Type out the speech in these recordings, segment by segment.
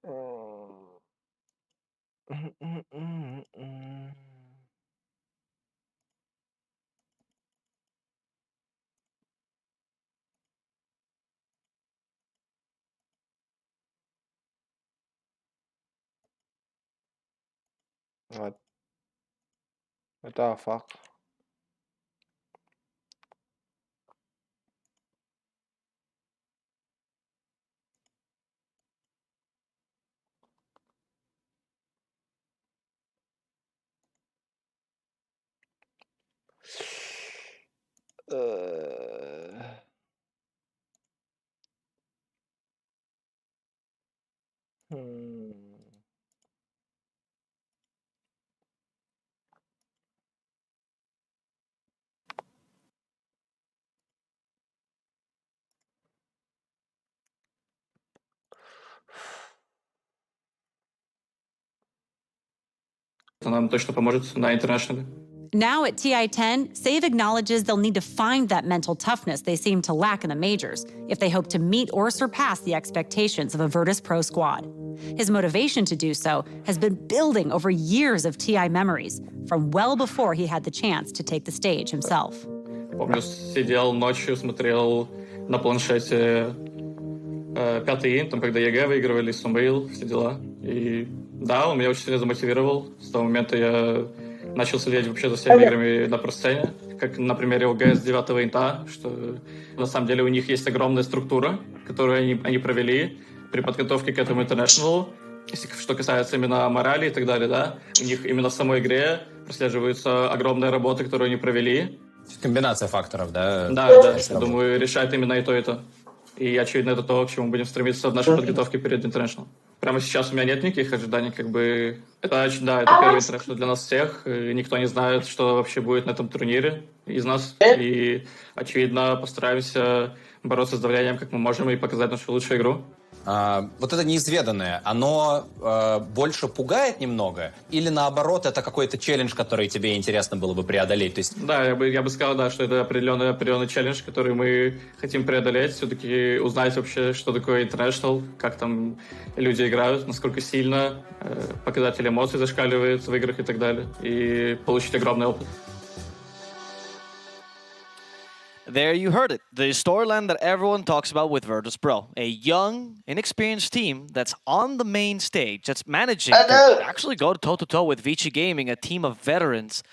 What the fuck? Hmm. Нам точно поможет на интернешнале. Now at TI-10, Save acknowledges they'll need to find that mental toughness they seem to lack in the majors if they hope to meet or surpass the expectations of a Virtus Pro squad. His motivation to do so has been building over years of TI memories, from well before he had the chance to take the stage himself. Помню, сидел ночью, смотрел на планшете пятый инт, там, когда ЕГЭ выигрывали, Сумбейл, все дела. И да, он меня очень сильно замотивировал. С того момента я начал следить вообще за всеми играми на просцене, как на примере ОГС 9 инта, что на самом деле у них есть огромная структура, которую они провели при подготовке к этому International. Что касается именно морали и так далее, да, у них именно в самой игре прослеживается огромная работа, которую они провели. Комбинация факторов, да? Да, я думаю, решает именно и то, и то. И, очевидно, это то, к чему будем стремиться в нашей подготовке перед International. Прямо сейчас у меня нет никаких ожиданий, как бы... Это первый International для нас всех, и никто не знает, что вообще будет на этом турнире из нас. И, очевидно, постараемся бороться с давлением, как мы можем, и показать нашу лучшую игру. Вот это неизведанное, оно больше пугает немного? Или наоборот, это какой-то челлендж, который тебе интересно было бы преодолеть? То есть... Да, я бы сказал, да, что это определенный челлендж, который мы хотим преодолеть, все-таки узнать вообще, что такое International, как там люди играют, насколько сильно показатели эмоций зашкаливают в играх и так далее, и получить огромный опыт. There you heard it. The storyline that everyone talks about with Virtus Pro. A young, inexperienced team that's on the main stage, that's managing to actually go toe-to-toe with Vici Gaming, a team of veterans.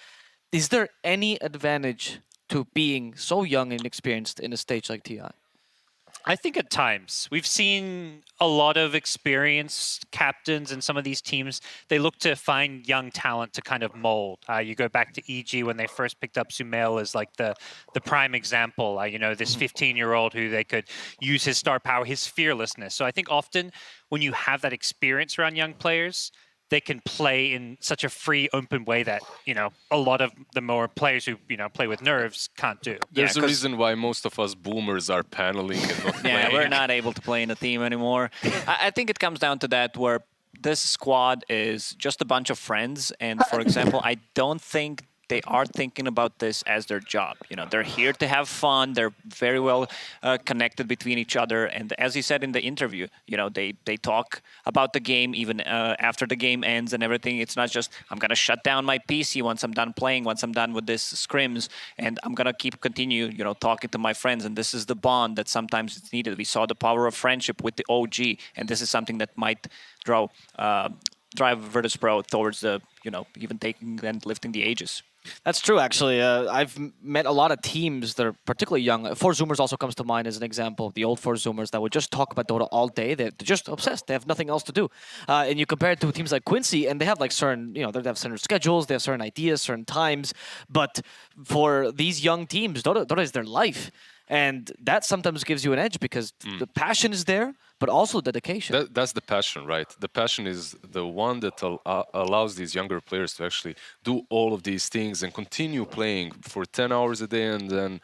Is there any advantage to being so young and inexperienced in a stage like TI? I think at times. We've seen a lot of experienced captains in some of these teams. They look to find young talent to kind of mold. You go back to EG when they first picked up Sumail as like the prime example. You know, this 15-year-old who they could use his star power, his fearlessness. So I think often when you have that experience around young players, they can play in such a free, open way that, you know, a lot of the more players who, you know, play with nerves can't do. There's a reason why most of us boomers are paneling and not playing. Yeah, we're not able to play in a team anymore. I think it comes down to that, where this squad is just a bunch of friends. And, for example, I don't think they are thinking about this as their job. You know, they're here to have fun. They're very well connected between each other. And as he said in the interview, you know, they talk about the game even after the game ends and everything. It's not just, I'm going to shut down my PC once I'm done playing, once I'm done with this scrims, and I'm going to continue, you know, talking to my friends. And this is the bond that sometimes it's needed. We saw the power of friendship with the OG, and this is something that might drive Virtus Pro towards the, you know, even taking and lifting the ages. That's true, actually. I've met a lot of teams that are particularly young. Four Zoomers also comes to mind as an example. The old Four Zoomers that would just talk about Dota all day. They're just obsessed. They have nothing else to do. And you compare it to teams like Quincy, and they have like certain, you know, they have certain schedules, they have certain ideas, certain times. But for these young teams, Dota is their life. And that sometimes gives you an edge because the passion is there, but also dedication. That's the passion, right? The passion is the one that allows these younger players to actually do all of these things and continue playing for 10 hours a day and then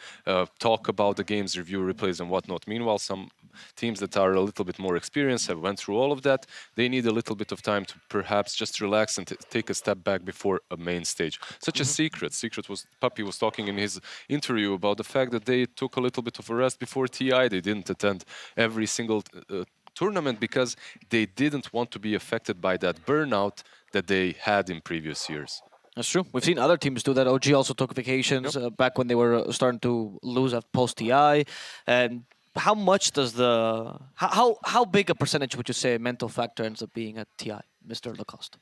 talk about the games, review replays and whatnot. Meanwhile, some teams that are a little bit more experienced have went through all of that. They need a little bit of time to perhaps just relax and take a step back before a main stage. Such a Secret was, Puppy was talking in his interview about the fact that they took a little bit of a rest before TI. They didn't attend every single tournament because they didn't want to be affected by that burnout that they had in previous years. That's true. We've seen other teams do that. OG also took vacations back when they were starting to lose at post TI. And how much does how big a percentage would you say mental factor ends up being at TI, Mr. Lacoste?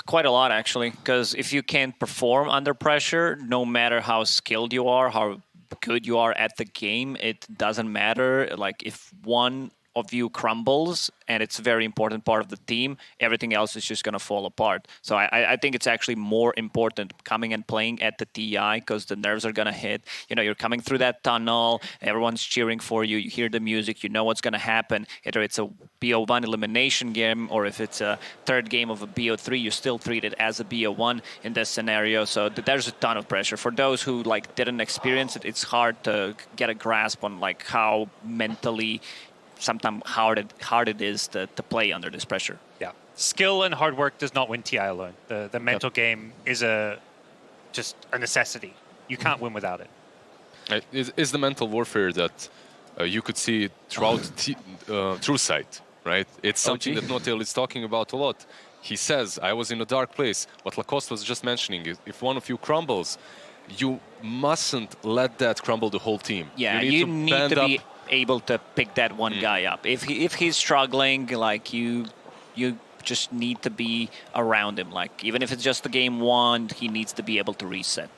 Quite a lot, actually, because if you can't perform under pressure, no matter how skilled you are, how good you are at the game, it doesn't matter. Like, if one of you crumbles and it's a very important part of the team, everything else is just going to fall apart. So I think it's actually more important coming and playing at the TI because the nerves are going to hit. You know, you're coming through that tunnel, everyone's cheering for you, you hear the music, you know what's going to happen. Either it's a BO1 elimination game or if it's a third game of a BO3, you still treat it as a BO1 in this scenario. So there's a ton of pressure. For those who like didn't experience it, it's hard to get a grasp on like how mentally sometimes hard it is to play under this pressure. Yeah. Skill and hard work does not win TI alone. The mental game is just a necessity. You can't win without it. It's the mental warfare that you could see throughout True Sight, right? It's something that Notel is talking about a lot. He says, I was in a dark place. What Lacoste was just mentioning is if one of you crumbles, you mustn't let that crumble the whole team. Yeah, you need to be able to pick that one guy up. If he's struggling, like you just need to be around him. Like even if it's just the game one, he needs to be able to reset.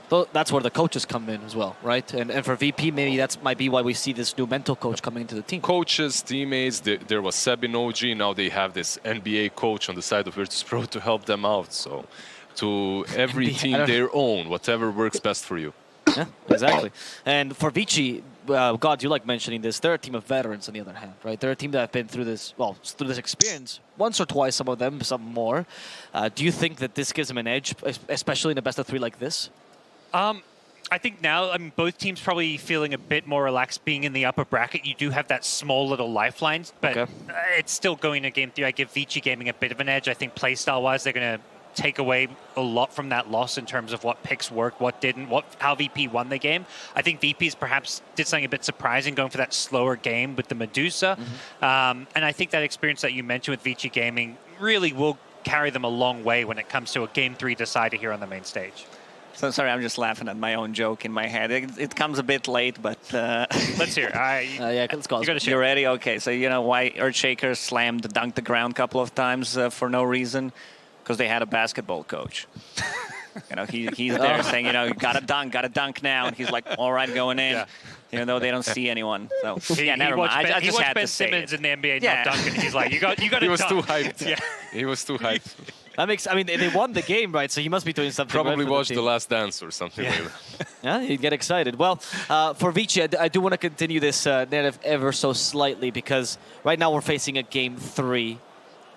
So that's where the coaches come in as well, right? And for VP, maybe that might be why we see this new mental coach coming into the team. Coaches, teammates, there was Seb in OG, now they have this NBA coach on the side of Virtus.pro to help them out. So to every team their own, whatever works best for you. Yeah, exactly. And for Vici, God, you like mentioning this. They're a team of veterans on the other hand, right? They're a team that have been through this, through this experience once or twice, some of them, some more. Do you think that this gives them an edge, especially in a best of three like this? I think now, both teams probably feeling a bit more relaxed being in the upper bracket. You do have that small little lifeline, but it's still going to game three. I give Vici Gaming a bit of an edge. I think playstyle-wise, they're going to take away a lot from that loss in terms of what picks worked, what didn't, how VP won the game. I think VP's perhaps did something a bit surprising going for that slower game with the Medusa. And I think that experience that you mentioned with Vici Gaming really will carry them a long way when it comes to a game three decider here on the main stage. So sorry, I'm just laughing at my own joke in my head. It comes a bit late, but... Let's hear it. Yeah, let's go. You ready? Okay, so you know why Earthshaker dunked the ground a couple of times for no reason? Because they had a basketball coach. You know, he's there saying, you know, gotta dunk now. And he's like, all right, going in. Yeah. Even though they don't see anyone. So, yeah, never mind. I just had to say Ben Simmons in the NBA not dunking. He's like, you got to dunk. He was too hyped. Yeah. He was too hyped. That makes, I mean, they won the game, right? So he must be doing something Probably right watched The Last Dance or something like that. Yeah, he'd get excited. Well, for Vici, I do want to continue this narrative ever so slightly because right now we're facing a game three.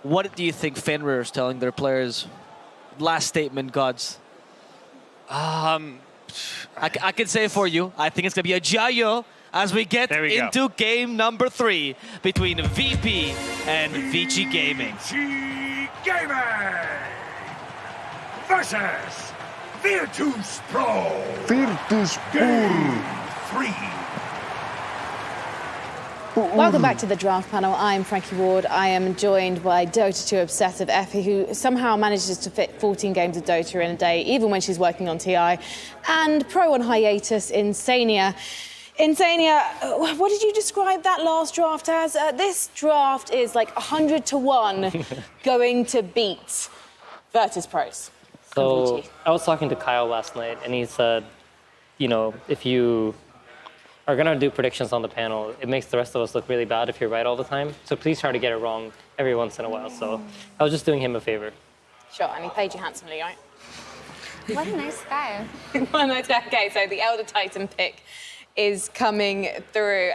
What do you think Fenrir is telling their players? Last statement, Gods. I can say it for you. I think it's going to be a Jayo as we get into game number 3 between VP and Vici Gaming. VP Gaming versus Virtus.pro. Game 3. Welcome back to the draft panel. I'm Frankie Ward. I am joined by Dota 2 obsessive Effie, who somehow manages to fit 14 games of Dota in a day, even when she's working on TI, and pro on hiatus, Insania. Insania, what did you describe that last draft as? This draft is like 100 to 1 going to beat Virtus.pros. So I was talking to Kyle last night, and he said, you know, if you are going to do predictions on the panel, it makes the rest of us look really bad if you're right all the time. So please try to get it wrong every once in a while. So I was just doing him a favor. Sure, and he paid you handsomely, right? What a nice guy. What a nice guy. Okay, so the Elder Titan pick is coming through.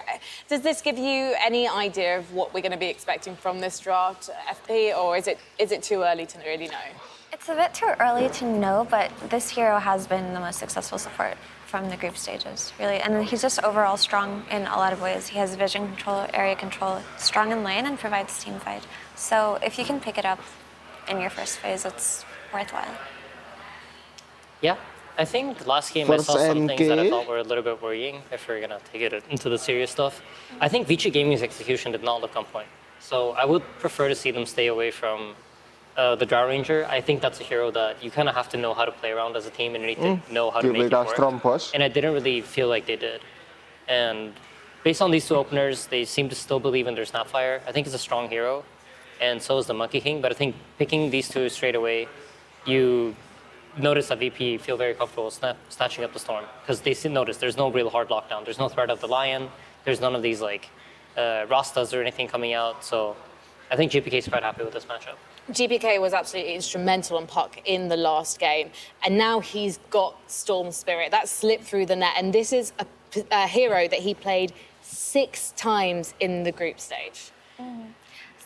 Does this give you any idea of what we're going to be expecting from this draft, FP, or is it too early to really know? It's a bit too early to know, but this hero has been the most successful support from the group stages, really. And he's just overall strong in a lot of ways. He has vision control, area control, strong in lane, and provides team fight. So if you can pick it up in your first phase, it's worthwhile. Yeah, I think last game I saw First some things that I NK. thought were a little bit worrying if we're gonna take it into the serious stuff. I think Vici Gaming's execution did not look on point. So I would prefer to see them stay away from the Drow Ranger. I think that's a hero that you kind of have to know how to play around as a team and you need to know how to make it work. Strong push. And I didn't really feel like they did. And based on these two openers, they seem to still believe in their Snapfire. I think it's a strong hero, and so is the Monkey King. But I think picking these two straight away, you notice that VP feel very comfortable snatching up the Storm because they notice there's no real hard lockdown. There's no threat of the Lion. There's none of these like Rastas or anything coming out. So I think GPK is quite happy with this matchup. GPK was absolutely instrumental on puck in the last game, and now he's got Storm Spirit. That slipped through the net, and this is a hero that he played 6 times in the group stage.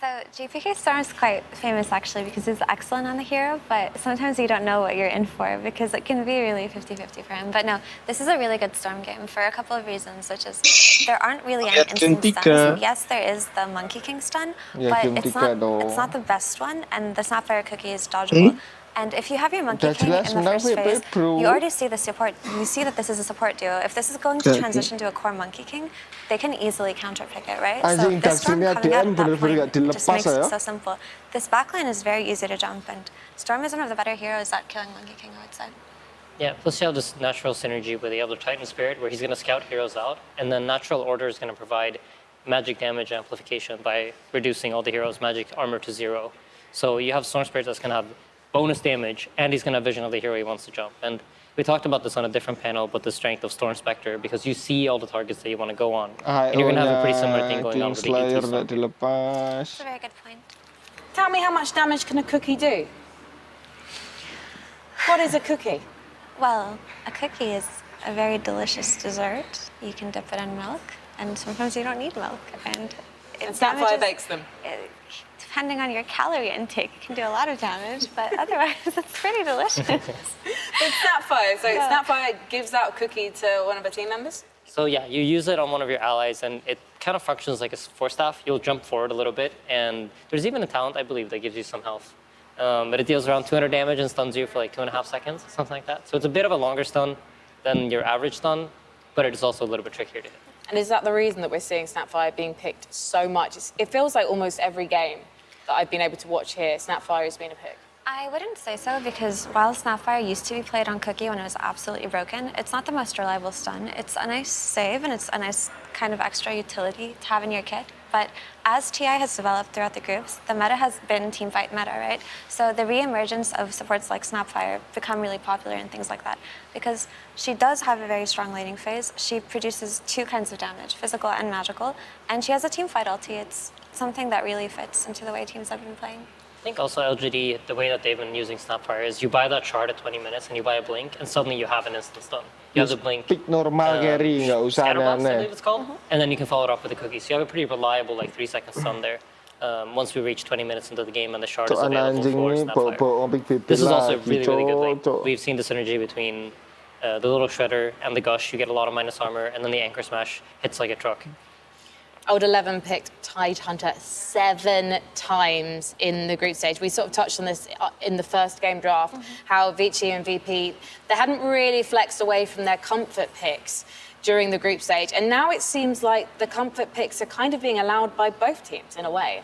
So GPK Storm is quite famous actually because he's excellent on the hero, but sometimes you don't know what you're in for because it can be really 50-50 for him. But no, this is a really good Storm game for a couple of reasons, which is there aren't really any instant stuns. Yes, there is the Monkey King stun, but it's not the best one, and the Snapfire cookie is dodgeable. And if you have your Monkey King in the first phase, you already see the support. You see that this is a support duo. If this is going to transition to a core Monkey King, they can easily counterpick it, right? So this Storm coming out at that point just makes it so simple. This backline is very easy to jump, and Storm is one of the better heroes at killing Monkey King, I would say. Yeah, plus you have this natural synergy with the Elder Titan Spirit where he's going to scout heroes out, and then Natural Order is going to provide magic damage amplification by reducing all the heroes' magic armor to 0. So you have Storm Spirit that's going to have bonus damage, and he's going to have vision of the hero he wants to jump. And we talked about this on a different panel, but the strength of Storm Spectre, because you see all the targets that you want to go on. And you're going to have a pretty similar thing going on with the ET Storm. That's a very good point. Tell me, how much damage can a cookie do? What is a cookie? Well, a cookie is a very delicious dessert. You can dip it in milk, and sometimes you don't need milk. And Snapfire bakes them. Depending on your calorie intake, it can do a lot of damage, but otherwise it's pretty delicious. But Snapfire, so Snapfire gives out a cookie to one of the team members? So yeah, you use it on one of your allies, and it kind of functions like a force staff. You'll jump forward a little bit, and there's even a talent, I believe, that gives you some health. But it deals around 200 damage and stuns you for like 2.5 seconds, something like that. So it's a bit of a longer stun than your average stun, but it is also a little bit trickier to hit. And is that the reason that we're seeing Snapfire being picked so much? It feels like almost every game that I've been able to watch here, Snapfire has been a pick. I wouldn't say so because while Snapfire used to be played on Cookie when it was absolutely broken, it's not the most reliable stun. It's a nice save and it's a nice kind of extra utility to have in your kit. But as TI has developed throughout the groups, the meta has been teamfight meta, right? So the re-emergence of supports like Snapfire become really popular and things like that because she does have a very strong laning phase. She produces 2 kinds of damage, physical and magical, and she has a teamfight ulti. It's something that really fits into the way teams have been playing. I think also LGD, the way that they've been using Snapfire is you buy that shard at 20 minutes and you buy a blink, and suddenly you have an instant stun. You have the blink, Pick normal carry, nggak usah Scatterbox, I aneh-aneh. believe it's called, and then you can follow it up with the cookie. So you have a pretty reliable like 3-second stun there. Once we reach 20 minutes into the game and the shard is Cok anak available anjing for ni Snapfire. bawa big baby This is also lagi, really, really good lane. cok. We've seen the synergy between the little shredder and the gush. You get a lot of minus armor, and then the anchor smash hits like a truck. Old 11 picked Tidehunter 7 times in the group stage. We sort of touched on this in the first game draft, how Vici and VP, they hadn't really flexed away from their comfort picks during the group stage. And now it seems like the comfort picks are kind of being allowed by both teams in a way.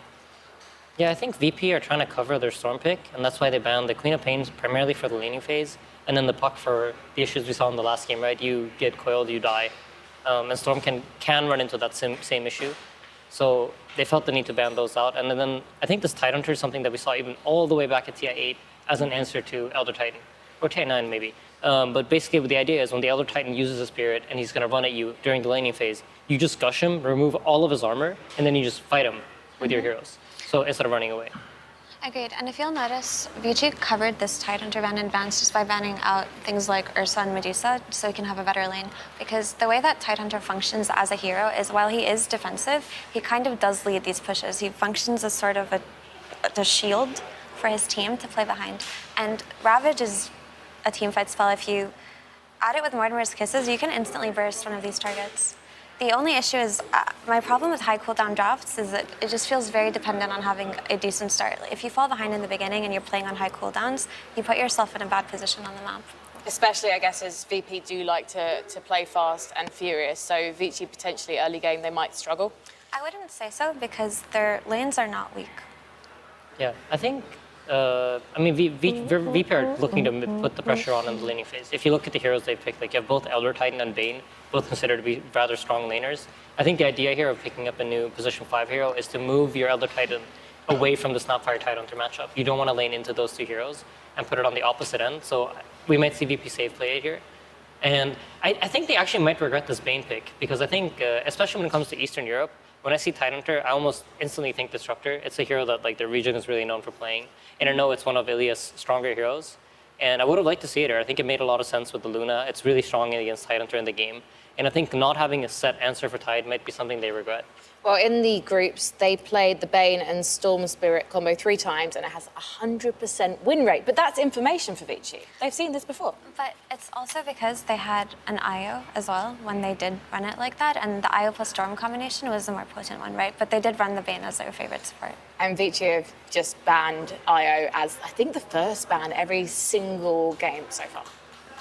Yeah, I think VP are trying to cover their Storm pick, and that's why they banned the Queen of Pains primarily for the laning phase, and then the puck for the issues we saw in the last game, right? You get coiled, you die. And Storm can run into that same issue. So they felt the need to ban those out. And then I think this Tidehunter is something that we saw even all the way back at TI8 as an answer to Elder Titan, or TI9 maybe. But basically the idea is when the Elder Titan uses a spirit and he's going to run at you during the laning phase, you just gush him, remove all of his armor, and then you just fight him with your heroes. So instead of running away. Agreed. And if you'll notice, Vici covered this Tidehunter ban in advance just by banning out things like Ursa and Medusa so he can have a better lane. Because the way that Tidehunter functions as a hero is while he is defensive, he kind of does lead these pushes. He functions as sort of a shield for his team to play behind. And Ravage is a teamfight spell. If you add it with Mortimer's Kisses, you can instantly burst one of these targets. The only issue is, my problem with high cooldown drafts is that it just feels very dependent on having a decent start. If you fall behind in the beginning and you're playing on high cooldowns, you put yourself in a bad position on the map. Especially, I guess, as VP do like to play fast and furious. So Vici potentially early game, they might struggle. I wouldn't say so because their lanes are not weak. Yeah, I think, I mean, VP are looking to put the pressure on in the laning phase. If you look at the heroes they picked, like you have both Elder Titan and Bane, both considered to be rather strong laners. I think the idea here of picking up a new position 5 hero is to move your Elder Titan away from the Snapfire Tidehunter matchup. You don't want to lane into those two heroes and put it on the opposite end. So we might see VP save play it here. And I think they actually might regret this Bane pick because I think, especially when it comes to Eastern Europe, when I see Tidehunter, I almost instantly think Disruptor. It's a hero that like the region is really known for playing. And I know it's one of Ilia's stronger heroes. And I would have liked to see it here. I think it made a lot of sense with the Luna. It's really strong against Tidehunter in the game. And I think not having a set answer for Tide might be something they regret. Well, in the groups, they played the Bane and Storm Spirit combo 3 times, and it has a 100% win rate. But that's information for Vici. They've seen this before. But it's also because they had an IO as well when they did run it like that, and the IO plus Storm combination was the more potent one, right? But they did run the Bane as their favorite support. And Vici have just banned IO as, I think, the first ban every single game so far.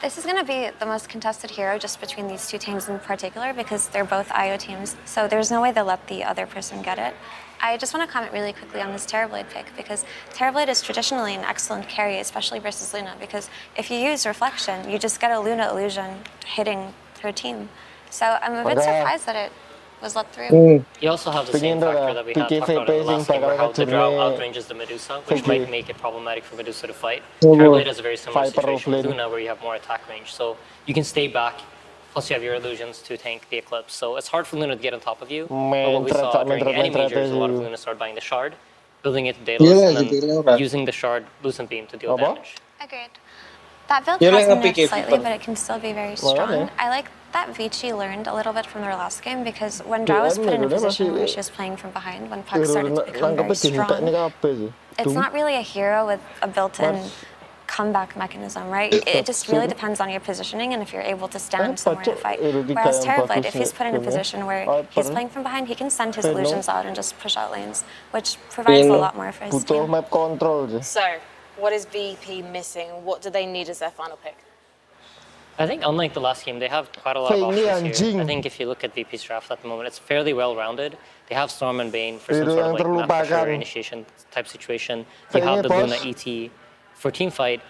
This is going to be the most contested hero just between these two teams in particular because they're both IO teams, so there's no way they'll let the other person get it. I just want to comment really quickly on this Terrorblade pick because Terrorblade is traditionally an excellent carry, especially versus Luna, because if you use Reflection, you just get a Luna illusion hitting her team. So I'm a bit surprised that it was let through. You also have the same factor that we had talked about in the last game, where how the Drow outranges the Medusa, which might make it problematic for Medusa to fight. Terrorblade has a very similar situation with Luna, where you have more attack range, so you can stay back, plus you have your illusions to tank the Eclipse. So it's hard for Luna to get on top of you, but what we saw during any major is a lot of Luna started buying the Shard, building it to Daedalus, and then using the Shard Lucent Beam to deal damage. Agreed. That build has been nerfed slightly, but it can still be very strong. I like that Vici learned a little bit from their last game because when Drow was put in a position where she was playing from behind, when Puck started to become very strong, it's not really a hero with a built-in comeback mechanism, right? It just really depends on your positioning and if you're able to stand somewhere in a fight. Whereas Terrorblade, if he's put in a position where he's playing from behind, he can send his illusions out and just push out lanes, which provides a lot more for his team. So, what is VP missing? What do they need as their final pick? I think unlike the last game, they have quite a lot of options here. I think if you look at VP's draft at the moment, it's fairly well-rounded. They have Storm and Bane for some sort of like map pressure initiation type situation. You have the Luna ET for teamfight,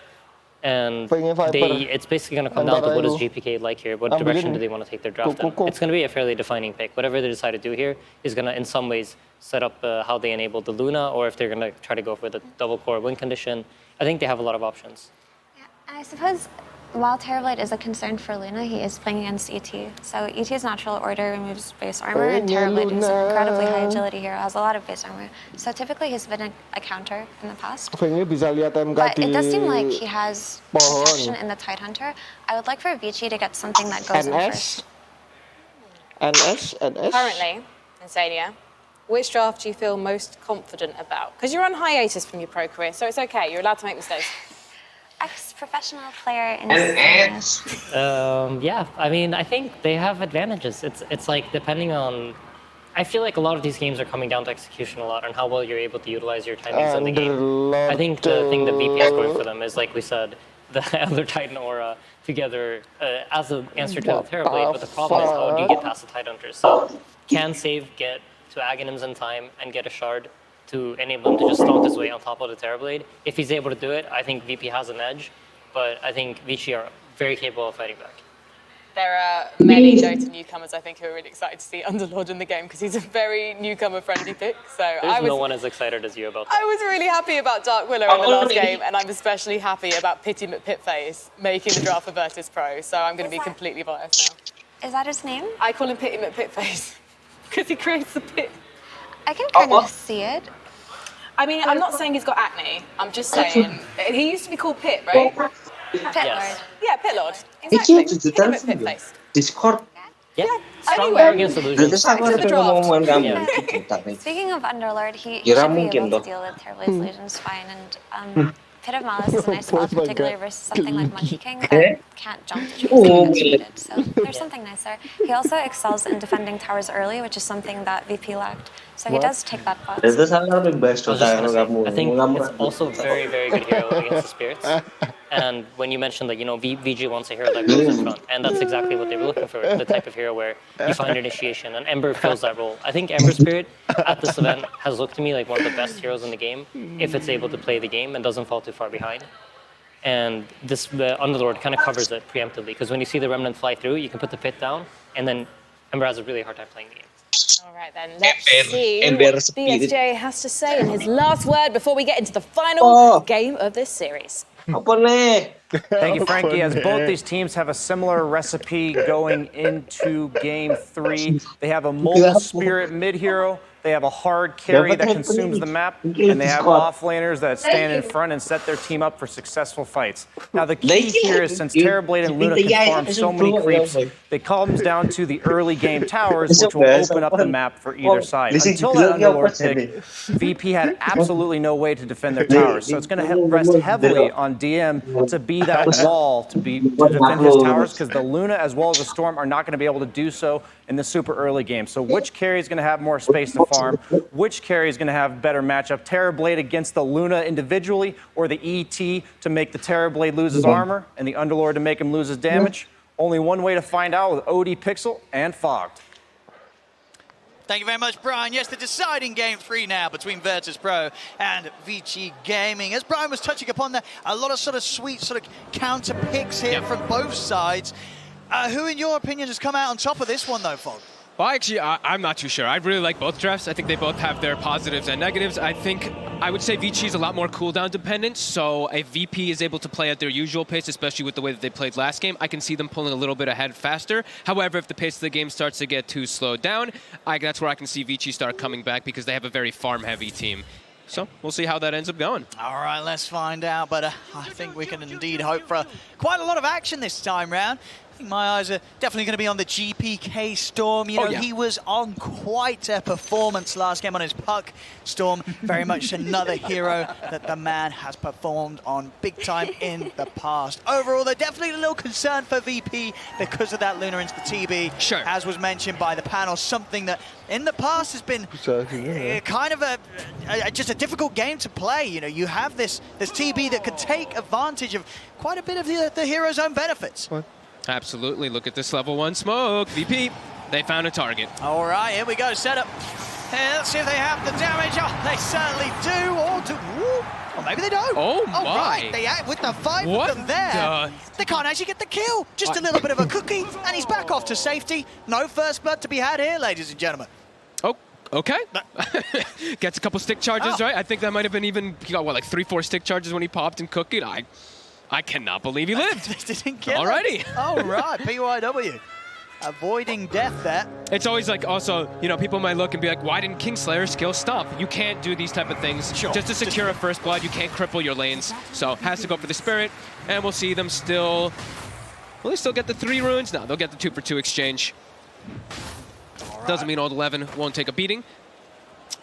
and it's basically going to come down to what is GPK like here, what direction do they want to take their draft in. It's going to be a fairly defining pick. Whatever they decide to do here is going to, in some ways, set up how they enable the Luna, or if they're going to try to go for the double core win condition. I think they have a lot of options. Yeah, and I suppose while Terrorblade is a concern for Luna, he is playing against ET. So ET's natural order removes base armor, and Terrorblade is an incredibly high agility hero, has a lot of base armor. So typically he's been a counter in the past. But it does seem like he has protection in the Tidehunter. I would like for Vici to get something that goes in first. Currently, Insania, which draft do you feel most confident about? Because you're on hiatus from your pro career, so it's okay. You're allowed to make mistakes. Ex-professional player in Yeah, I mean, I think they have advantages. It's like depending on. I feel like a lot of these games are coming down to execution a lot and how well you're able to utilize your timings in the game. I think the thing that VP is going for them is, like we said, the Elder Titan aura together as an answer to the Terrorblade. But the problem is, how do you get past the Tidehunter? So can save get to Aghanims in time and get a shard to enable him to just stomp his way on top of the Terrorblade. If he's able to do it, I think VP has an edge, but I think Vici are very capable of fighting back. There are many Dota newcomers, I think, who are really excited to see Underlord in the game because he's a very newcomer-friendly pick. So There's no one as excited as you about that. I was really happy about Dark Willow in the last game, and I'm especially happy about Pity McPitface making the draft for Virtus Pro, so I'm going to be completely biased now. Is that his name? I call him Pity McPitface because he creates the pit. I can kind of see it. I mean, I'm not saying he's got acne. I'm just saying he used to be called Pit, right? Pit Lord. Yeah, Pit Lord. Exactly. Face. Discord. Yeah. Strong Anyway. against illusions. Speaking of Underlord, he should be able to deal with Terrorblade illusions fine, and Pit of Malice is a nice spot, particularly versus something like Monkey King that can't jump to trees. So there's something nice there. He also excels in defending towers early, which is something that VP lacked. So he does take that pot. I think it's also very, very good hero against the spirits. And when you mentioned that, VG wants a hero that goes in front, and that's exactly what they were looking for, the type of hero where you find initiation, and Ember fills that role. I think Ember Spirit at this event has looked to me like one of the best heroes in the game, if it's able to play the game and doesn't fall too far behind. And the Underlord kind of covers it preemptively, because when you see the Remnant fly through, you can put the pit down, and then Ember has a really hard time playing the game. All right then, let's see what BSJ has to say in his last word before we get into the final game of this series. Thank you, Frankie. As both these teams have a similar recipe going into Game 3. They have a mobile spirit mid-hero, they have a hard carry that consumes the map, and they have off-laners that stand in front and set their team up for successful fights. Now, the key here is since Terrorblade and Luna can farm so many creeps, it comes down to the early game towers, which will open up the map for either side. Until that Underlord pick, VP had absolutely no way to defend their towers, so it's going to rest heavily on DM to be that wall to defend his towers, because the Luna as well as the Storm are not going to be able to do so in the super early game. So which carry is going to have more space to farm? Which carry is going to have better matchup? Terrorblade against the Luna individually, or the ET to make the Terrorblade lose his armor and the Underlord to make him lose his damage? Only one way to find out with OD Pixel and Fogged. Thank you very much, Brian. Yes, the deciding Game 3 now between Virtus.pro and VG Gaming. As Brian was touching upon there, a lot of sort of sweet sort of counter picks here from both sides. Who, in your opinion, has come out on top of this one, though, Fogg? Well, actually, I'm not too sure. I really like both drafts. I think they both have their positives and negatives. I would say VG is a lot more cooldown dependent, so if VP is able to play at their usual pace, especially with the way that they played last game, I can see them pulling a little bit ahead faster. However, if the pace of the game starts to get too slowed down, that's where I can see VG start coming back, because they have a very farm-heavy team. So we'll see how that ends up going. All right, let's find out. But I think we can indeed hope for quite a lot of action this time round. My eyes are definitely going to be on the GPK Storm. You know, he was on quite a performance last game on his puck. Storm, very much another hero that the man has performed on big time in the past. Overall, they're definitely a little concerned for VP because of that Luna into the TB. Sure. As was mentioned by the panel, something that in the past has been kind of just a difficult game to play. You know, you have this TB that could take advantage of quite a bit of the hero's own benefits. What? Absolutely. Look at this level 1 smoke. VP, they found a target. All right, here we go. Setup. Let's see if they have the damage. Oh, they certainly do. Or maybe they don't. Oh, my. All right, with the 5 of them there, they can't actually get the kill. Just a little bit of a cookie, and he's back off to safety. No first blood to be had here, ladies and gentlemen. Oh, okay. Gets a couple stick charges, right? I think that might have been even, he got, what, like 3-4 stick charges when he popped and cooked it? I cannot believe he lived. Didn't kill Alrighty. All right, PYW. Avoiding death there. It's always like, also, you know, people might look and be like, why didn't Kingslayer skill stop? You can't do these type of things. Sure. Just to secure a first blood, you can't cripple your lanes. So has to go for the Spirit, and we'll see them still. Will they still get the 3 runes? No, they'll get the 2-for-2 exchange. Doesn't mean Old 11 won't take a beating.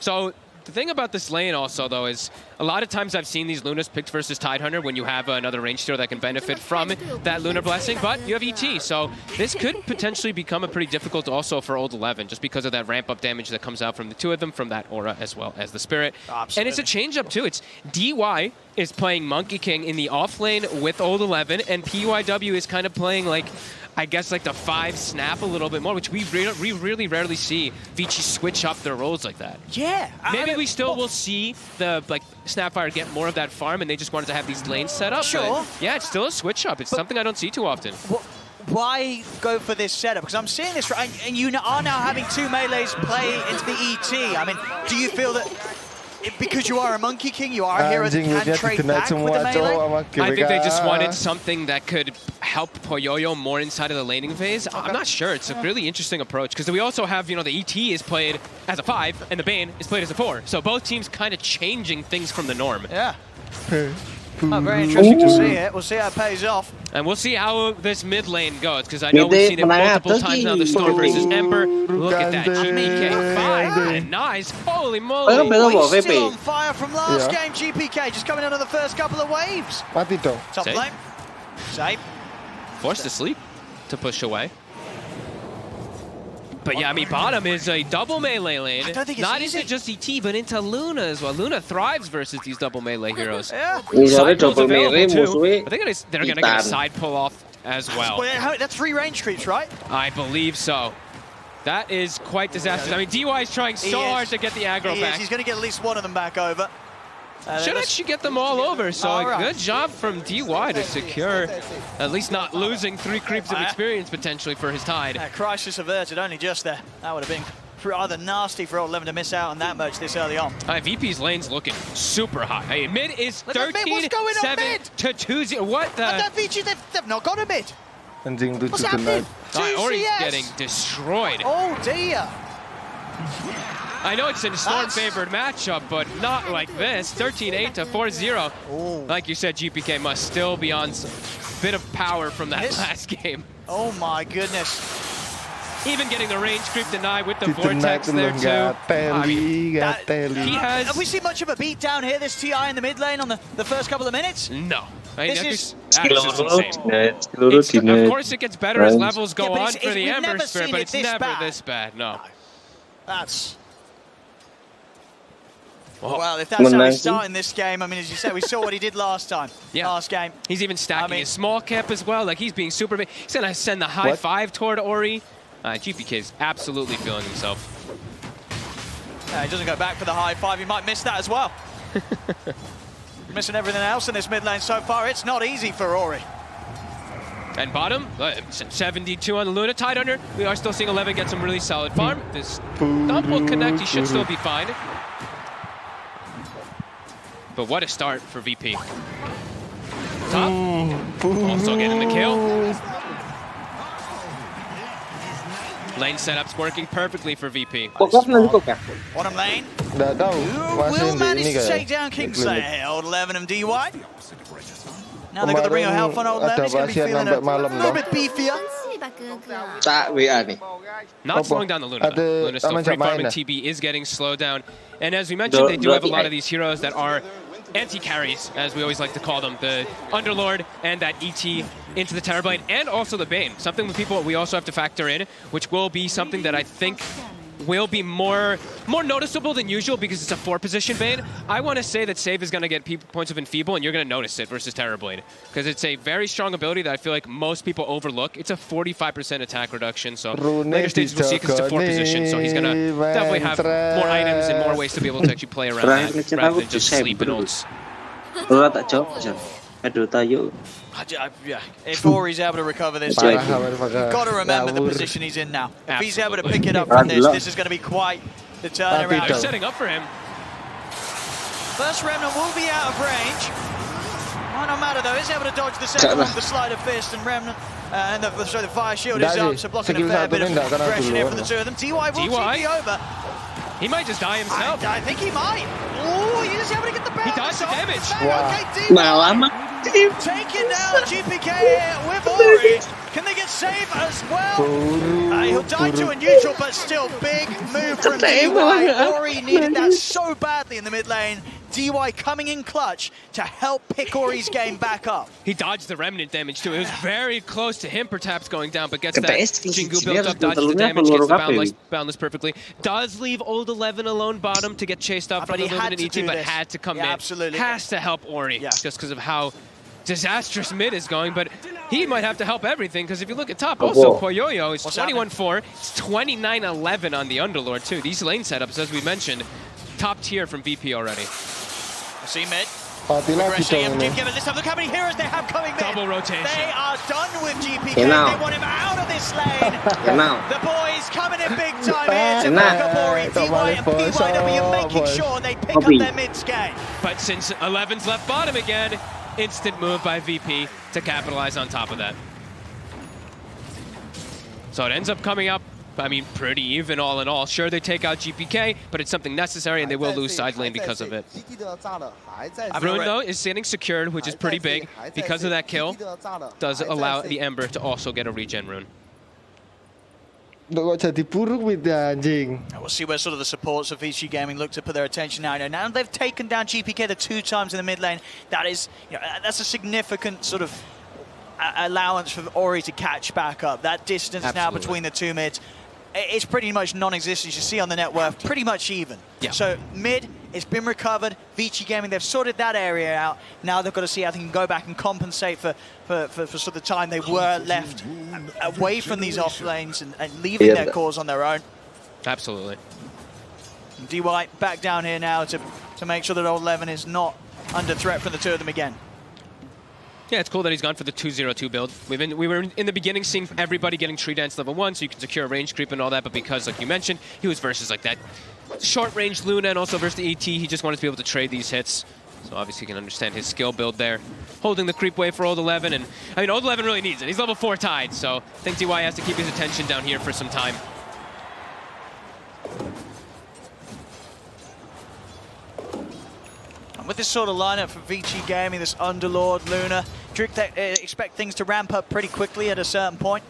So the thing about this lane also, though, is a lot of times I've seen these Lunas picked versus Tidehunter when you have another range hero that can benefit from that Lunar Blessing, but you have ET, so this could potentially become a pretty difficult also for Old 11, just because of that ramp-up damage that comes out from the 2 of them, from that Aura as well as the Spirit. Absolutely. And it's a change-up, too. It's DY is playing Monkey King in the off lane with Old 11, and PYW is kind of playing, like, I guess, like the 5 snap a little bit more, which we really rarely see Vici switch up their roles like that. Yeah. Maybe we still will see the Snapfire get more of that farm, and they just wanted to have these lanes set up. Sure. But yeah, it's still a switch up. It's something I don't see too often. Why go for this setup? Because I'm seeing this, and you are now having 2 melees play into the ET. I mean, do you feel that because you are a Monkey King, you are a hero that can trade back with the melee? I think they just wanted something that could help Poyoyo more inside of the laning phase. I'm not sure. It's a really interesting approach, because we also have, you know, the ET is played as a 5 and the Bane is played as a 4. So both teams kind of changing things from the norm. Yeah. Oh, very interesting to see it. We'll see how it pays off. And we'll see how this mid lane goes, because I know we've seen it multiple times now, the Storm versus Ember. Look at that, GPK 5, nice, holy moly. He's still on fire from last game, GPK, just coming out of the first couple of waves. Top lane, safe. Forced to sleep to push away. But yeah, I mean, bottom is a double melee lane. I don't think it's Not easy. into just ET, but into Luna as well. Luna thrives versus these double melee heroes. Yeah. Side pull's double melee, available too. musuhnya I think they're going to get a side pull off as well. That's 3 range creeps, right? I believe so. That is quite disastrous. I mean, DY is trying so hard to get the aggro back. He's going to get at least one of them back over. Should actually get them all over, so a good job from DY to secure, at least not losing 3 creeps of experience potentially for his Tide. Crisis averted, only just there. That would have been rather nasty for Old 11 to miss out on that much this early on. VP's lane's looking super hot. Hey, mid is What's going on 13-7 mid? to 2-0. What the? That VG, they've not got a mid. What's happening? Ori's CS. getting destroyed. Oh dear. I know it's a Storm-favored matchup, but not like this. 13-8 to 4-0. Like you said, GPK must still be on a bit of power from that last game. Oh my goodness. Even getting the range creep denied with the Vortex there too. I mean, he has... Have we seen much of a beat down here, this TI in the mid lane on the first couple of minutes? No. This is insane. Of course it gets better as levels go on for the Ember Spirit, but it's never this bad, no. That's... Well, if that's how he's starting this game, I mean, as you said, we saw what he did last time. Last game. He's even stacking his small cap as well. Like, he's being super big. He's going to send the high five toward Ori. GPK is absolutely feeling himself. He doesn't go back for the high five. He might miss that as well. Missing everything else in this mid lane so far. It's not easy for Ori. And bottom, 72 on the Luna. Tide under. We are still seeing 11 get some really solid farm. This dump will connect. He should still be fine. But what a start for VP. Top. Also getting the kill. Lane setup's working perfectly for VP. Bottom lane. Will manage to take down Kingslayer. Old 11 and DY. Now they've got the Ring of Health on Old 11. He's going to be feeling a little bit beefier. Not slowing down the Luna. Luna still free farming. TB is getting slowed down. And as we mentioned, they do have a lot of these heroes that are anti-carries, as we always like to call them. The Underlord and that ET into the Terrorblade, and also the Bane. Something with people we also have to factor in, which will be something that I think will be more noticeable than usual because it's a 4-position Bane. I want to say that Save is going to get points of Enfeeble, and you're going to notice it versus Terrorblade because it's a very strong ability that I feel like most people overlook. It's a 45% attack reduction, so later stages we'll see because it's a 4-position, so he's going to definitely have more items and more ways to be able to actually play around that rather than just sleep in ults. Yeah, if Ori's able to recover this, you've got to remember the position he's in now. If he's able to pick it up from this is going to be quite the turnaround. They're setting up for him. First Remnant will be out of range. Might not matter though, he's able to dodge the second one, the Sleight of Fist, and Remnant, and the Fire Shield is up, so blocking a fair bit of aggression here for the two of them. DY will TP over. He might just die himself. I think he might. Oh, he's just able to get the He dodged the damage. Okay, taking down GPK here with Ori. Can they get Save as well? He'll die to a neutral, but still big move from DY. Ori needed that so badly in the mid lane. DY coming in clutch to help pick Ori's game back up. He dodged the Remnant damage too. It was very close to him perhaps going down, but gets that Jingu built up, dodges the damage, gets the boundless perfectly. Does leave Old 11 alone bottom to get chased up from the Luminant ET, but had to come in. Absolutely. Has to help Ori just because of how disastrous mid is going, but he might have to help everything because if you look at top, also Poyoyo is 21-4. It's 29-11 on the Underlord too. These lane setups, as we mentioned, top tier from VP already. I see mid. Let's have a look how many heroes they have coming mid. Double rotation. They are done with GPK. They want him out of this lane. The boys coming in big time here to back up Ori. DY and PYW making sure they pick up their mid game. But since 11's left bottom again, instant move by VP to capitalize on top of that. So it ends up coming up, I mean, pretty even all in all. Sure, they take out GPK, but it's something necessary, and they will lose side lane because of it. Rune, though, is standing secured, which is pretty big. Because of that kill, does allow the Ember to also get a regen rune. We'll see where sort of the supports of VG Gaming look to put their attention now. Now they've taken down GPK the 2 times in the mid lane. That is, that's a significant sort of allowance for Ori to catch back up. That distance now between the two mids. it's pretty much non-existent. You see on the net worth, pretty much even. Yeah. So mid, it's been recovered. Vici Gaming, they've sorted that area out. Now they've got to see how they can go back and compensate for sort of the time they were left away from these off lanes and leaving their cores on their own. Absolutely. DY back down here now to make sure that Old Levin is not under threat from the two of them again. Yeah, it's cool that he's gone for the 2-0-2 build. We were in the beginning seeing everybody getting Tree Dance level 1, so you can secure range creep and all that, but because, like you mentioned, he was versus like that short-range Luna and also versus the ET, he just wanted to be able to trade these hits. So obviously you can understand his skill build there. Holding the creep wave for Old 11, and I mean, Old 11 really needs it. He's level 4 tied, so I think DY has to keep his attention down here for some time. With this sort of lineup for Vici Gaming, this Underlord, Luna, do you expect things to ramp up pretty quickly at a certain point?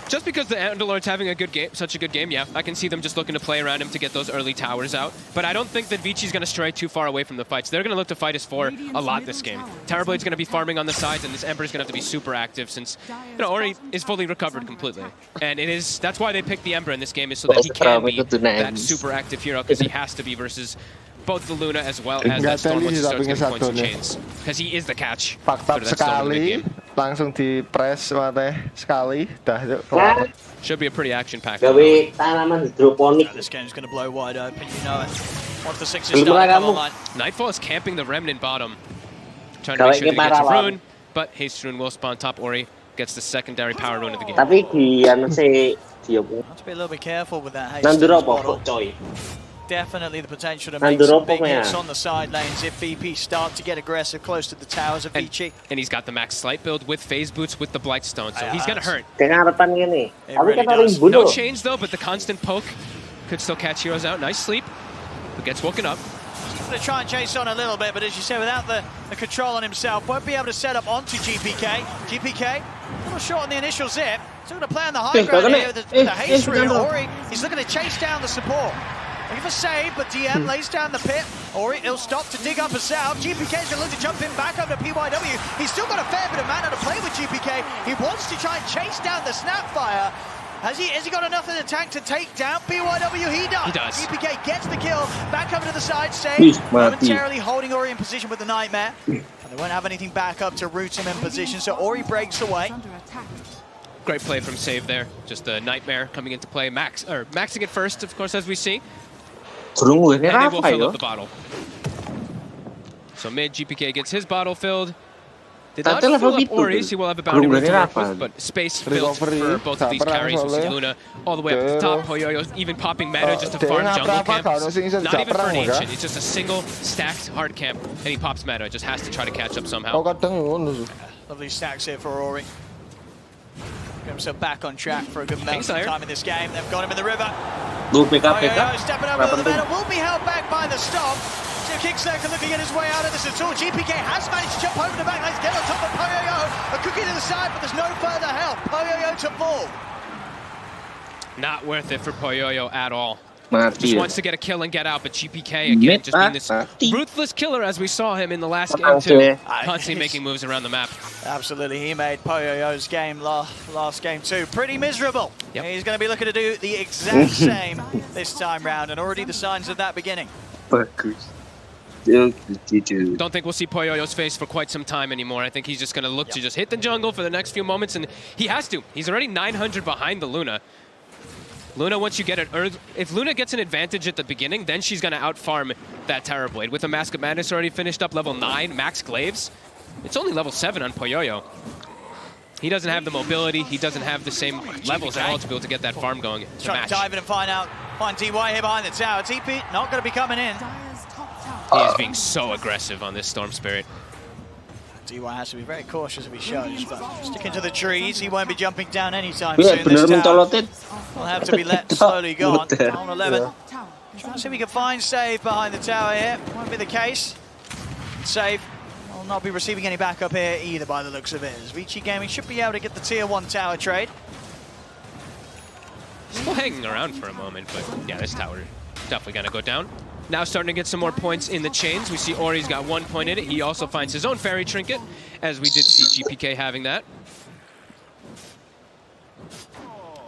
Just because the Underlord's having a good game, such a good game, yeah, I can see them just looking to play around him to get those early towers out. But I don't think that Vici's going to stray too far away from the fights. They're going to look to fight us for a lot this game. Terrorblade's going to be farming on the sides, and this Emperor's going to have to be super active since, you know, Ori is fully recovered completely. And that's why they picked the Emperor in this game, is so that he can be that super active hero, because he has to be versus both the Luna as well as the Storm once he starts getting points and chains. Because he is the catch. Fucked up sekali, langsung di press matanya sekali, dah kelar. Should be a pretty action-packed. This game's going to blow wide open, you know it. Once the sixes start to come online. Nightfall is camping the Remnant bottom. Trying to make sure that he gets a rune, but Haste Rune will spawn top. Ori gets the secondary power rune of the game. Have to be a little bit careful with that Haste Rune. Definitely the potential to make some big hits on the side lanes if VP start to get aggressive close to the towers of Vici. And he's got the max slight build with phase boots with the Blightstone, so he's gonna hurt. It really does. No chains though, but the constant poke could still catch heroes out. Nice sleep, but gets woken up. He's going to try and chase on a little bit, but as you say, without the control on himself, won't be able to set up onto GPK. GPK, a little short on the initial zip. Still going to play on the high ground here with the haste rune. Ori, he's looking to chase down the support. Looking for save, but DM lays down the pit. Ori, he'll stop to dig up a south. GPK's going to look to jump in back over to PYW. He's still got a fair bit of mana to play with GPK. He wants to try and chase down the Snapfire. Has he got enough in the tank to take down PYW? He does. He does. GPK gets the kill. Back over to the side. Save. Momentarily holding Ori in position with the Nightmare. And they won't have anything back up to root him in position, so Ori breaks away. Great play from Save there. Just a Nightmare coming into play. Maxing it first, of course, as we see. And they will fill up the bottle. So mid, GPK gets his bottle filled. Did not fill up Ori's, he will have a bounty rune to work with, but space filled for both of these carries. We see Luna all the way up to the top. Poyoyo even popping meta just to farm jungle camp. Not even for an ancient, it's just a single stacked hard camp, and he pops meta. Just has to try to catch up somehow. Lovely stacks here for Ori. Get himself back on track for a good amount of time in this game. They've got him in the river. Poyoyo stepping up with the meta, will be held back by the stop. So Kickstarter looking at his way out of this at all. GPK has managed to jump over the back. Let's get on top of Poyoyo. A cookie to the side, but there's no further help. Poyoyo to fall. Not worth it for Poyoyo at all. Just wants to get a kill and get out, but GPK again just being this ruthless killer as we saw him in the last game too. Constantly making moves around the map. Absolutely, he made Poyoyo's game last game too pretty miserable. Yep. He's going to be looking to do the exact same this time round, and already the signs of that beginning. Don't think we'll see Poyoyo's face for quite some time anymore. I think he's just going to look to just hit the jungle for the next few moments, and he has to. He's already 900 behind the Luna. Luna, once you get it, if Luna gets an advantage at the beginning, then she's going to out-farm that Terrorblade. With the Mask of Madness already finished up, level 9, max Glaives. It's only level 7 on Poyoyo. He doesn't have the mobility, he doesn't have the same levels at all to be able to get that farm going. Trying to dive in and find DY here behind the tower. TP not going to be coming in. He is being so aggressive on this Storm Spirit. DY has to be very cautious if he shows, but sticking to the trees, he won't be jumping down anytime soon. This tower will have to be let slowly go on. On 11. Trying to see if we can find Save behind the tower here. Won't be the case. Save will not be receiving any backup here either by the looks of it. As Vici Gaming should be able to get the tier 1 tower trade. Still hanging around for a moment, but yeah, this tower definitely gonna go down. Now starting to get some more points in the chains. We see Ori's got 1 point in it. He also finds his own fairy trinket, as we did see GPK having that.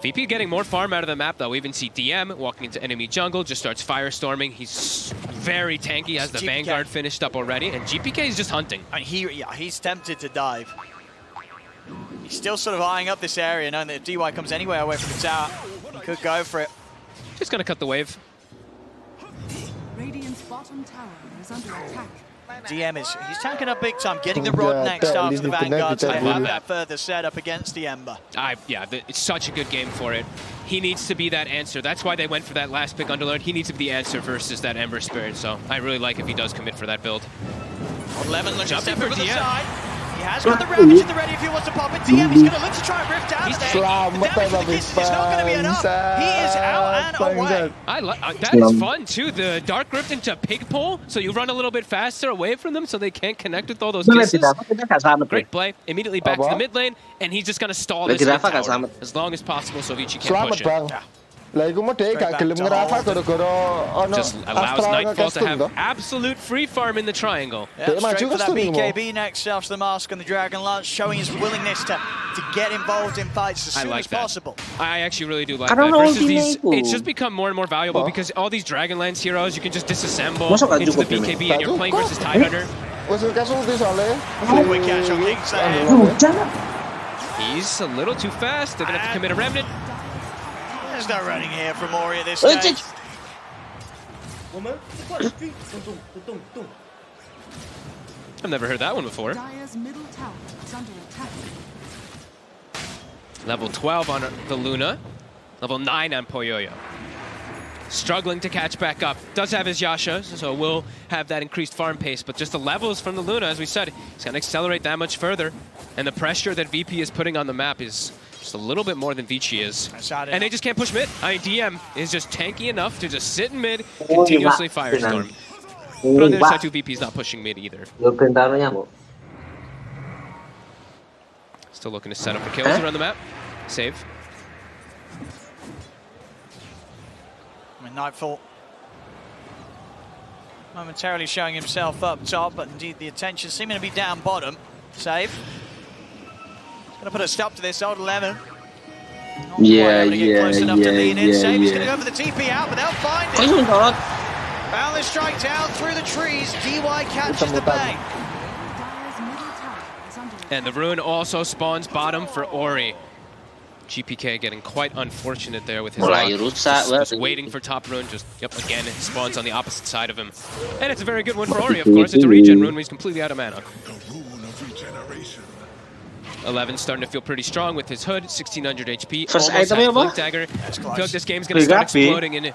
VP getting more farm out of the map, though. We even see DM walking into enemy jungle, just starts firestorming. He's very tanky, has the GPK. Vanguard finished up already, and GPK is just hunting. And he's tempted to dive. He's still sort of eyeing up this area, knowing that if DY comes anywhere away from the tower, he could go for it. Just gonna cut the wave. Radiant's bottom tower is under attack. DM he's tanking up big time, getting the rod next after the Vanguard to have that further setup against the Ember. It's such a good game for it. He needs to be that answer. That's why they went for that last pick Underlord. He needs to be the answer versus that Ember Spirit. So I really like if he does commit for that build. Lemon looks Jumping for for the DM. side. He has got the Ravage in the ready if he wants to pop it. DM, he's going to look to try and rift out of there. The damage from the kisses is not going to be enough. He is out and away. That is fun, too. The Dark Rift into Pig Pole, so you run a little bit faster away from them so they can't connect with all those kisses. Great play. Immediately back to the mid lane, and he's just going to stall this mid tower as long as possible so Vici can't push it. Lagi cuma dia gak gelem ngerasa gara-gara ono Just allows Nightfall to have absolute free farm in the triangle. Yeah, straight for that BKB next after the Mask and the Dragon Lance, showing his willingness to get involved in fights as soon as possible. I actually really do like that. Versus these, it's just become more and more valuable because all these Dragonlance heroes, you can just disassemble into the BKB and you're playing versus Tidehunter. Quick catch on King. He's a little too fast. They're going to have to commit a Remnant. There's no running here from Ori at this stage. I've never heard that one before. Dire's middle tower is under attack. Level 12 on the Luna. Level 9 on Poyoyo. Struggling to catch back up. Does have his Yasha, so will have that increased farm pace, but just the levels from the Luna, as we said, he's going to accelerate that much further. And the pressure that VP is putting on the map is just a little bit more than Vici is. And they just can't push mid. I mean, DM is just tanky enough to just sit in mid, continuously firestorm. But on the other side, too, VP's not pushing mid either. Still looking to set up for kills around the map. Save. I mean, Nightfall momentarily showing himself up top, but indeed the attention seeming to be down bottom. Save. Gonna put a stop to this old Lemon. Close enough to lean in. Save. He's gonna go for the TP out, but they'll find it. Boundless strike down through the trees. DY catches the bang. And the Ruin also spawns bottom for Ori. GPK getting quite unfortunate there with his lock. Just waiting for top Ruin. Just, again, it spawns on the opposite side of him. And it's a very good one for Ori, of course. It's a regen Ruin when he's completely out of mana. 11 starting to feel pretty strong with his hood, 1600 HP. First Almost item has Blink Dagger. I feel like this game's going to start exploding in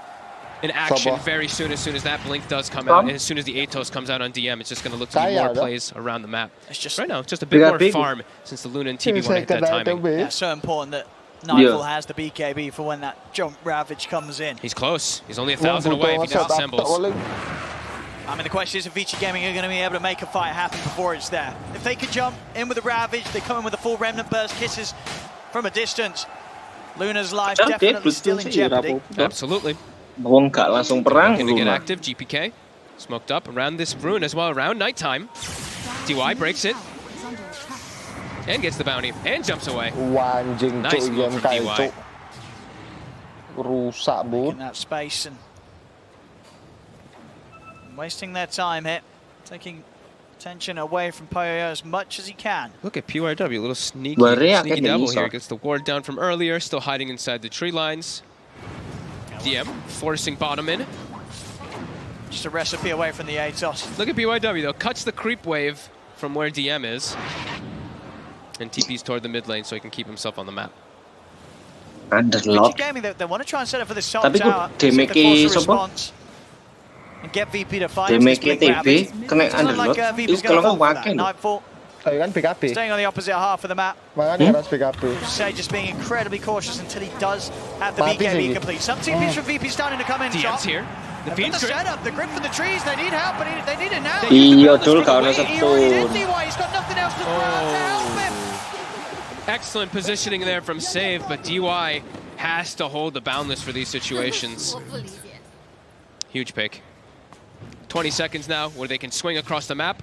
action very soon. As soon as that Blink does come out, and as soon as the Atos comes out on DM, it's just going to look to be more plays around the map. It's just right now, just a bit more farm since the Luna and TB want to hit that timing. Yeah, so important that Nightfall has the BKB for when that jump Ravage comes in. He's close. He's only 1,000 away if he disassembles. I mean, the question is if Vici Gaming are going to be able to make a fight happen before it's there. If they could jump in with the Ravage, they come in with a full Remnant Burst kisses from a distance. Luna's life definitely still in jeopardy. Absolutely. Langsung perang. Going to get active, GPK. Smoked up around this Ruin as well, around nighttime. DY breaks it. And gets the bounty. And jumps away. Nice move from DY. Rusak, Bu. In that space and wasting their time here. Taking attention away from Poyoyo as much as he can. Look at PYW, a little sneaky devil here. Gets the ward down from earlier, still hiding inside the tree lines. DM forcing bottom in. Just a recipe away from the Atos. Look at PYW though, cuts the creep wave from where DM is. And TP's toward the mid lane so he can keep himself on the map. Vici Gaming, they want to try and set up for this top tower. And get VP to fight. TP kena underload. Itu kalau nggak wakin. Nightfall. Staying on the opposite half of the map. Say just being incredibly cautious until he does have the BKB complete. Some TPs from VP starting to come in. DM's here. The Fiend's setup, the grip for the trees. They need help, but they need it now. Iya, Chilll karena He already did DY. He's got nothing else to throw out to help him. Excellent positioning there from Save, but DY has to hold the boundless for these situations. Huge pick. 20 seconds now where they can swing across the map.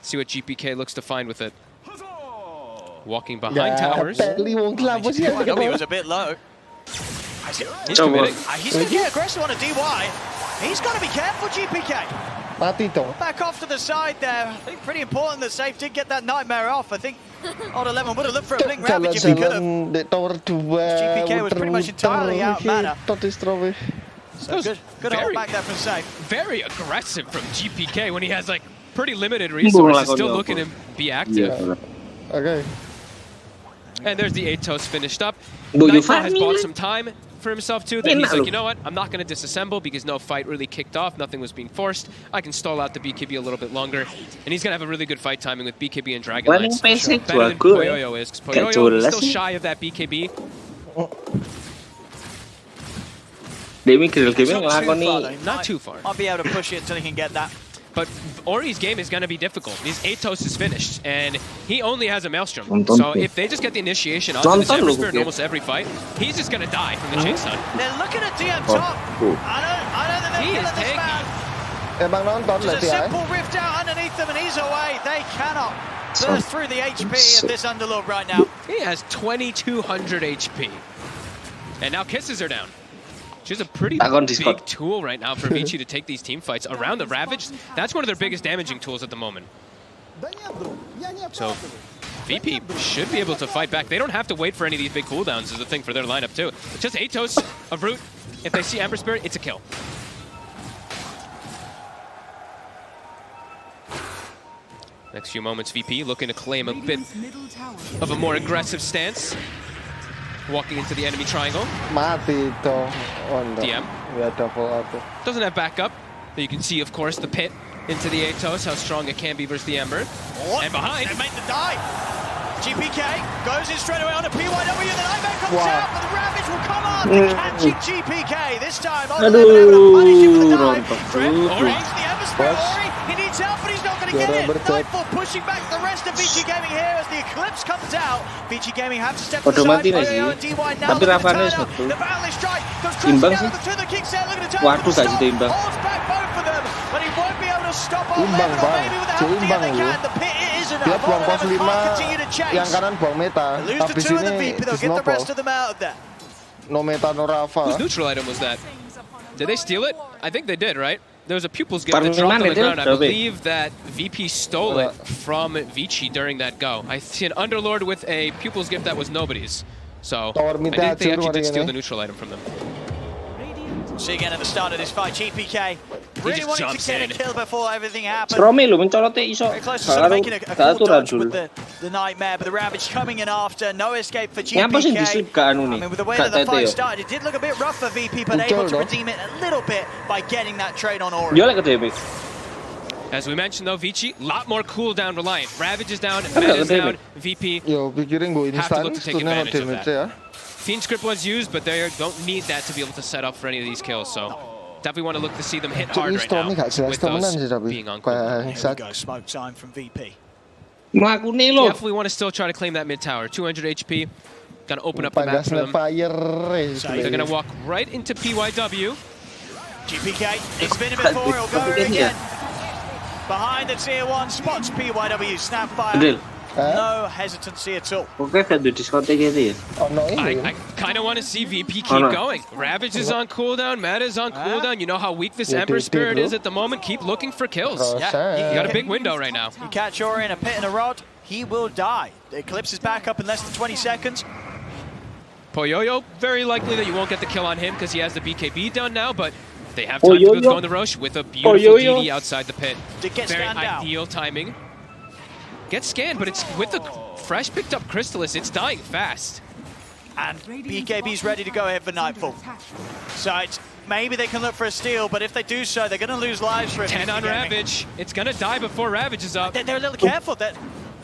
See what GPK looks to find with it. walking behind towers. DYW was a bit low. He's committing. He's going to get aggressive on a DY. He's got to be careful, GPK. Mati dong. Back off to the side there. I think pretty important that Safe did get that Nightmare off. I think Odd 11 would have looked for a Blink Ravage if he could have. GPK was pretty much entirely out of mana. So good hold back there from Safe. Very aggressive from GPK when he has like pretty limited resources, still looking to be active. Okay. And there's the Atos finished up. Nightfall has bought some time for himself too. That he's like, you know what? I'm not going to disassemble because no fight really kicked off. Nothing was being forced. I can stall out the BKB a little bit longer. And he's going to have a really good fight timing with BKB and Dragon Knights. Better than Poyoyo is. Because Poyoyo is still shy of that BKB. Not too far. I'll be able to push it until he can get that. But Ori's game is going to be difficult. His Atos is finished, and he only has a Maelstrom. So if they just get the initiation onto this Ember Spirit in almost every fight, he's just going to die from the Chase Stun. They're looking at DM top. I don't think they're killing this man. There's a simple rift out underneath them, and he's away. They cannot burst through the HP of this Underlord right now. He has 2,200 HP. And now Kisses are down. She's a pretty big tool right now for Vici to take these team fights around the Ravage. That's one of their biggest damaging tools at the moment. So VP should be able to fight back. They don't have to wait for any of these big cooldowns is the thing for their lineup too. It's just Atos of Root. If they see Ember Spirit, it's a kill. Next few moments, VP looking to claim a bit of a more aggressive stance. Walking into the enemy triangle. Mati dong. DM. Doesn't have backup. But you can see, of course, the pit into the Atos, how strong it can be versus the Ember. And behind. They make the dive. GPK goes in straight away on a PYW. The Nightmare comes out, but the Ravage will come after catching GPK. This time, Odd 11 able to punish him with the dive. Ori into the Ember Spirit. Ori, he needs help, but he's not going to get it. Nightfall pushing back the rest of VG Gaming here as the Eclipse comes out. VG Gaming have to step to the side. Poyoyo and DY now looking to turn up. The Battle Strike goes crashing down to the kick set, looking to turn up the stop. Holds back both of them, but he won't be able to stop Odd 11, or maybe with the help of the other can. The pit is enough. Odd 11 can't continue to chase. Yang kanan buang meta. Lose the two of the VP, they'll get the rest of them out of there. No meta, no Rafa. Whose neutral item was that? Did they steal it? I think they did, right? There was a Pupil's gift that dropped on the ground. I believe that VP stole it from Vici during that go. I see an Underlord with a Pupil's gift that was nobody's. So I think they actually did steal the neutral item from them. See again at the start of this fight, GPK really wanting to get a kill before everything happened. Very close to sort of making a cool dodge with the Nightmare, but the Ravage coming in after. No escape for GPK. I mean, with the way that the fight started, it did look a bit rough for VP, but able to redeem it a little bit by getting that trade on Ori. As we mentioned though, Vici, a lot more cooldown reliant. Ravage is down, Med is down, VP have to look to take advantage of that. Fiend Script was used, but they don't need that to be able to set up for any of these kills, so definitely want to look to see them hit hard right now with those being on cooldown. Here we go, smoke time from VP. Definitely want to still try to claim that mid tower. 200 HP, gonna open up the map for them. So they're gonna walk right into PYW. GPK, he's been in before, he'll go in again. Behind the tier 1, spots PYW, Snapfire. No hesitancy at all. I kind of want to see VP keep going. Ravage is on cooldown, Meta is on cooldown. You know how weak this Ember Spirit is at the moment. Keep looking for kills. Yeah, you got a big window right now. You catch Ori in a pit and a rod, he will die. The Eclipse is back up in less than 20 seconds. Poyoyo, very likely that you won't get the kill on him because he has the BKB done now, but they have time to be able to go in the Roche with a beautiful DD outside the pit. Very ideal timing. Gets scanned, but it's with the fresh picked up Crystallis, it's dying fast. And BKB's ready to go ahead for Nightfall. So it's, maybe they can look for a steal, but if they do so, they're going to lose lives for it. 10 on Ravage. It's going to die before Ravage is up. They're a little careful.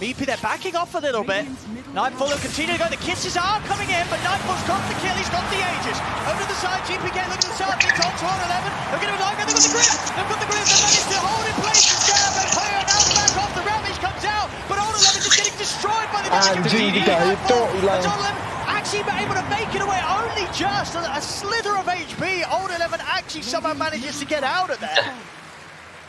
VP, they're backing off a little bit. Nightfall will continue to go. The kisses are coming in, but Nightfall's got the kill. He's got the Aegis. Over to the side, GPK look at the side. It's on to 11. They're going to like it. They've got the grip. They've got the grip. They managed to hold in place and get up and player now back off. The Ravage comes out, but Old 11 is getting destroyed by the damage of the actually able to make it away, only just a slither of HP. Old 11 actually somehow manages to get out of there.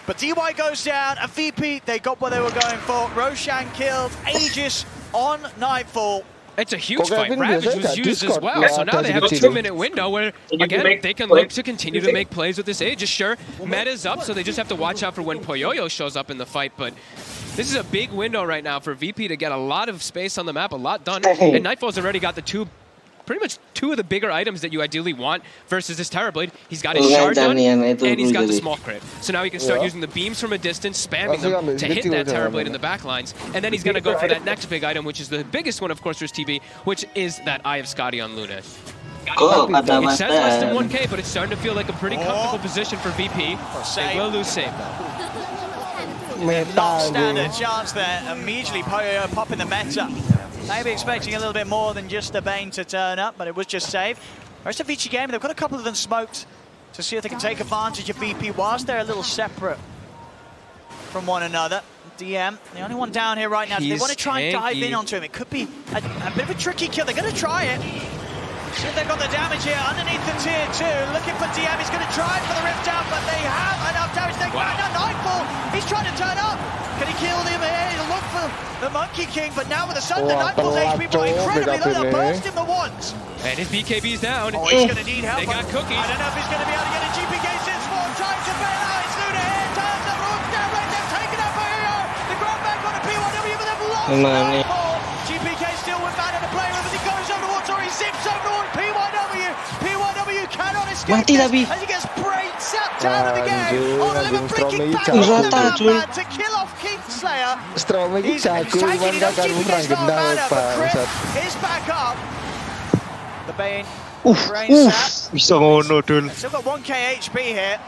But DY goes down, and VP, they got what they were going for. Roshan killed, Aegis on Nightfall. It's a huge fight. Ravage was used as well, so now they have a 2-minute window where, again, they can look to continue to make plays with this Aegis. Sure, meta's up, so they just have to watch out for when Poyoyo shows up in the fight, but this is a big window right now for VP to get a lot of space on the map, a lot done, and Nightfall's already got the pretty much two of the bigger items that you ideally want versus this Terrorblade. He's got his shard done, and he's got the small crit. So now he can start using the beams from a distance, spamming them to hit that Terrorblade in the back lines, and then he's going to go for that next big item, which is the biggest one, of course, for his TB, which is that Eye of Scotty on Luna. It says less than 1k, but it's starting to feel like a pretty comfortable position for VP. They will lose save, though. Not standard chance there. Immediately Poyoyo popping the meta. Maybe expecting a little bit more than just the Bane to turn up, but it was just save. The rest of Vici game, they've got a couple of them smoked to see if they can take advantage of VP whilst they're a little separate from one another. DM, the only one down here right now. They want to try and dive in onto him. It could be a bit of a tricky kill. They're going to try it. See if they've got the damage here underneath the tier 2. Looking for DM. He's going to try for the rift down, but they have enough damage. They find out Nightfall. He's trying to turn up. Can he kill him here? He'll look for the Monkey King, but now with the Sun, the Nightfall's HP brought incredibly low. They'll burst him the once. And his BKB's down. Oh, he's going to need help. They got cookies. I don't know if he's going to be able to get a GPK since more. Trying to bail out. It's Luna here. Turns the roof down right there. Taking out by Hero. The ground back on a P1W, but they've lost Nightfall. GPK still with man in the play room as he goes over the water. He zips over the water. P1W cannot escape this as he gets brain sapped out of the game. On a little freaking back to kill off Kingslayer. He's taking enough GPK's not mana, but Chris is back up. The Bane brain sap. Bisa ngono, Dul. Still got 1k HP here.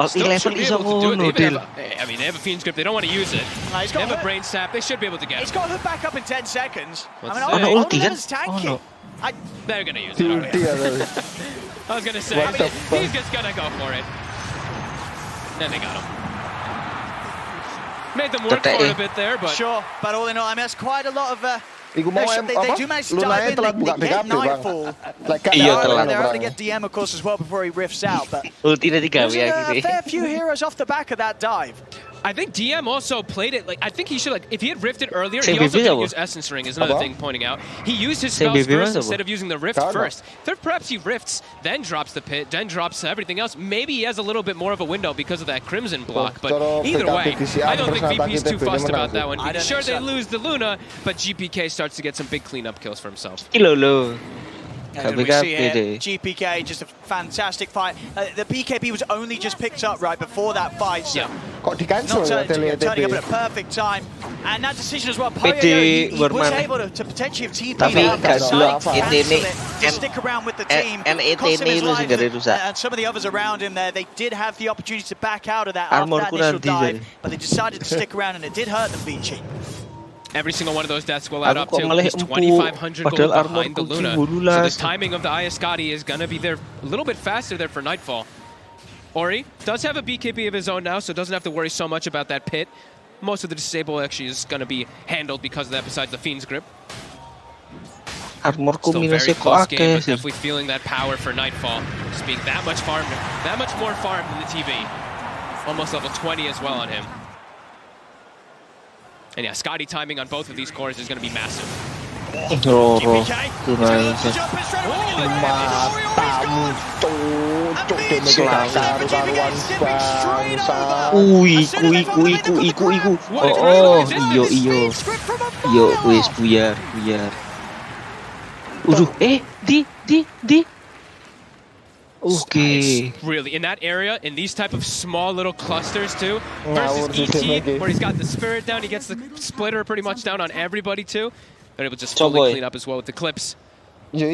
Still should be able to do it. I mean, they have a Fiend's Grip. They don't want to use it. They have a Brain Sap. They should be able to get it. He's got hook back up in 10 seconds. What's I mean, Oliver's tanky. They're going to use it. I was going to say, he's just going to go for it. And they got him. Made them work for it a bit there, but... Sure, but all in all, I mean, that's quite a lot of... They do manage to dive in, they get Nightfall. They're able to get DM, of course, as well before he rifts out, but there's a fair few heroes off the back of that dive. I think DM also played it, like, I think he should, like, if he had rifted earlier, he also didn't use Essence Ring, is another thing pointing out. He used his spells first instead of using the rift first. Perhaps he rifts, then drops the pit, then drops everything else. Maybe he has a little bit more of a window because of that Crimson block, but either way, I don't think VP's too fussed about that one. Sure, they lose the Luna, but GPK starts to get some big cleanup kills for himself. And we see here, GPK, just a fantastic fight. The BKB was only just picked up right before that fight, so not turning up at a perfect time. And that decision as well, Poyoyo, he was able to potentially have TP'd out the side to stick around with the team, cost him his life, and some of the others around him there, they did have the opportunity to back out of that after that initial dive, but they decided to stick around, and it did hurt them, Vici. Every single one of those deaths will add up to at least 2,500 gold behind the Luna. So the timing of the Eye of Scotty is going to be there a little bit faster there for Nightfall. Ori does have a BKB of his own now, so doesn't have to worry so much about that pit. Most of the disable actually is going to be handled because of that, besides the Fiend's Grip. Still very close game, but definitely feeling that power for Nightfall. Just being that much more farmed than the TV. Almost level 20 as well on him. And yeah, Scotty timing on both of these cores is going to be massive. Okay. Really, in that area, in these type of small little clusters too, versus ET, where he's got the Spirit down, he gets the Splitter pretty much down on everybody too. They're able to just fully clean up as well with the clips. That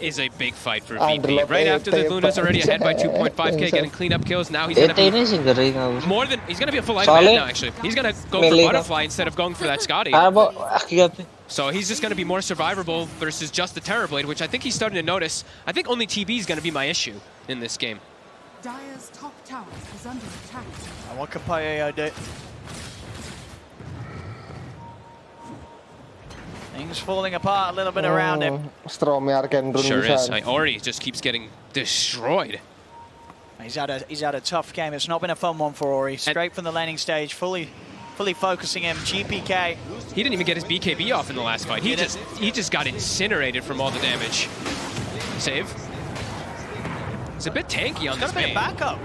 is a big fight for VP. Right after the Luna's already ahead by 2.5k, getting cleanup kills. Now he's going to be he's going to be a full item now, actually. He's going to go for Butterfly instead of going for that Scotty. So he's just going to be more survivable versus just the Terrorblade, which I think he's starting to notice. I think only TB is going to be my issue in this game. Dire's top tower is under attack. And what can Poyoyo do? Things falling apart a little bit around him. Sure is. Ori just keeps getting destroyed. He's had a tough game. It's not been a fun one for Ori. Straight from the laning stage, fully fully focusing him. GPK. He didn't even get his BKB off in the last fight. He just got incinerated from all the damage. Save. It's a bit tanky on this Bane. Got a bit of backup.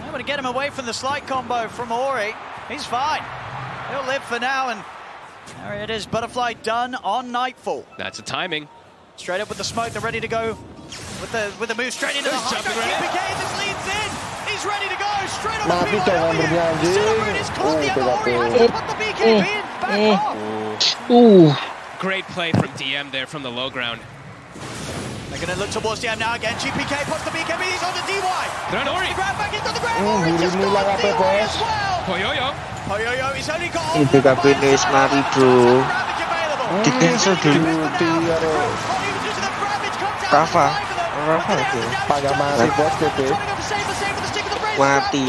I'm going to get him away from the slight combo from Ori. He's fine. He'll live for now, and there it is. Butterfly done on Nightfall. That's a timing. Straight up with the smoke. They're ready to go with the move straight into the high. GPK just leads in. He's ready to go. Straight on the PYW. Silvermoon is caught the other. Ori has to put the BKB in back off. Great play from DM there from the low ground. They're going to look towards DM now again. GPK puts the BKB. He's on the DY. They're on Ori. Grab back into the ground. Ori just got DY as well. Poyoyo, he's only got Itu finish mari bro. Di cancel dulu Rafa itu. Paga mati bos TP. Mati.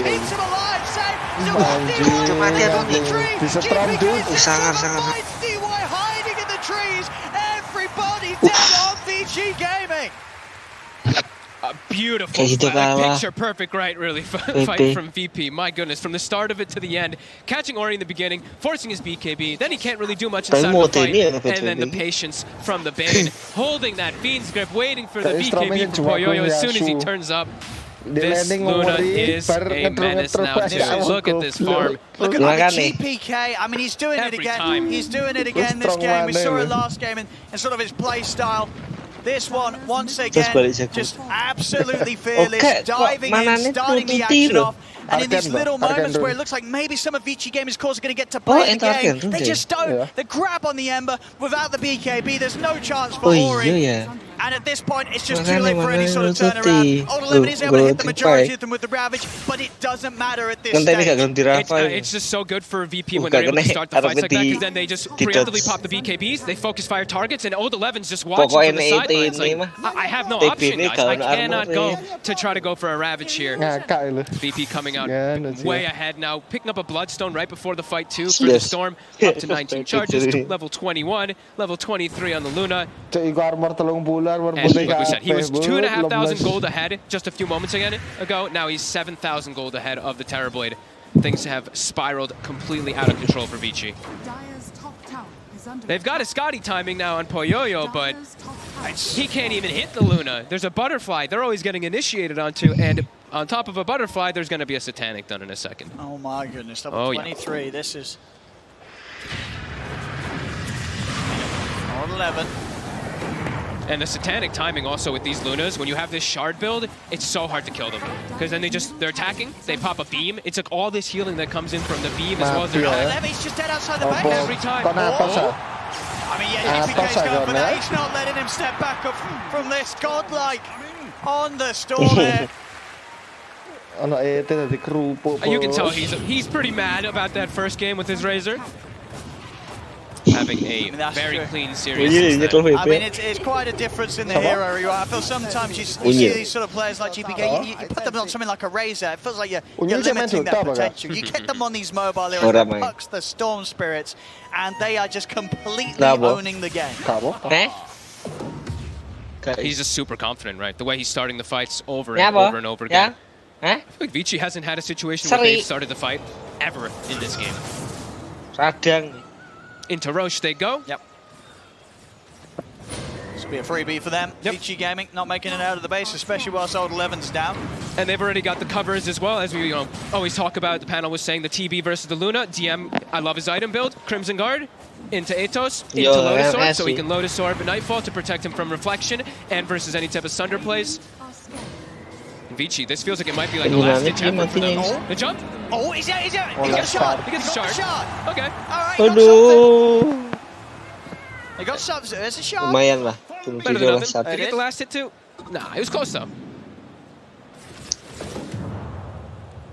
Anjir. Mati atau nih? Disetrum dude. Sangar. DY hiding in the trees. Everybody dead on VG Gaming. A beautiful picture perfect right really fight from VP. My goodness, from the start of it to the end, catching Ori in the beginning, forcing his BKB, then he can't really do much inside the fight, and then the patience from the Bane, holding that Fiend's grip, waiting for the BKB from Poyoyo as soon as he turns up. This Luna is a menace now too. Look at this farm. Look at GPK. I mean, he's doing it again. He's doing it again this game. We saw it last game in sort of his play style. This one, once again, just absolutely fearless, diving in, starting the action off. And in these little moments where it looks like maybe some of VG Gamers' cores are going to get to play the game, they just don't. They grab on the Ember without the BKB. There's no chance for Ori. And at this point, it's just too late for any sort of turnaround. Old 11 is able to hit the majority of them with the Ravage, but it doesn't matter at this stage. It's just so good for VP when they're able to start the fights like that, because then they just preemptively pop the BKBs, they focus fire targets, and Old 11's just watching from the sidelines. Like, I have no option, guys. I cannot go to try to go for a Ravage here. VP coming out way ahead now, picking up a Bloodstone right before the fight too for the Storm, up to 19 charges, to level 21, level 23 on the Luna. And like we said, he was 2,500 gold ahead just a few moments ago. Now he's 7,000 gold ahead of the Terrorblade. Things have spiraled completely out of control for Vici. They've got a Scotty timing now on Poyoyo, but he can't even hit the Luna. There's a Butterfly they're always getting initiated onto, and on top of a Butterfly, there's going to be a Satanic done in a second. Oh my goodness, level 23, this is... Old 11. And the Satanic timing also with these Lunas, when you have this shard build, it's so hard to kill them. Because then they're attacking, they pop a beam, it's like all this healing that comes in from the beam as well as their... Levy's just dead outside the back every time. I mean, yeah, GPK's going for that, he's not letting him step back up from this godlike on the Storm here. You can tell he's pretty mad about that first game with his Razor. Having a very clean series. I mean, it's quite a difference in the hero. I feel sometimes you see these sort of players like GPK, you put them on something like a Razor, it feels like you're limiting their potential. You get them on these mobile heroes, the Pucks, the Storm Spirits, and they are just completely owning the game. He's just super confident, right? The way he's starting the fights over and over and over again. I feel like Vici hasn't had a situation where they've started the fight ever in this game. Into Roche they go. Yep. This will be a freebie for them. VG Gaming not making it out of the base, especially whilst Old 11's down. And they've already got the covers as well, as we always talk about. The panel was saying the TB versus the Luna. DM, I love his item build. Crimson Guard into Atos, into Lotus Orb, so he can Lotus Orb at Nightfall to protect him from Reflection and versus any type of Sunder plays. Vici, this feels like it might be like the last ditch effort for them. The jump? Oh, he's got a shot. He gets a shard. Okay. Alright, he got something. There's a shot. Lumayan lah. Better than nothing. Did he get the last hit too? Nah, it was close though.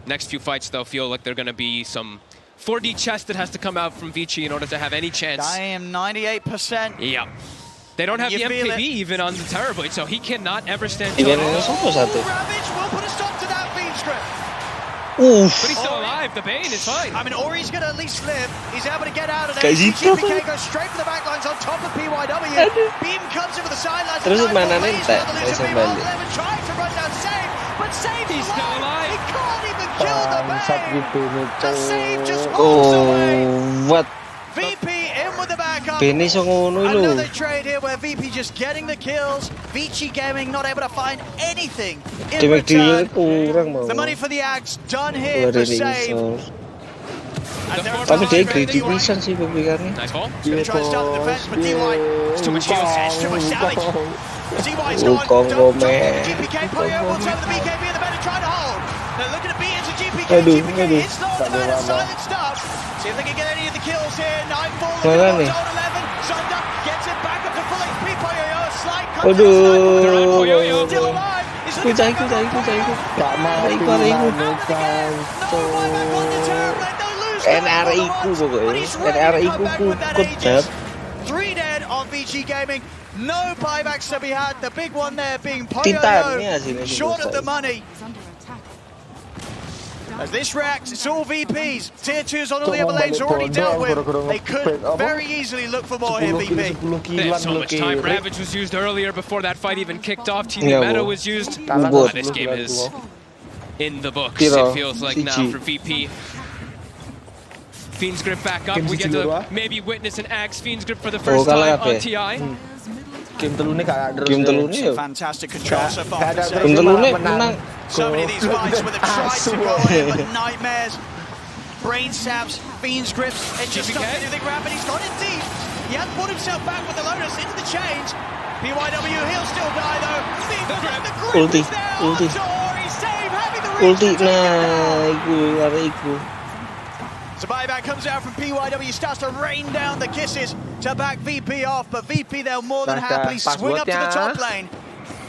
Next few fights though feel like they're going to be some 4D chest that has to come out from Vici in order to have any chance. I am 98%. Yeah. They don't have the MKB even on the Terrorblade, so he cannot ever stand Ravage will put a stop to that Fiend's grip. But he's still alive, the Bane is fine. I mean, Ori's going to at least live. He's able to get out of there. GPK goes straight for the backlines on top of PYW. Beam comes in with the sidelines. Terus mana nih tak? Trying to run down Save, but Save he's still alive. He can't even killed the Bane. The save just walks Oh, away. what? VP in with the backup. Bane iso ngono lho. Another trade here where VP just getting the kills. Vici Gaming not able to find anything in Damage deal return. kurang mau. The money for the Axe done here for save. Tapi dia greedy pisan sih pemilikannya. Nice ball. Gonna try to start the defense, but DY, it's too much heals, it's too much damage. DY's Wukong gone. man. GPK Poyo wants over the BKB and the better trying to hold. They're looking to beat into GPK. Aduh, GPK aduh. is not the man of silent stuff. See if they can get any of the kills here. Nightfall Mana looking nih? on 11. Sunder gets it back up to full HP. Poyo, a slight cut. Aduh. Still alive. He's looking Kucai, kucai, kucai. NRI ku pokoknya. NRI ku kudap. 3 dead on VG Gaming. No buybacks to be had. The big one there being Tintarnya Poyo, sini short of the money. As this reacts, it's all VPs. Tier 2s on all the other lanes already dealt with. They could very easily look for more here, VP. They have so much time. Ravage was used earlier before that fight even kicked off. TV Yeah, Meta bro. was used. Bot. This game is in the books, Tiro. it feels like now GG. for VP. Fiend's Grip back up. We get to maybe witness an Axe Fiend's Grip for the first time on TI. Game telune gak ada Game telune ya. Fantastic control so far. Game telune menang. So many of these fights where they've tried to go in, but nightmares, brain stabs, Fiend's grips, it just doesn't do anything rapid. He's gone in deep. He has put himself back with the Lotus into the change. PYW, he'll still die though. The grip Ulti, is there ulti. on Tor. He's saved, having the Ulti, reach to nah, iku, ada iku. So buyback comes out from PYW, starts to rain down the kisses to back VP off, but VP they'll more than happily swing up to the top lane.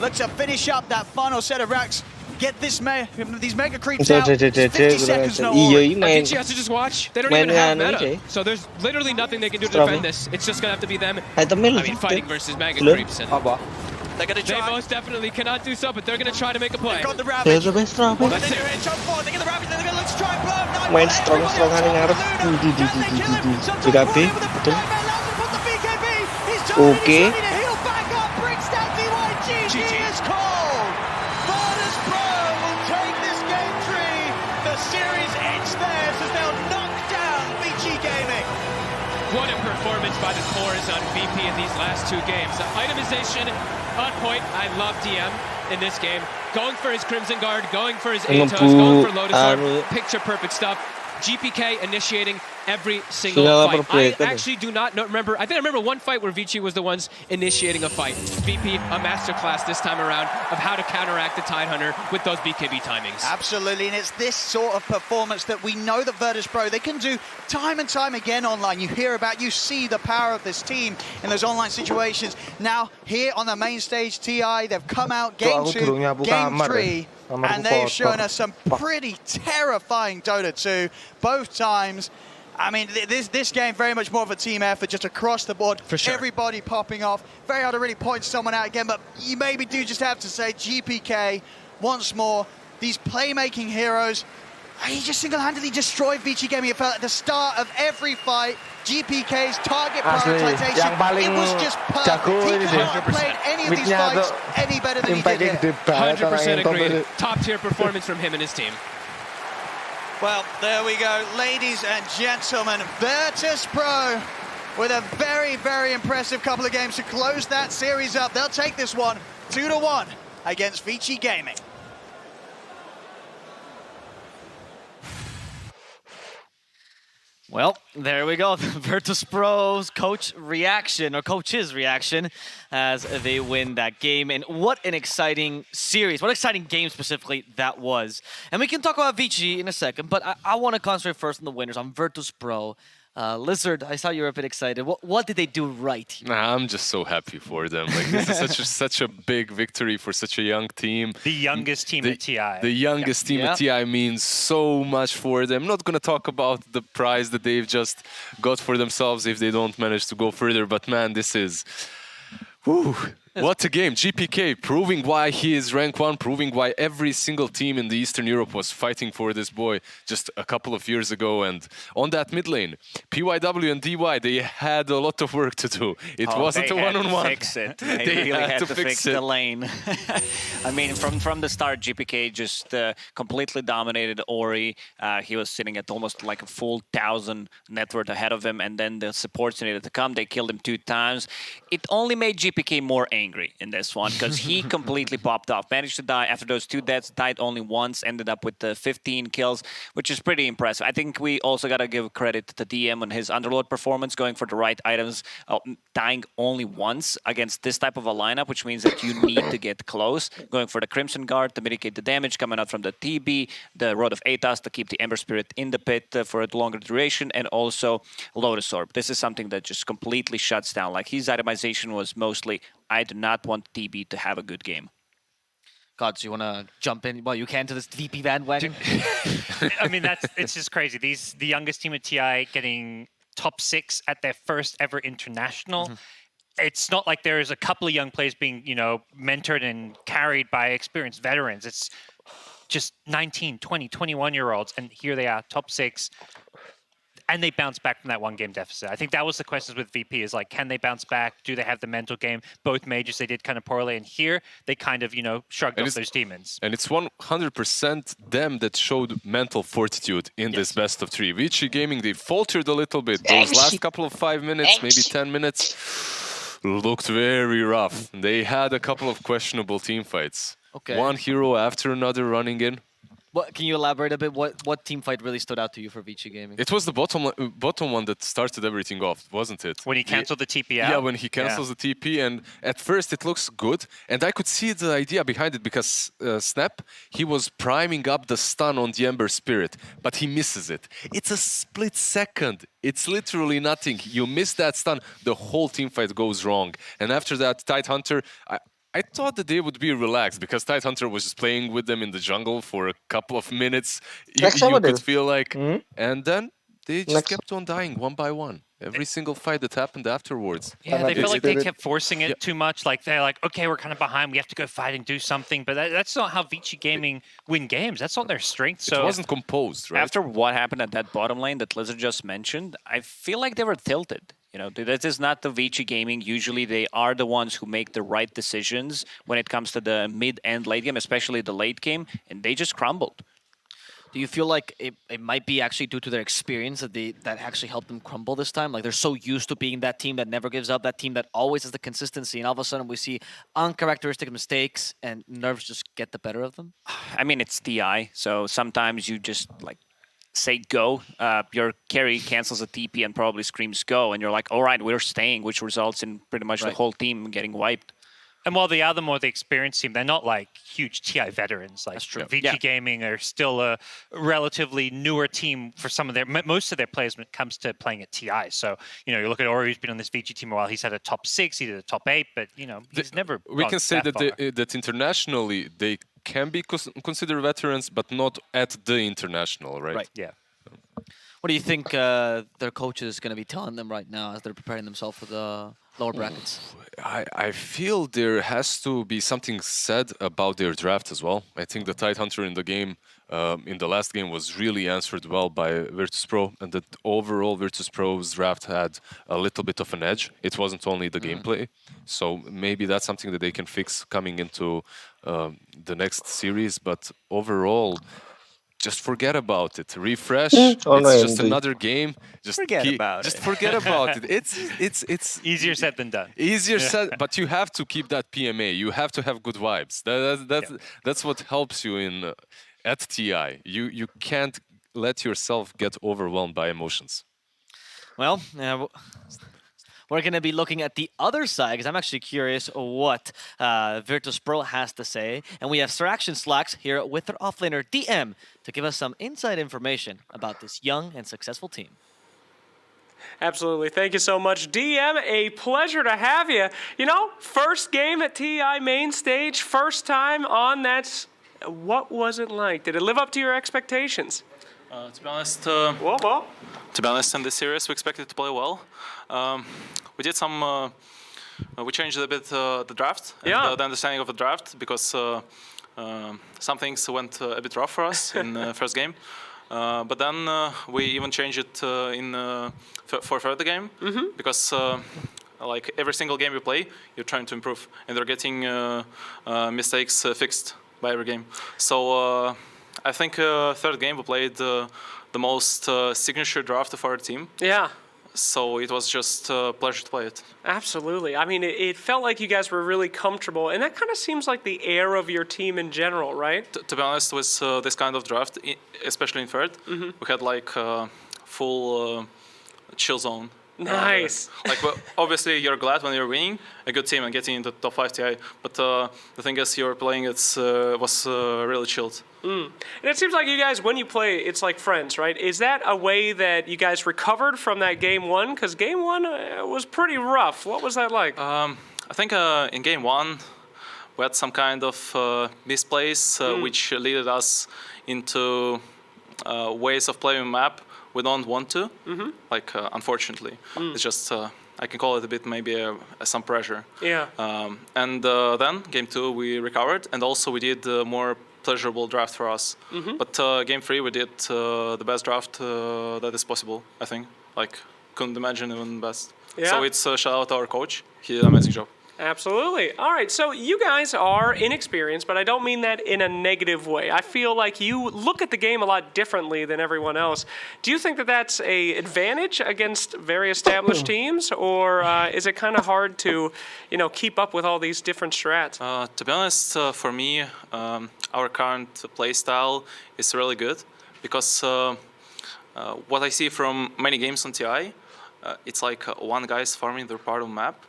Look to finish up that final set of racks. Get these mega creeps out. 50 seconds no more. Arkichi has to just watch. They don't even have meta. So there's literally nothing they can do to defend this. It's just gonna have to be them. I mean, fighting versus mega creeps. And they're gonna try. They most definitely cannot do so, but they're gonna try to make a play. They've got the Ravage. They're the best Ravage. Well, they're in jump forward. They get the Ravage. They're gonna look to try and blow up. Main strong-strongan yang ngarep. BKB, betul. Oke. GG is called. Virtus Pro will take this game 3. The series ends there as they'll knock down VG Gaming. What a performance by the cores on VP in these last 2 games. The itemization on point. I love DM in this game. Going for his Crimson Guard, going for his Atos, going for Lotus Orb. Picture perfect stuff. GPK initiating every single fight. I actually do not remember. I think I remember one fight where Vici was the ones initiating a fight. VP, a masterclass this time around of how to counteract the Tidehunter with those BKB timings. Absolutely, and it's this sort of performance that we know that Virtus Pro, they can do time and time again online. You hear about, you see the power of this team in those online situations. Now, here on the main stage, TI, they've come out game 2, game 3, and they've shown us some pretty terrifying Dota 2, both times. I mean, this game very much more of a team effort, just across the board. For sure. Everybody popping off. Very hard to really point someone out again, but you maybe do just have to say GPK once more. These playmaking heroes, he just single-handedly destroyed VG Gaming. It felt at the start of every fight. GPK's target prioritization, it was just perfect. He couldn't have played any of these fights any better than he did here. 100% agreed. Top-tier performance from him and his team. Well, there we go, ladies and gentlemen. Virtus Pro with a very, very impressive couple of games to close that series up. They'll take this one 2-1 against Vici Gaming. Well, there we go. Virtus Pro's coach's reaction as they win that game. And what an exciting series. What an exciting game specifically that was. And we can talk about Vici in a second, but I want to concentrate first on the winners, on Virtus Pro. Lizard, I saw you were a bit excited. What did they do right? Nah, I'm just so happy for them. Like, this is such a big victory for such a young team. The youngest team at TI. The youngest team at TI means so much for them. I'm not going to talk about the prize that they've just got for themselves if they don't manage to go further. But man, this is... Whew, What a game. GPK proving why he is rank 1, proving why every single team in the Eastern Europe was fighting for this boy just a couple of years ago. And on that mid lane, PYW and DY, they had a lot of work to do. It wasn't a one-on-one. They had to fix it. They really had to fix the lane. I mean, from the start, GPK just completely dominated Ori. He was sitting at almost like a full 1,000 net worth ahead of him, and then the supports needed to come. They killed him 2 times. It only made GPK more angry in this one because he completely popped off. Managed to die after those 2 deaths, died only once, ended up with the 15 kills, which is pretty impressive. I think we also got to give credit to DM on his Underlord performance, going for the right items, dying only once against this type of a lineup, which means that you need to get close, going for the Crimson Guard to mitigate the damage coming out from the TB, the Rod of Aethas to keep the Ember Spirit in the pit for a longer duration, and also Lotus Orb. This is something that just completely shuts down. Like, his itemization was mostly, I do not want TB to have a good game. Gods, you want to jump in? Well, you can to this VP bandwagon. I mean, it's just crazy. The youngest team at TI getting top 6 at their first ever international. It's not like there's a couple of young players being, mentored and carried by experienced veterans. It's just 19, 20, 21-year-olds, and here they are, top 6. And they bounce back from that 1-game deficit. I think that was the questions with VP is like, can they bounce back? Do they have the mental game? Both majors, they did kind of poorly. And here, they kind of, shrugged off those demons. And it's 100% them that showed mental fortitude in this best of 3. Vici Gaming, they faltered a little bit. Those last couple of 5 minutes, maybe 10 minutes, looked very rough. They had a couple of questionable team fights. Okay. One hero after another running in. What, can you elaborate a bit? What team fight really stood out to you for Vici Gaming? It was the bottom one that started everything off, wasn't it? When he canceled the TP out? Yeah, when he cancels the TP, and at first it looks good, and I could see the idea behind it because Snap, he was priming up the stun on the Ember Spirit, but he misses it. It's a split second. It's literally nothing. You miss that stun, the whole team fight goes wrong. And after that, Tidehunter, I thought that they would be relaxed because Tidehunter was just playing with them in the jungle for a couple of minutes. You could feel like, and then they just kept on dying one by one. Every single fight that happened afterwards. Yeah, they felt like they kept forcing it too much. Like, they're like, okay, we're kind of behind. We have to go fight and do something. But that's not how Vici Gaming win games. That's not their strength. So it wasn't composed, right? After what happened at that bottom lane that Lizard just mentioned, I feel like they were tilted. This is not the Vici Gaming. Usually they are the ones who make the right decisions when it comes to the mid and late game, especially the late game, and they just crumbled. Do you feel like it might be actually due to their experience that actually helped them crumble this time? Like, they're so used to being that team that never gives up, that team that always has the consistency, and all of a sudden we see uncharacteristic mistakes and nerves just get the better of them? I mean, it's TI, so sometimes you just say go, your carry cancels a TP and probably screams go, and you're like, all right, we're staying, which results in pretty much the whole team getting wiped. And while they are the more the experienced team, they're not like huge TI veterans. Like, Vici Gaming are still a relatively newer team for some of most of their players when it comes to playing at TI. So, you look at Ori, who's been on this Vici team a while. He's had a top 6, he did a top 8, but, he's never We can say that far. that internationally they can be considered veterans, but not at the international, right? Right, yeah. What do you think their coach is going to be telling them right now as they're preparing themselves for the lower brackets? I feel there has to be something said about their draft as well. I think the Tidehunter in the game, in the last game, was really answered well by Virtus.pro, and that overall Virtus.pro's draft had a little bit of an edge. It wasn't only the gameplay, so maybe that's something that they can fix coming into the next series. But overall, just forget about it. Refresh. It's just another game. Just forget about it. It's easier said than done. Easier said, but you have to keep that PMA. You have to have good vibes. That's what helps you in at TI. You can't let yourself get overwhelmed by emotions. Well, we're going to be looking at the other side because I'm actually curious what Virtus.pro has to say. And we have Siraction Slacks here with their offlaner DM to give us some inside information about this young and successful team. Absolutely. Thank you so much, DM. A pleasure to have you. First game at TI main stage, first time on that. What was it like? Did it live up to your expectations? To be honest, in this series, we expected to play well. We did some we changed a bit the draft, and, the understanding of the draft, because some things went a bit rough for us in the first game. But then we even changed it for further game, because like every single game you play, you're trying to improve, and they're getting mistakes fixed by every game. So I think third game we played the most signature draft of our team. Yeah. So it was just a pleasure to play it. Absolutely. I mean, it felt like you guys were really comfortable, and that kind of seems like the air of your team in general, right? To be honest, with this kind of draft, especially in third, we had like full chill zone. Nice. Like, well, obviously, you're glad when you're winning a good team and getting into top 5 TI, but the thing is, you're playing was really chilled. And it seems like you guys, when you play, it's like friends, right? Is that a way that you guys recovered from that game one? Because game one was pretty rough. What was that like? I think in game one, we had some kind of misplays, which led us into ways of playing map we don't want to, like unfortunately. It's just, I can call it a bit maybe some pressure. Yeah. And then game 2 we recovered, and also we did more pleasurable draft for us. But game 3 we did the best draft that is possible, I think. Like, couldn't imagine even best. Yeah. So it's a shout out to our coach. He did an amazing job. Absolutely. All right, so you guys are inexperienced, but I don't mean that in a negative way. I feel like you look at the game a lot differently than everyone else. Do you think that that's an advantage against very established teams, or is it kind of hard to, keep up with all these different strats? To be honest, for me, our current play style is really good, because what I see from many games on TI, it's like one guy is farming their part of the map,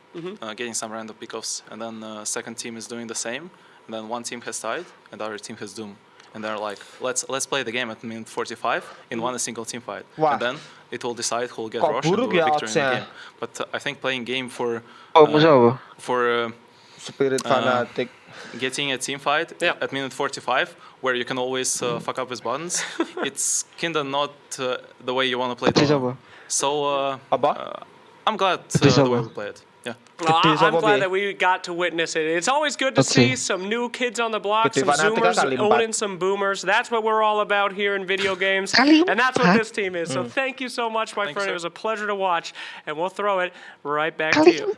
getting some random pickoffs, and then second team is doing the same, and then one team has tied, and the other team has doom, and they're like, let's play the game at minute 45 in one single team fight, and then it will decide who will get rush and who will victory in the game. But I think playing game for Spirit fanatic, getting a team fight at minute 45, where you can always fuck up with buttons, it's kinda not the way you want to play it. So I'm glad the way we play it. Yeah. Well, I'm glad that we got to witness it. It's always good to see some new kids on the block, some Zoomers owning some Boomers. That's what we're all about here in video games, and that's what this team is. So thank you so much, my friend. It was a pleasure to watch, and we'll throw it right back to you.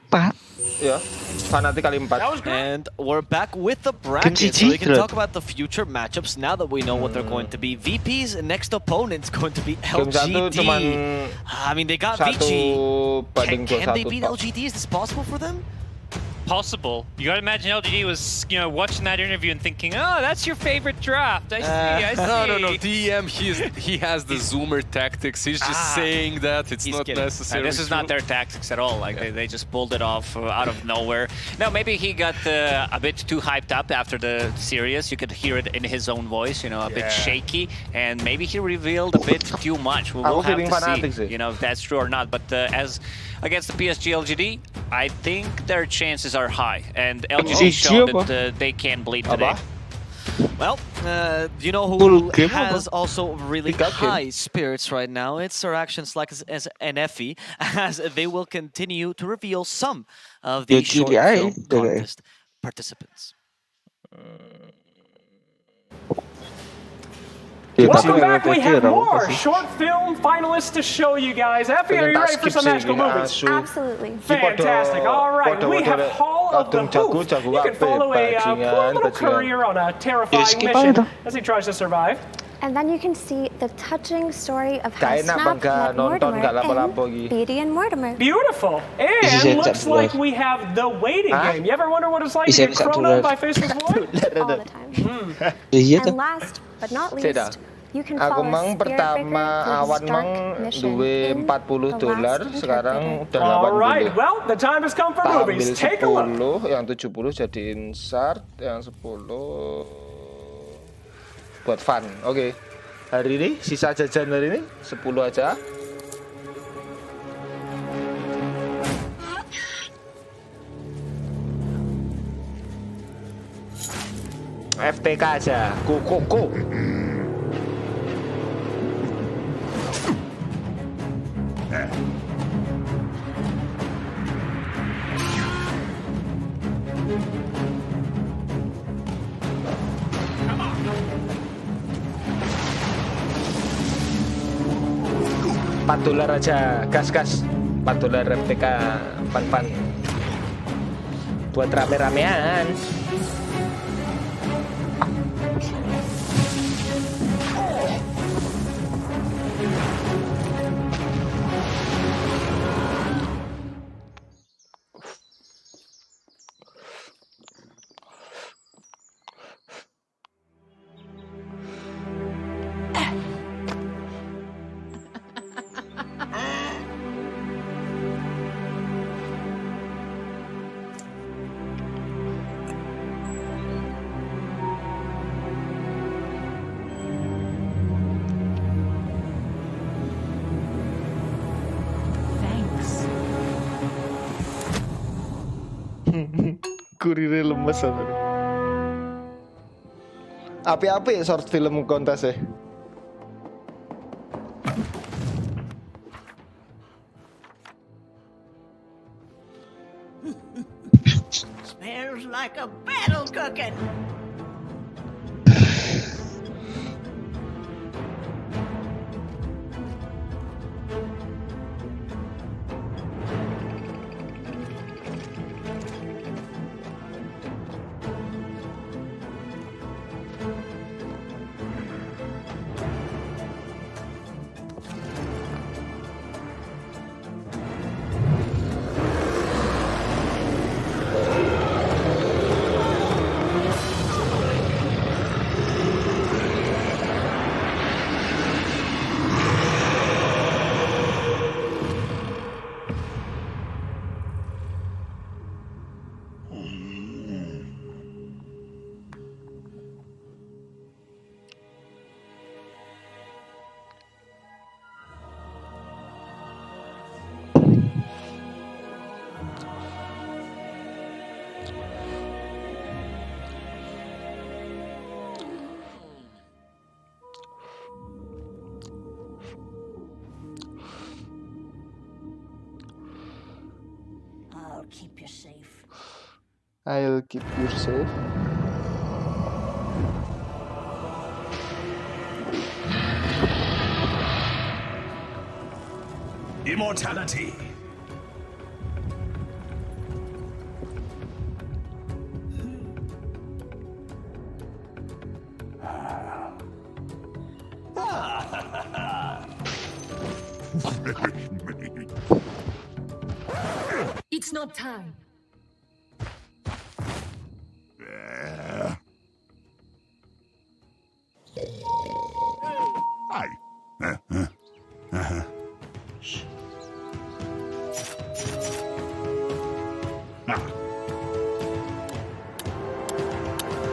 Yeah, fanatic kali 4. That was great. And we're back with the bracket, so we can talk about the future matchups now that we know what they're going to be. VP's next opponent's going to be LGD. I mean, they got VG. Can they beat LGD? Is this possible for them? Possible. You gotta imagine LGD was, watching that interview and thinking, "Oh, that's your favorite draft." I see. No. DM, he has the Zoomer tactics. He's just saying that it's not necessary. This is not their tactics at all. Like they just pulled it off out of nowhere. No, maybe he got a bit too hyped up after the series. You could hear it in his own voice, a bit shaky, and maybe he revealed a bit too much. We will have to see, if that's true or not. But as against the PSG LGD, I think their chances are high, and LGD showed that they can bleed today. Well, you know who has also really high spirits right now? It's our action Slack as NFE, as they will continue to reveal some of the short film contest participants. Welcome back. We have more short film finalists to show you guys. Effie, are you ready for some magical movies? Absolutely. Fantastic. All right, we have Hall of the Hoof. You can follow a poor little courier on a terrifying mission as he tries to survive. And then you can see the touching story of how Snap met Mortimer in Beatty and Mortimer. Beautiful. And looks like we have the waiting game. You ever wonder what it's like to get chronoed by Facebook Void? All the time. And last but not least, you can follow Spirit Breaker through Stark mission in $40, sekarang udah 80. All right, well, the time has come for movies. Take a look. Yang 70 jadi insert, yang 10 buat fun. Oke. Hari ini sisa jajan hari ini 10 aja. FTK aja. Go. $4 aja, gas. $4 RPK, pan. Buat rame-ramean. Kurirnya lemes tadi. Api-api short film kontes ya. Smells like a battle cooking. I'll keep you safe. I'll keep you safe. Immortality. It's not time. Hi.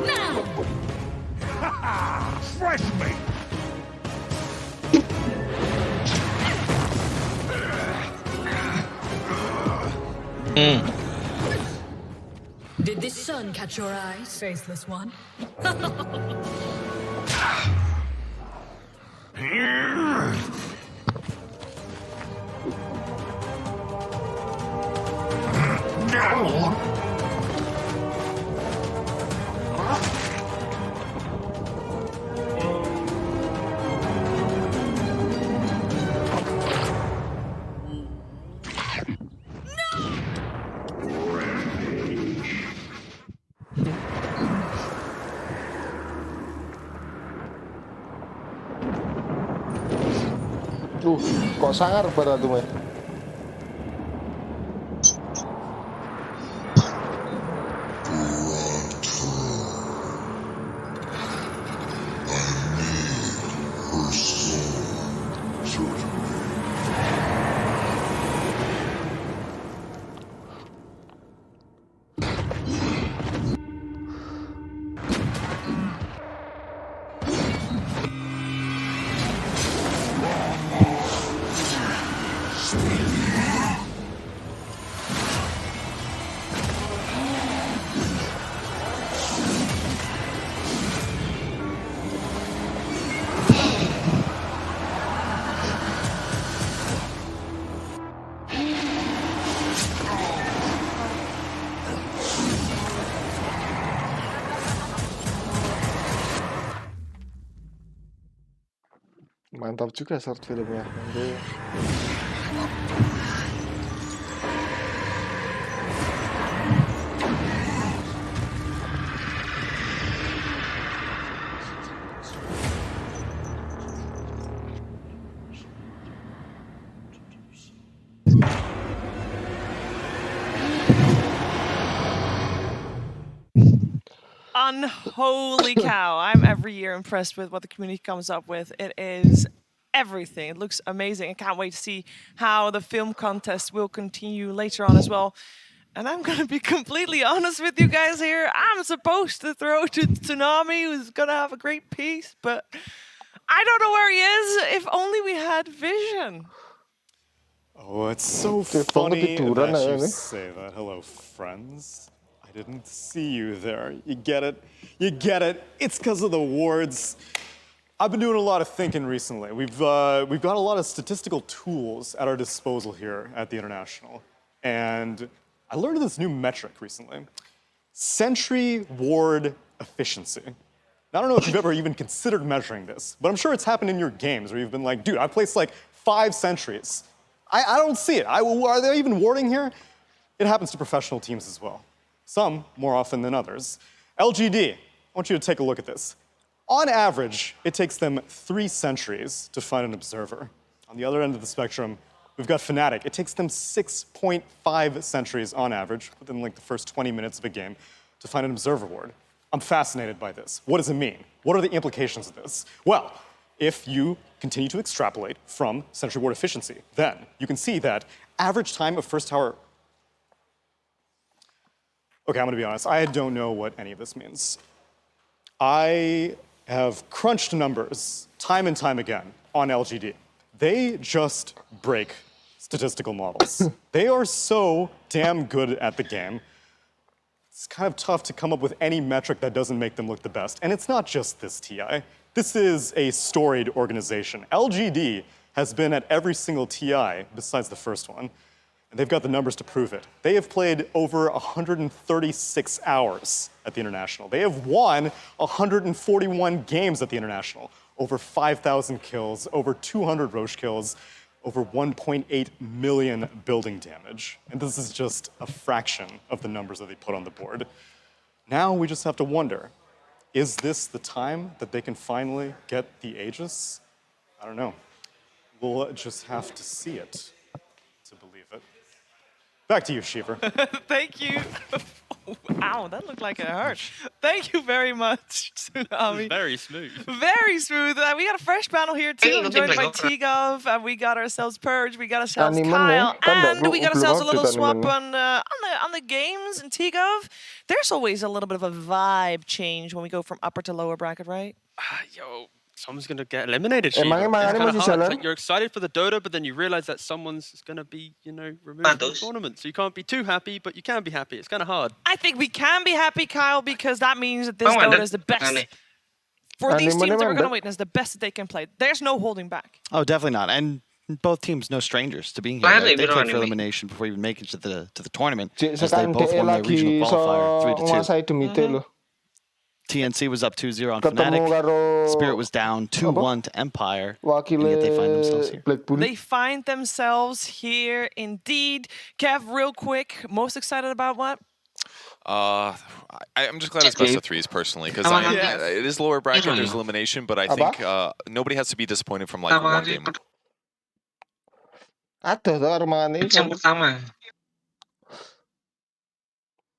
Now! Fresh meat. Did this sun catch your eyes, faceless one? Kok sangar berat tuh, men? Mantap juga short filmnya. Nanti Unholy cow. I'm every year impressed with what the community comes up with. It is everything. It looks amazing. I can't wait to see how the film contest will continue later on as well. And I'm going to be completely honest with you guys here. I'm supposed to throw to Tsunami, who's going to have a great piece, but I don't know where he is. If only we had vision. Oh, it's so Cek funny tiduran that aja you nih. say that. Hello, friends. I didn't see you there. You get it? You get it. It's because of the awards. I've been doing a lot of thinking recently. We've got a lot of statistical tools at our disposal here at the International. And I learned this new metric recently. Sentry ward efficiency. Now, I don't know if you've ever even considered measuring this, but I'm sure it's happened in your games where you've been like, dude, I placed like 5 sentries. I don't see it. Are they even warding here? It happens to professional teams as well. Some more often than others. LGD, I want you to take a look at this. On average, it takes them 3 sentries to find an observer. On the other end of the spectrum, we've got Fnatic. It takes them 6.5 sentries on average, within like the first 20 minutes of a game, to find an observer ward. I'm fascinated by this. What does it mean? What are the implications of this? Well, if you continue to extrapolate from sentry ward efficiency, then you can see that average time of first tower. Okay, I'm gonna be honest, I don't know what any of this means. I have crunched numbers time and time again on LGD. They just break statistical models. They are so damn good at the game. It's kind of tough to come up with any metric that doesn't make them look the best. And it's not just this TI. This is a storied organization. LGD has been at every single TI besides the first one. And they've got the numbers to prove it. They have played over 136 hours at the International. They have won 141 games at the International. Over 5,000 kills, over 200 Roche kills, over 1.8 million building damage. And this is just a fraction of the numbers that they put on the board. Now we just have to wonder, is this the time that they can finally get the Aegis? I don't know. We'll just have to see it to believe it. Back to you, Shiver. Thank you. Ow, that looked like it hurt. Thank you very much, Tsunami. Very smooth. Very smooth. We got a fresh panel here too. I'm joined by T-Gov. We got ourselves Purge. We got ourselves Kyle, and we got ourselves a little swap on the games. And T-Gov, there's always a little bit of a vibe change when we go from upper to lower bracket, right? Yo, someone's gonna get eliminated. Emang Shiva. It's ini kinda masih hard. It's jalan? like you're excited for the Dota, but then you realize that someone's gonna be, removed from the tournament. So you can't be too happy, but you can be happy. It's kind of hard. I think we can be happy, Kyle, because that means that this Dota is the best. For these teams that we're going to witness, the best that they can play. There's no holding back. Oh, definitely not. And both teams no strangers to being here. Right? They played for elimination before even making it to the tournament. As they both won their regional qualifier 3-2. TNC was up 2-0 on Fnatic. Spirit was down 2-1 to Empire. And yet they find themselves here. They find themselves here indeed. Kev, real quick, most excited about what? I'm just glad it's best of threes personally, because it is lower bracket, there's elimination, but I think nobody has to be disappointed from like one game. Ada tuh armani. Yang pertama.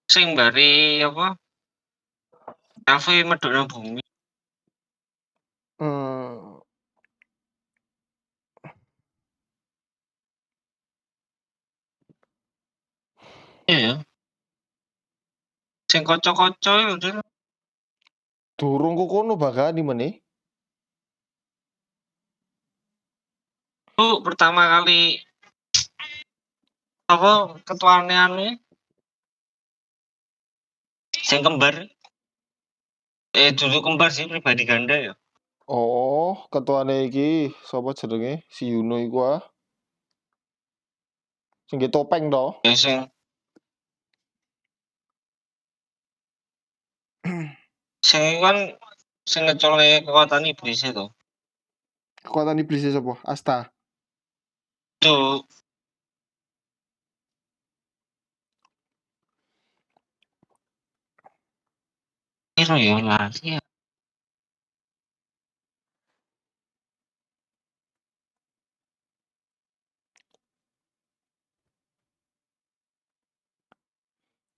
Sing bari apa? Cafe medokno bumi. Iya. Sing kocok-kocok itu. Durung kok kono bakal di mana? Itu pertama kali apa ketuane anu sing kembar. Dulu kembar sih pribadi ganda ya. Oh, ketuane iki sapa jenenge? Si Yuno iku ah. Sing nggih topeng to? Ya sing kan sing ngecolek kekuatan iblis itu. Kekuatan iblis apa? Asta. Tuh. Hero ya lari ya.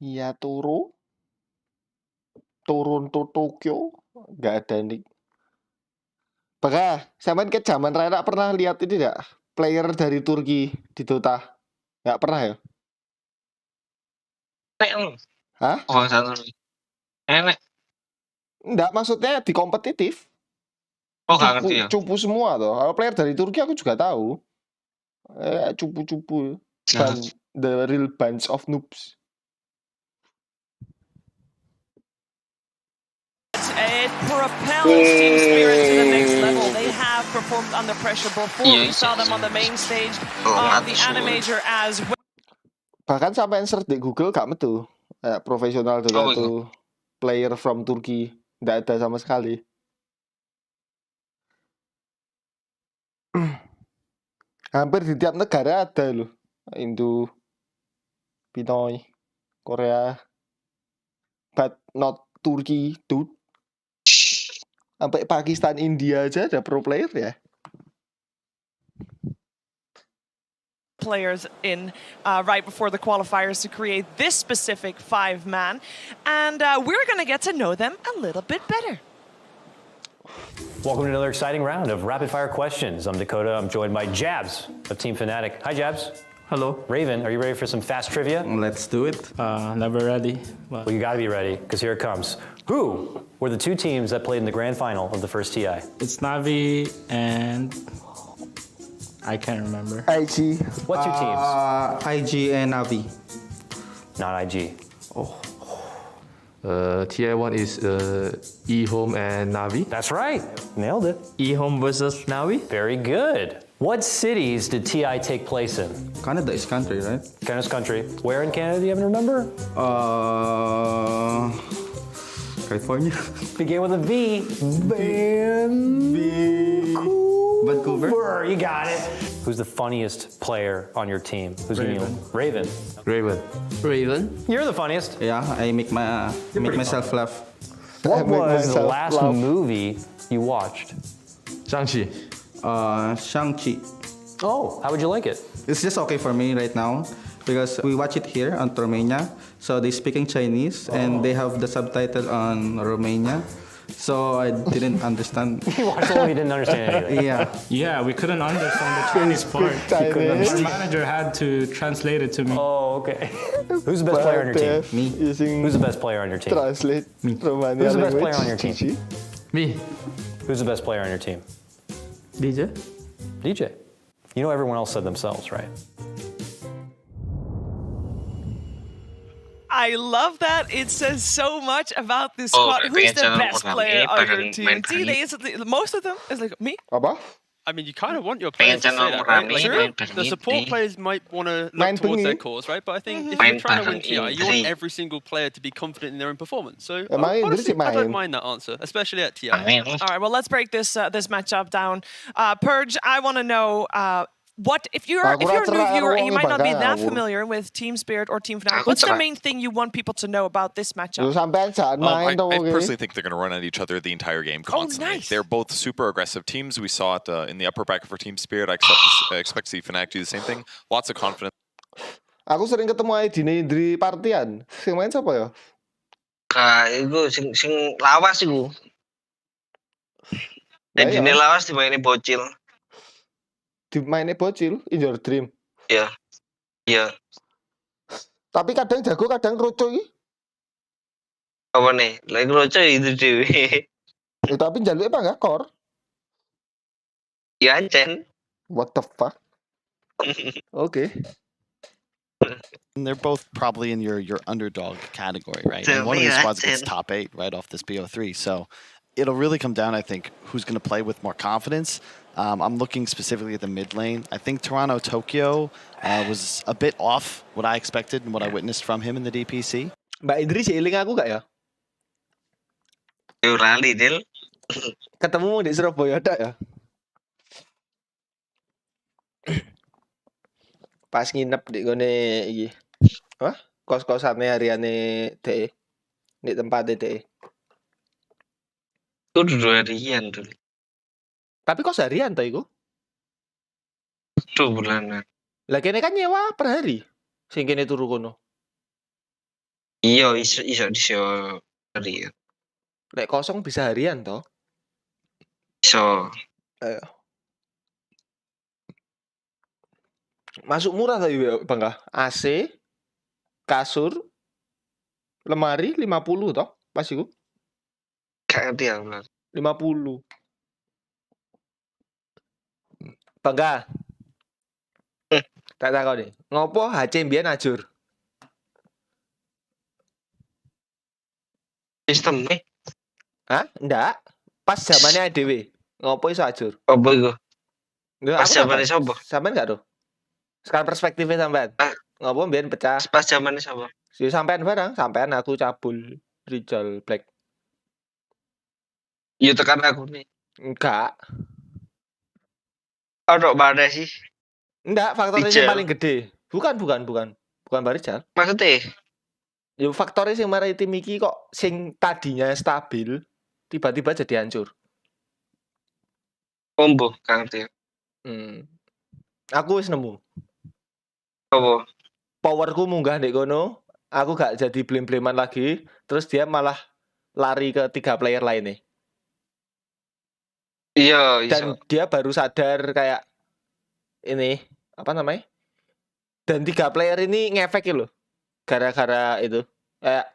Iya Toronto Tokyo nggak ada nih. Bakal, sampean ke zaman Rara pernah lihat ini tidak? Player dari Turki di Dota? Nggak pernah ya? Hah? Oh, satu. Enak. Nggak, maksudnya di kompetitif. Oh, nggak ngerti ya. Cupu semua tuh. Kalau player dari Turki aku juga tahu. Cupu-cupu. The real bunch of noobs. It propels Team Spirit to the next level. They have performed under pressure before. We saw them on the main stage of the Animator as well. Bahkan sampai search di Google gak metu. Profesional Dota tuh player from Turkey. Nggak ada sama sekali. Hampir di tiap negara ada loh. Indo, Pinoy, Korea, but not Turkey, dude. Sampai Pakistan, India aja ada pro player ya. Players in right before the qualifiers to create this specific 5-man, and we're going to get to know them a little bit better. Welcome to another exciting round of rapid fire questions. I'm Dakota. I'm joined by Jabs of Team Fnatic. Hi, Jabs. Hello. Raven, are you ready for some fast trivia? Let's do it. Never ready. Well, you gotta be ready, because here it comes. Who were the two teams that played in the grand final of the first TI? It's Navi and I can't remember. IG. What two teams? IG and Navi. Not IG. Oh. TI1 is eHome and Navi. That's right. Nailed it. eHome versus Navi. Very good. What cities did TI take place in? Canada is country, right? Canada's country. Where in Canada, do you even remember? California. Begin with a V. Vancouver. You got it. Who's the funniest player on your team? Who's Raven. Raven. You're the funniest. Yeah, I make myself laugh. What was the last movie you watched? Shang-Chi. Shang-Chi. Oh, how would you like it? It's just okay for me right now because we watch it here on Romania. So they speaking Chinese and they have the subtitle on Romania. So I didn't understand. You watched the movie, you didn't understand anything. Yeah. Yeah, we couldn't understand the Chinese part. Our manager had to translate it to me. Oh, okay. Who's the best player on your team? Me. Who's the best player on your team? Translate. Me. Who's the best player on your team? Me. Who's the best player on your team? DJ. DJ. You know everyone else said themselves, right? I love that. It says so much about this squad. Who's the best player on your team? See, most of them is like me. I mean, you kind of want your players to say that, right? Like, the support players might want to look towards their cause, right? But I think if you're trying to win TI, you want every single player to be confident in their own performance. So honestly, I don't mind that answer, especially at TI. All right, well, let's break this matchup down. Purge, I want to know what if you're a new viewer and you might not be that familiar with Team Spirit or Team Fnatic. What's the main thing you want people to know about this matchup? I personally think they're going to run at each other the entire game constantly. Oh, nice. They're both super aggressive teams. We saw it in the upper bracket for Team Spirit. I expect to see Fnatic do the same thing. Lots of confidence. Aku sering ketemu Aidine di partian. Sing main siapa ya? Iku sing lawas iku. Aidine lawas dimaini bocil. Dimainnya bocil in your dream. Iya. Iya. Tapi kadang jago, kadang roco iki. Apa nih? Lagi roco itu dewe. Tapi jaluknya apa enggak kor? Ya ancen. What the fuck? Okay. And they're both probably in your underdog category, right? And one of these squads gets top 8 right off this BO3. So it'll really come down, I think, who's going to play with more confidence. I'm looking specifically at the mid lane. I think Toronto Tokyo was a bit off what I expected and what I witnessed from him in the DPC. Mbak Indri seiling aku gak ya? Rally, Del. Ketemu di Surabaya ada ya? Pas nginep di gone iki. Hah? Kos-kosane hariane DE. Di tempatnya DE. Itu udah harian dulu. Tapi kos harian toh iku? 2 bulanan. Lah kene kan nyewa per hari. Sing kene turu kono. Iya, iso disewa harian. Lek kosong bisa harian toh? Iso. Masuk murah tadi Bang. AC, kasur, lemari 50 toh? Pas iku. Gak ngerti ya, 50. Bangga. Tak takon nih. Ngopo HC mbiyen ajur? Sistemnya? Hah? Ndak. Pas zamannya ADW. Ngopo iso ajur? Apa iku? Pas zamannya sapa? Sampean enggak tuh? Sekarang perspektifnya sampean. Ngopo mbiyen pecah? Pas zamannya sapa? Si sampean barang, sampean aku cabul Rijal Black. Iya tekan aku nih. Enggak. Ono mana sih? Enggak, faktornya yang paling gede. Bukan Barijal. Maksudnya? Ya faktornya yang marai tim iki kok sing tadinya stabil tiba-tiba jadi hancur. Kombo, kan ngerti. Aku wis nemu. Apa? Powerku munggah ndek kono, aku gak jadi blem-bleman lagi, terus dia malah lari ke 3 player lainnya. Iya, dan dia baru sadar kayak ini apa namanya? Dan 3 player ini ngefek loh. Gara-gara itu. Kayak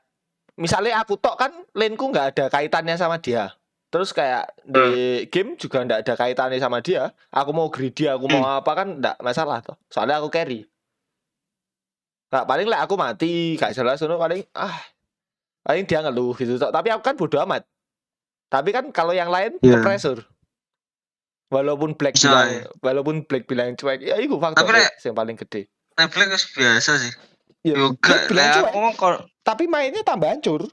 misalnya aku tok kan laneku nggak ada kaitannya sama dia. Terus kayak di game juga nggak ada kaitannya sama dia. Aku mau greedy, aku mau apa kan nggak masalah toh. Soalnya aku carry. Nah, paling lah aku mati, gak jelas paling paling dia ngeluh gitu toh. Tapi aku kan bodo amat. Tapi kan kalau yang lain ke-pressure. Walaupun Black bilang cuek, ya itu faktor yang paling gede. Black biasa sih. Black bilang cuek. Tapi mainnya tambah hancur.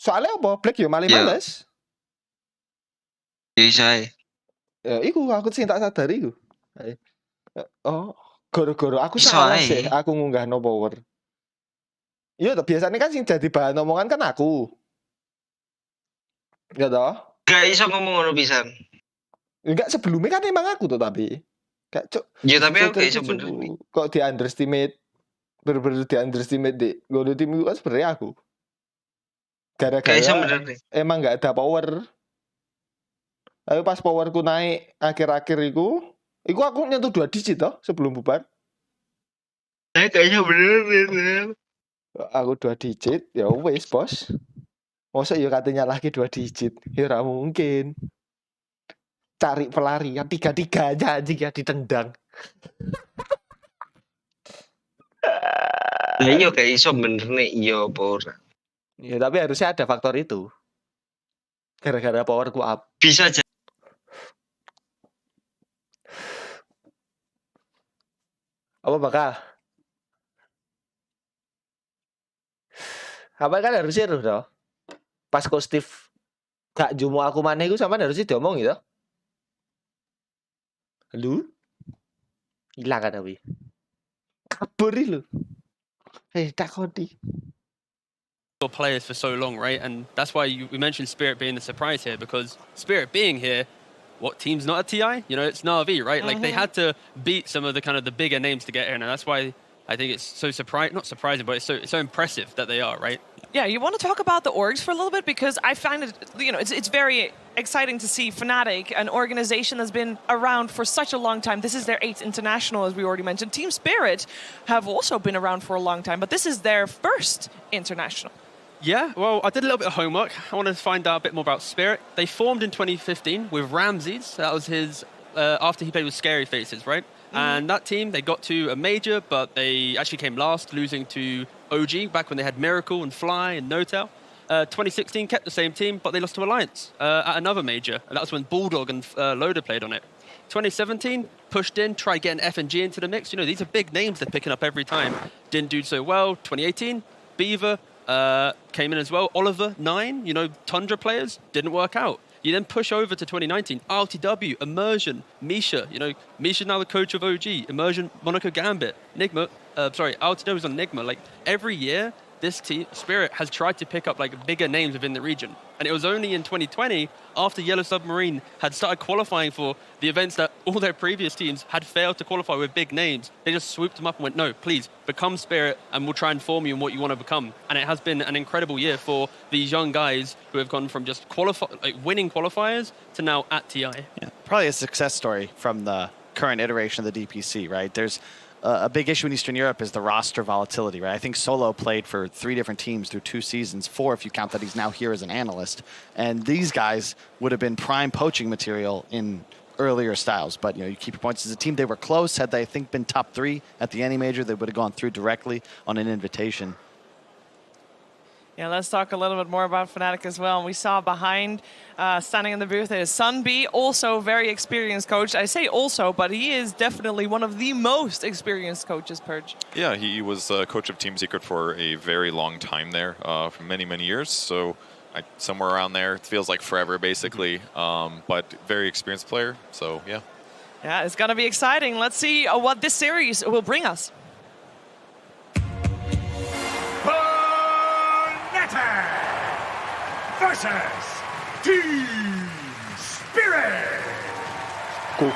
Soalnya apa? Black ya malah males. Iya, ya iku aku sih tak sadar iku. Oh, goro-goro aku salah sih, aku ngunggah no power. Iya, biasanya kan sing jadi bahan omongan kan aku. Ya toh? Gak iso ngomong ngono pisan. Enggak, sebelumnya kan emang aku tuh tapi. Kayak ya tapi aku gak iso bener nih. Kok di underestimate, bener-bener di underestimate deh. Godo tim itu kan sebenarnya aku. Gara-gara emang gak ada power. Tapi pas powerku naik akhir-akhir itu aku nyentuh 2 digit toh sebelum bubar. Kayaknya bener. Aku 2 digit, ya wes bos. Masa ya katanya lagi 2 digit, ya ora mungkin. Cari pelari yang 3-3 aja anjing ya ditendang. Nah iya kayak iso bener nih, iya apa. Ya tapi harusnya ada faktor itu. Gara-gara powerku up. Bisa aja. Apa bakal? Apa kan harusnya tuh toh. Pas ko Steve gak jumo aku maneh iku sampean harusnya diomong gitu. Lu? Hilang kan tapi. Kabur lu. Takoti. Players for so long, right? And that's why we mentioned Spirit being the surprise here, because Spirit being here, what team's not a TI? You know, it's Na'Vi, right? Like they had to beat some of the kind of the bigger names to get here, and that's why I think it's so not surprising, but it's so impressive that they are, right? Yeah, you want to talk about the orgs for a little bit, because I find it, it's very exciting to see Fnatic, an organization that's been around for such a long time. This is their 8th international, as we already mentioned. Team Spirit have also been around for a long time, but this is their first international. Yeah, well, I did a little bit of homework. I want to find out a bit more about Spirit. They formed in 2015 with Ramses. That was his, after he played with Scary Faces, right? And that team, they got to a major, but they actually came last, losing to OG back when they had Miracle and Fly and No-Tail. 2016 kept the same team, but they lost to Alliance at another major. And that was when Bulldog and Loader played on it. 2017, pushed in, tried getting F&G into the mix. You know, these are big names they're picking up every time. Didn't do so well. 2018, Beaver came in as well. Oliver, 9, Tundra players, didn't work out. You then push over to 2019, RTW, Immersion, Misha. Misha's now the coach of OG, Immersion, Monaco Gambit, Nigma. RTW is on Nigma. Like every year, this team Spirit has tried to pick up like bigger names within the region, and it was only in 2020 after Yellow Submarine had started qualifying for the events that all their previous teams had failed to qualify with big names. They just swooped them up and went, no, please become Spirit and we'll try and form you in what you want to become. And it has been an incredible year for these young guys who have gone from just winning qualifiers to now at TI. Yeah, probably a success story from the current iteration of the DPC, right? There's a big issue in Eastern Europe is the roster volatility, right? I think Solo played for 3 different teams through 2 seasons, 4 if you count that he's now here as an analyst. And these guys would have been prime poaching material in earlier styles. But, you keep your points. As a team, they were close. Had they, I think, been top 3 at the Any Major, they would have gone through directly on an invitation. Yeah, let's talk a little bit more about Fnatic as well. We saw behind, standing in the booth, is Sunbi, also very experienced coach. I say also, but he is definitely one of the most experienced coaches, Purge. Yeah, he was coach of Team Secret for a very long time there, for many, many years. So somewhere around there, it feels like forever, basically, but very experienced player. So, yeah. Yeah, it's going to be exciting. Let's see what this series will bring us. Versus Team Spirit. Game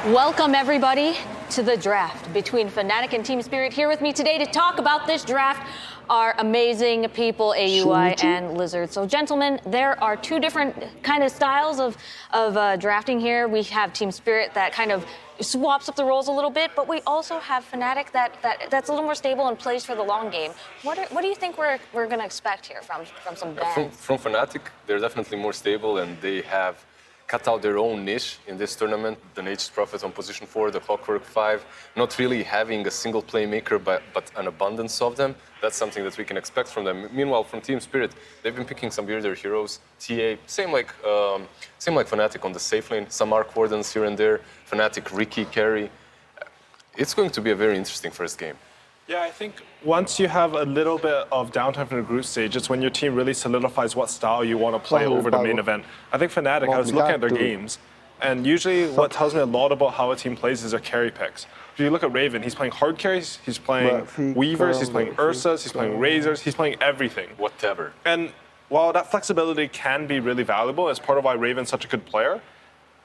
1. Welcome, everybody, to the draft between Fnatic and Team Spirit. Here with me today to talk about this draft are amazing people, AUI and Lizard. So, gentlemen, there are 2 different kind of styles of drafting here. We have Team Spirit that kind of swaps up the roles a little bit, but we also have Fnatic that's a little more stable and plays for the long game. What do you think we're going to expect here from some bands? From Fnatic, they're definitely more stable, and they have cut out their own niche in this tournament. The Nature's Prophet on position 4, the Clockwork 5, not really having a single playmaker, but an abundance of them. That's something that we can expect from them. Meanwhile, from Team Spirit, they've been picking some weirder heroes. TA, same like Fnatic on the safe lane. Some Arc Wardens here and there. Fnatic, Ricky, Carry. It's going to be a very interesting first game. Yeah, I think once you have a little bit of downtime from the group stage, it's when your team really solidifies what style you want to play over the main event. I think Fnatic, I was looking at their games, and usually what tells me a lot about how a team plays is their carry picks. If you look at Raven, he's playing hard carries, he's playing Weavers, he's playing Ursas, he's playing Razors, he's playing everything. Whatever. And while that flexibility can be really valuable as part of why Raven's such a good player,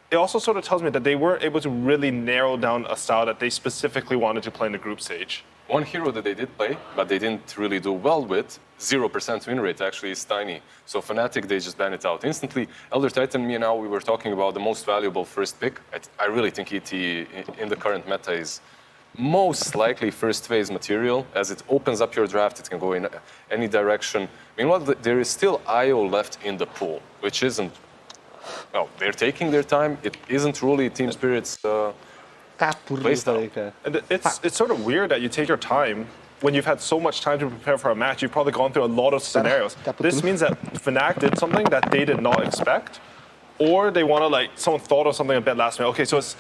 it also sort of tells me that they weren't able to really narrow down a style that they specifically wanted to play in the group stage. One hero that they did play, but they didn't really do well with, 0% win rate actually, is Tiny. So Fnatic, they just ban it out instantly. Elder Titan, me and now, we were talking about the most valuable first pick. I really think ET in the current meta is most likely first phase material. As it opens up your draft, it can go in any direction. Meanwhile, there is still IO left in the pool, which isn't, well, they're taking their time. It isn't really Team Spirit's playstyle. And it's sort of weird that you take your time when you've had so much time to prepare for a match. You've probably gone through a lot of scenarios. This means that Fnatic did something that they did not expect, or they want to someone thought of something a bit last minute. Okay, so it's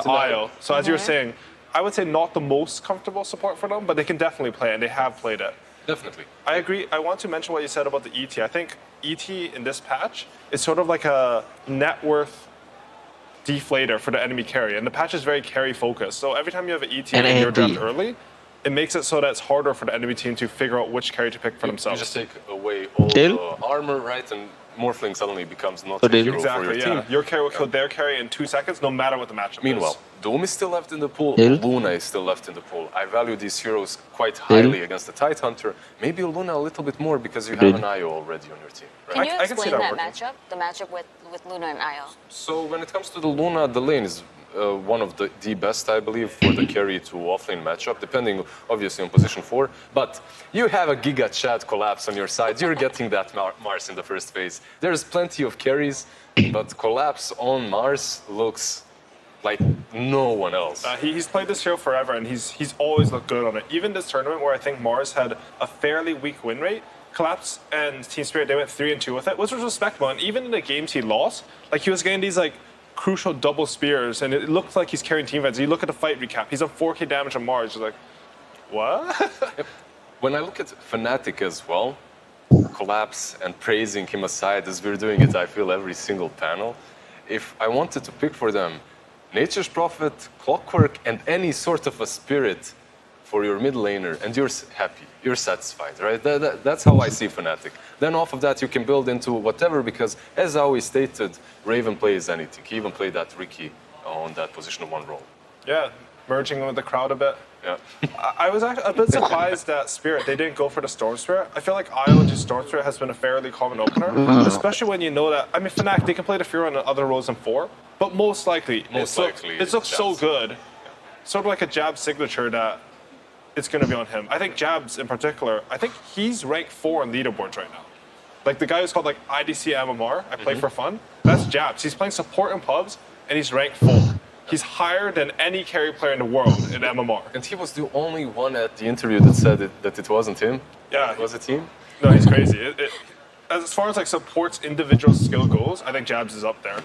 IO. So as you were saying, I would say not the most comfortable support for them, but they can definitely play it, and they have played it. Definitely. I agree. I want to mention what you said about the ET. I think ET in this patch is sort of like a net worth deflator for the enemy carry, and the patch is very carry focused. So every time you have an ET in your draft early, it makes it so that it's harder for the enemy team to figure out which carry to pick for themselves. You just take away all the armor, right, and Morphling suddenly becomes not a hero for your team. Your carry will kill their carry in 2 seconds, no matter what the matchup Meanwhile, is. Doom is still left in the pool, Luna is still left in the pool. I value these heroes quite highly against the Tidehunter. Maybe Luna a little bit more because you have an IO already on your team. Right? Can you explain that matchup, the matchup with Luna and IO? So when it comes to the Luna, the lane is one of the best, I believe, for the carry to offlane matchup, depending obviously on position 4. But you have a Giga Chad collapse on your side. You're getting that Mars in the first phase. There's plenty of carries, but collapse on Mars looks like no one else. He's played this hero forever, and he's always looked good on it. Even this tournament where I think Mars had a fairly weak win rate, Collapse and Team Spirit, they went 3-2 with it, which was respectable. And even in the games he lost, he was getting these crucial double spears, and it looked like he's carrying team fights. You look at the fight recap, he's on 4k damage on Mars. You're like, what? When I look at Fnatic as well, collapse and praising him aside, as we're doing it, I feel every single panel. If I wanted to pick for them Nature's Prophet, Clockwork, and any sort of a spirit for your mid laner, and you're happy, you're satisfied, right? That's how I see Fnatic. Then off of that, you can build into whatever, because as I always stated, Raven plays anything. He even played that Ricky on that position of 1 role. Yeah, merging with the crowd a bit. Yeah. I was actually a bit surprised that Spirit, they didn't go for the Storm Spirit. I feel like IOG Storm Spirit has been a fairly common opener, especially when you know that, I mean, Fnatic, they can play the Fury on other roles in 4, but most likely, it looks so good. Sort of like a Jab signature that it's going to be on him. I think Jabs in particular, I think he's ranked 4 on leaderboards right now. Like the guy who's called like IDC MMR, I play for fun, that's Jabs. He's playing support in pubs, and he's ranked 4. He's higher than any carry player in the world in MMR. And he was the only one at the interview that said that it wasn't him. Yeah. It was a team. No, he's crazy. As far as like support's individual skill goes, I think Jabs is up there.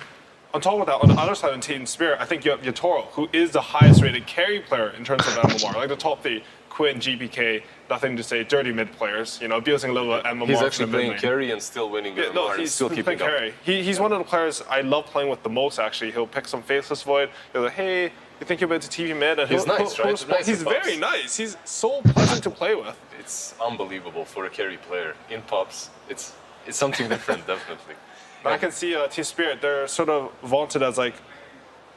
On top of that, on the other side of Team Spirit, I think you have Yatoro, who is the highest rated carry player in terms of MMR. Like the top 3, Quinn, GPK, nothing to say, dirty mid players, you know, abusing a little MMR. He's actually playing carry and still winning MMR. No, he's still keeping carry. He's one of the players I love playing with the most, actually. He'll pick some Faceless Void. He'll like, hey, you think you're about to TV mid? And he's nice, right? He's very nice. He's so pleasant to play with. It's unbelievable for a carry player in pubs. It's something different, definitely. But I can see Team Spirit, they're sort of vaunted as like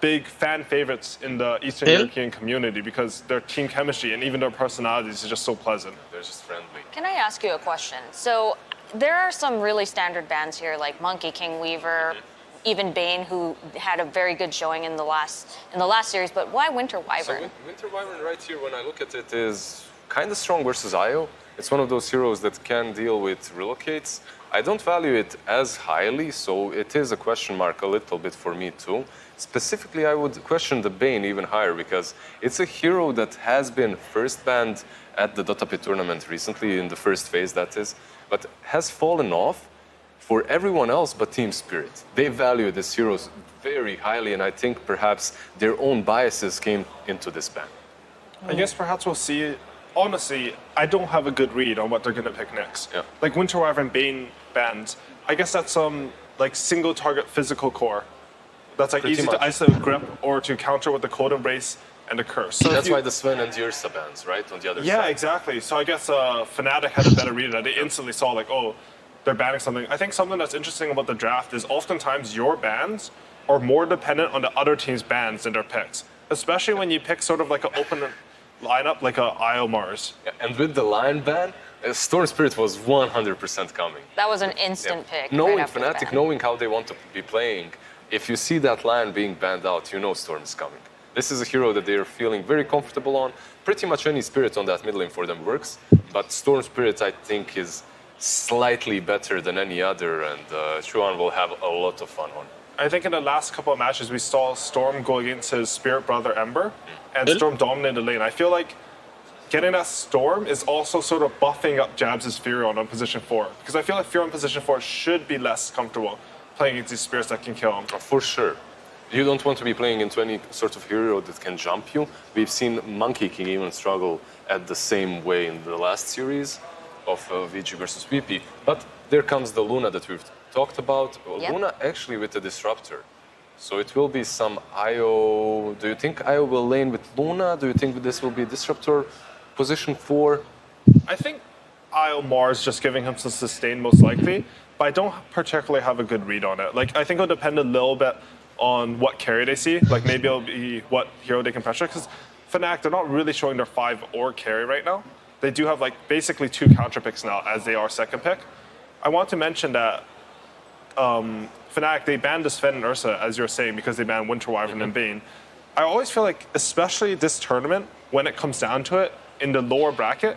big fan favorites in the Eastern European community because their team chemistry and even their personalities is just so pleasant. They're just friendly. Can I ask you a question? So there are some really standard bans here, like Monkey King Weaver, even Bane, who had a very good showing in the last series. But why Winter Wyvern? So Winter Wyvern right here, when I look at it, is kind of strong versus Io. It's one of those heroes that can deal with relocates. I don't value it as highly, so it is a question mark a little bit for me too. Specifically, I would question the Bane even higher because it's a hero that has been first banned at the Dota Pit tournament recently, in the first phase that is, but has fallen off for everyone else but Team Spirit. They value these heroes very highly, and I think perhaps their own biases came into this ban. I guess perhaps we'll see. Honestly, I don't have a good read on what they're going to pick next. Yeah. Like Winter Wyvern Bane bans, I guess that's some like single target physical core. That's like easy to isolate with grip or to counter with the Cold Embrace and the Curse. So that's why the Sven and Yrsa bans, right? On the other side. Yeah, exactly. So I guess Fnatic had a better read of that. They instantly saw like, oh, they're banning something. I think something that's interesting about the draft is oftentimes your bans are more dependent on the other team's bans than their picks. Especially when you pick sort of like an open lineup like a IO Mars. Yeah, and with the Lion ban, Storm Spirit was 100% coming. That was an instant pick. Knowing right after Fnatic, knowing how they want to be playing, if you see that Lion being banned out, you know Storm is coming. This is a hero that they're feeling very comfortable on. Pretty much any Spirit on that mid lane for them works, but Storm Spirit I think is slightly better than any other, and Chuan will have a lot of fun on. I think in the last couple of matches, we saw Storm go against his Spirit brother Ember, and Storm dominated the lane. I feel like getting that Storm is also sort of buffing up Jabs' Furion on position 4. Because I feel like Furion on position 4 should be less comfortable playing against these Spirits that can kill him. For sure. You don't want to be playing into any sort of hero that can jump you. We've seen Monkey King even struggle at the same way in the last series of VG versus VP. But there comes the Luna that we've talked about. Yep. Luna actually with the Disruptor. So it will be some IO. Do you think IO will lane with Luna? Do you think this will be Disruptor position 4? I think IO Mars just giving him some sustain most likely, but I don't particularly have a good read on it. Like I think it'll depend a little bit on what carry they see. Like maybe it'll be what hero they can pressure, because Fnatic, they're not really showing their 5 or carry right now. They do have like basically 2 counter picks now as they are second pick. I want to mention that Fnatic, they banned the Sven and Ursa, as you're saying, because they banned Winter Wyvern and Bane. I always feel like, especially this tournament, when it comes down to it, in the lower bracket,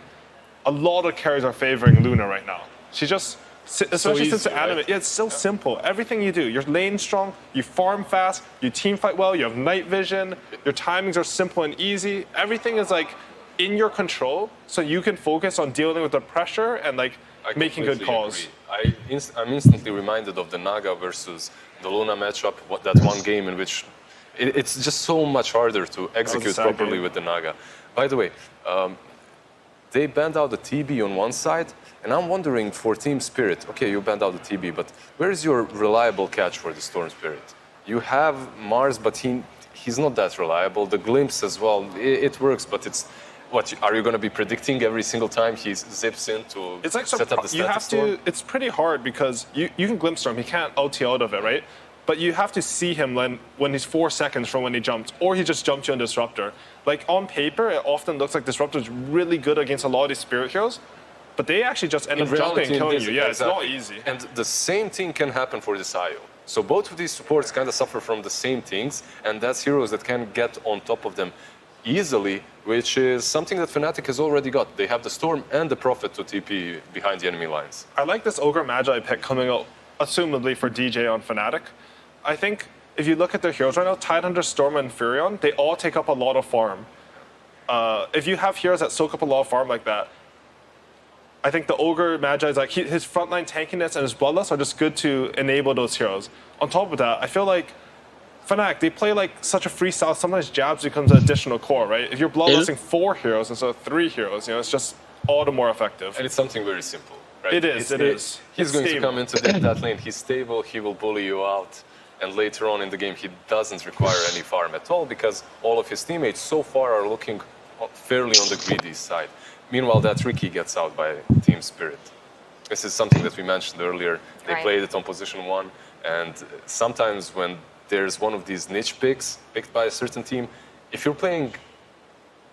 a lot of carries are favoring Luna right now. She just, especially since the anime, yeah, it's so simple. Everything you do, you're lane strong, you farm fast, you team fight well, you have night vision, your timings are simple and easy. Everything is like in your control, so you can focus on dealing with the pressure and like making good calls. I'm instantly reminded of the Naga versus the Luna matchup, that one game in which it's just so much harder to execute properly with the Naga. By the way, they banned out the TB on one side, and I'm wondering for Team Spirit, okay, you banned out the TB, but where is your reliable catch for the Storm Spirit? You have Mars, but he's not that reliable. The Glimpse as well, it works, but it's, what, are you going to be predicting every single time he zips in to it's like set up the you static have storm? to, it's pretty hard because you can Glimpse Storm, he can't OT out of it, right? But you have to see him when he's 4 seconds from when he jumped, or he just jumped you on Disruptor. Like on paper, it often looks like Disruptor is really good against a lot of these Spirit Heroes, but they actually just end up jumping and killing you. Yeah, it's not easy. And the same thing can happen for this IO. So both of these supports kind of suffer from the same things, and that's heroes that can get on top of them easily, which is something that Fnatic has already got. They have the Storm and the Prophet to TP behind the enemy lines. I like this Ogre Magi pick coming out, assumably for DJ on Fnatic. I think if you look at their heroes right now, Tidehunter, Storm, and Furion, they all take up a lot of farm. If you have heroes that soak up a lot of farm like that, I think the Ogre Magi is like his frontline tankiness and his Bloodlust are just good to enable those heroes. On top of that, I feel like Fnatic, they play like such a freestyle, sometimes Jabs becomes an additional core, right? If you're Bloodlusting 4 heroes instead of 3 heroes, it's just all the more effective. And it's something very simple, right? It is, it is. He's going stable. to come into that lane, he's stable, he will bully you out. And later on in the game, he doesn't require any farm at all because all of his teammates so far are looking fairly on the greedy side. Meanwhile, that Riki gets out by Team Spirit. This is something that we mentioned earlier. They played it on position 1, and sometimes when there's one of these niche picks picked by a certain team, if you're playing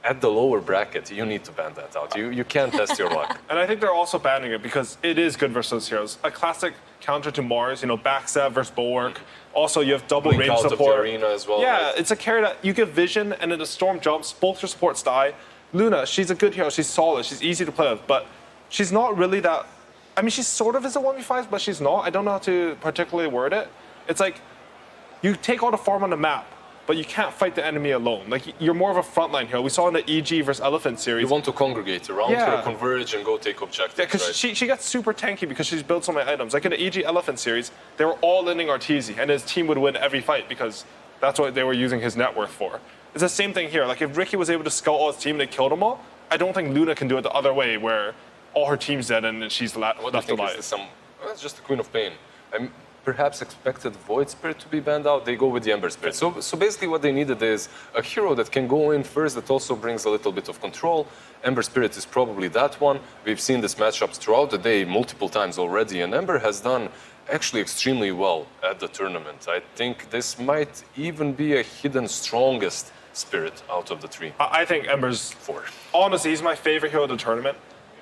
at the lower bracket, you need to ban that out. You can't test your luck. And I think they're also banning it because it is good versus heroes. A classic counter to Mars, backstab versus Bulwark. Also, you have double Blink range out support. of the arena as well. Yeah, right? it's a carry that you give vision, and then the Storm jumps, both your supports die. Luna, she's a good hero, she's solid, she's easy to play with, but she's not really that... I mean, she sort of is a 1v5, but she's not. I don't know how to particularly word it. It's like, you take all the farm on the map, but you can't fight the enemy alone. Like, you're more of a frontline hero. We saw in the EG versus Elephant series. You want to congregate around her, converge, and go take objectives. Yeah, because she gets super tanky because she's built so many items. Like in the EG Elephant series, they were all landing Arteezy, and his team would win every fight because that's what they were using his net worth for. It's the same thing here. Like if Riki was able to scout all his team and they killed them all, I don't think Luna can do it the other way where all her team's dead and then she's left alive. It's just the Queen of Pain. Perhaps expected Void Spirit to be banned out, they go with the Ember Spirit. So basically what they needed is a hero that can go in first that also brings a little bit of control. Ember Spirit is probably that one. We've seen this matchup throughout the day multiple times already, and Ember has done actually extremely well at the tournament. I think this might even be a hidden strongest spirit out of the 3. I think Ember's 4. Honestly, he's my favorite hero of the tournament.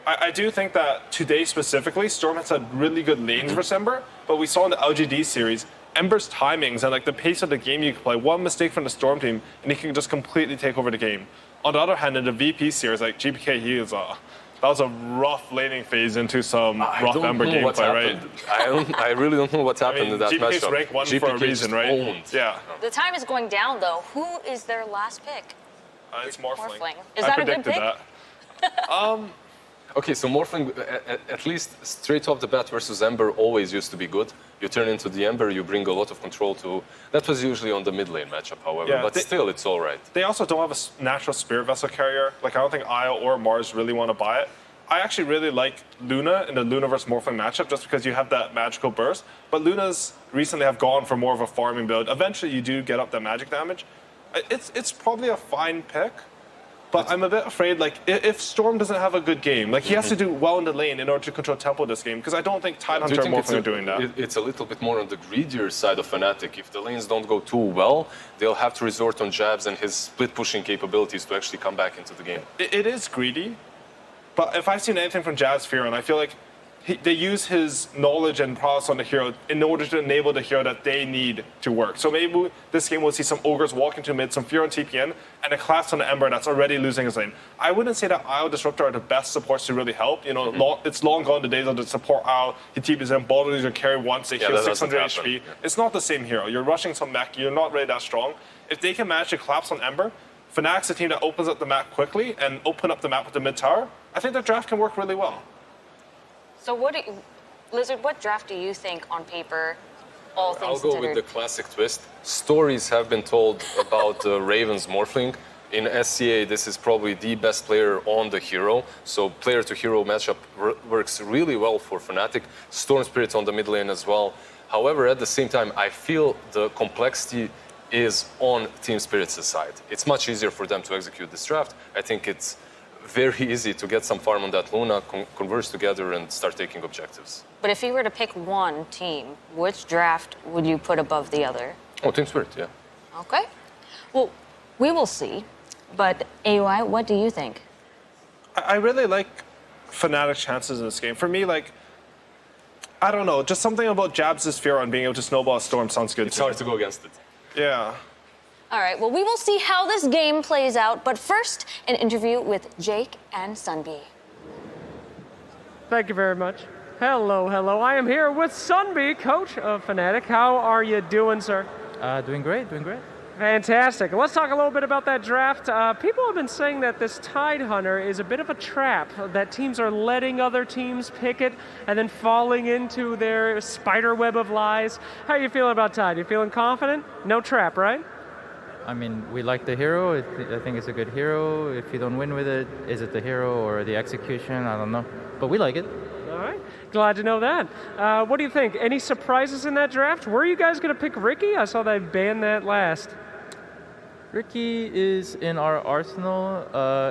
I do think that today specifically, Storm has had really good lanes versus Ember, but we saw in the LGD series, Ember's timings and like the pace of the game you can play, one mistake from the Storm team, and he can just completely take over the game. On the other hand, in the VP series, like GPK, that was a rough laning phase into some rough Ember gameplay, right? I really don't know what happened in that GPK's matchup. rank 1 for a reason, right? Owned. Yeah. The time is going down, though. Who is their last pick? It's Morphling. Is that a good pick? That. Okay, so Morphling, at least straight off the bat versus Ember, always used to be good. You turn into the Ember, you bring a lot of control to... That was usually on the mid lane matchup, however, but still, it's all right. They also don't have a natural Spirit Vessel carrier. Like, I don't think Io or Mars really want to buy it. I actually really like Luna in the Luna versus Morphling matchup just because you have that magical burst. But Luna's recently have gone for more of a farming build. Eventually, you do get up that magic damage. It's probably a fine pick. But I'm a bit afraid, like, if Storm doesn't have a good game, like, he has to do well in the lane in order to control tempo this game, because I don't think Tidehunter and Morphling are doing that. It's a little bit more on the greedier side of Fnatic. If the lanes don't go too well, they'll have to resort on Jabs and his split-pushing capabilities to actually come back into the game. It is greedy, but if I've seen anything from Jazz Fearon, I feel like they use his knowledge and prowess on the hero in order to enable the hero that they need to work. So maybe this game we'll see some Ogres walk into mid, some Fearon TPN, and a collapse on the Ember that's already losing his lane. I wouldn't say that Io Disruptor are the best supports to really help. It's long gone the days of the support Io, he TPs in, Baldur's or carry once, they heal 600 HP. Yeah. It's not the same hero. You're rushing some mech, you're not really that strong. If they can manage to collapse on Ember, Fnatic's a team that opens up the map quickly and open up the map with the mid tower, I think their draft can work really well. So Lizard, what draft do you think on paper, all things I'll go with the classic twist. Stories have been told about Raven's Morphling. In SCA, this is probably the best player on the hero. So player-to-hero matchup works really well for Fnatic. Storm Spirit's on the mid lane as well. However, at the same time, I feel the complexity is on Team Spirit's side. It's much easier for them to execute this draft. I think it's very easy to get some farm on that Luna, converge together, and start taking objectives. But if you were to pick one team, which draft would you put above the other? Oh, Team Spirit, yeah. Okay. Well, we will see. But AUI, what do you think? I really like Fnatic's chances in this game. For me, like, I don't know, just something about Jabs' fear on being able to snowball a storm sounds good. It's hard to go against it. Yeah. All right, well, we will see how this game plays out. But first, an interview with Jake and Sunbi. Thank you very much. Hello, hello. I am here with Sunbi, coach of Fnatic. How are you doing, sir? Doing great, doing great. Fantastic. Let's talk a little bit about that draft. People have been saying that this Tide Hunter is a bit of a trap, that teams are letting other teams pick it and then falling into their spider web of lies. How are you feeling about Tide? You feeling confident? No trap, right? I mean, we like the hero. I think it's a good hero. If you don't win with it, is it the hero or the execution? I don't know. But we like it. All right. Glad to know that. What do you think? Any surprises in that draft? Were you guys going to pick Ricky? I saw they banned that last. Ricky is in our arsenal.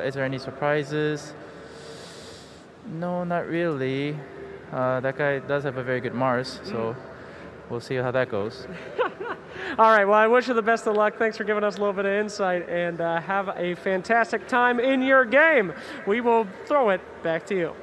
Is there any surprises? No, not really. That guy does have a very good Mars, so we'll see how that goes. All right, well, I wish you the best of luck. Thanks for giving us a little bit of insight, and have a fantastic time in your game. We will throw it back to you.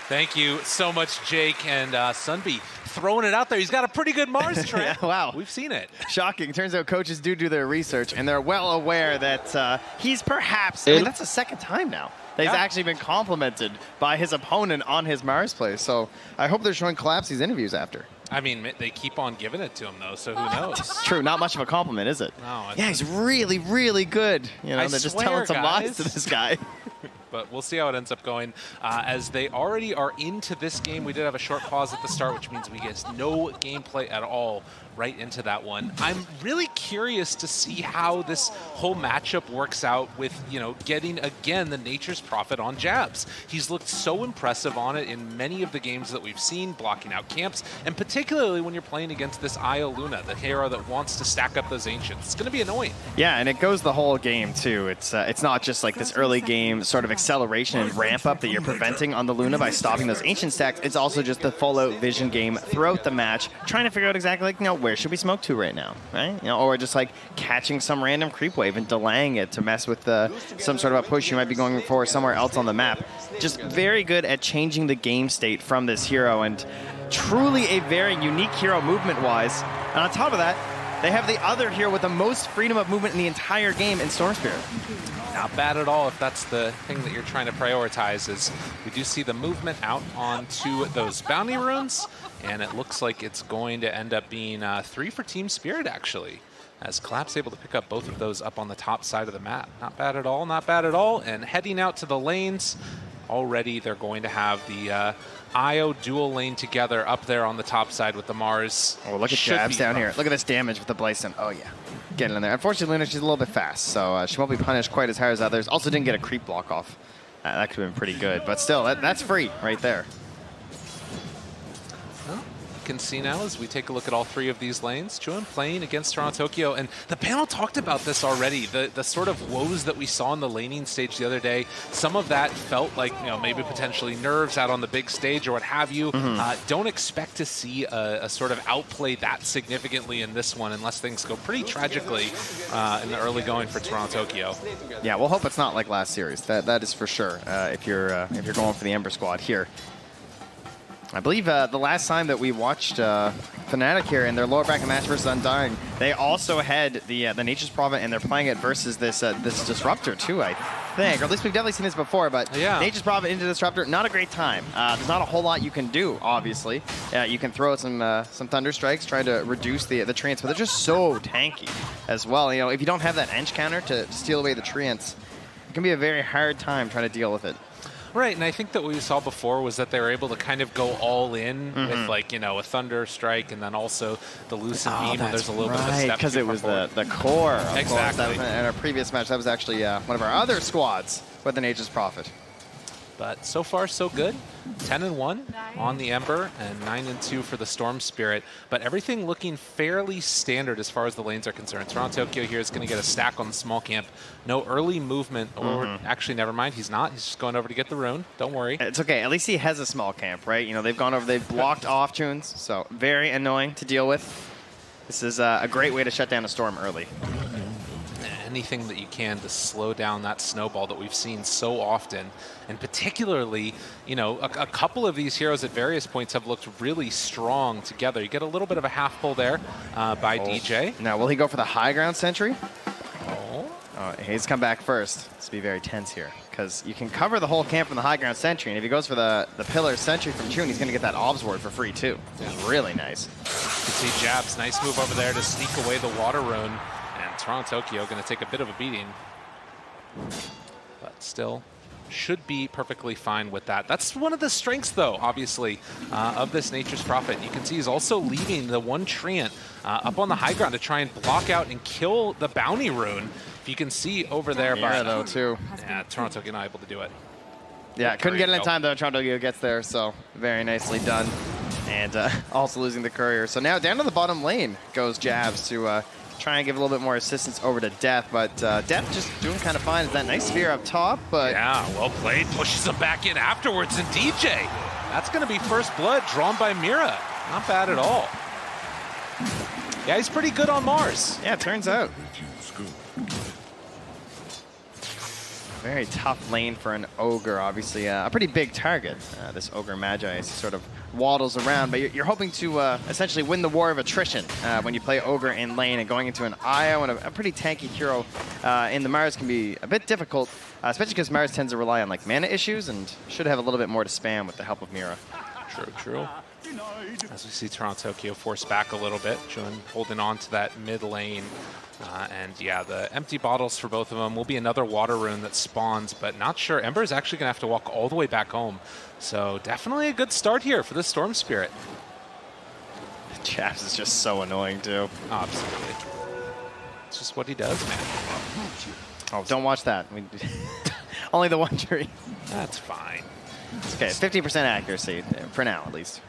Thank you so much, Jake, and Sunbi throwing it out there. He's got a pretty good Mars trap. Yeah, wow. We've seen it. Shocking. Turns out coaches do their research, and they're well aware that he's perhaps, I mean, that's the second time now that he's actually been complimented by his opponent on his Mars play. So I hope they're showing Collapse these interviews after. I mean, they keep on giving it to him, though, so who knows? It's true. Not much of a compliment, is it? No. Yeah, he's really, really good. You know, they're just telling some lies to this guy. But we'll see how it ends up going. As they already are into this game, we did have a short pause at the start, which means we get no gameplay at all right into that one. I'm really curious to see how this whole matchup works out with, you know, getting, again, the Nature's Prophet on Jabs. He's looked so impressive on it in many of the games that we've seen, blocking out camps, and particularly when you're playing against this Io Luna, the hero that wants to stack up those Ancients. It's going to be annoying. Yeah, and it goes the whole game, too. It's not just like this early game sort of acceleration and ramp up that you're preventing on the Luna by stopping those Ancient stacks. It's also just the full-out vision game throughout the match, trying to figure out exactly, like, you know, where should we smoke to right now, right? You know, or just like catching some random creep wave and delaying it to mess with some sort of a push you might be going for somewhere else on the map. Just very good at changing the game state from this hero, and truly a very unique hero movement-wise. And on top of that, they have the other hero with the most freedom of movement in the entire game in Storm Spirit. Not bad at all if that's the thing that you're trying to prioritize. Is we do see the movement out onto those bounty runes, and it looks like it's going to end up being 3 for Team Spirit, actually, as Collapse able to pick up both of those up on the top side of the map. Not bad at all, not bad at all. And heading out to the lanes, already they're going to have the Io dual lane together up there on the top side with the Mars. Oh, look at Jabs down here. Look at this damage with the Blyson. Oh, yeah. Getting in there. Unfortunately, Luna, she's a little bit fast, so she won't be punished quite as hard as others. Also didn't get a creep block off. That could have been pretty good, but still, that's free right there. Well, you can see now as we take a look at all 3 of these lanes, Chilll playing against Toronto Tokyo, and the panel talked about this already, the sort of woes that we saw in the laning stage the other day. Some of that felt like, you know, maybe potentially nerves out on the big stage or what have you. Don't expect to see a sort of outplay that significantly in this one unless things go pretty tragically in the early going for Toronto Tokyo. Yeah, we'll hope it's not like last series. That is for sure. If you're going for the Ember squad here. I believe the last time that we watched Fnatic here in their lower bracket match versus Undying, they also had the Nature's Prophet, and they're playing it versus this Disruptor too, I think. Or at least we've definitely seen this before, but Nature's Prophet into Disruptor, not a great time. There's not a whole lot you can do, obviously. You can throw out some Thunder Strikes, try to reduce the treants, but they're just so tanky as well. You know, if you don't have that Ench counter to steal away the treants, it can be a very hard time trying to deal with it. Right, and I think that what we saw before was that they were able to kind of go all in with, like, you know, a Thunder Strike and then also the Loosen Beam when there's a little bit of a step. Because it was the core. Of exactly. course. That was in our previous match, that was actually one of our other squads with an Nature's Prophet. But so far, so good. 10-1 on the Ember and 9-2 for the Storm Spirit. But everything looking fairly standard as far as the lanes are concerned. Toronto Tokyo here is going to get a stack on the small camp. No early movement, or actually, never mind. He's not. He's just going over to get the rune. Don't worry. It's okay. At least he has a small camp, right? You know, they've gone over, they've blocked off tunes, so very annoying to deal with. This is a great way to shut down a Storm early. Anything that you can to slow down that snowball that we've seen so often. And particularly, you know, a couple of these heroes at various points have looked really strong together. You get a little bit of a half pull there by DJ. Now, will he go for the high ground sentry? He's come back first. Let's be very tense here, because you can cover the whole camp from the high ground sentry, and if he goes for the pillar sentry from Chun, he's going to get that Obs ward for free, too. It's really nice. You can see Jabs, nice move over there to sneak away the water rune. Toronto Tokyo going to take a bit of a beating, but still should be perfectly fine with that. That's one of the strengths, though, obviously, of this Nature's Prophet. You can see he's also leaving the one Treant up on the high ground to try and block out and kill the bounty rune. If you can see over there, yeah, though, too. Yeah, Toronto Tokyo not able to do it. Yeah, couldn't get it in time, though. Toronto Tokyo gets there, so very nicely done. And also losing the courier. So now down to the bottom lane goes Jabs to try and give a little bit more assistance over to Death, but Death just doing kind of fine. It's that nice sphere up top, but... Yeah, well played. Pushes him back in afterwards, and DJ. That's going to be first blood drawn by Mira. Not bad at all. Yeah, he's pretty good on Mars. Yeah, it turns out. Very tough lane for an Ogre, obviously. A pretty big target, this Ogre Magi, as he sort of waddles around. But you're hoping to essentially win the war of attrition when you play Ogre in lane, and going into an IO and a pretty tanky hero in the Mars can be a bit difficult, especially because Mars tends to rely on like mana issues and should have a little bit more to spam with the help of Mira. True. As we see Toronto Tokyo force back a little bit, Jun holding on to that mid lane. And yeah, the empty bottles for both of them will be another water rune that spawns, but not sure. Ember is actually going to have to walk all the way back home. So definitely a good start here for the Storm Spirit. Chaps is just so annoying too. Oh, absolutely. It's just what he does, man. Oh, don't watch that. Only the one tree. That's fine. It's okay, 50% accuracy, for now at least.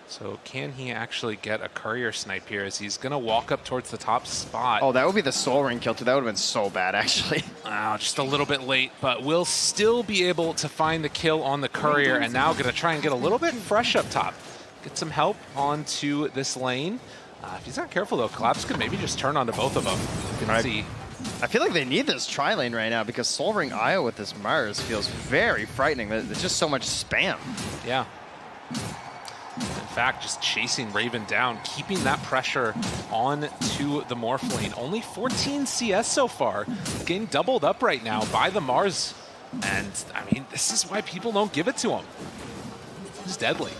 So can he actually get a courier snipe here as he's going to walk up towards the top spot? Oh, that would be the Soul Ring kill too. That would have been so bad, actually. Wow, just a little bit late, but will still be able to find the kill on the courier, and now going to try and get a little bit fresh up top. Get some help onto this lane. If he's not careful, though, Collapse could maybe just turn onto both of them. You can see. I feel like they need this tri-lane right now, because Soul Ring IO with this Mars feels very frightening. There's just so much spam. Yeah. In fact, just chasing Raven down, keeping that pressure on to the Morph lane. Only 14 CS so far, getting doubled up right now by the Mars. And, I mean, this is why people don't give it to him. He's deadly.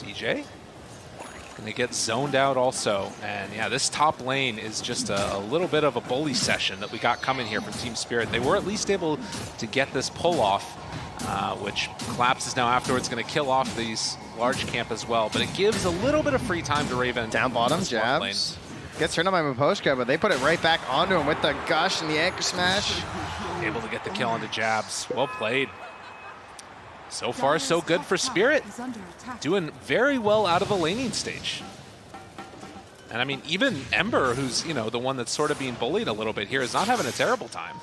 DJ gonna get zoned out also. And yeah, this top lane is just a little bit of a bully session that we got coming here from Team Spirit. They were at least able to get this pull off, which Collapse is now afterwards going to kill off these large camp as well. But it gives a little bit of free time to Raven. Down bottom, Jabs. Gets turned on by Miposhka, but they put it right back onto him with the gush and the anchor smash. Able to get the kill onto Jabs. Well played. So far, so good for Spirit. Doing very well out of the laning stage. And I mean, even Ember, who's, you know, the one that's sort of being bullied a little bit here, is not having a terrible time.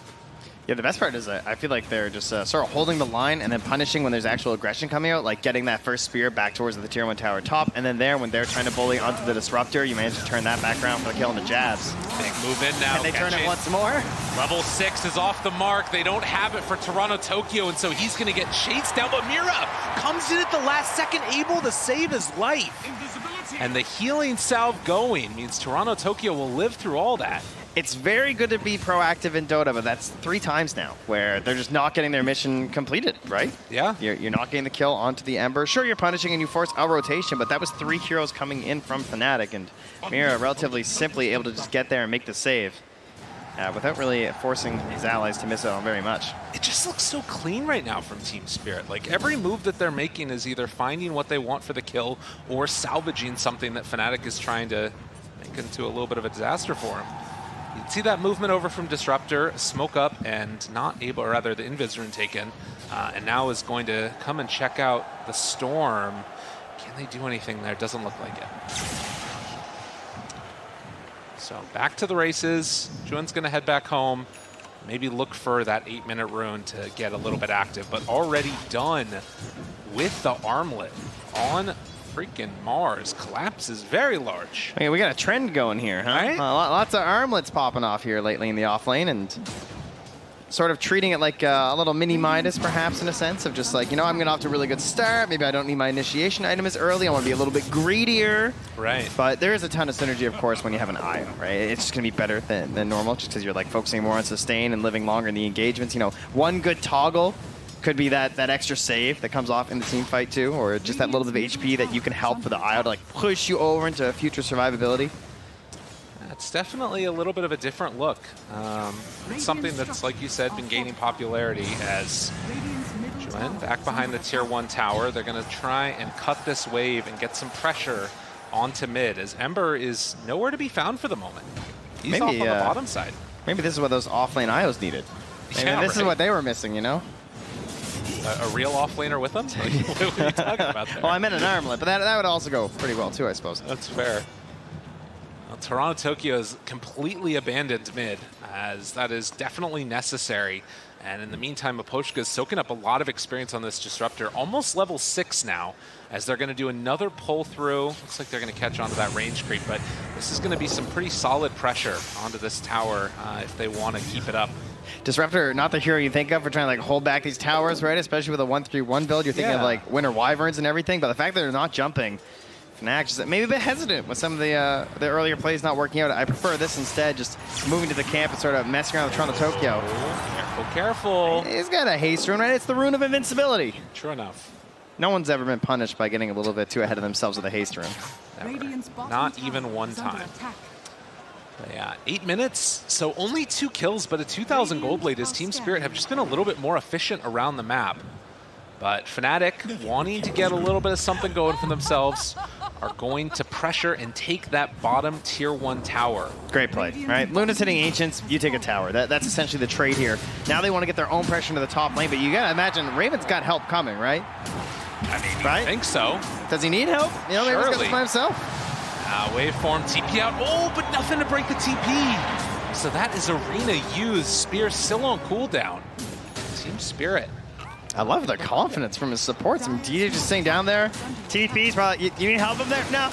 Yeah, the best part is that I feel like they're just sort of holding the line and then punishing when there's actual aggression coming out, like getting that first spear back towards the tier 1 tower top, and then there, when they're trying to bully onto the Disruptor, you manage to turn that back around for the kill on the Jabs. Big move in now. And they turn it once more. Level 6 is off the mark. They don't have it for Toronto Tokyo, and so he's going to get chased down, but Mira comes in at the last second, able to save his life. And the healing salve going means Toronto Tokyo will live through all that. It's very good to be proactive in Dota, but that's 3 times now where they're just not getting their mission completed, right? Yeah. You're not getting the kill onto the Ember. Sure, you're punishing and you force a rotation, but that was 3 heroes coming in from Fnatic, and Mira relatively simply able to just get there and make the save. without really forcing his allies to miss out on very much. It just looks so clean right now from Team Spirit. Like, every move that they're making is either finding what they want for the kill or salvaging something that Fnatic is trying to make into a little bit of a disaster for him. You can see that movement over from Disruptor, smoke up and not able, or rather the Invis rune taken, and now is going to come and check out the Storm. Can they do anything there? Doesn't look like it. So back to the races. Juan's going to head back home. Maybe look for that 8-minute rune to get a little bit active, but already done with the armlet on freaking Mars. Collapse is very large. Okay, we got a trend going here, huh? Right? Lots of armlets popping off here lately in the offlane, and sort of treating it like a little mini Midas, perhaps, in a sense of just like, you know, I'm going to off to a really good start. Maybe I don't need my initiation item as early. I want to be a little bit greedier. Right. But there is a ton of synergy, of course, when you have an IO, right? It's just going to be better than normal just because you're like focusing more on sustain and living longer in the engagements. You know, one good toggle could be that extra save that comes off in the team fight too, or just that little bit of HP that you can help for the IO to like push you over into future survivability. It's definitely a little bit of a different look. It's something that's, like you said, been gaining popularity as Juan back behind the tier 1 tower. They're going to try and cut this wave and get some pressure onto mid as Ember is nowhere to be found for the moment. He's off on the bottom side. Maybe this is what those offlane IOs needed. Maybe this is what they were missing, you know? A real offlaner with them? What are you talking about there? Well, I meant an armlet, but that would also go pretty well too, I suppose. That's fair. Well, Toronto Tokyo has completely abandoned mid, as that is definitely necessary. And in the meantime, Aposhka is soaking up a lot of experience on this Disruptor, almost level 6 now, as they're going to do another pull through. Looks like they're going to catch onto that range creep, but this is going to be some pretty solid pressure onto this tower if they want to keep it up. Disruptor, not the hero you think of for trying to like hold back these towers, right? Especially with a 1-3-1 build, you're thinking of like Winter Wyverns and everything, but the fact that they're not jumping, Fnatic just maybe a bit hesitant with some of the earlier plays not working out. I prefer this instead, just moving to the camp and sort of messing around with Toronto Tokyo. Careful, careful. He's got a haste rune, right? It's the rune of invincibility. True enough. No one's ever been punished by getting a little bit too ahead of themselves with a haste rune. Not even one time. But yeah, 8 minutes, so only 2 kills, but a 2,000 gold lead as Team Spirit have just been a little bit more efficient around the map. But Fnatic, wanting to get a little bit of something going for themselves, are going to pressure and take that bottom tier 1 tower. Great play, right? Luna's hitting Ancients, you take a tower. That's essentially the trade here. Now they want to get their own pressure into the top lane, but you gotta imagine Raven's got help coming, right? I mean, right? I think so. Does he need help? You know, maybe he's got this by himself. Waveform, TP out. Oh, but nothing to break the TP. So that is Arena used. Spear still on cooldown. Team Spirit. I love the confidence from his supports. I mean, DJ just sitting down there. TP's probably, you need help him there? No.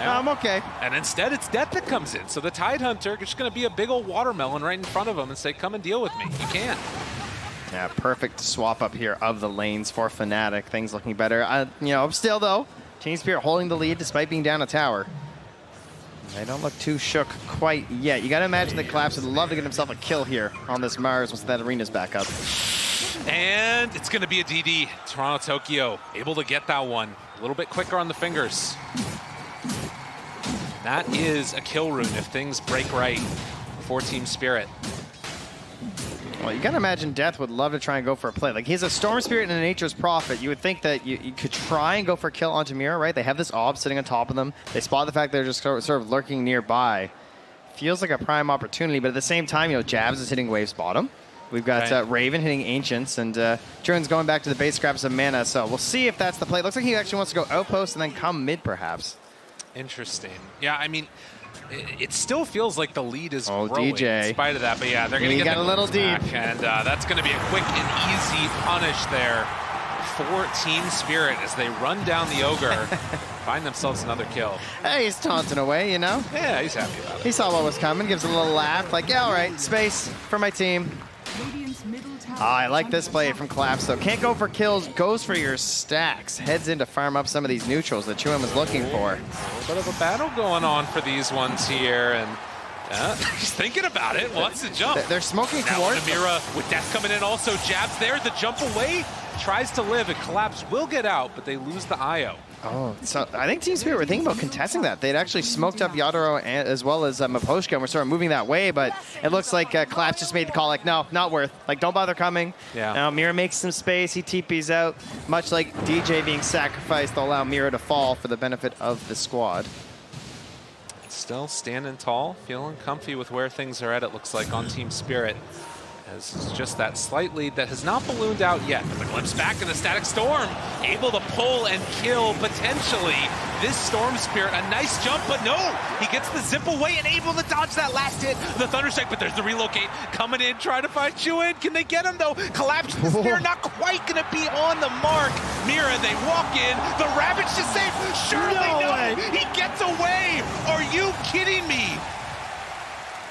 No, I'm okay. And instead, it's Death that comes in. So the Tidehunter is going to be a big old watermelon right in front of him and say, come and deal with me. You can't. Yeah, perfect swap up here of the lanes for Fnatic. Things looking better. You know, still though, Team Spirit holding the lead despite being down a tower. They don't look too shook quite yet. You got to imagine that Collapse would love to get himself a kill here on this Mars once that arena's back up. And it's going to be a DD. Toronto Tokyo able to get that one a little bit quicker on the fingers. That is a kill rune if things break right for Team Spirit. Well, you gotta imagine Death would love to try and go for a play. Like, he's a Storm Spirit and a Nature's Prophet. You would think that you could try and go for a kill onto Mira, right? They have this Ob sitting on top of them. They spot the fact they're just sort of lurking nearby. Feels like a prime opportunity, but at the same time, you know, Jabs is hitting Wave's bottom. We've got Raven hitting Ancients, and Juan's going back to the base scraps of mana, so we'll see if that's the play. Looks like he actually wants to go outpost and then come mid, perhaps. Interesting. Yeah, I mean, it still feels like the lead is growing DJ. in spite of that, but yeah, they're going to get a little deep, and that's going to be a quick and easy punish there for Team Spirit as they run down the Ogre, find themselves another kill. Hey, he's taunting away, you know? Yeah, he's happy about it. He saw what was coming, gives a little laugh, like, yeah, all right, space for my team. I like this play from Collapse, though. Can't go for kills, goes for your stacks. Heads in to farm up some of these neutrals that Chilll was looking for. A little bit of a battle going on for these ones here, and he's thinking about it, wants to jump. They're smoking now towards Namira with Death coming in also. Jabs there, the jump away, tries to live, and Collapse will get out, but they lose the IO. Oh, so I think Team Spirit were thinking about contesting that. They'd actually smoked up Yadoro as well as Maposhka, and we're sort of moving that way, but it looks like Collapse just made the call, like, no, not worth. Like, don't bother coming. Yeah. Now, Mira makes some space. He TPs out. Much like DJ being sacrificed, they'll allow Mira to fall for the benefit of the squad. Still standing tall, feeling comfy with where things are at, it looks like, on Team Spirit. As it's just that slight lead that has not ballooned out yet. But the glimpse back in the Static Storm, able to pull and kill potentially this Storm Spirit. A nice jump, but no! He gets the zip away and able to dodge that last hit. The Thunderstrike, but there's the relocate coming in, trying to find Chilll. Can they get him though? Collapse the Spear, not quite gonna be on the mark. Mira, they walk in. The Ravage to save. Surely no! He gets away! Are you kidding me?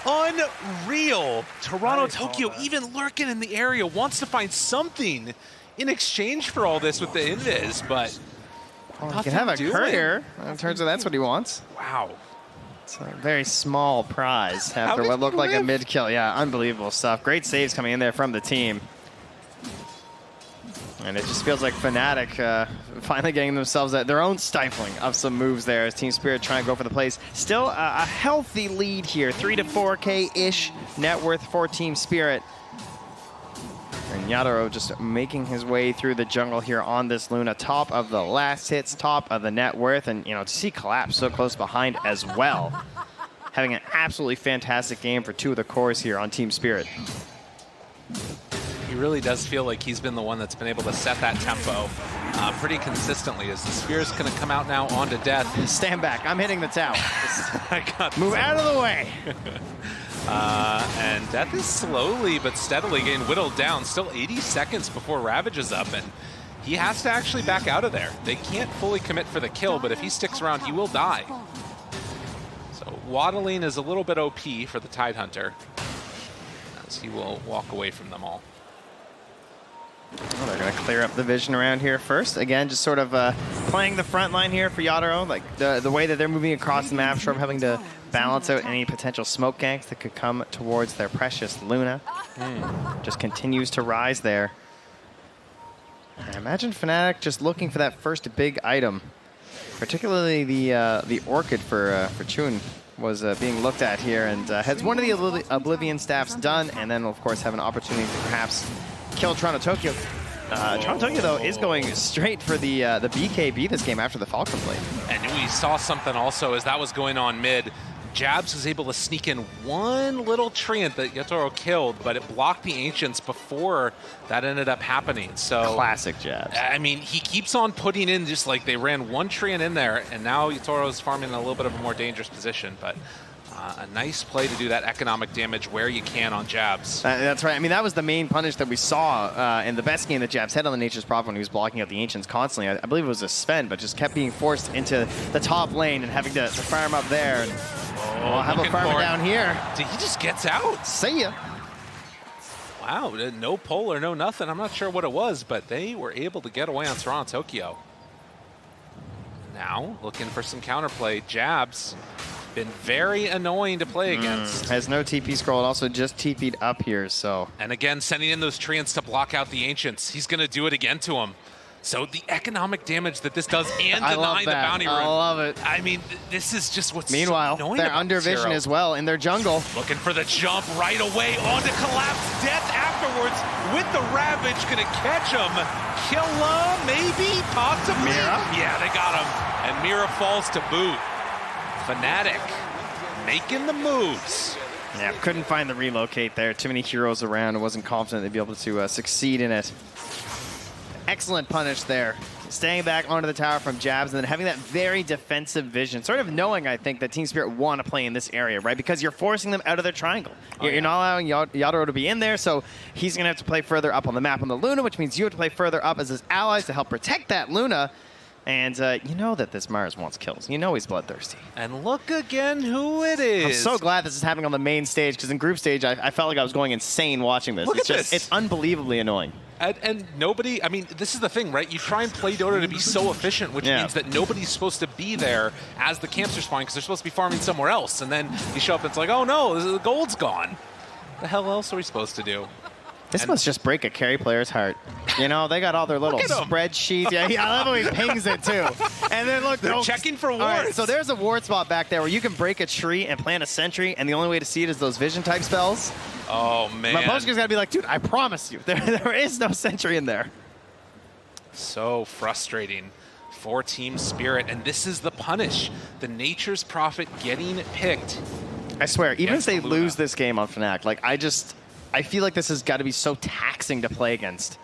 Unreal. Toronto Tokyo even lurking in the area, wants to find something in exchange for all this with the invis, but he can have a courier. It turns out that's what he wants. Wow. It's a very small prize after what looked like a mid-kill. Yeah, unbelievable stuff. Great saves coming in there from the team. And it just feels like Fnatic finally getting themselves their own stifling of some moves there as Team Spirit trying to go for the plays. Still a healthy lead here, 3 to 4K-ish net worth for Team Spirit. And Yadoro just making his way through the jungle here on this Luna, top of the last hits, top of the net worth, and to see Collapse so close behind as well. Having an absolutely fantastic game for two of the cores here on Team Spirit. He really does feel like he's been the one that's been able to set that tempo pretty consistently as the Spear's going to come out now onto Death. Stand back. I'm hitting the tower. Move out of the way. And Death is slowly but steadily getting whittled down. Still 80 seconds before Ravage is up, and he has to actually back out of there. They can't fully commit for the kill, but if he sticks around, he will die. So waddling is a little bit OP for the Tidehunter, as he will walk away from them all. Well, they're going to clear up the vision around here first. Again, just sort of playing the front line here for Yadoro. Like the way that they're moving across the map, sort of having to balance out any potential smoke ganks that could come towards their precious Luna. Just continues to rise there. I imagine Fnatic just looking for that first big item. Particularly the Orchid for Chun was being looked at here, and has one of the Oblivion staffs done, and then of course have an opportunity to perhaps kill Toronto Tokyo. Toronto Tokyo, though, is going straight for the BKB this game after the Falcon Blade. And we saw something also as that was going on mid. Jabs was able to sneak in one little treant that Yatoro killed, but it blocked the Ancients before that ended up happening. So classic Jabs. I mean, he keeps on putting in, just like they ran one treant in there, and now Yatoro's farming in a little bit of a more dangerous position, but a nice play to do that economic damage where you can on Jabs. That's right. I mean, that was the main punish that we saw in the best game that Jabs had on the Nature's Prophet when he was blocking out the Ancients constantly. I believe it was a Sven, but just kept being forced into the top lane and having to farm up there. And, how about farming down here? He just gets out. See ya. Wow, no pull or no nothing. I'm not sure what it was, but they were able to get away on Toronto Tokyo. Now, looking for some counterplay. Jabs been very annoying to play against. Has no TP scroll, and also just TP'd up here, so. And again, sending in those treants to block out the Ancients. He's going to do it again to him. So the economic damage that this does and denying the bounty rune. I love it. I mean, this is just what's Meanwhile, so annoying they're about under vision Zero. as well in their jungle. Looking for the jump right away onto Collapse. Death afterwards with the Ravage. Going to catch him. Chilll, maybe, possibly. Mira? Yeah, they got him. And Mira falls to boot. Fnatic making the moves. Yeah, couldn't find the relocate there. Too many heroes around. I wasn't confident they'd be able to succeed in it. Excellent punish there. Staying back onto the tower from Jabs and then having that very defensive vision. Sort of knowing, I think, that Team Spirit want to play in this area, right? Because you're forcing them out of their triangle. You're not allowing Yadoro to be in there, so he's going to have to play further up on the map on the Luna, which means you have to play further up as his allies to help protect that Luna. And you know that this Mars wants kills. You know he's bloodthirsty. And look again who it is. I'm so glad this is happening on the main stage, because in group stage, I felt like I was going insane watching this. Look at this. It's unbelievably annoying. And nobody, I mean, this is the thing, right? You try and play Dota to be so efficient, which means that nobody's supposed to be there as the camps are spawning because they're supposed to be farming somewhere else. And then you show up and it's like, oh no, the gold's gone. What the hell else are we supposed to do? This must just break a carry player's heart. You know, they got all their little spreadsheets. Yeah, I love how he pings it too. And then look, they're checking for wards. All right, so there's a ward spot back there where you can break a tree and plant a sentry, and the only way to see it is those vision type spells. Oh, man. My poster's got to be like, dude, I promise you, there is no sentry in there. So frustrating for Team Spirit, and this is the punish. The Nature's Prophet getting picked. I swear, even if they Luna. lose this game on Fnatic, like I feel like this has got to be so taxing to play against.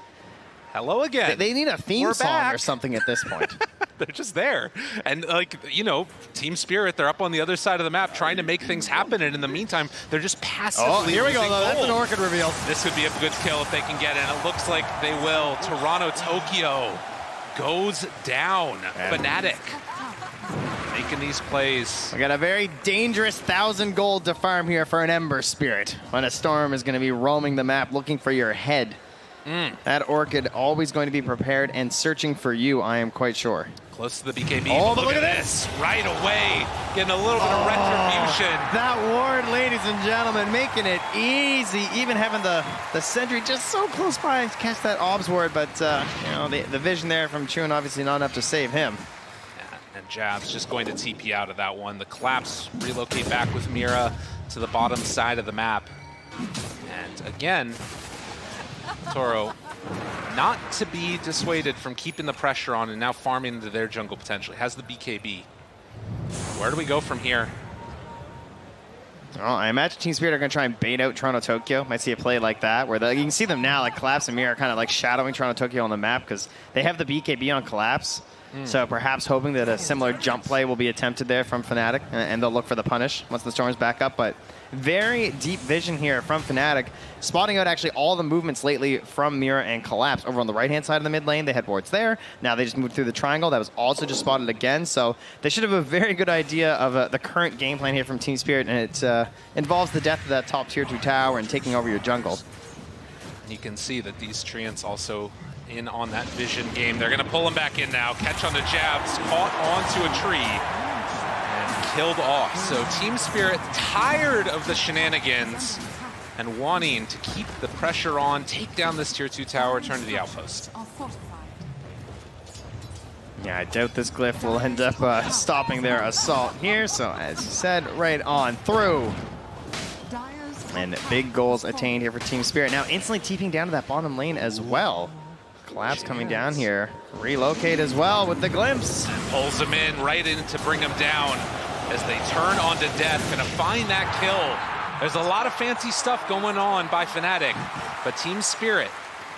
Hello again. They need a theme We're song back. or something at this point. They're just there. And, like, you know, Team Spirit, they're up on the other side of the map trying to make things happen, and in the meantime, they're just passively Oh, here we go, losing though. That's an gold. Orchid reveal. This would be a good kill if they can get it, and it looks like they will. Toronto, Tokyo goes down. Fnatic making these plays. We got a very dangerous 1,000 gold to farm here for an Ember Spirit when a Storm is going to be roaming the map looking for your head. That Orchid always going to be prepared and searching for you, I am quite sure. Close to the BKB. Oh, but look at this. Right away, getting a little bit of retribution. That ward, ladies and gentlemen, making it easy. Even having the sentry just so close by to catch that Obs ward, but you know, the vision there from Chun obviously not enough to save him. And Jab's just going to TP out of that one. The Collapse relocate back with Mira to the bottom side of the map. And again, Toro not to be dissuaded from keeping the pressure on and now farming into their jungle potentially. Has the BKB. Where do we go from here? Well, I imagine Team Spirit are going to try and bait out Toronto Tokyo. Might see a play like that where you can see them now, like Collapse and Mira are kind of like shadowing Toronto Tokyo on the map because they have the BKB on Collapse. So perhaps hoping that a similar jump play will be attempted there from Fnatic, and they'll look for the punish once the Storm's back up. But very deep vision here from Fnatic, spotting out actually all the movements lately from Mira and Collapse. Over on the right-hand side of the mid lane, they had wards there. Now they just moved through the triangle. That was also just spotted again. So they should have a very good idea of the current game plan here from Team Spirit, and it involves the death of that top tier 2 tower and taking over your jungle. You can see that these Treants also in on that vision game. They're going to pull him back in now. Catch on the jabs, caught onto a tree, and killed off. So Team Spirit tired of the shenanigans and wanting to keep the pressure on, take down this tier 2 tower, turn to the outpost. Yeah, I doubt this glyph will end up stopping their assault here. So as you said, right on through. And big goals attained here for Team Spirit. Now instantly TPing down to that bottom lane as well. Collapse coming down here. Relocate as well with the glimpse. Pulls him in right in to bring him down as they turn onto death. Gonna find that kill. There's a lot of fancy stuff going on by Fnatic, but Team Spirit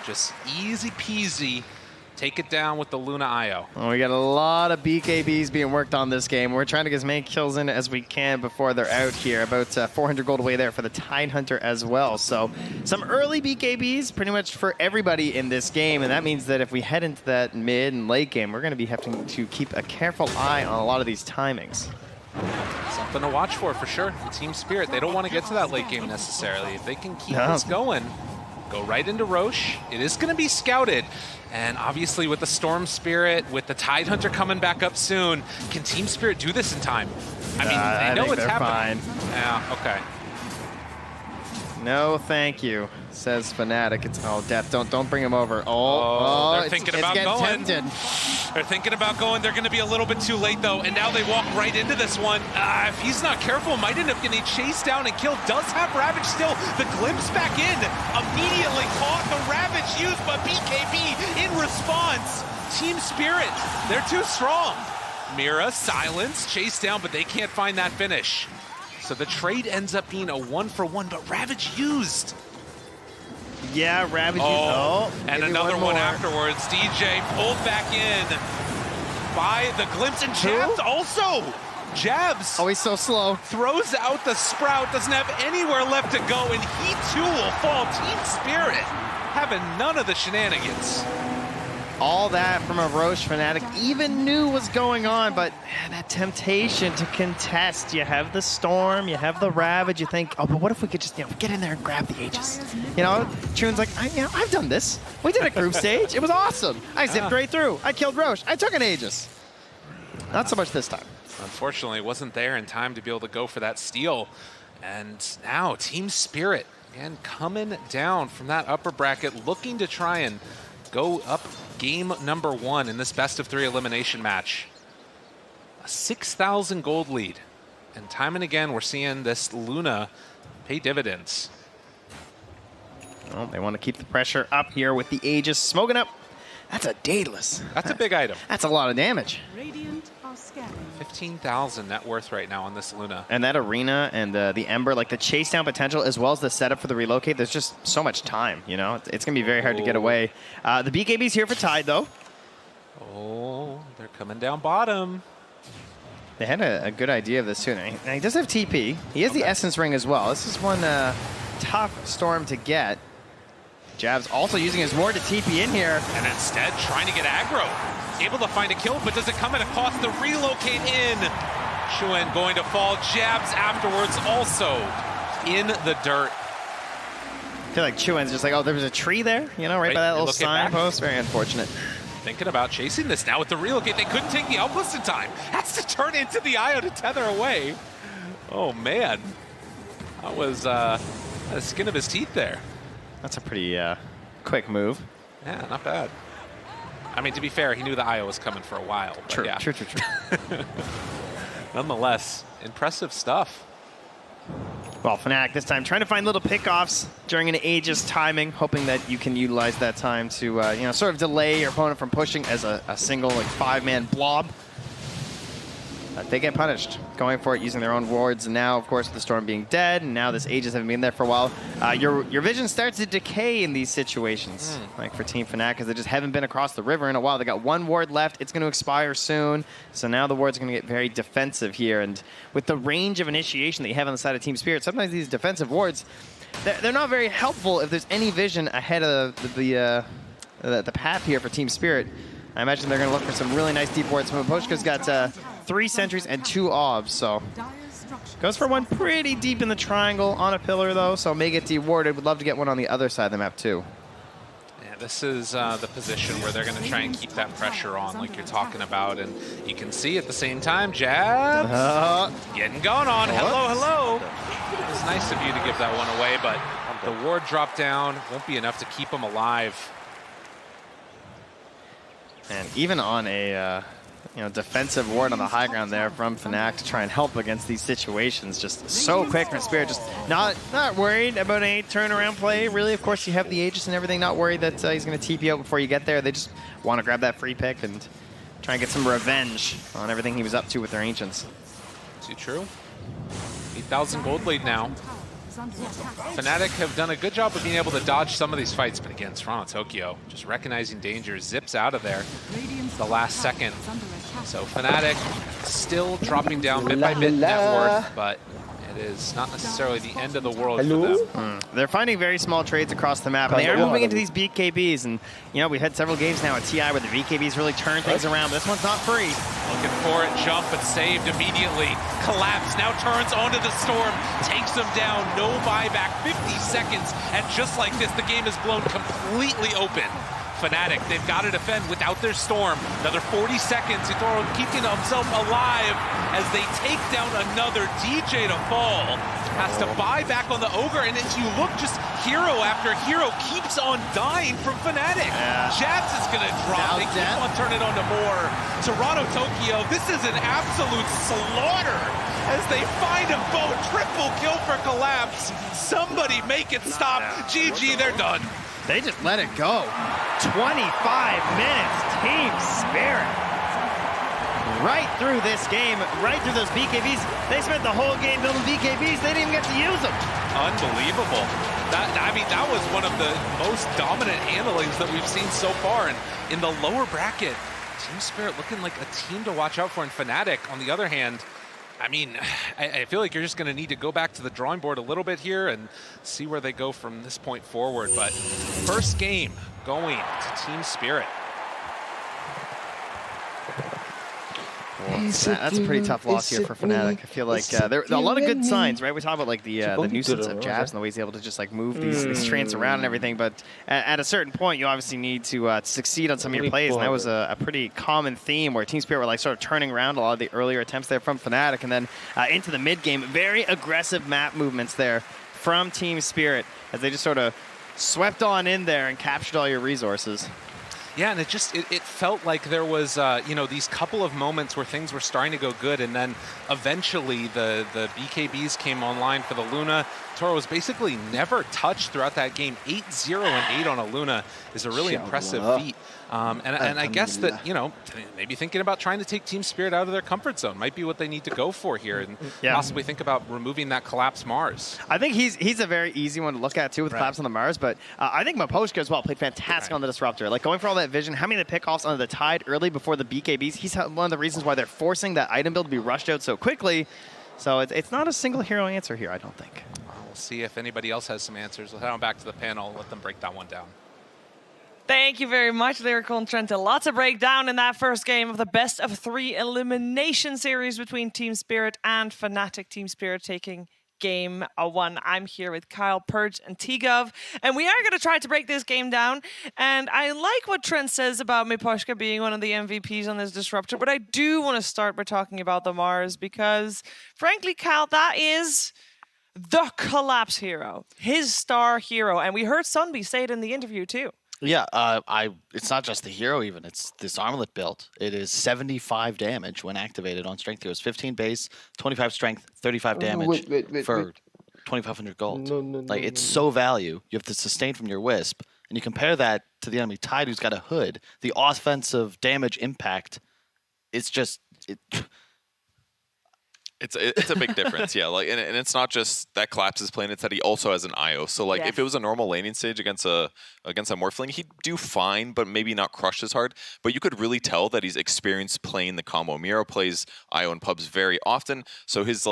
just easy peasy. Take it down with the Luna IO. Well, we got a lot of BKBs being worked on this game. We're trying to get as many kills in as we can before they're out here. About 400 gold away there for the Tidehunter as well. So some early BKBs pretty much for everybody in this game. And that means that if we head into that mid and late game, we're going to be having to keep a careful eye on a lot of these timings. Something to watch for sure. For Team Spirit, they don't want to get to that late game necessarily. If they can keep this going, go right into Roche. It is going to be scouted. And obviously with the Storm Spirit, with the Tidehunter coming back up soon, can Team Spirit do this in time? I mean, they know it's happening. Fine. Yeah, okay. No, thank you, says Fnatic. It's Death. Don't bring him over. They're thinking about going. Tempted. They're thinking about going. They're going to be a little bit too late though, and now they walk right into this one. If he's not careful, might end up getting chased down and killed. Does have Ravage still. The glimpse back in, immediately caught. The Ravage used by BKB in response. Team Spirit, they're too strong. Mira, silence, chased down, but they can't find that finish. So the trade ends up being a 1-for-1, but Ravage used. Yeah, Ravage used. And another one afterwards. DJ pulled back in by the glimpse, and Jabs also. Jabs. Oh, he's so slow. Throws out the Sprout, doesn't have anywhere left to go, and he too will fall. Team Spirit having none of the shenanigans. All that from a Roche Fnatic even knew was going on, but that temptation to contest. You have the Storm, you have the Ravage, you think, oh, but what if we could just, get in there and grab the Aegis? Chun's like, I've done this. We did a group stage. It was awesome. I zipped right through. I killed Roche. I took an Aegis. Not so much this time. Unfortunately, wasn't there in time to be able to go for that steal. And now Team Spirit, again, coming down from that upper bracket, looking to try and go up game number 1 in this best-of-3 elimination match. A 6,000 gold lead. And time and again, we're seeing this Luna pay dividends. Well, they want to keep the pressure up here with the Aegis smoking up. That's a Daedalus. That's a big item. That's a lot of damage. 15,000 net worth right now on this Luna. And that arena and the Ember, like the chase down potential as well as the setup for the relocate, there's just so much time, you know? It's going to be very hard to get away. The BKB's here for Tide, though. Oh, they're coming down bottom. They had a good idea of this, too. Now, he does have TP. He has the Essence Ring as well. This is one tough Storm to get. Jab's also using his ward to TP in here. And instead, trying to get aggro. Able to find a kill, but does it come at a cost to relocate in? Chilll going to fall. Jabs afterwards also in the dirt. I feel like Chill's just like, oh, there was a tree there, you know, right by that little signpost. Very unfortunate. Thinking about chasing this now with the relocate. They couldn't take the outpost in time. Has to turn into the IO to tether away. Oh, man. That was the skin of his teeth there. That's a pretty quick move. Yeah, not bad. I mean, to be fair, he knew the IO was coming for a while. True, yeah. true. Nonetheless, impressive stuff. Well, Fnatic this time trying to find little pickoffs during an Aegis timing, hoping that you can utilize that time to, you know, sort of delay your opponent from pushing as a single, like, 5-man blob. But they get punished, going for it, using their own wards. And now, of course, with the Storm being dead, and now this Aegis having been there for a while, your vision starts to decay in these situations. Like for Team Fnatic, because they just haven't been across the river in a while. They got one ward left. It's going to expire soon. So now the wards are going to get very defensive here. And with the range of initiation that you have on the side of Team Spirit, sometimes these defensive wards, they're not very helpful if there's any vision ahead of the path here for Team Spirit. I imagine they're going to look for some really nice deep wards. Poshka's got 3 sentries and 2 obs, so goes for one pretty deep in the triangle on a pillar, though, so may get dewarded. Would love to get one on the other side of the map, too. Yeah, this is the position where they're going to try and keep that pressure on, like you're talking about, and you can see at the same time, Jabs getting going on. Hello, hello. It was nice of you to give that one away, but the ward drop down won't be enough to keep him alive. And even on a defensive ward on the high ground there from Fnatic to try and help against these situations, just so quick from Spirit, just not worried about a turnaround play. Really, of course, you have the Aegis and everything, not worried that he's going to TP out before you get there. They just want to grab that free pick and try and get some revenge on everything he was up to with their Ancients. Too true. 8,000 gold lead now. Fnatic have done a good job of being able to dodge some of these fights, but again, Toronto Tokyo just recognizing danger, zips out of there the last second. So Fnatic still dropping down bit by bit net worth, but it is not necessarily the end of the world for them. They're finding very small trades across the map, and they are moving into these BKBs. And, you know, we've had several games now at TI where the BKBs really turn things around, but this one's not free. Looking for it, jump, and saved immediately. Collapse, now turns onto the Storm, takes them down, no buyback, 50 seconds, and just like this, the game is blown completely open. Fnatic, they've got to defend without their Storm. Another 40 seconds, Ithoro keeping himself alive as they take down another DJ to fall. Has to buy back on the Ogre, and as you look, just hero after hero keeps on dying from Fnatic. Jabs is going to drop. They keep on turning on to more. Toronto Tokyo, this is an absolute slaughter as they find a boat. Triple kill for Collapse. Somebody make it stop. GG, they're done. They just let it go. 25 minutes, Team Spirit. Right through this game, right through those BKBs. They spent the whole game building BKBs. They didn't even get to use them. Unbelievable. That was one of the most dominant handlings that we've seen so far. And in the lower bracket, Team Spirit looking like a team to watch out for. And Fnatic, on the other hand, I mean, I feel like you're just going to need to go back to the drawing board a little bit here and see where they go from this point forward. But first game going to Team Spirit. Well, that's a pretty tough loss here for Fnatic. I feel like there are a lot of good signs, right? We talk about like the nuisance of Jabs and the way he's able to just like move these trains around and everything. But at a certain point, you obviously need to succeed on some of your plays, and that was a pretty common theme where Team Spirit were like sort of turning around a lot of the earlier attempts there from Fnatic, and then into the mid game, very aggressive map movements there from Team Spirit as they just sort of swept on in there and captured all your resources. Yeah, and it felt like there was, these couple of moments where things were starting to go good, and then eventually the BKBs came online for the Luna. Toro was basically never touched throughout that game. 8-0 and 8 on a Luna is a really impressive feat. And I guess that, maybe thinking about trying to take Team Spirit out of their comfort zone might be what they need to go for here, and possibly think about removing that Collapse Mars. I think he's a very easy one to look at, too, with Collapse on the Mars, but I think Maposhka as well played fantastic on the Disruptor. Like, going for all that vision, how many of the pickoffs onto the Tide early before the BKBs, he's one of the reasons why they're forcing that item build to be rushed out so quickly. So it's not a single hero answer here, I don't think. We'll see if anybody else has some answers. We'll head on back to the panel, let them break that one down. Thank you very much, Lyrical and Trent. A lot to break down in that first game of the best of 3 elimination series between Team Spirit and Fnatic. Team Spirit taking game 1. I'm here with Kyle, Purge, and T-Gov, and we are going to try to break this game down. And I like what Trent says about Miposhka being one of the MVPs on this Disruptor, but I do want to start by talking about the Mars, because frankly, Kyle, that is the Collapse hero, his star hero. And we heard Sunby say it in the interview too. Yeah, it's not just the hero even, it's this armlet build. It is 75 damage when activated on strength heroes. 15 base, 25 strength, 35 damage for 2,500 gold. It's so value. You have to sustain from your Wisp, and you compare that to the enemy Tide who's got a hood. The offensive damage impact, it's just... It's a big difference, yeah. And it's not just that Collapse is playing; it's that he also has an IO. So if it was a normal laning stage against a Morphling, he'd do fine, but maybe not crush as hard. But you could really tell that he's experienced playing the combo. Miro plays IO in pubs very often, so his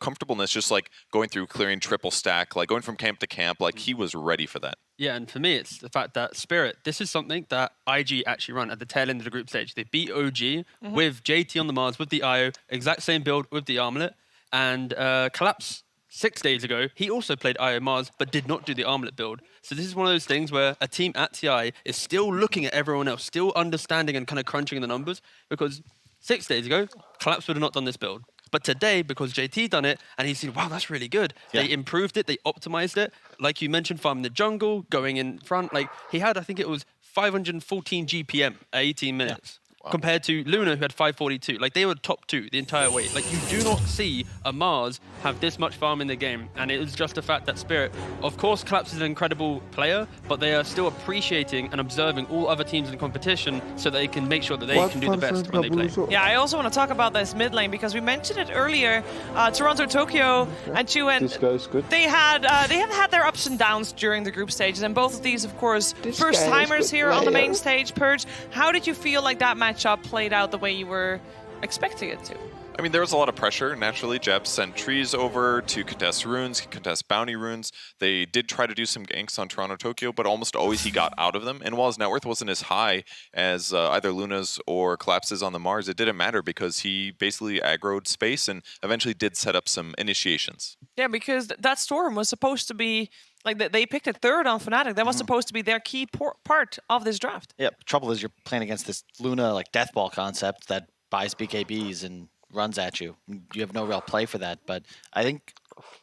comfortableness, just going through clearing triple stack, going from camp to camp, he was ready for that. Yeah, and for me, it's the fact that Spirit, this is something that IG actually run at the tail end of the group stage. They beat OG with JT on the Mars, with the IO, exact same build with the Armlet. And Collapse 6 days ago, he also played IO Mars, but did not do the Armlet build. So this is one of those things where a team at TI is still looking at everyone else, still understanding and kind of crunching the numbers, because 6 days ago, Collapse would have not done this build. But today, because JT done it, and he's seen, wow, that's really good. Yeah. They improved it, they optimized it. Like you mentioned, farming the jungle, going in front. He had, I think it was 514 GPM at 18 minutes. Wow. Compared to Luna, who had 542. They were top 2 the entire way. You do not see a Mars have this much farm in the game. And it was just the fact that Spirit, of course, Collapse is an incredible player, but they are still appreciating and observing all other teams in competition so they can make sure that they can do the best when they play. Yeah, I also want to talk about this mid lane, because we mentioned it earlier. Toronto, Tokyo, and Chilll, this guy's good. They have had their ups and downs during the group stages, and both of these, of course, first-timers here on the main stage. Purge, how did you feel like that matchup played out the way you were expecting it to? I mean, there was a lot of pressure. Naturally, Jeb sent trees over to contest runes, contest bounty runes. They did try to do some ganks on Toronto, Tokyo, but almost always he got out of them. And while his net worth wasn't as high as either Luna's or Collapse's on the Mars, it didn't matter because he basically aggroed space and eventually did set up some initiations. Yeah, because that Storm was supposed to be... they picked it 3rd on Fnatic. That was supposed to be their key part of this draft. Yeah, trouble is you're playing against this Luna death ball concept that buys BKBs and runs at you. You have no real play for that. But I think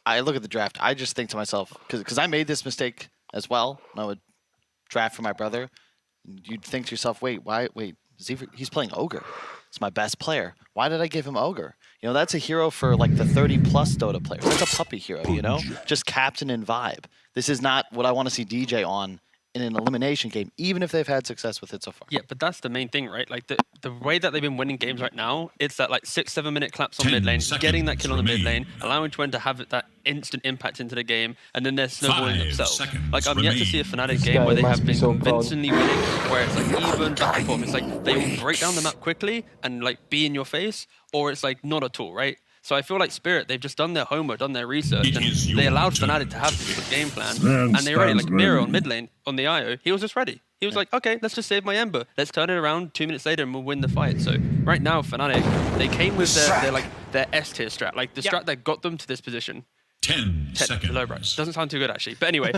I look at the draft. I just think to myself, because I made this mistake as well. I would draft for my brother. You'd think to yourself, wait, he's playing Ogre. It's my best player. Why did I give him Ogre? That's a hero for the 30+ Dota players. That's a puppy hero, just captain and vibe. This is not what I want to see DJ on in an elimination game, even if they've had success with it so far. Yeah, but that's the main thing, right? The way that they've been winning games right now, it's that 6-7 minute collapse on mid lane, getting that kill on the mid lane, allowing Twin to have that instant impact into the game, and then they're snowballing themselves. I'm yet to see a Fnatic game where they have been convincingly winning, where it's even back and forth. It's they will break down the map quickly and be in your face, or it's not at all, right? So I feel like Spirit, they've just done their homework, done their research, and they allowed Fnatic to have this game plan. And they're ready. Miro on mid lane, on the IO, he was just ready. He was okay, let's just save my Ember. Let's turn it around 2 minutes later and we'll win the fight. So right now, Fnatic, they came with their S tier strat, the strat that got them to this position. 10 seconds. Low price. Doesn't sound too good, actually. But anyway,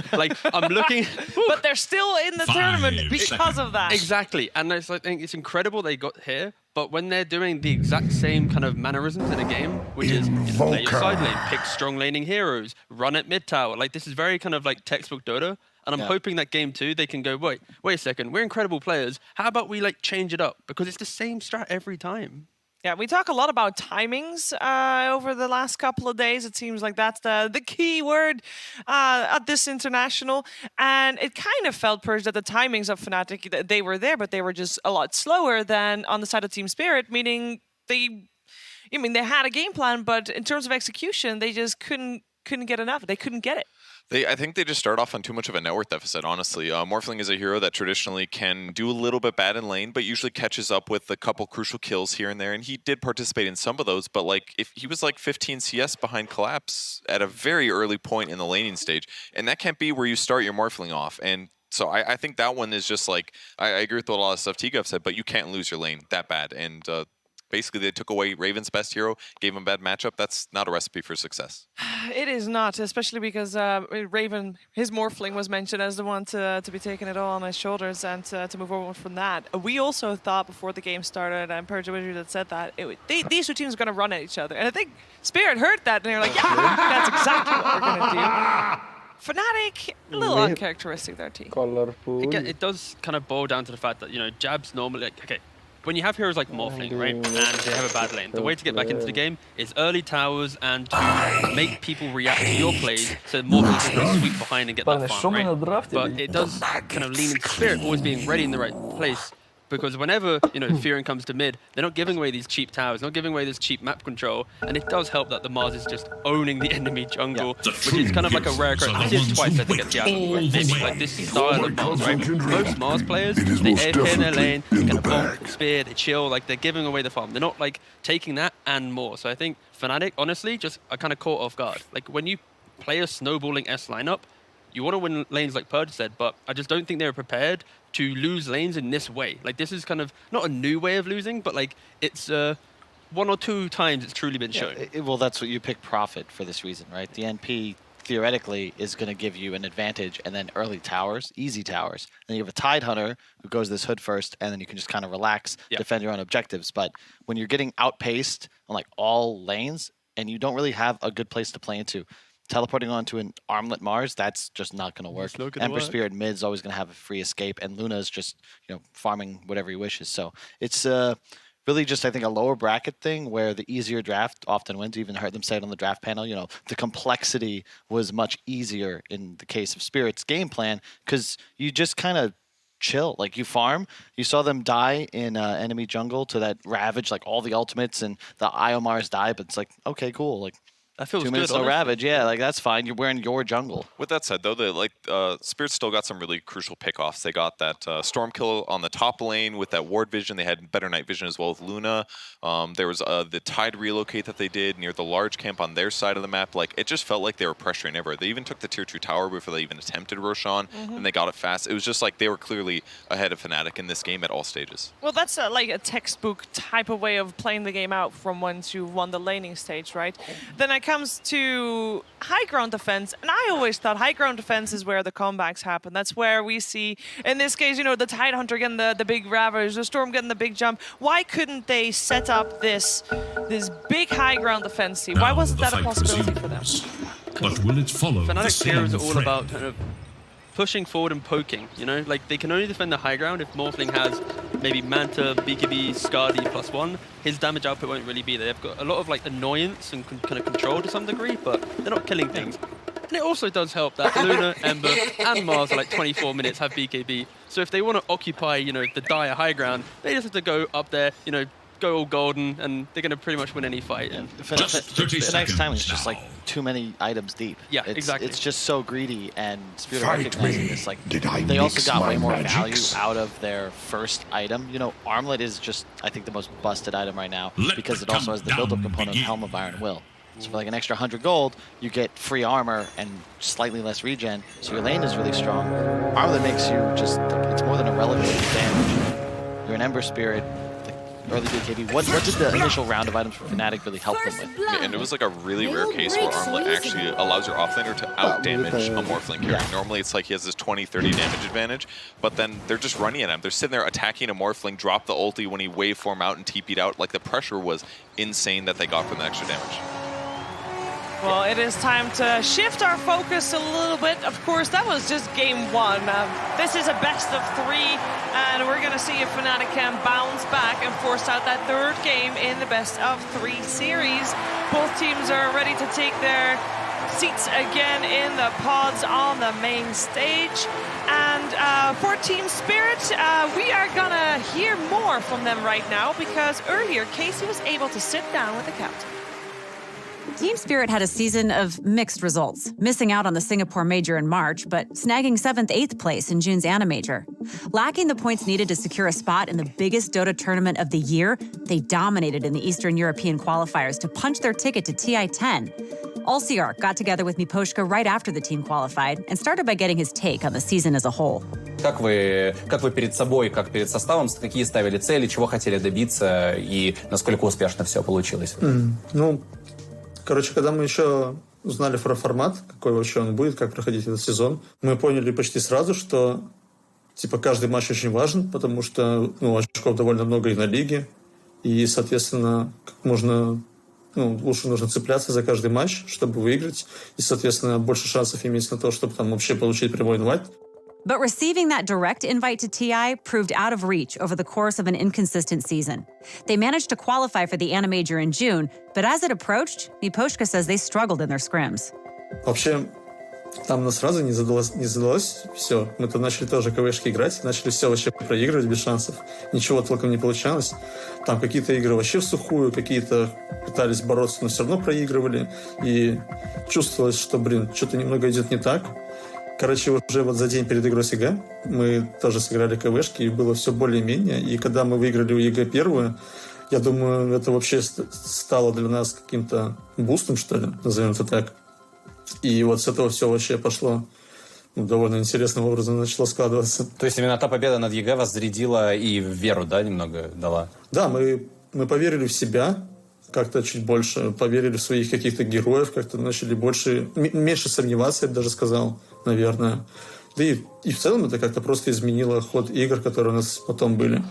I'm looking... But they're still in the tournament because of that. Exactly. And it's incredible they got here, but when they're doing the exact same kind of mannerisms in a game, which is play your side lane, pick strong laning heroes, run at mid tower, this is very kind of textbook Dota. And I'm hoping that game 2, they can go, wait a second, we're incredible players. How about we like change it up? Because it's the same strat every time. Yeah, we talk a lot about timings over the last couple of days. It seems like that's the key word at this international. And it kind of felt, Purge, that the timings of Fnatic, they were there, but they were just a lot slower than on the side of Team Spirit, meaning they had a game plan, but in terms of execution, they just couldn't get enough. They couldn't get it. I think they just start off on too much of a net worth deficit, honestly. Morphling is a hero that traditionally can do a little bit bad in lane, but usually catches up with a couple crucial kills here and there, and he did participate in some of those, but like if he was like 15 CS behind Collapse at a very early point in the laning stage, and that can't be where you start your Morphling off. And so I think that one is just like, I agree with a lot of stuff T-Guff said, but you can't lose your lane that bad. And basically, they took away Raven's best hero, gave him a bad matchup. That's not a recipe for success. It is not, especially because Raven, his Morphling was mentioned as the one to be taking it all on his shoulders and to move over from that. We also thought before the game started, and Purge that said that, these two teams are going to run at each other. And I think Spirit heard that, and they're like, yeah, that's exactly what we're going to do. Fnatic, a little uncharacteristic there, T. Colorful. Again, it does kind of boil down to the fact that, Jab's normally, okay, when you have heroes like Morphling, right, and they have a bad lane, the way to get back into the game is early towers and to make people react to your plays so Morphling can kind of sweep behind and get that farm, right? But it does kind of lean into Spirit always being ready in the right place. Because whenever, Fearing comes to mid, they're not giving away these cheap towers, not giving away this cheap map control, and it does help that the Mars is just owning the enemy jungle, which is kind of like a rare occurrence. I see it twice, I think, at Diablo. This style of Mars, right? Most Mars players, they AFK in their lane, they kind of bonk, spear, they chill, like they're giving away the farm. They're not like taking that and more. So I think Fnatic, honestly, just are kind of caught off guard. Like when you play a snowballing S lineup, you want to win lanes like Purge said, but I just don't think they were prepared to lose lanes in this way. Like this is kind of not a new way of losing, but like it's 1 or 2 times it's truly been shown. Well, that's what you pick Prophet for this reason, right? The NP theoretically is going to give you an advantage, and then early towers, easy towers. Then you have a Tide Hunter who goes this hood first, and then you can just kind of relax, defend your own objectives. But when you're getting outpaced on like all lanes, and you don't really have a good place to play into, teleporting onto an armlet Mars, that's just not going to work. Emperor Spirit mid is always going to have a free escape, and Luna's just farming whatever he wishes. So it's really just, I think, a lower bracket thing where the easier draft often wins. You even heard them say it on the draft panel. The complexity was much easier in the case of Spirit's game plan because you just kind of chill. Like you farm. You saw them die in enemy jungle to that Ravage, like all the ultimates and the Iomars die, but it's like, okay, cool. Like that feels 2 minutes good, no Ravage, yeah, like that's fine. You're wearing your jungle. With that said, though, Spirit still got some really crucial pickoffs. They got that storm kill on the top lane with that ward vision. They had better night vision as well with Luna. There was the Tide relocate that they did near the large camp on their side of the map. Like it just felt like they were pressuring everywhere. They even took the tier 2 tower before they even attempted Roshan, and they got it fast. It was just like they were clearly ahead of Fnatic in this game at all stages. Well, that's like a textbook type of way of playing the game out from once you've won the laning stage, right? Then it comes to high ground defense, and I always thought high ground defense is where the comebacks happen. That's where we see, in this case, the Tide Hunter getting the big Ravage, the Storm getting the big jump. Why couldn't they set up this big high ground defense team? Why wasn't that a possibility for them? But will it follow Fnatic heroes are all about kind of pushing forward and poking, Like, they can only defend the high ground if Morphling has maybe Manta, BKB, Skadi +1. His damage output won't really be there. They've got a lot of, like, annoyance and kind of control to some degree, but they're not killing things. And it also does help that Luna, Ember, and Mars are like 24 minutes have BKB. So if they want to occupy, the dire high ground, they just have to go up there, go all golden, and they're going to pretty much win any fight. And the next time it's just like too many items deep. Yeah, exactly. It's just so greedy, and Spirit recognizing this. Like they also got way more value out of their first item. Armlet is just, I think, the most busted item right now because it also has the build-up component of Helm of Iron Will. So for like an extra 100 gold, you get free armor and slightly less regen. So your lane is really strong. Armlet makes you just, it's more than a relative damage. You're an Ember Spirit. Early BKB. What did the initial round of items for Fnatic really help them with? Yeah, and it was like a really rare case where Armlet actually allows your offlaner to out-damage a Morphling carry. Yeah. Normally it's like he has this 20-30 damage advantage, but then they're just running at him. They're sitting there attacking a Morphling, drop the ulti when he waveform out and TP'd out. Like the pressure was insane that they got from the extra damage. Well, it is time to shift our focus a little bit. Of course, that was just game one. This is a best of three, and we're going to see if Fnatic can bounce back and force out that third game in the best of three series. Both teams are ready to take their seats again in the pods on the main stage. And for Team Spirit, we are going to hear more from them right now, because earlier Casey was able to sit down with the captain. Team Spirit had a season of mixed results, missing out on the Singapore Major in March, but snagging 7th, 8th place in June's Anna Major. Lacking the points needed to secure a spot in the biggest Dota tournament of the year, they dominated in the Eastern European qualifiers to punch their ticket to TI-10. All-CR got together with Miposhka right after the team qualified and started by getting his take on the season as a whole. Как вы перед собой, как перед составом, какие ставили цели, чего хотели добиться и насколько успешно все получилось? Короче, когда мы еще узнали про формат, какой вообще он будет, как проходить этот сезон, мы поняли почти сразу, что типа каждый матч очень важен, потому что очков довольно много и на лиге, и, соответственно, как можно лучше нужно цепляться за каждый матч, чтобы выиграть, и, соответственно, больше шансов иметь на то, чтобы там вообще получить прямой инвайт. But receiving that direct invite to TI proved out of reach over the course of an inconsistent season. They managed to qualify for the Anna Major in June, but as it approached, Miposhka says they struggled in their scrims. Вообще, там нас сразу не задалось все. Мы-то начали тоже КВшки играть, начали все вообще проигрывать без шансов. Ничего толком не получалось. Там какие-то игры вообще в сухую, какие-то пытались бороться, но все равно проигрывали. И чувствовалось, что, что-то немного идет не так. Короче, уже вот за день перед игрой с ЕГЭ мы тоже сыграли КВшки, и было все более-менее. И когда мы выиграли у ЕГЭ первую, я думаю, это вообще стало для нас каким-то бустом, что ли, назовем это так. И вот с этого все вообще пошло довольно интересным образом, начало складываться. То есть именно та победа над ЕГЭ вас зарядила и веру, да, немного дала? Да, мы поверили в себя, как-то чуть больше, поверили в своих каких-то героев, как-то начали меньше сомневаться, я бы даже сказал, наверное. Да и в целом это как-то просто изменило ход игр, которые у нас потом были.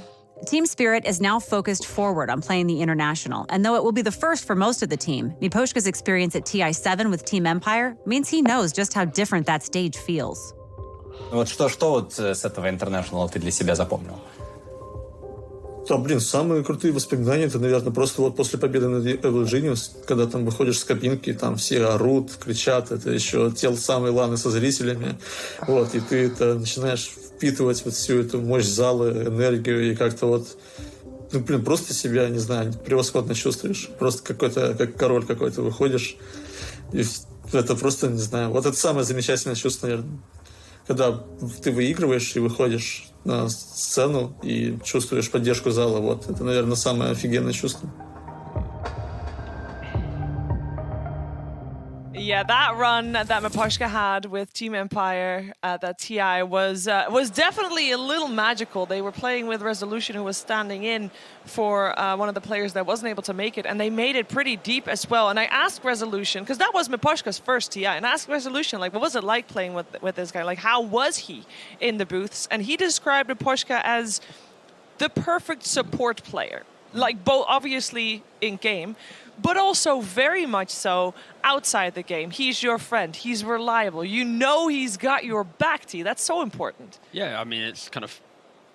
Team Spirit is now focused forward on playing the International, and though it will be the first for most of the team, Miposhka's experience at TI-7 with Team Empire means he knows just how different that stage feels. Вот что с этого International ты для себя запомнил? Да, самые крутые воспоминания, это, наверное, просто вот после победы над Evil Genius, когда там выходишь с кабинки, там все орут, кричат, это еще те самые ланы со зрителями, вот, и ты это начинаешь впитывать вот всю эту мощь зала, энергию, и как-то вот, просто себя, не знаю, превосходно чувствуешь, просто какой-то, как король какой-то выходишь, и это просто, не знаю, вот это самое замечательное чувство, наверное. Когда ты выигрываешь и выходишь на сцену и чувствуешь поддержку зала, вот это, наверное, самое офигенное чувство. Yeah, that run that Miposhka had with Team Empire at that TI was definitely a little magical. They were playing with Resolution, who was standing in for one of the players that wasn't able to make it, and they made it pretty deep as well. And I asked Resolution, because that was Miposhka's first TI, and I asked Resolution, like, what was it like playing with this guy? Like, how was he in the booths? And he described Miposhka as the perfect support player. Like, both obviously in game, but also very much so outside the game. He's your friend. He's reliable. You know he's got your back, T. That's so important. Yeah, I mean, it's kind of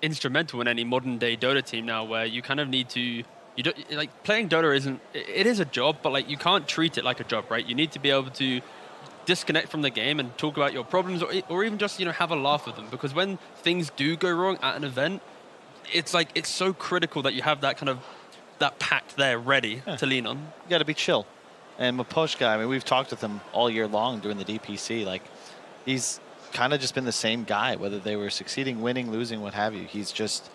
instrumental in any modern day Dota team now, where you kind of need to, you don't, like, playing Dota it is a job, but like you can't treat it like a job, right? You need to be able to disconnect from the game and talk about your problems, or even just, have a laugh with them, because when things do go wrong at an event, it's so critical that you have that kind of that pact there ready to lean on. You got to be chill. And Miposhka, I mean, we've talked with him all year long during the DPC. Like, he's kind of just been the same guy, whether they were succeeding, winning, losing, what have you. He's just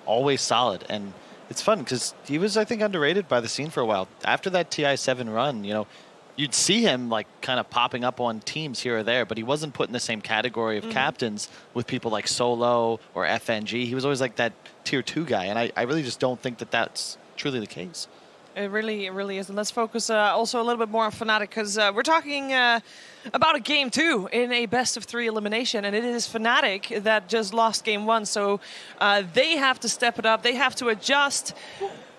always solid. And it's fun because he was, I think, underrated by the scene for a while. After that TI-7 run, you'd see him like kind of popping up on teams here or there, but he wasn't put in the same category of captains with people like Solo or FNG. He was always like that tier 2 guy. And I really just don't think that that's truly the case. It really is. And let's focus also a little bit more on Fnatic, because we're talking about a game 2 in a best of 3 elimination, and it is Fnatic that just lost game 1. So they have to step it up. They have to adjust.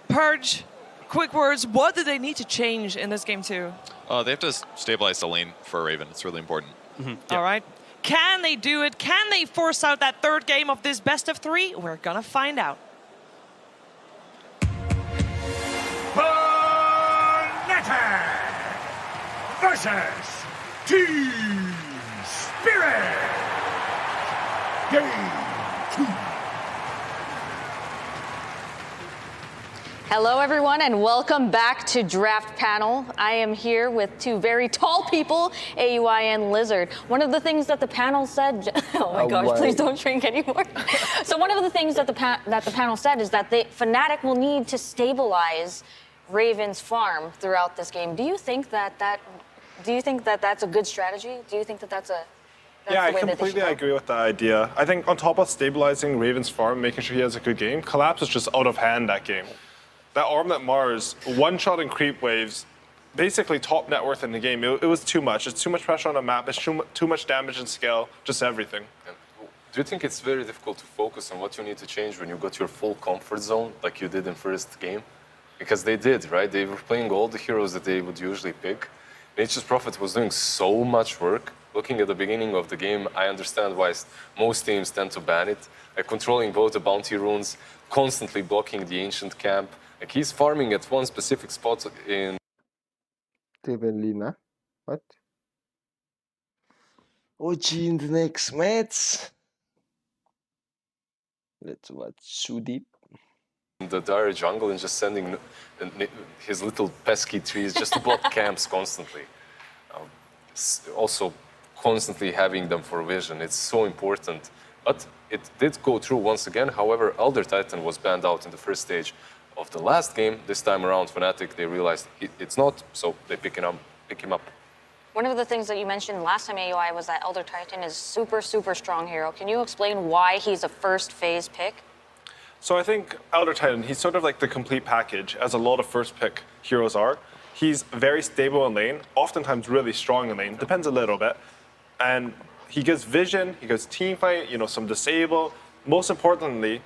Purge, quick words. What do they need to change in this game 2? They have to stabilize the lane for Raven. It's really important. All right. Can they do it? Can they force out that third game of this best of 3? We're gonna find out. Versus Team Spirit. Game 2. Hello, everyone, and welcome back to Draft Panel. I am here with two very tall people, AUI and Lizard. One of the things that the panel said, oh my gosh, please don't drink anymore. So one of the things that the panel said is that Fnatic will need to stabilize Raven's farm throughout this game. Do you think that that's a good strategy? Do you think that that's yeah, I completely agree with that idea. I think on top of stabilizing Raven's farm, making sure he has a good game, Collapse was just out of hand that game. That Armlet Mars, one-shot and creep waves, basically top net worth in the game. It was too much. It's too much pressure on the map. It's too much damage and scale, just everything. Do you think it's very difficult to focus on what you need to change when you got your full comfort zone, like you did in first game? Because they did, right? They were playing all the heroes that they would usually pick. Nature's Prophet was doing so much work. Looking at the beginning of the game, I understand why most teams tend to ban it. Like controlling both the bounty runes, constantly blocking the ancient camp. Like he's farming at one specific spot in... Tevelina? What? OG in the next match. Let's watch Sudeep. The dire jungle and just sending his little pesky trees just to block camps constantly. Also, constantly having them for vision. It's so important. But it did go through once again. However, Elder Titan was banned out in the first stage of the last game. This time around, Fnatic, they realized it's not, so they pick him up. One of the things that you mentioned last time, AUI, was that Elder Titan is super, super strong hero. Can you explain why he's a first phase pick? So I think Elder Titan, he's sort of like the complete package, as a lot of first pick heroes are. He's very stable in lane, oftentimes really strong in lane, depends a little bit. And he gives vision, he gives teamfight, some disable. Most importantly,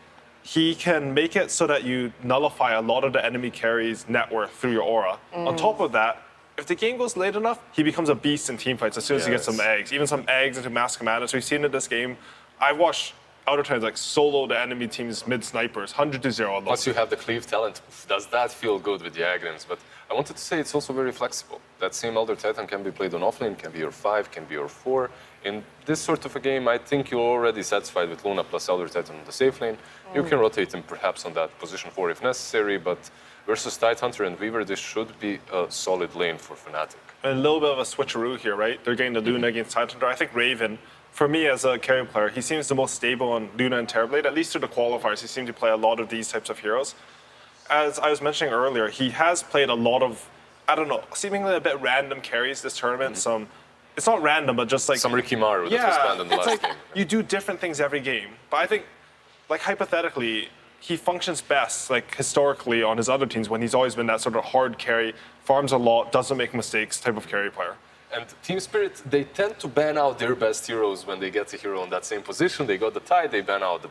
he can make it so that you nullify a lot of the enemy carry's net worth through your aura. On top of that, if the game goes late enough, he becomes a beast in teamfights as soon as he gets some eggs. Even some eggs into Mass Commander. So we've seen in this game, I've watched Elder Titans like solo the enemy team's mid snipers, 100-0. Plus you have the cleave talent. Does that feel good with the Aghanim's? But I wanted to say it's also very flexible. That same Elder Titan can be played on offlane, can be your 5, can be your 4. In this sort of a game, I think you're already satisfied with Luna plus Elder Titan on the safe lane. You can rotate him perhaps on that position 4 if necessary, but versus Tidehunter and Weaver, this should be a solid lane for Fnatic. And a little bit of a switcheroo here, right? They're getting the Luna against Tidehunter. I think Raven, for me as a carry player, he seems the most stable on Luna and Terrorblade, at least through the qualifiers. He seemed to play a lot of these types of heroes. As I was mentioning earlier, he has played a lot of, I don't know, seemingly a bit random carries this tournament. It's not random, but just like... Some Rikimaru that was banned in the last game. You do different things every game. But I think, like hypothetically, he functions best, like historically, on his other teams when he's always been that sort of hard carry, farms a lot, doesn't make mistakes type of carry player. And Team Spirit, they tend to ban out their best heroes when they get a hero in that same position. They got the Tide, they ban out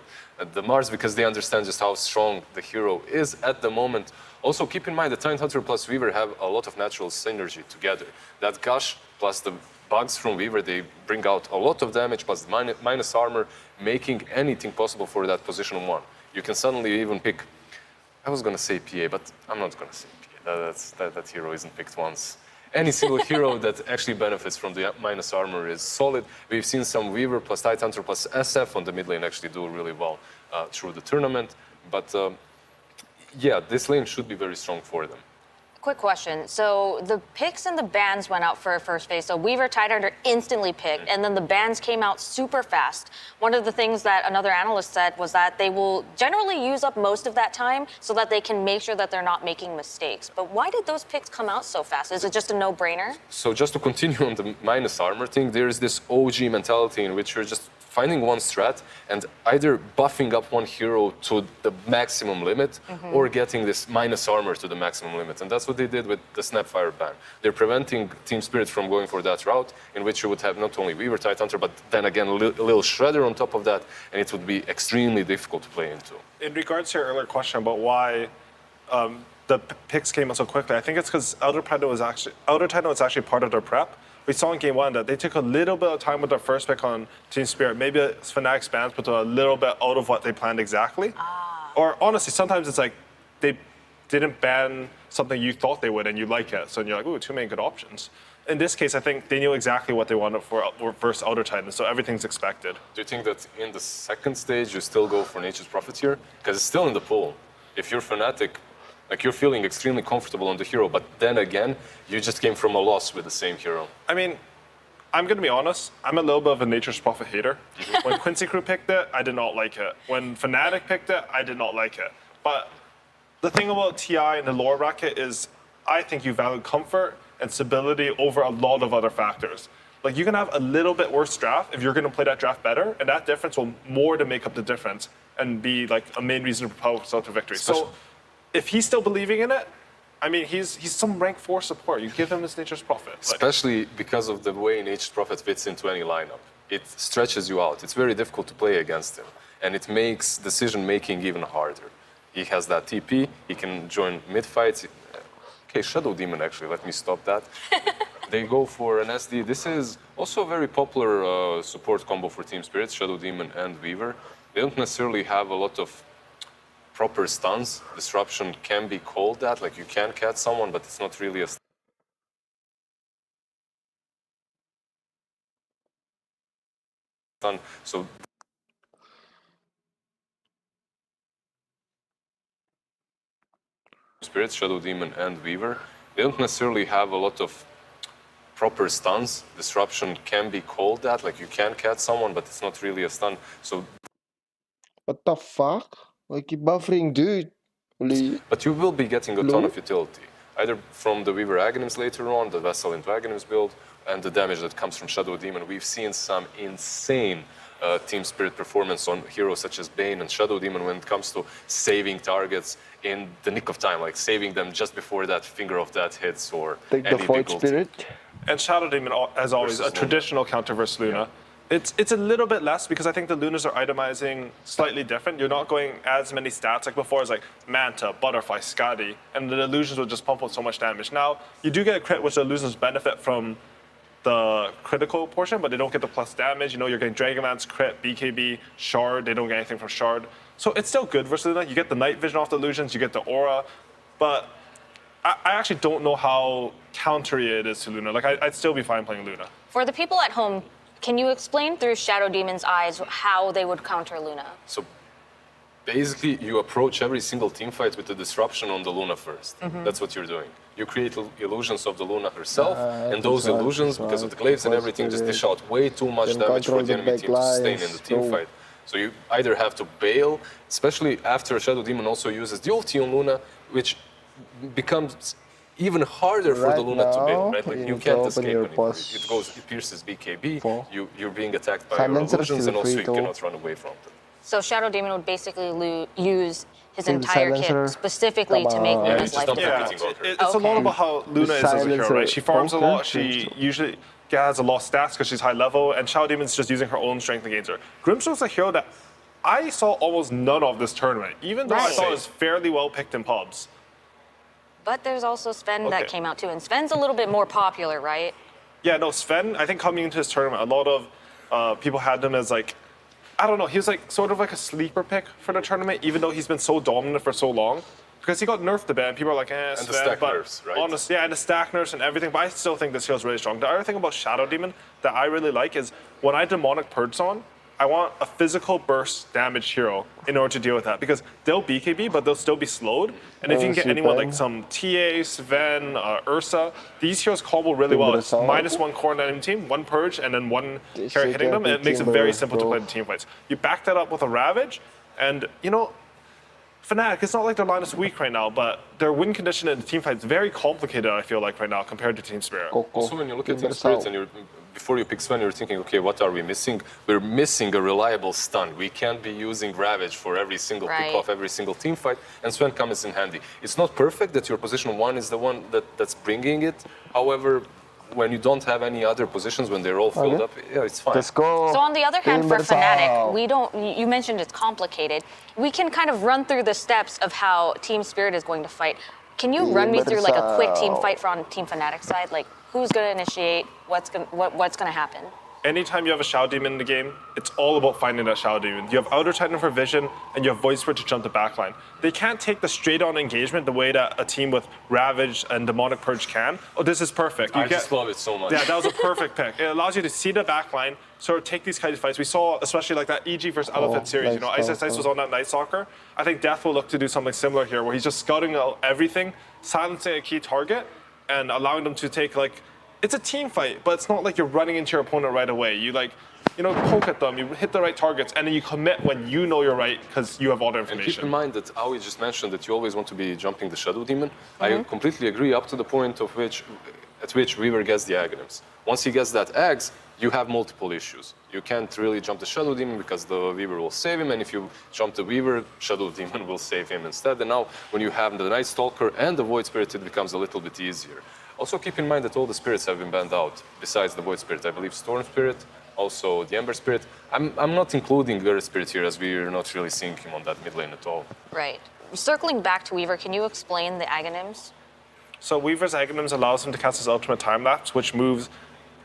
the Mars because they understand just how strong the hero is at the moment. Also, keep in mind that Tidehunter plus Weaver have a lot of natural synergy together. That Gush plus the bugs from Weaver, they bring out a lot of damage plus minus armor, making anything possible for that position 1. You can suddenly even pick, I was going to say PA, but I'm not going to say PA. That hero isn't picked once. Any single hero that actually benefits from the minus armor is solid. We've seen some Weaver plus Tidehunter plus SF on the mid lane actually do really well through the tournament. But yeah, this lane should be very strong for them. Quick question. So the picks and the bans went out for a first phase. So Weaver, Tidehunter instantly picked, and then the bans came out super fast. One of the things that another analyst said was that they will generally use up most of that time so that they can make sure that they're not making mistakes. But why did those picks come out so fast? Is it just a no-brainer? So just to continue on the minus armor thing, there is this OG mentality in which you're just finding one strat and either buffing up one hero to the maximum limit or getting this minus armor to the maximum limit. And that's what they did with the Snapfire ban. They're preventing Team Spirit from going for that route in which you would have not only Weaver, Tidehunter, but then again a little Shredder on top of that, and it would be extremely difficult to play into. In regards to your earlier question about why the picks came out so quickly. I think it's because Elder Titan is actually part of their prep. We saw in game 1 that they took a little bit of time with their first pick on Team Spirit. Maybe Fnatic's bans, but a little bit out of what they planned exactly. Or honestly, sometimes it's like they didn't ban something you thought they would and you like it. So you're like, ooh, 2 main good options. In this case, I think they knew exactly what they wanted for versus Elder Titan, so everything's expected. Do you think that in the second stage you still go for Nature's Prophet here? Because it's still in the pool. If you're Fnatic, like you're feeling extremely comfortable on the hero, but then again, you just came from a loss with the same hero. I mean, I'm going to be honest, I'm a little bit of a Nature's Prophet hater. When Quincy Crew picked it, I did not like it. When Fnatic picked it, I did not like it. But the thing about TI and the lower bracket is I think you value comfort and stability over a lot of other factors. Like you can have a little bit worse draft if you're going to play that draft better, and that difference will more to make up the difference and be like a main reason to propel yourself to victory. So if he's still believing in it, I mean, he's some rank 4 support. You give him his Nature's Prophet. Especially because of the way Nature's Prophet fits into any lineup. It stretches you out. It's very difficult to play against him. And it makes decision-making even harder. He has that TP. He can join mid-fights. Okay, Shadow Demon, actually. Let me stop that. They go for an SD. This is also a very popular support combo for Team Spirit, Shadow Demon and Weaver. They don't necessarily have a lot of proper stuns. Disruption can be called that, like you can catch someone, but it's not really a stun. So Spirits, Shadow Demon and Weaver, they don't necessarily have a lot of proper stuns. Disruption can be called that, like you can catch someone, but it's not really a stun. So what the fuck? Like you buffering, dude. But you will be getting a ton of utility, either from the Weaver Aghanims later on, the Vessel into Aghanims build, and the damage that comes from Shadow Demon. We've seen some insane Team Spirit performance on heroes such as Bane and Shadow Demon when it comes to saving targets in the nick of time, like saving them just before that Finger of Death hits or take any the Void Spirit. And Shadow Demon, as always, a traditional counter versus Luna. It's a little bit less because I think the Lunas are itemizing slightly different. You're not going as many stats like before as like Manta, Butterfly, Skadi, and the illusions will just pump out so much damage. Now, you do get a crit, which the illusions benefit from the critical portion, but they don't get the plus damage. You know, you're getting Dragonlance, crit, BKB, Shard. They don't get anything from Shard. So it's still good versus Luna. You get the night vision off the illusions, you get the aura, but I actually don't know how countery it is to Luna. Like, I'd still be fine playing Luna. For the people at home, can you explain through Shadow Demon's eyes how they would counter Luna? So basically, you approach every single team fight with a disruption on the Luna first. That's what you're doing. You create illusions of the Luna herself, and those illusions, because of the glaives and everything, just dish out way too much damage for the enemy team to sustain in the team fight. So you either have to bail, especially after Shadow Demon also uses the ulti on Luna, which becomes even harder for the Luna to bail, right? Like you can't escape anymore. It pierces BKB, you're being attacked by your illusions, and also you cannot run away from them. So Shadow Demon would basically use his entire kit specifically to make Luna's life difficult. It's a lot about how Luna is as a hero, right? She farms a lot, she usually has a lot of stats because she's high level, and Shadow Demon's just using her own strength against her. Grimstroke's a hero that I saw almost none of this tournament, even though I thought it was fairly well picked in pubs. But there's also Sven that came out too, and Sven's a little bit more popular, right? Yeah, no, Sven, I think coming into this tournament, a lot of people had him as like, I don't know, he was like sort of like a sleeper pick for the tournament, even though he's been so dominant for so long. Because he got nerfed a bit, and people are like, eh, Sven. And the stack nerfs, right? Honestly, yeah, and the stack nerfs and everything, but I still think this hero's really strong. The other thing about Shadow Demon that I really like is when I Demonic Purge on, I want a physical burst damage hero in order to deal with that, because they'll BKB, but they'll still be slowed. And if you can get anyone like some TA, Sven, Ursa, these heroes combo really well. It's -1 core on the enemy team, 1 Purge, and then 1 carry hitting them, and it makes it very simple to play the team fights. You back that up with a Ravage, and you know, Fnatic, it's not like their line is weak right now, but their win condition in the team fight is very complicated, I feel like, right now, compared to Team Spirit. Also, when you look at Team Spirit and before you pick Sven, you're thinking, okay, what are we missing? We're missing a reliable stun. We can't be using Ravage for every single pick-off, every single team fight, and Sven comes in handy. It's not perfect that your position 1 is the one that's bringing it. However, when you don't have any other positions, when they're all filled up, yeah, it's fine. Let's go. So on the other hand, for Fnatic, we don't. You mentioned it's complicated. We can kind of run through the steps of how Team Spirit is going to fight. Can you run me through like a quick team fight on Team Fnatic's side? Like, who's going to initiate? What's going to happen? Anytime you have a Shadow Demon in the game, it's all about finding that Shadow Demon. You have Outer Titan for vision, and you have Void Spirit to jump the backline. They can't take the straight-on engagement the way that a team with Ravage and Demonic Purge can. Oh, this is perfect. I just love it so much. Yeah, that was a perfect pick. It allows you to see the backline, sort of take these kind of fights. We saw, especially like that EG versus Elephant series, you know, Ice was on that Night Stalker. I think Death will look to do something similar here, where he's just scouting out everything, silencing a key target, and allowing them to take, like, it's a team fight, but it's not like you're running into your opponent right away. You, like, you know, poke at them, you hit the right targets, and then you commit when you know you're right because you have all the information. And keep in mind that Aoi just mentioned that you always want to be jumping the Shadow Demon. I completely agree up to the point at which Weaver gets the Aghanims. Once he gets that Aghs, you have multiple issues. You can't really jump the Shadow Demon because the Weaver will save him, and if you jump the Weaver, Shadow Demon will save him instead. And now, when you have the Night Stalker and the Void Spirit, it becomes a little bit easier. Also, keep in mind that all the spirits have been banned out, besides the Void Spirit. I believe Storm Spirit, also the Ember Spirit. I'm not including Earth Spirit here, as we're not really seeing him on that mid lane at all. Right. Circling back to Weaver, can you explain the Aghanims? So Weaver's Aghanims allows him to cast his ultimate time lapse, which moves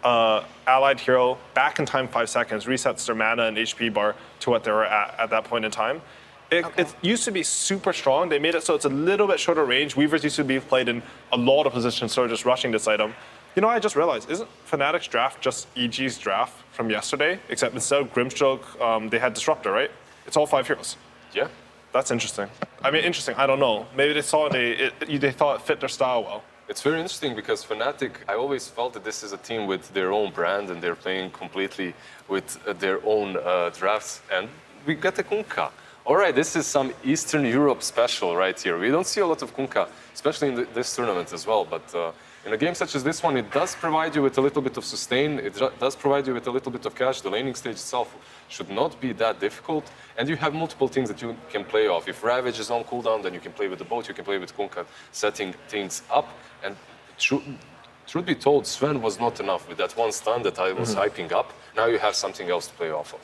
allied hero back in time 5 seconds, resets their mana and HP bar to what they were at that point in time. It used to be super strong. They made it so it's a little bit shorter range. Weavers used to be played in a lot of positions, sort of just rushing this item. You know, I just realized, isn't Fnatic's draft just EG's draft from yesterday? Except instead of Grimstroke, they had Disruptor, right? It's all 5 heroes. Yeah. That's interesting. I mean, interesting, I don't know. Maybe they saw they thought it fit their style well. It's very interesting because Fnatic, I always felt that this is a team with their own brand and they're playing completely with their own drafts. And we got a Kunkka. All right, this is some Eastern Europe special right here. We don't see a lot of Kunkka, especially in this tournament as well. But in a game such as this one, it does provide you with a little bit of sustain. It does provide you with a little bit of cash. The laning stage itself should not be that difficult. And you have multiple things that you can play off. If Ravage is on cooldown, then you can play with the boat. You can play with Kunkka, setting things up. And truth be told, Sven was not enough with that one stun that I was hyping up. Now you have something else to play off of.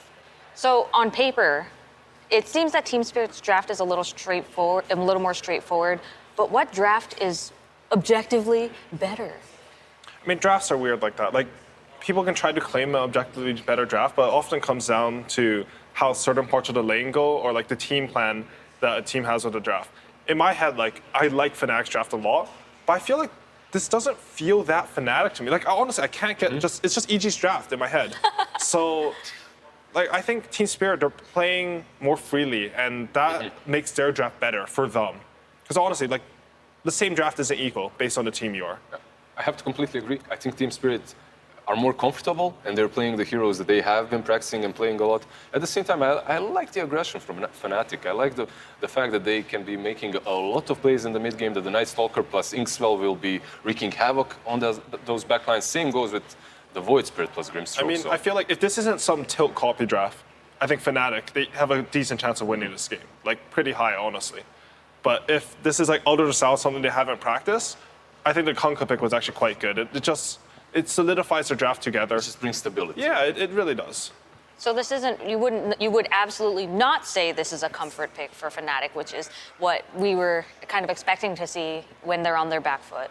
So on paper, it seems that Team Spirit's draft is a little more straightforward. But what draft is objectively better? I mean, drafts are weird like that. Like, people can try to claim an objectively better draft, but it often comes down to how certain parts of the lane go or like the team plan that a team has with the draft. In my head, like, I like Fnatic's draft a lot, but I feel like this doesn't feel that Fnatic to me. Like, honestly, I can't get it's just EG's draft in my head. So, like, I think Team Spirit, they're playing more freely, and that makes their draft better for them. Because honestly, like, the same draft isn't equal based on the team you are. I have to completely agree. I think Team Spirit are more comfortable, and they're playing the heroes that they have been practicing and playing a lot. At the same time, I like the aggression from Fnatic. I like the fact that they can be making a lot of plays in the mid game, that the Night Stalker plus Inkswell will be wreaking havoc on those backlines. Same goes with the Void Spirit plus Grimstroke. I mean, I feel like if this isn't some tilt copy draft, I think Fnatic, they have a decent chance of winning this game. Like, pretty high, honestly. But if this is like Elder to South, something they haven't practiced, I think the Kunkka pick was actually quite good. It solidifies their draft together. It just brings stability. Yeah, it really does. So this isn't, you would absolutely not say this is a comfort pick for Fnatic, which is what we were kind of expecting to see when they're on their back foot.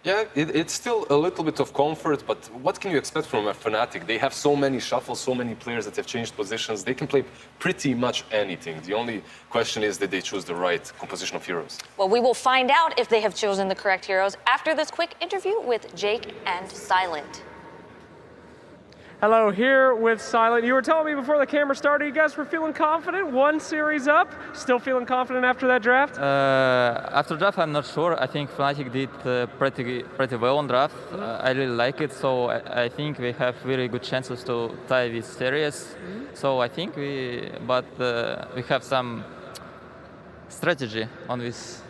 Yeah, it's still a little bit of comfort, but what can you expect from a Fnatic? They have so many shuffles, so many players that have changed positions. They can play pretty much anything. The only question is that they choose the right composition of heroes. Well, we will find out if they have chosen the correct heroes after this quick interview with Jake and Silent. Hello, here with Silent. You were telling me before the camera started you guys were feeling confident, one series up. Still feeling confident after that draft? After draft, I'm not sure. I think Fnatic did pretty well on draft. I really like it, so I think we have very good chances to tie this series. So I think we have some strategy on this.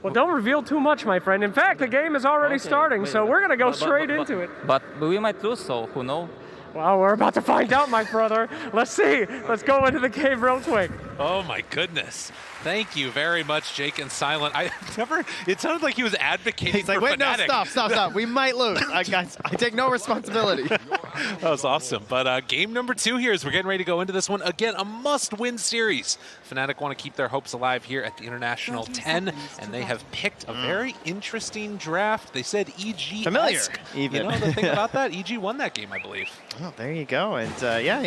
Well, don't reveal too much, my friend. In fact, the game is already starting, so we're going to go straight into it. But we might lose, so who knows? Well, we're about to find out, my brother. Let's see. Let's go into the game real quick. Oh my goodness. Thank you very much, Jake and Silent. It sounded like he was advocating He's like, for wait, Fnatic. no, stop. We might lose. I take no responsibility. That was awesome. But game number 2 here as we're getting ready to go into this one. Again, a must-win series. Fnatic want to keep their hopes alive here at the International 10, and they have picked a very interesting draft. They said EG. Familiar, even. You know the thing about that? EG won that game, I believe. Oh, there you go. And yeah,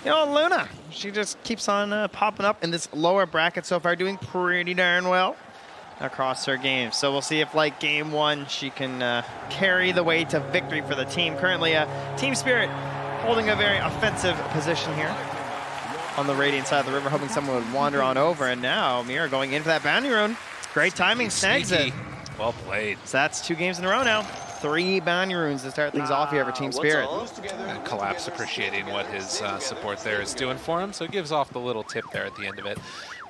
Luna, she just keeps on popping up in this lower bracket so far, doing pretty darn well across her games. So we'll see if, like game 1, she can carry the way to victory for the team. Currently, Team Spirit holding a very offensive position here on the Radiant side of the river, hoping someone would wander on over. And now Mira going in for that bounty rune. Great timing, snags it. Well played. So that's 2 games in a row now. 3 bounty runes to start things off here for Team Spirit. And Collapse appreciating what his support there is doing for him, so he gives off the little tip there at the end of it.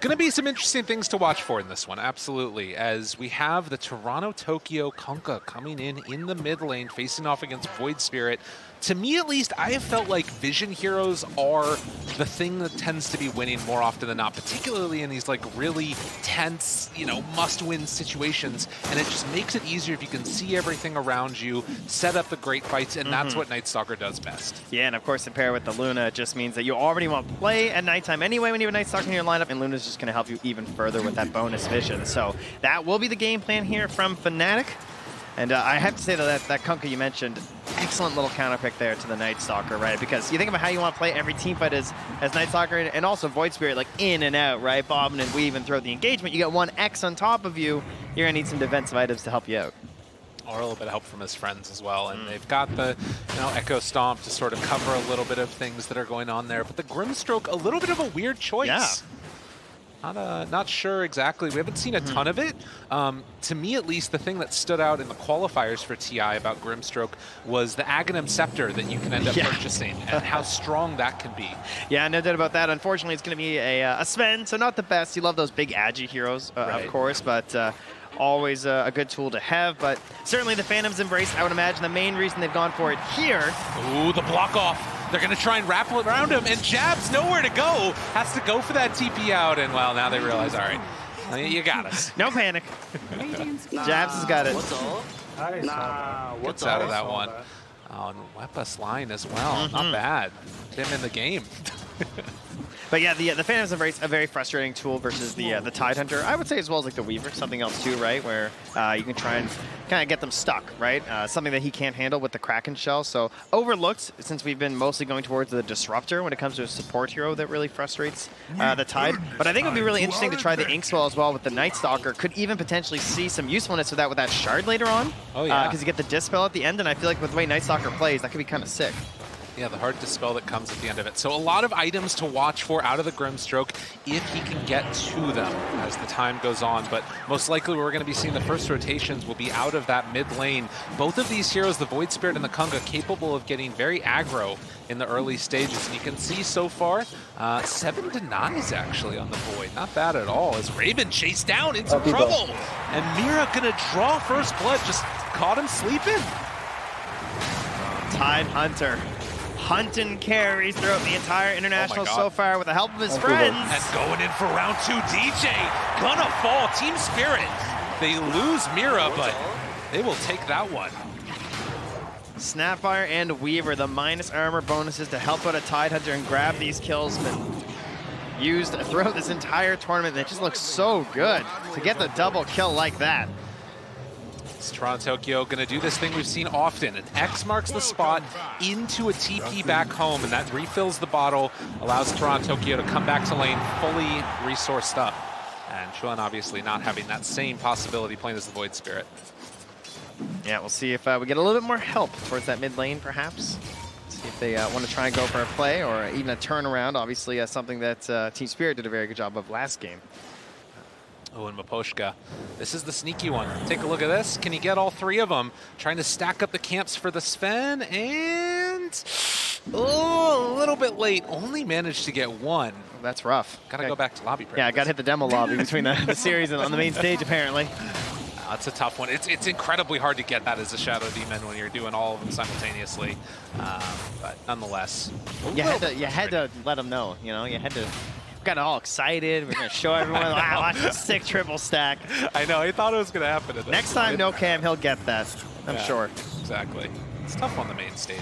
Going to be some interesting things to watch for in this one, absolutely, as we have the Toronto-Tokyo Kunkka coming in the mid lane, facing off against Void Spirit. To me, at least, I have felt like Vision heroes are the thing that tends to be winning more often than not, particularly in these like really tense, must-win situations. And it just makes it easier if you can see everything around you, set up the great fights, and that's what Night Stalker does best. Yeah, and of course, to pair with the Luna, it just means that you already want to play at nighttime anyway when you have a Night Stalker in your lineup, and Luna's just going to help you even further with that bonus vision. So that will be the game plan here from Fnatic. And I have to say that Kunkka you mentioned, excellent little counter pick there to the Night Stalker, right? Because you think about how you want to play every team fight as Night Stalker and also Void Spirit, like in and out, right? Bobbing and weaving throughout the engagement. You get 1 X on top of you, you're going to need some defensive items to help you out. Or a little bit of help from his friends as well. And they've got the Echo Stomp to sort of cover a little bit of things that are going on there. But the Grimstroke, a little bit of a weird choice. Yeah. Not sure exactly. We haven't seen a ton of it. To me, at least, the thing that stood out in the qualifiers for TI about Grimstroke was the Aghanim Scepter that you can end up purchasing and how strong that can be. Yeah, no doubt about that. Unfortunately, it's going to be a Sven, so not the best. You love those big Agi heroes, of course, but always a good tool to have. But certainly the Phantom's Embrace, I would imagine the main reason they've gone for it here. Ooh, the block off. They're going to try and wrap around him, and Jab's nowhere to go. Has to go for that TP out, and well, now they realize, all right, you got us. No panic. Jabs has got it. Gets out of that one. Oh, and Wepa's line as well. Not bad. Him in the game. But yeah, the Phantom's Embrace, a very frustrating tool versus the Tidehunter. I would say as well as like the Weaver, something else too, right? Where you can try and kind of get them stuck, right? Something that he can't handle with the Kraken Shell. So overlooked, since we've been mostly going towards the Disruptor when it comes to a support hero that really frustrates the Tide. But I think it would be really interesting to try the Inkswell as well with the Night Stalker. Could even potentially see some usefulness with that Shard later on. Oh yeah. Because you get the Dispel at the end, and I feel like with the way Night Stalker plays, that could be kind of sick. Yeah, the hard dispel that comes at the end of it. So a lot of items to watch for out of the Grimstroke if he can get to them as the time goes on. But most likely we're going to be seeing the first rotations will be out of that mid lane. Both of these heroes, the Void Spirit and the Kunkka, capable of getting very aggro in the early stages. And you can see so far, 7 denies actually on the Void. Not bad at all as Raven chased down in some trouble. And Mira going to draw first blood, just caught him sleeping. Tidehunter. Hunting carries throughout the entire International so far with the help of his friends. And going in for round 2, DJ gonna fall. Team Spirit, they lose Mira, but they will take that one. Snapfire and Weaver, the minus armor bonuses to help out a Tidehunter and grab these kills, been used throughout this entire tournament. It just looks so good to get the double kill like that. It's Toronto-Tokyo going to do this thing we've seen often. An X marks the spot into a TP back home, and that refills the bottle, allows Toronto-Tokyo to come back to lane fully resourced up. And Chilll obviously not having that same possibility playing as the Void Spirit. Yeah, we'll see if we get a little bit more help towards that mid lane, perhaps. See if they want to try and go for a play or even a turnaround. Obviously, something that Team Spirit did a very good job of last game. Oh, and Miposhka. This is the sneaky one. Take a look at this. Can he get all 3 of them? Trying to stack up the camps for the Sven, and oh, a little bit late. Only managed to get 1. That's rough. Gotta go back to lobby practice. Yeah, I gotta hit the demo lobby between the series and on the main stage, apparently. That's a tough one. It's incredibly hard to get that as a Shadow Demon when you're doing all of them simultaneously. But nonetheless, you had to let them know. You know, you had to. Got all excited. We're gonna show everyone. Wow, watch the sick triple stack. I know. He thought it was gonna happen. Next time, no cam, he'll get that. I'm sure. Exactly. It's tough on the main stage.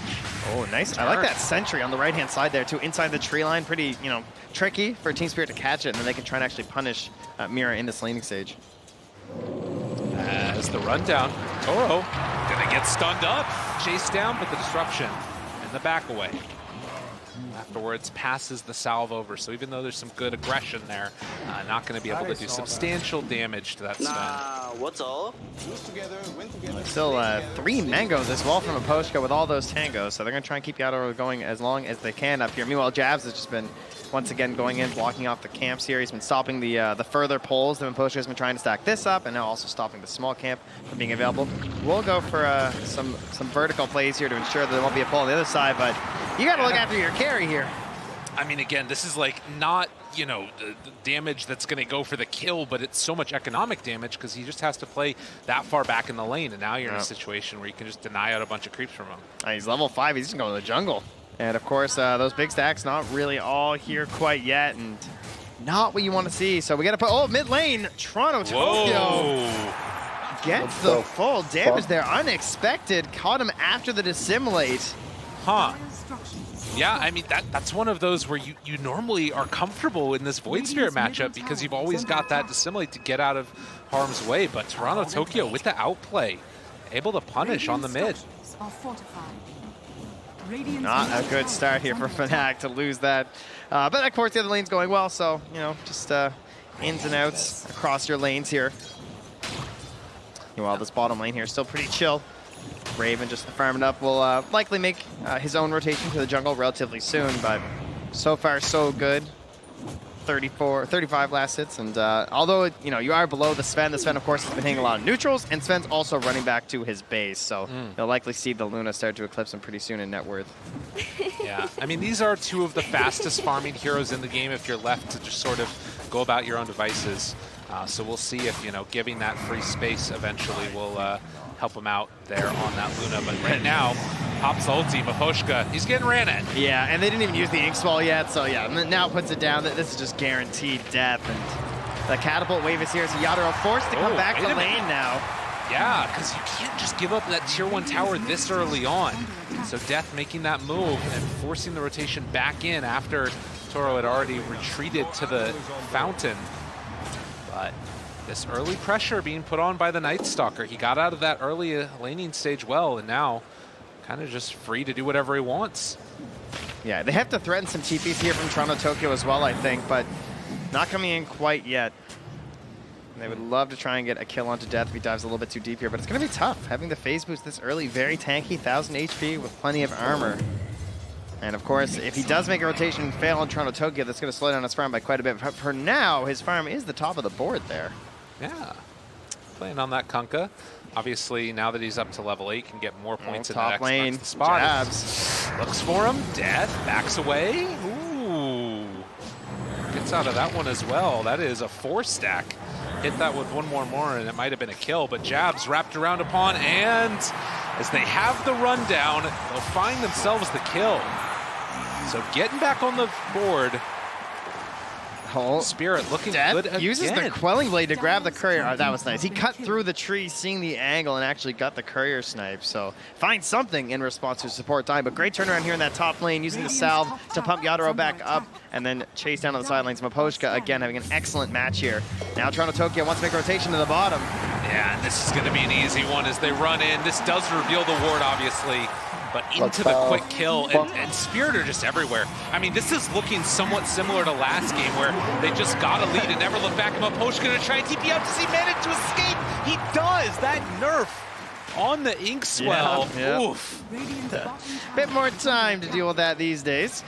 Oh, nice. I like that sentry on the right-hand side there, too. Inside the tree line, pretty, tricky for Team Spirit to catch it, and then they can try and actually punish Mira in this laning stage. As the rundown, Toro gonna get stunned up, chased down, but the disruption and the back away. Afterwards, passes the salve over. So even though there's some good aggression there, not going to be able to do substantial damage to that Sven. What's all? Still 3 mangoes as well from Aposhka with all those tangos. So they're going to try and keep Yadoro going as long as they can up here. Meanwhile, Jabs has just been once again going in, blocking off the camps here. He's been stopping the further poles. Then Aposhka has been trying to stack this up, and now also stopping the small camp from being available. We'll go for some vertical plays here to ensure that there won't be a pole on the other side, but you got to look after your carry here. I mean, again, this is like not, the damage that's going to go for the kill, but it's so much economic damage because he just has to play that far back in the lane, and now you're in a situation where you can just deny out a bunch of creeps from him. He's level 5. He's just going to the jungle. And, of course, those big stacks not really all here quite yet, and not what you want to see. So we got to put, mid lane, Toronto Tokyo gets the full damage there. Unexpected. Caught him after the dissimilate. Huh. Yeah, I mean, that's one of those where you normally are comfortable in this Void Spirit matchup because you've always got that dissimilate to get out of harm's way. But Toronto Tokyo with the outplay, able to punish on the mid. Not a good start here for Fnatic to lose that. But of course the other lane's going well, so, just ins and outs across your lanes here. Meanwhile, this bottom lane here is still pretty chill. Raven just farming up will likely make his own rotation to the jungle relatively soon, but so far so good. 35 last hits, and although you are below the Sven of course has been hitting a lot of neutrals, and Sven's also running back to his base, so you'll likely see the Luna start to eclipse him pretty soon in net worth. Yeah, I mean, these are 2 of the fastest farming heroes in the game if you're left to just sort of go about your own devices. So we'll see if giving that free space eventually will help him out there on that Luna. But right now, pops ulti, Maposhka, he's getting ran at. Yeah, and they didn't even use the Ink Swell yet, so yeah, now puts it down. This is just guaranteed death. And the catapult wave is here, so Yadoro forced to come back to lane now. Yeah, because you can't just give up that tier 1 tower this early on. So Death making that move and forcing the rotation back in after Toro had already retreated to the fountain. But this early pressure being put on by the Night Stalker. He got out of that early laning stage well, and now kind of just free to do whatever he wants. Yeah, they have to threaten some TPs here from Toronto Tokyo as well, I think, but not coming in quite yet. And they would love to try and get a kill onto Death if he dives a little bit too deep here, but it's going to be tough. Having the phase boost this early, very tanky, 1000 HP with plenty of armor. And of course, if he does make a rotation and fail on Toronto Tokyo, that's going to slow down his farm by quite a bit. But for now, his farm is the top of the board there. Yeah, playing on that Kunkka. Obviously, now that he's up to level 8, can get more points in the next lane. spot. Jabs. Looks for him. Death backs away. Ooh. Gets out of that one as well. That is a 4-stack. Hit that with one more, and it might have been a kill. But Jabs wrapped around upon, and as they have the rundown, they'll find themselves the kill. So getting back on the board. Spirit looking good again. Uses the Quelling Blade to grab the courier. Oh, that was nice. He cut through the tree, seeing the angle, and actually got the courier snipe. So find something in response to support time. But great turnaround here in that top lane, using the salve to pump Yadoro back up, and then chase down on the sidelines. Maposhka, again, having an excellent match here. Now Toronto Tokyo wants to make a rotation to the bottom. Yeah, and this is going to be an easy one as they run in. This does reveal the ward, obviously. But into the quick kill, and Spirit are just everywhere. I mean, this is looking somewhat similar to last game where they just got a lead and never look back. And Maposhka to try and TP out. Does he manage to escape? He does! That nerf on the Ink Swell. Yeah. Oof. Bit more time to deal with that these days.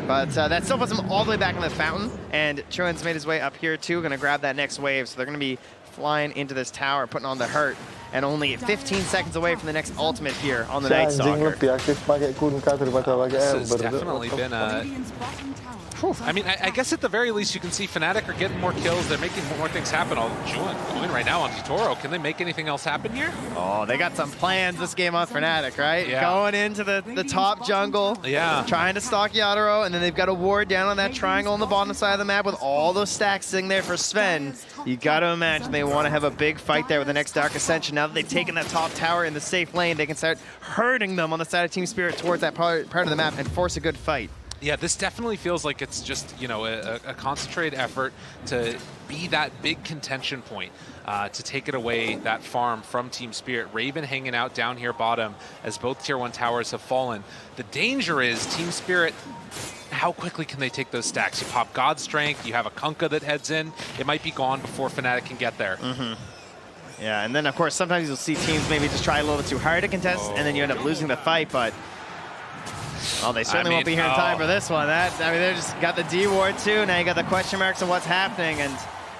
But that still puts him all the way back in the fountain. And Chuan's made his way up here too, gonna grab that next wave. So they're gonna be flying into this tower, putting on the hurt. And only 15 seconds away from the next ultimate here on the Night Stalker. This has definitely been a I mean, I guess at the very least you can see Fnatic are getting more kills. They're making more things happen. Juan going right now on Toro. Can they make anything else happen here? Oh, they got some plans this game on Fnatic, right? Yeah. Going into the top jungle. Yeah. Trying to stalk Yatoro, and then they've got a ward down on that triangle on the bottom side of the map with all those stacks sitting there for Sven. You got to imagine they want to have a big fight there with the next Dark Ascension. Now that they've taken that top tower in the safe lane, they can start hurting them on the side of Team Spirit towards that part of the map and force a good fight. Yeah, this definitely feels like it's just, you know, a concentrated effort to be that big contention point, to take it away, that farm from Team Spirit. Raven hanging out down here bottom as both Tier 1 towers have fallen. The danger is Team Spirit, how quickly can they take those stacks? You pop God's Strength, you have a Kunkka that heads in, it might be gone before Fnatic can get there. Yeah, and then of course sometimes you'll see teams maybe just try a little bit too hard to contest, and then you end up losing the fight, but well, they certainly won't be here in time for this one. I mean, they just got the D ward too. Now you got the question marks on what's happening, and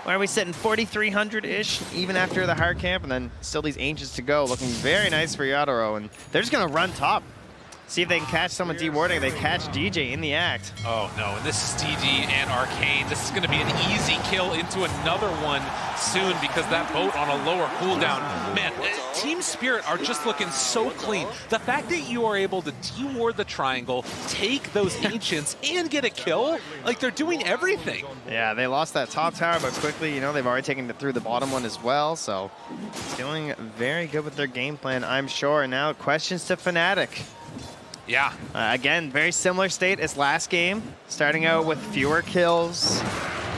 where are we sitting? 4,300-ish, even after the hard camp, and then still these Ancients to go. Looking very nice for Yatoro, and they're just gonna run top. See if they can catch someone D-warding. They catch DJ in the act. Oh no, and this is DD and Arcane. This is gonna be an easy kill into another one soon because that boat on a lower cooldown. Man, Team Spirit are just looking so clean. The fact that you are able to de-ward the triangle, take those Ancients, and get a kill, like they're doing everything. Yeah, they lost that top tower, but quickly, you know, they've already taken it through the bottom one as well, so feeling very good with their game plan, I'm sure. And now questions to Fnatic. Yeah. Again, very similar state as last game, starting out with fewer kills,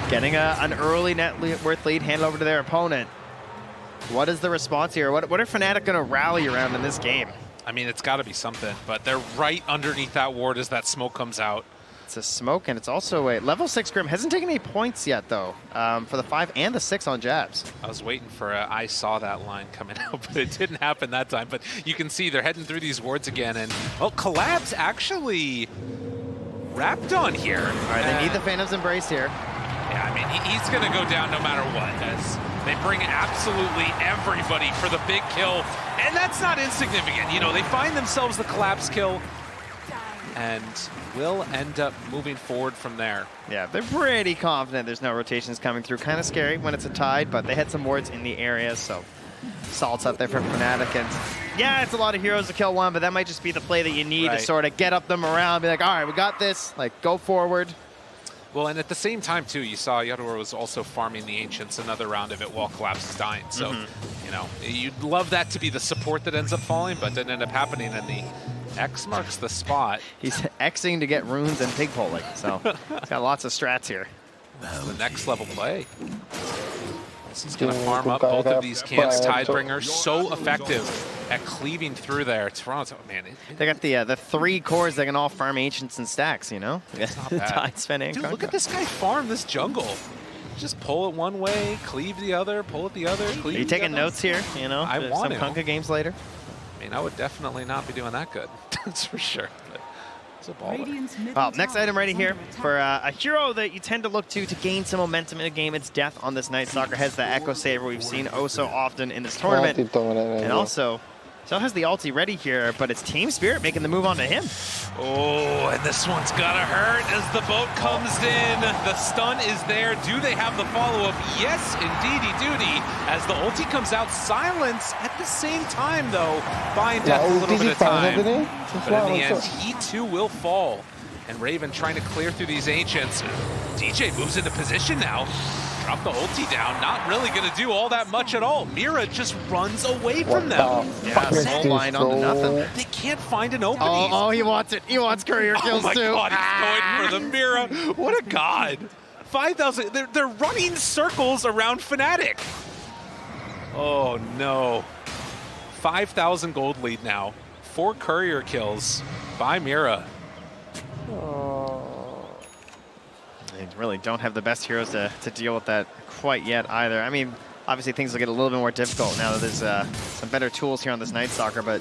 getting an early net worth lead handed over to their opponent. What is the response here? What are Fnatic going to rally around in this game? I mean, it's got to be something, but they're right underneath that ward as that smoke comes out. It's a smoke, and it's also a level 6 Grim. Hasn't taken any points yet, though, for the 5 and the 6 on jabs. I was waiting for I saw that line coming out, but it didn't happen that time. But you can see they're heading through these wards again, and well, Collab's actually wrapped on here. All right, they need the Phantom's Embrace here. Yeah, I mean, he's going to go down no matter what, as they bring absolutely everybody for the big kill, and that's not insignificant. You know, they find themselves the Collapse kill, and will end up moving forward from there. Yeah, they're pretty confident there's no rotations coming through. Kind of scary when it's a tide, but they had some wards in the area, so salts up there for Fnatic. And yeah, it's a lot of heroes to kill one, but that might just be the play that you need to sort of get up them around, be like, all right, we got this, like, go forward. Well, and at the same time, too, you saw Yatoro was also farming the Ancients another round of it while Collapse is dying. So, you know, you'd love that to be the support that ends up falling, but didn't end up happening, and the X marks the spot. He's Xing to get runes and pig polling, so he's got lots of strats here. The next level play. He's going to farm up both of these camps. Tidebringers, so effective at cleaving through there. Toronto, man. They got the 3 cores that can all farm Ancients and stacks, you know? Tide, Sven, and Dude, Kunkka. look at this guy farm this jungle. Just pull it one way, cleave the other, pull it the other, cleave Are you taking notes here, you know? I want some Kunkka games later? I mean, I would definitely not be doing that good. That's for sure. But it's a baller. Well, next item right here for a hero that you tend to look to gain some momentum in a game. It's Death on this Night Stalker. Has the Echo Saber we've seen oh so often in this tournament. And also, still has the ulti ready here, but it's Team Spirit making the move onto him. Oh, and this one's gotta hurt as the boat comes in. The stun is there. Do they have the follow-up? Yes, indeedy duty. As the ulti comes out, silence at the same time, though, buying Death a little bit of time. But in the end, he too will fall. And Raven trying to clear through these Ancients. DJ moves into position now. Drop the ulti down, not really going to do all that much at all. Mira just runs away from them. Yeah, soul blind onto nothing. They can't find an opening. Oh, he wants it. He wants courier kills too. Oh my God, he's going for the Mira. What a god. 5,000, they're running circles around Fnatic. Oh no. 5,000 gold lead now. 4 courier kills by Mira. They really don't have the best heroes to deal with that quite yet either. I mean, obviously things will get a little bit more difficult now that there's some better tools here on this Night Stalker, but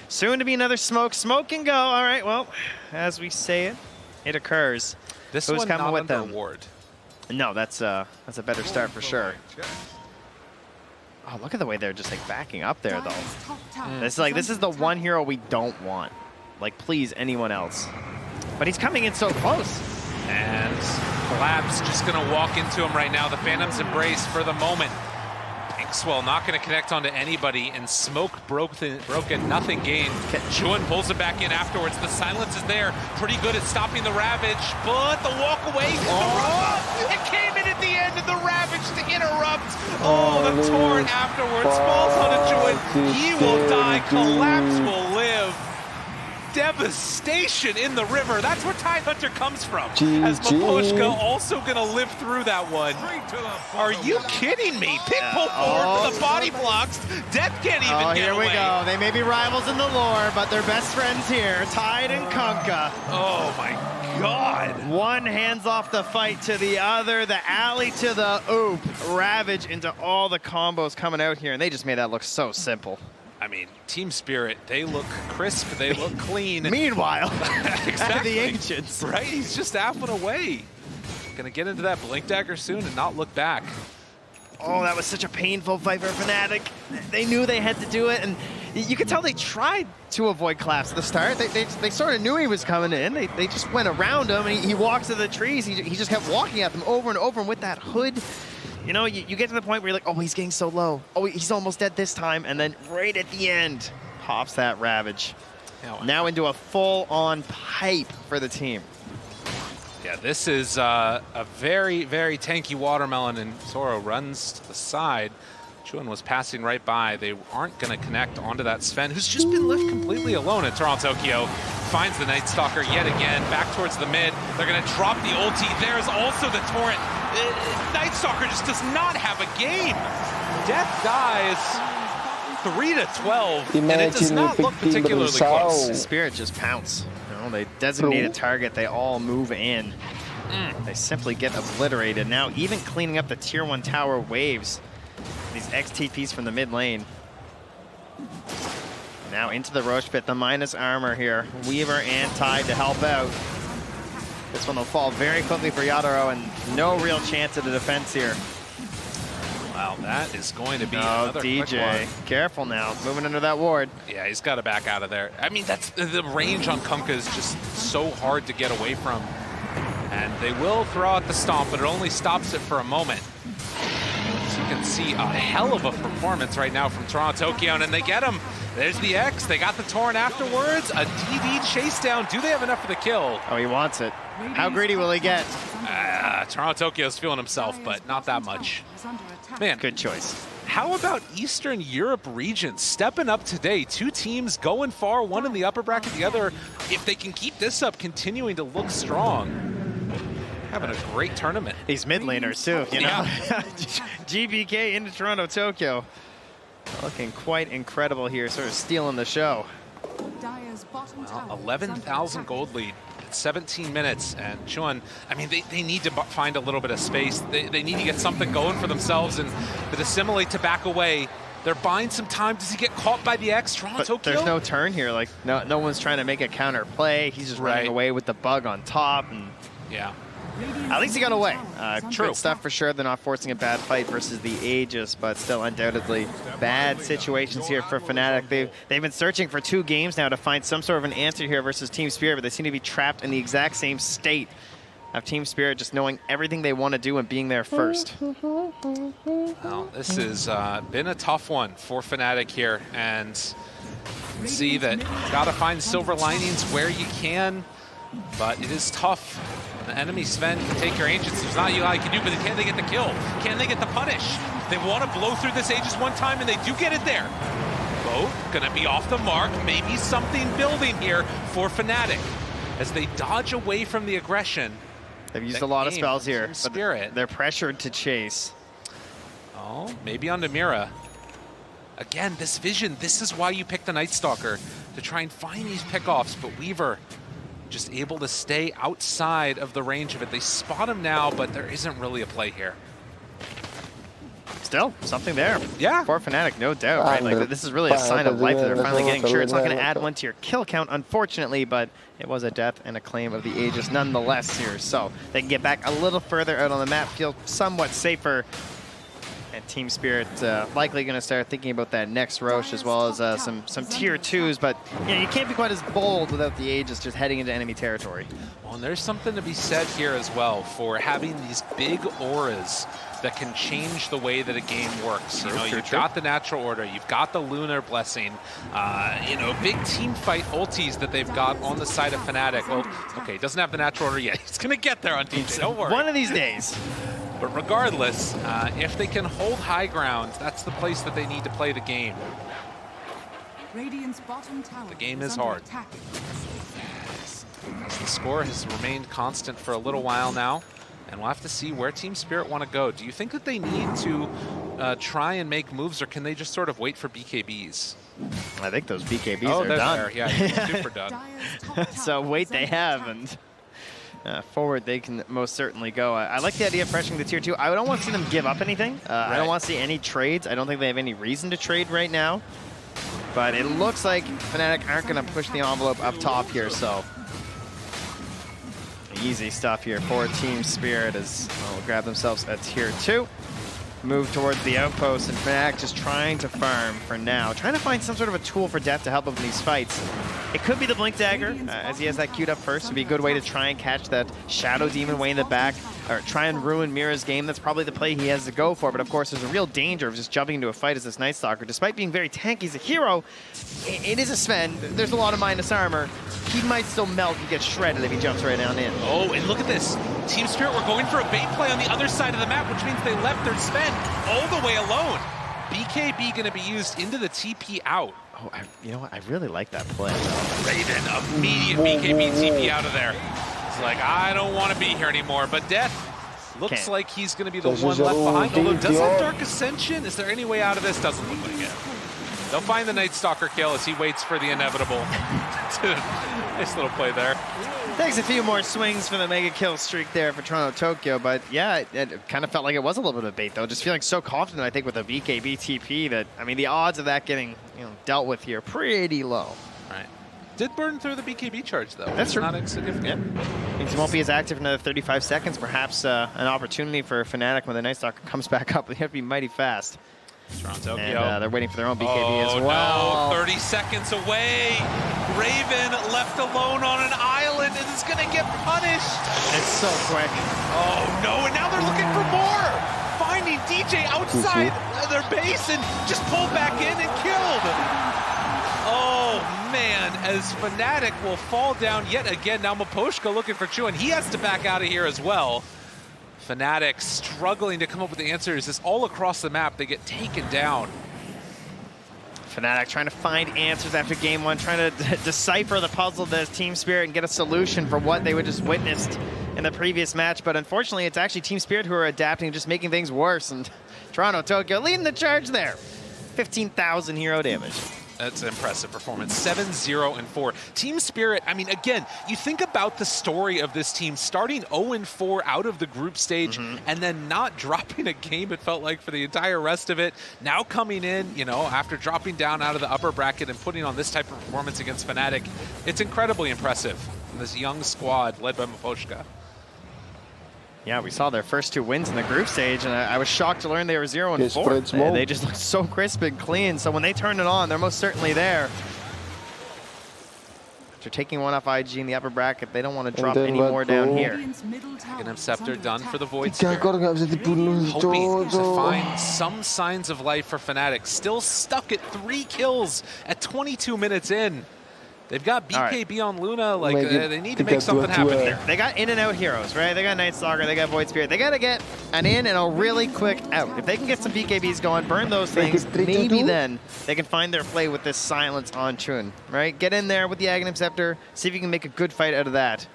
soon to be another smoke. Smoke and go. All right, well, as we say it, it occurs. This Who's one coming not with under them? ward. No, that's a better start for sure. Oh, look at the way they're just like backing up there though. This is the one hero we don't want. Like, please, anyone else. But he's coming in so close. And Collapse just going to walk into him right now. The Phantom's Embrace for the moment. Inkswell not going to connect onto anybody, and Smoke broken, nothing gained. Chilll pulls it back in afterwards. The silence is there. Pretty good at stopping the Ravage, but the walk away. It came in at the end of the Ravage to interrupt. The Torrent afterwards falls onto Chilll. He will die. Collapse will live. Devastation in the river. That's where Tidehunter comes from. As Maposhka also going to live through that one. Are you kidding me? Pick pull forward for the body blocks. Death can't even get away. Here we go. They may be rivals in the lore, but they're best friends here. Tide and Kunkka. Oh my God. One hands off the fight to the other. The alley to the oop. Ravage into all the combos coming out here, and they just made that look so simple. I mean, Team Spirit, they look crisp, they look clean. Meanwhile, exactly. the Ancients. Right, he's just apping away. Gonna get into that Blink Dagger soon and not look back. Oh, that was such a painful fight for Fnatic. They knew they had to do it, and you could tell they tried to avoid Collapse at the start. They sort of knew he was coming in. They just went around him, and he walks to the trees. He just kept walking at them over and over, and with that hood, you know, you get to the point where you're like, oh, he's getting so low. Oh, he's almost dead this time. And then right at the end, pops that Ravage. Now into a full-on pipe for the team. Yeah, this is a very, very tanky Watermelon, and Zoro runs to the side. Chilll was passing right by. They aren't going to connect onto that Sven, who's just been left completely alone at Toronto Tokyo. Finds the Night Stalker yet again, back towards the mid. They're going to drop the ulti. There's also the Torrent. Night Stalker just does not have a game. Death dies 3-12, and it does not look particularly close. Spirit just pounce. You know, they designate a target, they all move in. They simply get obliterated. Now even cleaning up the tier 1 tower waves. These XTPs from the mid lane. Now into the Roche Pit, the minus armor here. Weaver and Tide to help out. This one will fall very quickly for Yadaro, and no real chance of the defense here. Wow, that is going to be another quick DJ, one. Careful now, moving under that ward. Yeah, he's got to back out of there. I mean, that's the range on Kunkka is just so hard to get away from. And they will throw out the stomp, but it only stops it for a moment. So you can see a hell of a performance right now from Toronto Tokyo, and they get him. There's the X, they got the Torrent afterwards, a DD chase down. Do they have enough for the kill? Oh, he wants it. How greedy will he get? Toronto Tokyo's feeling himself, but not that much. Man, good choice. How about Eastern Europe region stepping up today? Two teams going far, one in the upper bracket, the other, if they can keep this up, continuing to look strong. Having a great tournament. These mid laners too, you know? GBK into Toronto Tokyo. Looking quite incredible here, sort of stealing the show. Well, 11,000 gold lead. 17 minutes, and Chilll, I mean, they need to find a little bit of space. They need to get something going for themselves, and the Dissimilate to back away. They're buying some time. Does he get caught by the X? Toronto Tokyo? There's no turn here. Like, no one's trying to make a counter play. He's just running away with the bug on top. And yeah. At least he got away. True. Good stuff for sure. They're not forcing a bad fight versus the Aegis, but still undoubtedly bad situations here for Fnatic. They've been searching for 2 games now to find some sort of an answer here versus Team Spirit, but they seem to be trapped in the exact same state of Team Spirit, just knowing everything they want to do and being there first. Well, this has been a tough one for Fnatic here, and see that you got to find silver linings where you can, but it is tough. The enemy Sven can take your Ancients. There's not UI can do, but can they get the kill? Can they get the punish? They want to blow through this Aegis one time, and they do get it there. Boat gonna be off the mark. Maybe something building here for Fnatic as they dodge away from the aggression. They've used a lot of spells here. Spirit. They're pressured to chase. Oh, maybe on Mira. Again, this vision, this is why you pick the Night Stalker, to try and find these pickoffs, but Weaver just able to stay outside of the range of it. They spot him now, but there isn't really a play here. Still, something there. Yeah. For Fnatic, no doubt, right? Like, this is really a sign of life that they're finally getting. Sure, it's not going to add 1 to your kill count, unfortunately, but it was a death and a claim of the Aegis nonetheless here. So they can get back a little further out on the map, feel somewhat safer. And Team Spirit likely going to start thinking about that next Roche, as well as some tier 2s, but you know, you can't be quite as bold without the Aegis just heading into enemy territory. Well, Well, and there's something to be said here as well for having these big auras that can change the way that a game works. You know, you've got the natural order, you've got the lunar blessing, you know, big team fight ultis that they've got on the side of Fnatic. Well, okay, doesn't have the natural order yet. He's gonna get there on DJ, don't worry. One of these days. But regardless, if they can hold high ground, that's the place that they need to play the game. The game is hard. The score has remained constant for a little while now, and we'll have to see where Team Spirit want to go. Do you think that they need to try and make moves, or can they just sort of wait for BKBs? I think those BKBs are done. There. Yeah, super done. So wait they have, and forward they can most certainly go. I like the idea of pressuring the tier 2. I don't want to see them give up anything. I don't want to see any trades. I don't think they have any reason to trade right now. But it looks like Fnatic aren't going to push the envelope up top here, so easy stuff here for Team Spirit as they'll grab themselves a tier 2. Move towards the outpost, and Fnatic just trying to farm for now. Trying to find some sort of a tool for Death to help him in these fights. It could be the Blink Dagger, as he has that queued up first. Would be a good way to try and catch that Shadow Demon way in the back, or try and ruin Mira's game. That's probably the play he has to go for, but of course there's a real danger of just jumping into a fight as this Night Stalker. Despite being very tanky as a hero, it is a Sven. There's a lot of minus armor. He might still melt and get shredded if he jumps right down in. Oh, and look at this. Team Spirit were going for a bait play on the other side of the map, which means they left their Sven all the way alone. BKB going to be used into the TP out. Oh, you know what? I really like that play. Raven, immediate BKB TP out of there. It's like, I don't want to be here anymore. But Death looks like he's going to be the one left behind. Although, does have Dark Ascension? Is there any way out of this? Doesn't look like it. They'll find the Night Stalker kill as he waits for the inevitable. Nice little play there. Takes a few more swings for the mega kill streak there for Toronto Tokyo, but yeah, it kind of felt like it was a little bit of a bait though. Just feeling so confident, I think, with a BKB TP that, I mean, the odds of that getting dealt with here pretty low. Right. Did burn through the BKB charge though. That's true. Not insignificant. Yeah. Means he won't be as active for another 35 seconds. Perhaps an opportunity for Fnatic when the Night Stalker comes back up. They have to be mighty fast. Toronto Tokyo. And they're waiting for their own BKB as well. No, 30 seconds away. Raven left alone on an island and is going to get punished. It's so quick. Oh no, and now they're looking for more. Finding DJ outside their base and just pulled back in and killed. Oh man, as Fnatic will fall down yet again. Now Miposhka looking for Chu, and he has to back out of here as well. Fnatic struggling to come up with the answers. It's all across the map. They get taken down. Fnatic trying to find answers after game one, trying to decipher the puzzle that is Team Spirit and get a solution for what they would just witnessed in the previous match. But unfortunately, it's actually Team Spirit who are adapting and just making things worse. And Toronto Tokyo leading the charge there. 15,000 hero damage. That's an impressive performance. 7-0-4. Team Spirit, I mean, again, you think about the story of this team starting 0-4 out of the group stage and then not dropping a game, it felt like, for the entire rest of it. Now coming in, after dropping down out of the upper bracket and putting on this type of performance against Fnatic, it's incredibly impressive. And this young squad led by Miposhka. Yeah, we saw their first 2 wins in the group stage, and I was shocked to learn they were 0-4. They just looked so crisp and clean, so when they turn it on, they're most certainly there. After taking one off IG in the upper bracket, they don't want to drop any more down here. Aghanim Scepter done for the Void Spirit. Hoping to find some signs of life for Fnatic. Still stuck at 3 kills at 22 minutes in. They've got BKB on Luna, they need to make something happen here. They got in and out heroes, right? They got Night Stalker, they got Void Spirit. They got to get an in and a really quick out. If they can get some BKBs going, burn those things, maybe then they can find their play with this silence on Chun, right? Get in there with the Aghanim Scepter, see if you can make a good fight out of that.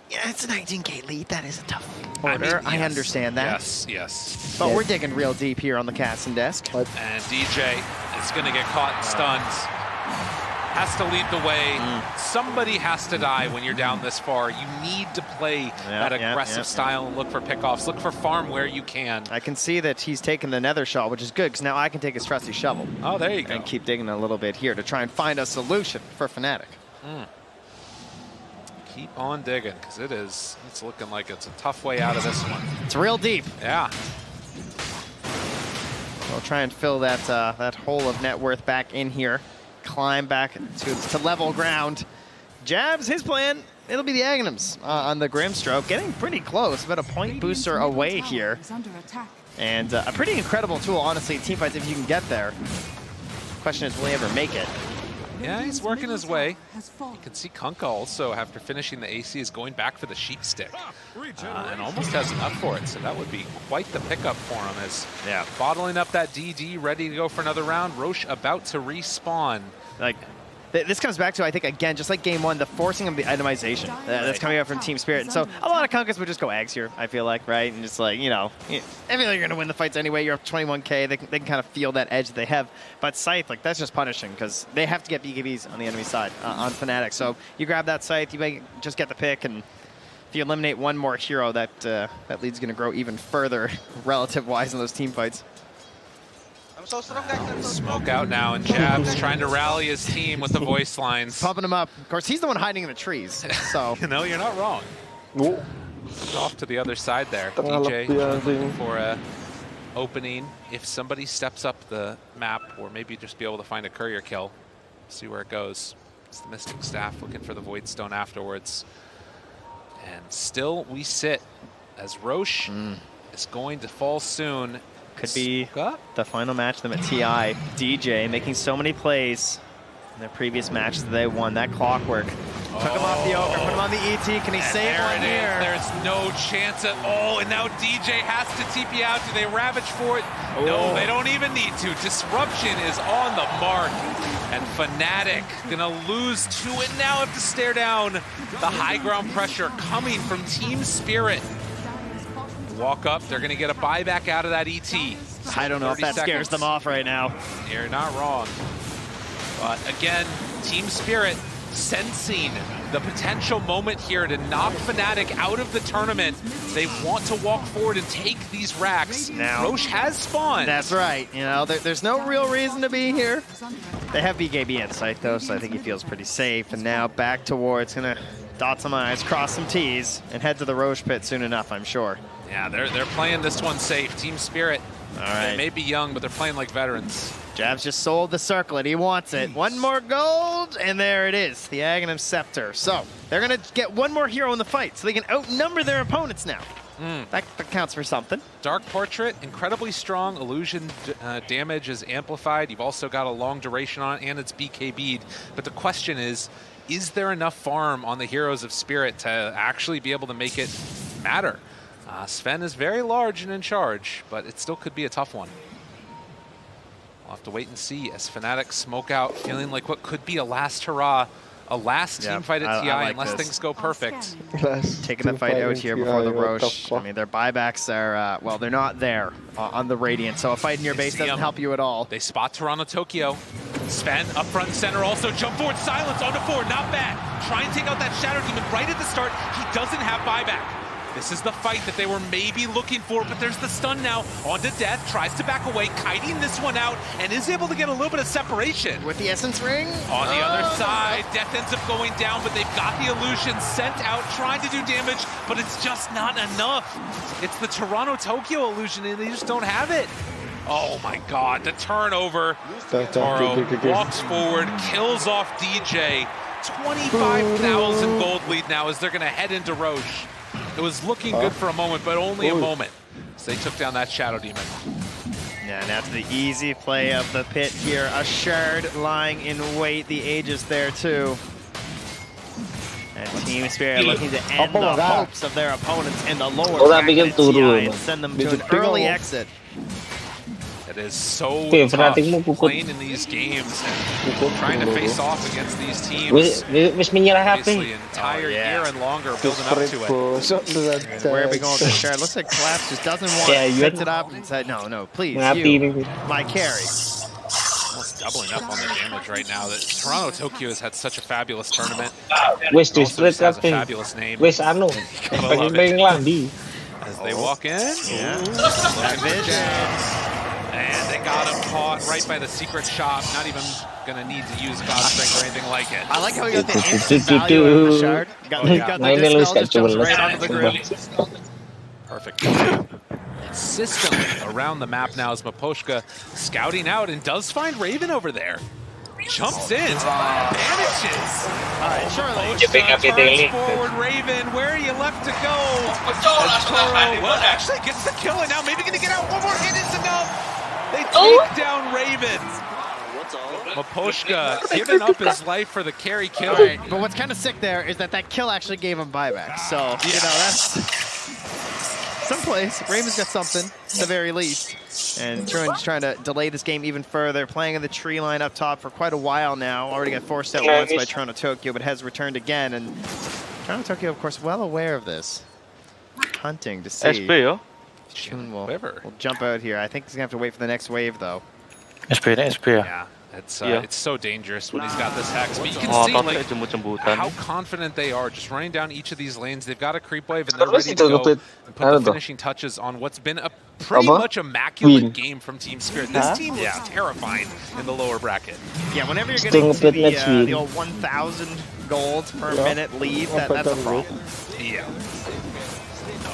Yeah, it's a 19k lead. That is a tough order. I understand that. Yes. But we're digging real deep here on the casting desk. And DJ is going to get caught in stuns. Has to lead the way. Somebody has to die when you're down this far. You need to play that aggressive style and look for pickoffs. Look for farm where you can. I can see that he's taken the nether shot, which is good, because now I can take his trusty shovel. Oh, there you go. And keep digging a little bit here to try and find a solution for Fnatic. Keep on digging, because it's looking like it's a tough way out of this one. It's real deep. Yeah. We'll try and fill that that hole of net worth back in here. Climb back to level ground. Jabs, his plan, it'll be the Aghanims on the Grimstroke, getting pretty close, about a point booster away here. And a pretty incredible tool, honestly, in teamfights if you can get there. Question is, will he ever make it? Yeah, he's working his way. You can see Kunkka also, after finishing the AC, is going back for the sheep stick. And almost has enough for it, so that would be quite the pickup for him as bottling up that DD, ready to go for another round. Roche about to respawn. Like, this comes back to, I think, again, just like game one, the forcing of the itemization that's coming out from Team Spirit. And so a lot of Kunkas would just go Ags here, I feel like, right? And just like, you know, I feel like you're going to win the fights anyway. You're up 21K. They can kind of feel that edge that they have. But Scythe, like, that's just punishing because they have to get BKBs on the enemy side, on Fnatic. So you grab that Scythe, you may just get the pick, and if you eliminate one more hero, that lead's going to grow even further relative-wise in those team fights. Smoke out now, and Jab's trying to rally his team with the voice lines. Pumping him up. Of course, he's the one hiding in the trees, so. You know, you're not wrong. Off to the other side there. DJ looking for a opening. If somebody steps up the map, or maybe just be able to find a courier kill, see where it goes. It's the Mystic Staff looking for the Void Stone afterwards. And still we sit as Roche is going to fall soon. Could be the final match of them at TI. DJ making so many plays in their previous matches that they won. That clockwork. Took him off the Ogre, put him on the ET. Can he save one here? There's no chance at all. And now DJ has to TP out. Do they ravage for it? No, they don't even need to. Disruption is on the mark. And Fnatic gonna lose two and now have to stare down the high ground pressure coming from Team Spirit. Walk up, they're gonna get a buyback out of that ET. I don't know if that scares them off right now. You're not wrong. But again, Team Spirit sensing the potential moment here to knock Fnatic out of the tournament. They want to walk forward and take these racks. Now, Roche has spawned. That's right. You know, there's no real reason to be here. They have BKB in sight though, so I think he feels pretty safe. And now back towards, gonna dot some I's, cross some T's, and head to the Roche pit soon enough, I'm sure. Yeah, they're playing this one safe. Team Spirit. All right. They may be young, but they're playing like veterans. Jab's just sold the circlet. He wants it. One more gold, and there it is, the Aghanim Scepter. So they're going to get one more hero in the fight, so they can outnumber their opponents now. That counts for something. Dark Portrait, incredibly strong. Illusion damage is amplified. You've also got a long duration on it, and it's BKB'd. But the question is there enough farm on the heroes of Spirit to actually be able to make it matter? Sven is very large and in charge, but it still could be a tough one. We'll have to wait and see as Fnatic smoke out, feeling like what could be a last hurrah, a last team fight at TI, like unless things go perfect. Taking the fight out here before the Roche. I mean, their buybacks are, well, they're not there on the Radiant, so a fight in your base doesn't help you at all. They spot Toronto Tokyo. Sven up front and center also. Jump forward, silence onto 4, not bad. Try and take out that Shadow Demon right at the start. He doesn't have buyback. This is the fight that they were maybe looking for, but there's the stun now. Onto Death, tries to back away, kiting this one out, and is able to get a little bit of separation. With the Essence Ring? On the other side, Death ends up going down, but they've got the illusion sent out, trying to do damage, but it's just not enough. It's the Toronto Tokyo illusion, and they just don't have it. Oh my god, the turnover. Toro walks forward, kills off DJ. 25,000 gold lead now as they're going to head into Roche. It was looking good for a moment, but only a moment. So they took down that Shadow Demon. Yeah, now to the easy play of the pit here. A Shard lying in wait. The Aegis there too. And Team Spirit looking to end the hopes of their opponents in the lower bracket TI and send them to an early exit. It is so tough playing in these games and trying to face off against these teams. Obviously, an entire year and longer building up to it. Where are we going with the Shard? Looks like Collapse just doesn't want it. Picked it up and said, no, please, you, my carry. Almost doubling up on the damage right now. That Toronto Tokyo has had such a fabulous tournament. Also just has a fabulous name. As they walk in. And they got him caught right by the secret shop. Not even gonna need to use God Strength or anything like it. I like how he got the instant value out of the Shard. Got the dispel, just jumps right onto the grid. Perfect. System around the map now as Maposhka scouting out and does find Raven over there. jumps in, vanishes. All right, Charlie. Turns forward, Raven, where are you left to go? Well, actually gets the kill, and now maybe going to get out. One more hit is enough. They take down Raven. Maposhka giving up his life for the carry kill. Right, but what's kind of sick there is that kill actually gave him buyback. So, you know, that's someplace. Raven's got something, at the very least. And Truan's trying to delay this game even further, playing in the tree line up top for quite a while now. Already got forced out once by Toronto Tokyo, but has returned again. And Toronto Tokyo, of course, well aware of this. Hunting to see. Chun will jump out here. I think he's going to have to wait for the next wave, though. Yeah. It's so dangerous when he's got this hex, but you can see like how confident they are just running down each of these lanes. They've got a creep wave and they're ready to go and put the finishing touches on what's been a pretty much immaculate game from Team Spirit. This team looks terrifying in the lower bracket. Yeah, whenever you're getting to the old 1,000 gold per minute lead, that's a problem. Yeah.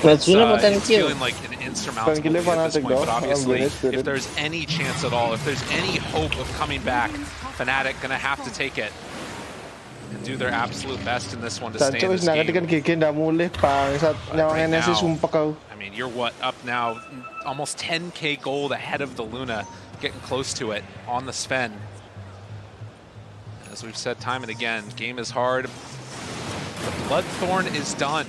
It's feeling like an insurmountable lead at this point, but obviously, if there's any chance at all, if there's any hope of coming back, Fnatic gonna have to take it and do their absolute best in this one to stay in this game. I mean, you're what, up now, almost 10k gold ahead of the Luna, getting close to it on the Sven. As we've said time and again, game is hard. The Bloodthorn is done.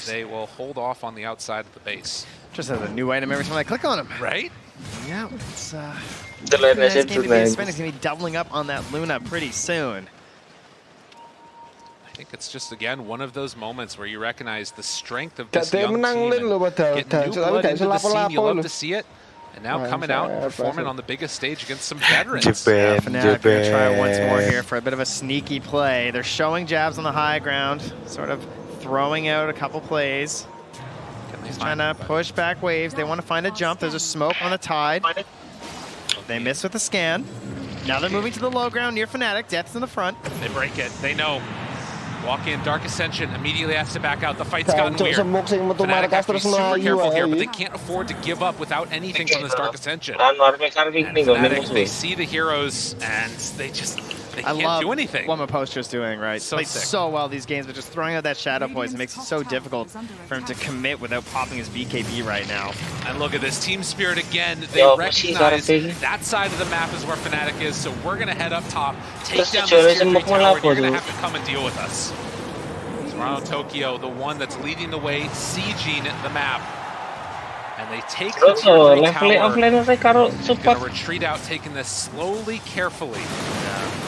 They will hold off on the outside of the base. Just as a new item every time I click on him. Right? Yeah, it's nice game to be. Sven is going to be doubling up on that Luna pretty soon. I think it's just, again, one of those moments where you recognize the strength of this young team. Getting new blood into the scene, you love to see it. And now coming out and performing on the biggest stage against some veterans. Fnatic going to try once more here for a bit of a sneaky play. They're showing jabs on the high ground, sort of throwing out a couple plays. He's trying to push back waves. They want to find a jump. There's a smoke on the tide. They miss with the scan. Now they're moving to the low ground near Fnatic. Death's in the front. They break it. They know. Walk in, Dark Ascension immediately has to back out. The fight's gotten weird. Fnatic have to be super careful here, but they can't afford to give up without anything from this Dark Ascension. And Fnatic, they see the heroes, and they can't do anything. What Mapostra's doing, right? So Plays sick. so well these games, but just throwing out that Shadow Poison makes it so difficult for him to commit without popping his BKB right now. And look at this, Team Spirit again. They recognize that side of the map is where Fnatic is, so we're going to head up top, take down this tier 3 tower, and you're going to have to come and deal with us. Toronto Tokyo, the one that's leading the way, sieging the map. And they take the tier 3 tower. Going to retreat out, taking this slowly, carefully.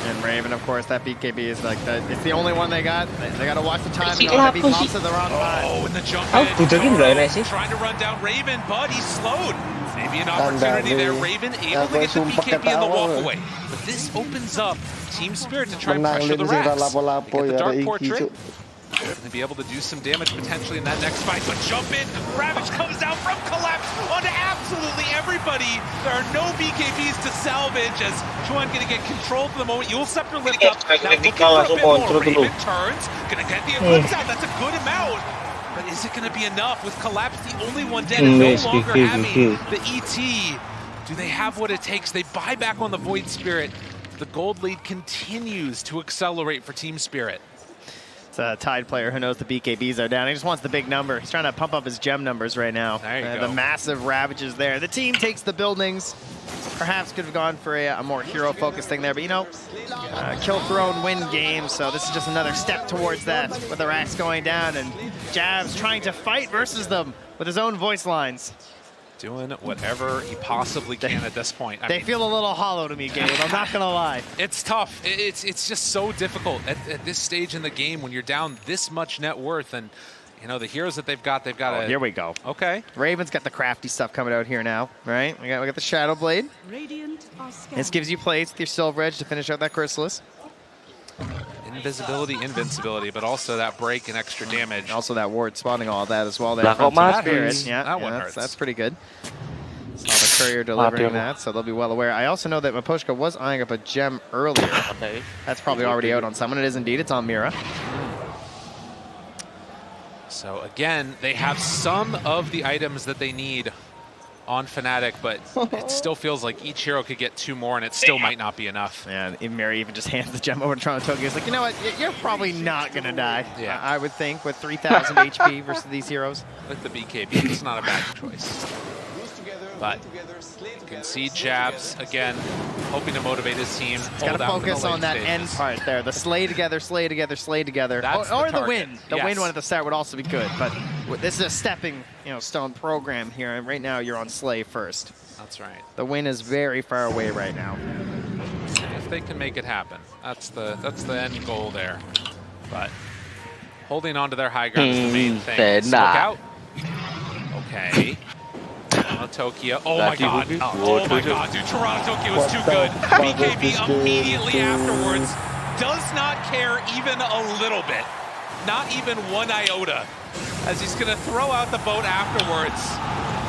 And Raven, of course, that BKB is like that. It's the only one they got. They got to watch the time. That he pops at the wrong time. Oh, and the jump in. Trying to run down Raven, but he's slowed. Maybe an opportunity there. Raven able to get the BKB in the walkaway. But this opens up Team Spirit to try and pressure the Rax. They get the Dark Portrait. Going to be able to do some damage potentially in that next fight, but jump in. Ravage comes down from Collapse onto absolutely everybody. There are no BKBs to salvage as Juan going to get control for the moment. You'll Scepter lift up. Now looking for a bit more. Raven turns. Going to get the Eclipse out. That's a good amount. But is it going to be enough with Collapse the only one dead and no longer having the ET? Do they have what it takes? They buy back on the Void Spirit. The gold lead continues to accelerate for Team Spirit. It's a Tide player who knows the BKBs are down. He just wants the big number. He's trying to pump up his gem numbers right now. There you go. The massive ravages there. The team takes the buildings. Perhaps could have gone for a more hero-focused thing there, but you know, kill throne, win games, so this is just another step towards that with the Rax going down and Javs trying to fight versus them with his own voice lines. Doing whatever he possibly can at this point. They feel a little hollow to me, Gabe. I'm not going to lie. It's tough. It's just so difficult at this stage in the game when you're down this much net worth. And, you know, the heroes that they've got Oh, here we go. Okay. Raven's got the crafty stuff coming out here now, right? We got the Shadow Blade. This gives you plates with your Silver Edge to finish out that Chrysalis. Invisibility, invincibility, but also that break and extra damage. Also that ward spawning all that as well. That Spirit. Yeah, that one hurts. That's pretty good. Saw the courier delivering that, so they'll be well aware. I also know that Maposhka was eyeing up a gem earlier. That's probably already out on someone. It is indeed. It's on Mira. So again, they have some of the items that they need on Fnatic, but it still feels like each hero could get 2 more, and it still might not be enough. Yeah, and Mary even just hands the gem over to Toronto Tokyo. He's like, you know what? You're probably not going to die, Yeah. I would think, with 3,000 HP versus these heroes. With the BKB, it's not a bad choice. But you can see Jabs, again, hoping to motivate his team. He's got to focus on that end part there. The slay together, slay together, slay together. Or the win. The win one at the start would also be good. But this is a stepping stone program here. And right now you're on slay first. That's right. The win is very far away right now. If they can make it happen, that's the end goal there. But holding on to their high ground is the main thing. Look out. Okay. Tokyo. Oh my god. Oh my god, dude. Toronto Tokyo is too good. BKB immediately afterwards does not care even a little bit. Not even 1 iota. As he's going to throw out the boat afterwards.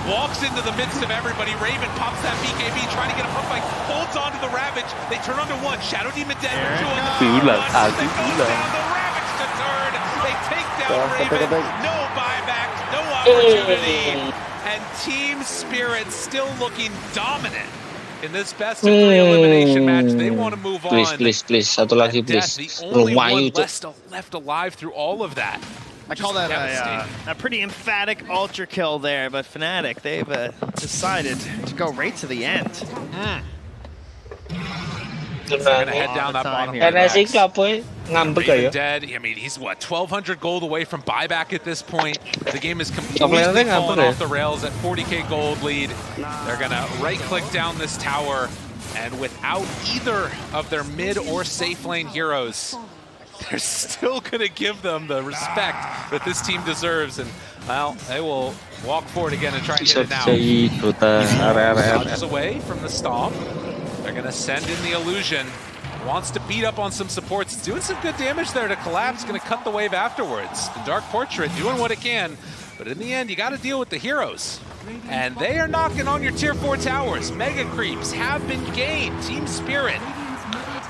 Walks into the midst of everybody. Raven pops that BKB, trying to get a pump fight. Holds on to the Ravage. They turn onto 1. Shadow Demon dead for 2 on the field. They goes down. The Ravage to turn. They take down Raven. No buyback. No opportunity. And Team Spirit still looking dominant in this best of 3 elimination match. They want to move on. Please. Satu lagi, please. The only one left alive through all of that. I call that a pretty emphatic ultra kill there, but Fnatic, they've decided to go right to the end. They're going to head down that bottom. Raven dead. I mean, he's what, 1,200 gold away from buyback at this point. The game is completely fallen off the rails at 40k gold lead. They're going to right-click down this tower, and without either of their mid or safe lane heroes, they're still going to give them the respect that this team deserves. And, well, they will walk forward again and try and get it now. Dodges away from the stomp. They're going to send in the illusion. Wants to beat up on some supports. It's doing some good damage there to collapse. Going to cut the wave afterwards. The Dark Portrait doing what it can. But in the end, you got to deal with the heroes. And they are knocking on your tier 4 towers. Mega creeps have been gained. Team Spirit.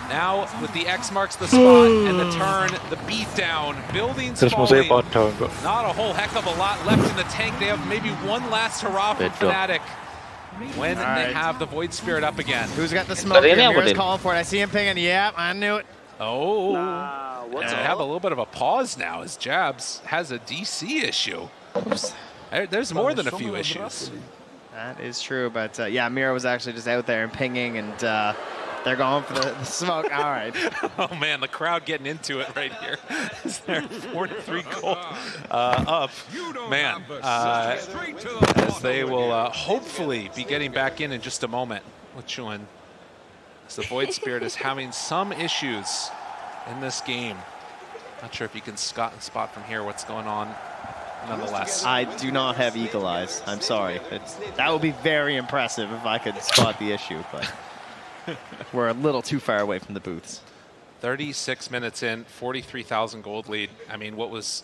Now with the X marks the spot and the turn, the beat down, buildings falling. Not a whole heck of a lot left in the tank. They have maybe one last hurrah from Fnatic when they have the Void Spirit up again. Who's got the smoke? Here's calling for it. I see him pinging. Yep, I knew it. Oh, and we have a little bit of a pause now as Jabs has a DC issue. There's more than a few issues. That is true, but yeah, Mira was actually just out there and pinging, and they're going for the smoke. All right. Oh man, the crowd getting into it right here. Is there 43 gold up? Man, as they will hopefully be getting back in just a moment with Chilll. So the Void Spirit is having some issues in this game. Not sure if you can spot from here what's going on. Nonetheless, I do not have eagle eyes. I'm sorry. That would be very impressive if I could spot the issue, but we're a little too far away from the booths. 36 minutes in, 43,000 gold lead. I mean, what was,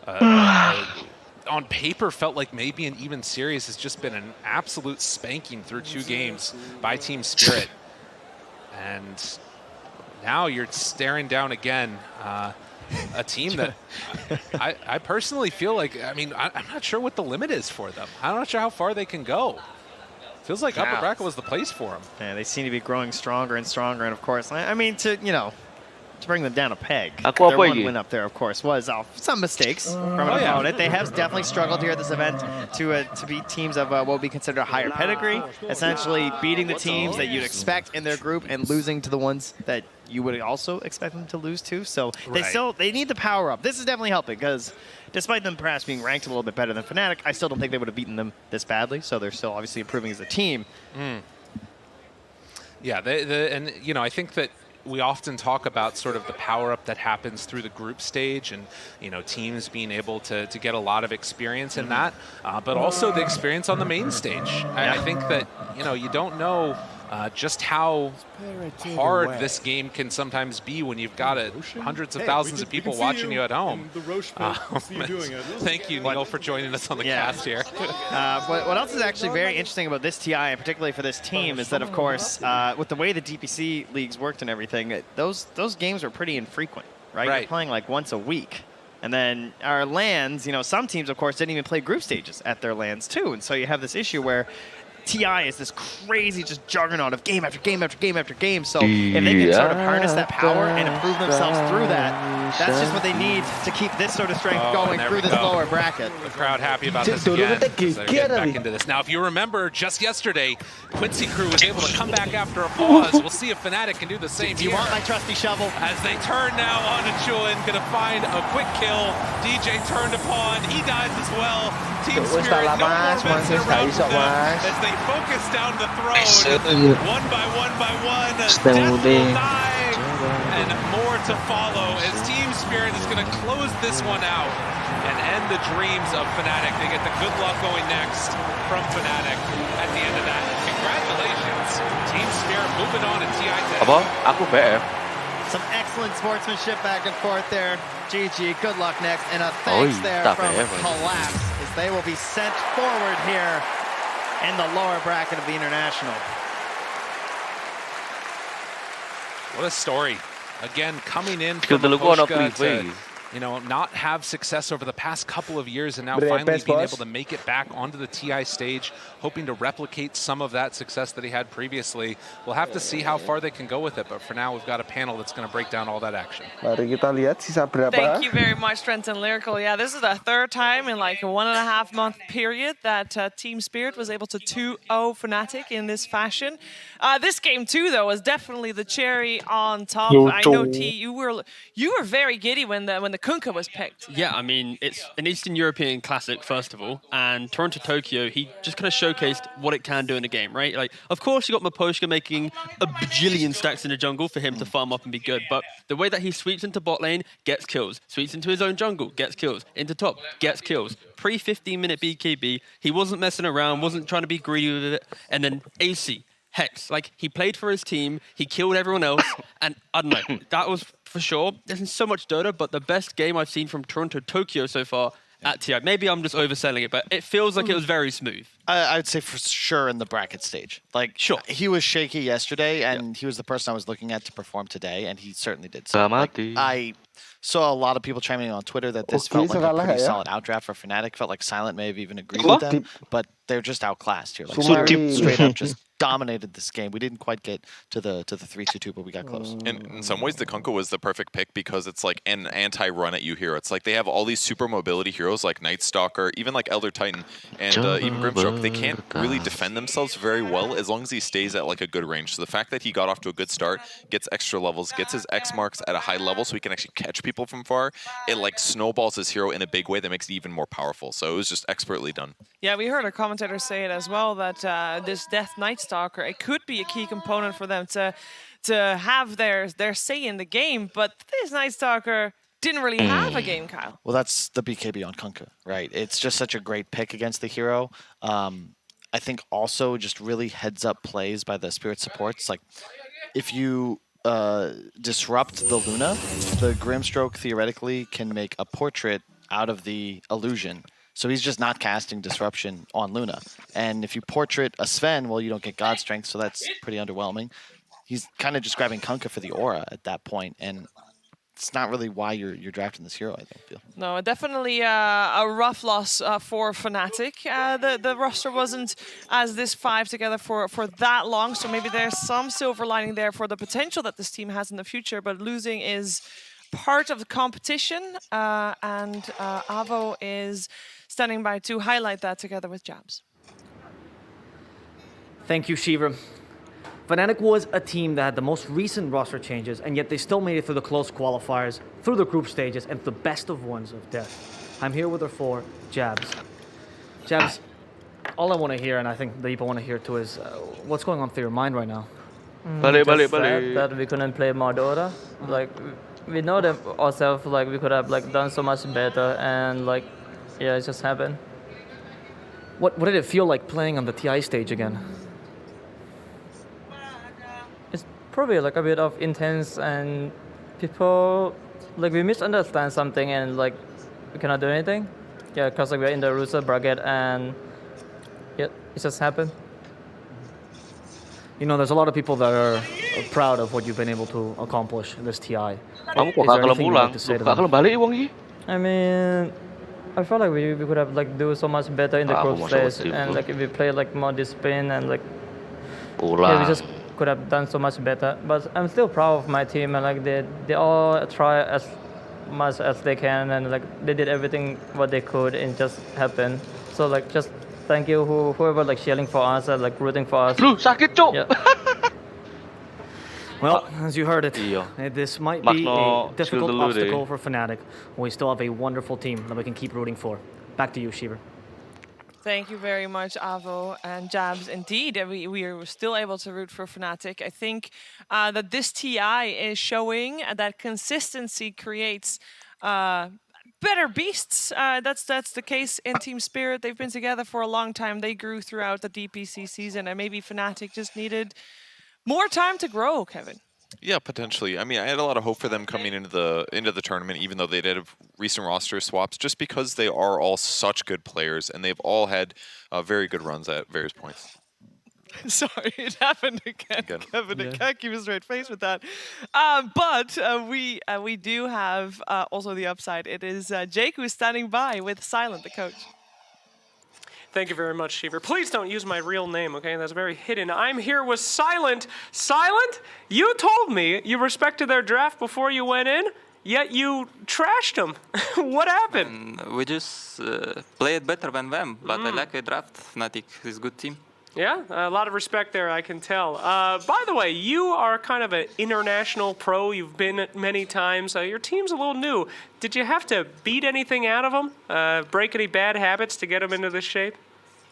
on paper felt like maybe an even series has just been an absolute spanking through 2 games by Team Spirit. And now you're staring down again a team that I personally feel like, I'm not sure what the limit is for them. I'm not sure how far they can go. Feels like upper bracket was the place for them. Yeah, they seem to be growing stronger and stronger. And of course, I mean, to bring them down a peg, their one win up there, of course, was off some mistakes from an opponent. They have definitely struggled here at this event to beat teams of what would be considered a higher pedigree, essentially beating the teams that you'd expect in their group and losing to the ones that you would also expect them to lose to. So they need the power up. This is definitely helping because despite them perhaps being ranked a little bit better than Fnatic, I still don't think they would have beaten them this badly. So they're still obviously improving as a team. Yeah, and I think that we often talk about sort of the power-up that happens through the group stage and, teams being able to get a lot of experience in that, but also the experience on the main stage. I think that, you don't know just how hard this game can sometimes be when you've got hundreds of thousands of people watching you at home. Thank you, Neil, for joining us on the cast here. What else is actually very interesting about this TI, and particularly for this team, is that, of course, with the way the DPC leagues worked and everything, those games were pretty infrequent, right? You're playing like once a week. And then our LANs, some teams, of course, didn't even play group stages at their LANs too. And so you have this issue where TI is this crazy just juggernaut of game after game after game after game. So if they can sort of harness that power and improve themselves through that, that's just what they need to keep this sort of strength going through this lower bracket. The crowd happy about this again. So they're getting back into this. Now, if you remember, just yesterday, Quincy Crew was able to come back after a pause. We'll see if Fnatic can do the same Do you want my trusty shovel? As they turn now on to Chilll, gonna find a quick kill. DJ turned upon, he dies as well. Team Spirit, no more messing around with them as they focus down the throne. One by one, Death will die, and more to follow as Team Spirit is gonna close this one out and end the dreams of Fnatic. They get the good luck going next from Fnatic at the end of that. Congratulations, Team Spirit moving on to TI10. Some excellent sportsmanship back and forth there. GG, good luck next. And a thanks there from Collapse as they will be sent forward here in the lower bracket of the International. What a story. Again, coming in from Aposhka to, not have success over the past couple of years and now finally being able to make it back onto the TI stage, hoping to replicate some of that success that he had previously. We'll have to see how far they can go with it, but for now we've got a panel that's going to break down all that action. Mari kita lihat sisa berapa. Thank you very much, Trent and Lyrical. Yeah, this is the third time in like a 1.5 month period that Team Spirit was able to 2-0 Fnatic in this fashion. This game too, though, was definitely the cherry on top. I know, T, you were very giddy when the Kunkka was picked. Yeah, I mean, it's an Eastern European classic, first of all, and Toronto Tokyo, he just kind of showcased what it can do in a game, right? Like, of course, you got Maposhka making a bajillion stacks in the jungle for him to farm up and be good, but the way that he sweeps into bot lane, gets kills, sweeps into his own jungle, gets kills, into top, gets kills. Pre-15-minute BKB, he wasn't messing around, wasn't trying to be greedy with it, and then AC, Hex, like, he played for his team, he killed everyone else, and I don't know, that was for sure. There's so much Dota, but the best game I've seen from Toronto Tokyo so far at TI. Maybe I'm just overselling it, but it feels like it was very smooth. I would say for sure in the bracket stage. Like, sure, he was shaky yesterday, and he was the person I was looking at to perform today, and he certainly did so. Like, I saw a lot of people chiming in on Twitter that this felt like a pretty solid outdraft for Fnatic. Felt like Silent may have even agreed with them, but they're just outclassed here. Like, straight up just dominated this game. We didn't quite get to the 3-2-2, but we got close. And in some ways, the Kunkka was the perfect pick because it's like an anti-run at you hero. It's like they have all these super mobility heroes like Night Stalker, even like Elder Titan, and even Grimstroke. They can't really defend themselves very well as long as he stays at like a good range. So the fact that he got off to a good start, gets extra levels, gets his X marks at a high level so he can actually catch people from far, it like snowballs his hero in a big way that makes it even more powerful. So it was just expertly done. Yeah, we heard a commentator say it as well, that this Death Night Stalker, it could be a key component for them to have their say in the game, but this Night Stalker didn't really have a game, Kyle. Well, that's the BKB on Kunkka, right? It's just such a great pick against the hero. I think also just really heads-up plays by the Spirit supports. Like, if you disrupt the Luna, the Grimstroke theoretically can make a portrait out of the illusion. So he's just not casting Disruption on Luna. And if you portrait a Sven, well, you don't get God Strength, so that's pretty underwhelming. He's kind of just grabbing Kunkka for the aura at that point, and it's not really why you're drafting this hero, I don't feel. No, definitely a rough loss for Fnatic. The roster wasn't as this five together for that long, so maybe there's some silver lining there for the potential that this team has in the future, but losing is part of the competition, and Avo is standing by to highlight that together with Jabs. Thank you, Shiva. Fnatic was a team that had the most recent roster changes, and yet they still made it through the close qualifiers, through the group stages, and the best of ones of death. I'm here with our four, Jabs. Jabs, all I want to hear, and I think the people want to hear too, is what's going on through your mind right now? Just sad that we couldn't play more Dota. Like, we know that ourselves, like, we could have like done so much better, and like, yeah, it just happened. What did it feel like playing on the TI stage again? It's probably like a bit of intense, and people, like, we misunderstand something, and like, we cannot do anything. Yeah, because like we're in the loser bracket, and yeah, it just happened. You know, there's a lot of people that are proud of what you've been able to accomplish in this TI. Kamu kok gak kalau pulang? Gak kalau balik, Wong? I mean, I felt like we could have like do so much better in the group stage, and like if we play like more discipline and like we just could have done so much better. But I'm still proud of my team, and like they all try as much as they can, and like they did everything what they could, and just happened. So like just thank you whoever like cheering for us and like rooting for us. Yeah. Well, as you heard it, this might be a difficult obstacle for Fnatic. We still have a wonderful team that we can keep rooting for. Back to you, Shiver. Thank you very much, Avo and Jabs. Indeed, we are still able to root for Fnatic. I think that this TI is showing that consistency creates better beasts. That's the case in Team Spirit. They've been together for a long time. They grew throughout the DPC season, and maybe Fnatic just needed more time to grow, Kevin. Yeah, potentially. I mean, I had a lot of hope for them coming into the tournament, even though they did have recent roster swaps, just because they are all such good players and they've all had very good runs at various points. Sorry, it happened again, Kevin. I can't keep a straight face with that. But we do have also the upside. It is Jake who's standing by with Silent, the coach. Thank you very much, Shiver. Please don't use my real name, okay? That's very hidden. I'm here with Silent. Silent, you told me you respected their draft before you went in, yet you trashed them. What happened? We just played better than them, but I like the draft. Fnatic is a good team. Yeah, a lot of respect there, I can tell. By the way, you are kind of an international pro. You've been many times. Your team's a little new. Did you have to beat anything out of them? Break any bad habits to get them into this shape?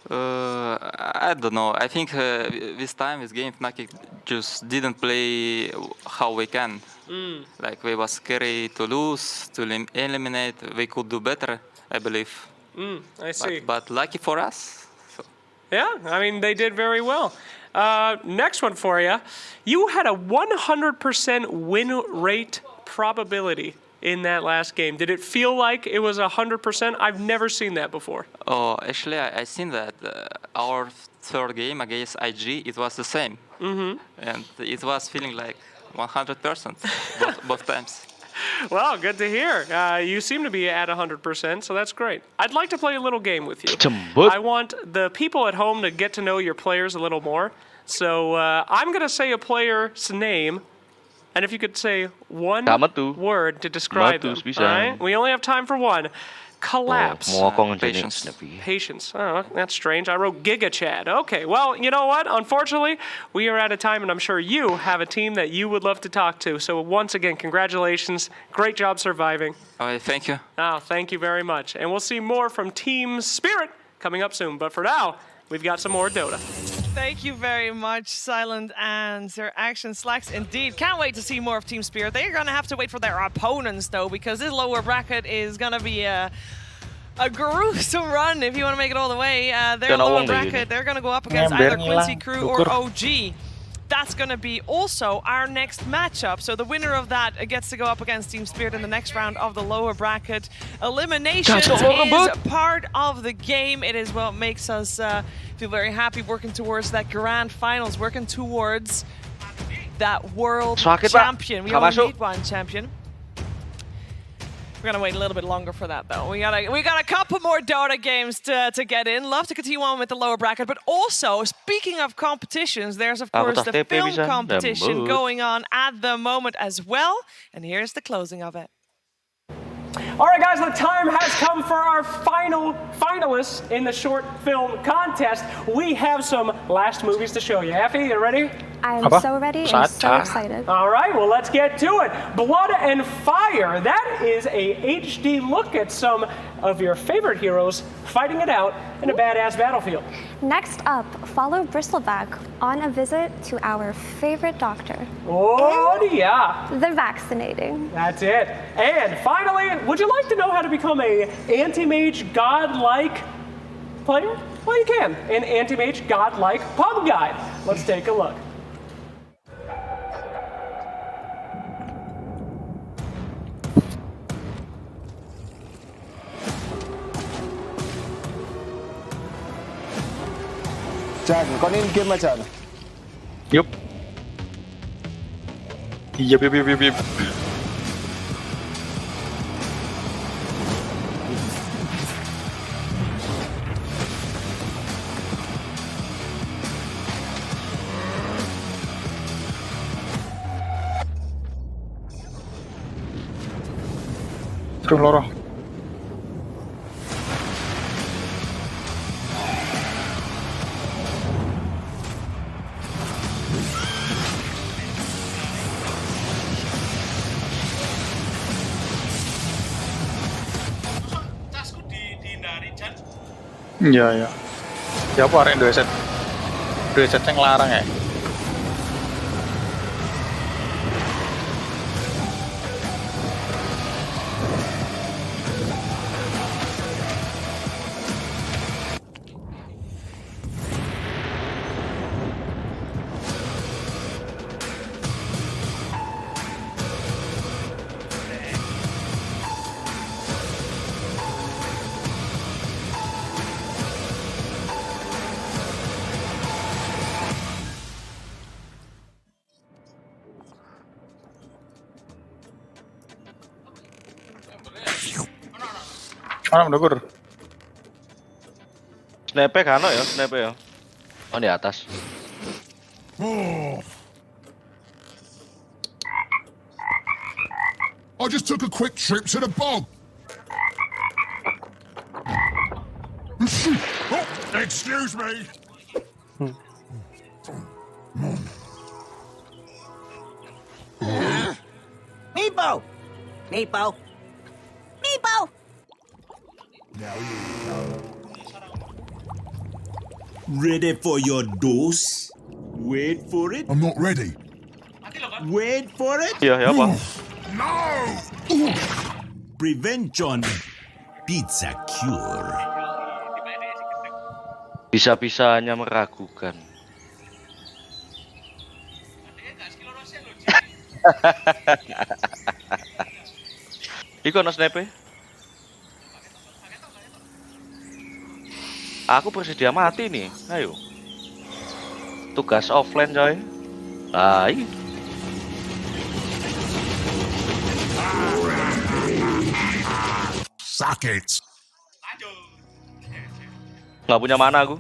I don't know. I think this time, this game, Fnatic just didn't play how we can. Like, we was scary to lose, to eliminate. We could do better, I believe. I see. But lucky for us. Yeah, I mean, they did very well. Next one for you. You had a 100% win rate probability in that last game. Did it feel like it was 100%? I've never seen that before. Oh, actually, I seen that. Our third game against IG, it was the same. And it was feeling like 100% both times. Well, good to hear. You seem to be at 100%, so that's great. I'd like to play a little game with you. I want the people at home to get to know your players a little more. So I'm going to say a player's name, and if you could say one word to describe them. All right? We only have time for one. Collapse. Patience. Patience. Oh, that's strange. I wrote Giga Chad. Okay, well, you know what? Unfortunately, we are out of time, and I'm sure you have a team that you would love to talk to. So once again, congratulations. Great job surviving. All right, thank you. Oh, thank you very much. And we'll see more from Team Spirit coming up soon. But for now, we've got some more Dota. Thank you very much, Silent and their action slacks. Indeed, can't wait to see more of Team Spirit. They're going to have to wait for their opponents, though, because this lower bracket is going to be a gruesome run if you want to make it all the way. Their lower bracket, they're going to go up against either Quincy Crew or OG. That's going to be also our next matchup. So the winner of that gets to go up against Team Spirit in the next round of the lower bracket. Eliminations is part of the game. It is what makes us feel very happy, working towards that grand finals, working towards that world champion. We only need one champion. We're gonna wait a little bit longer for that, though. We got a couple more Dota games to get in. Love to continue on with the lower bracket, but also, speaking of competitions, there's of course the film competition going on at the moment as well. And here's the closing of it. All right, guys, the time has come for our finalists in the short film contest. We have some last movies to show you. Effie, you ready? I'm so ready and so excited. All right, well, let's get to it. Blood and Fire. That is a HD look at some of your favorite heroes fighting it out in a badass battlefield. Next up, follow Bristleback on a visit to our favorite doctor. Oh, yeah. The vaccinating. That's it. And finally, would you like to know how to become a anti-mage godlike player? Well, you can. An anti-mage godlike pub guide. Let's take a look. Chan, con in game mà Chan? Yep. Yep. Aduh, loro. Iya. Ya apa arek dua set. Dua set yang larang ya. Mana mendukur? Snipe kan ya, snipe ya. Oh di atas. I just took a quick trip to the bog. Oh, excuse me. Meepo! Meepo! Meepo! Ready for your dose? Wait for it. I'm not ready. Wait for it. Iya, ya apa? No! Prevention. Pizza cure. Bisa-bisanya meragukan. Iku ono snipe. Aku bersedia mati nih. Ayo. Tugas offline coy. Ayo. Suck it. Nggak punya mana aku.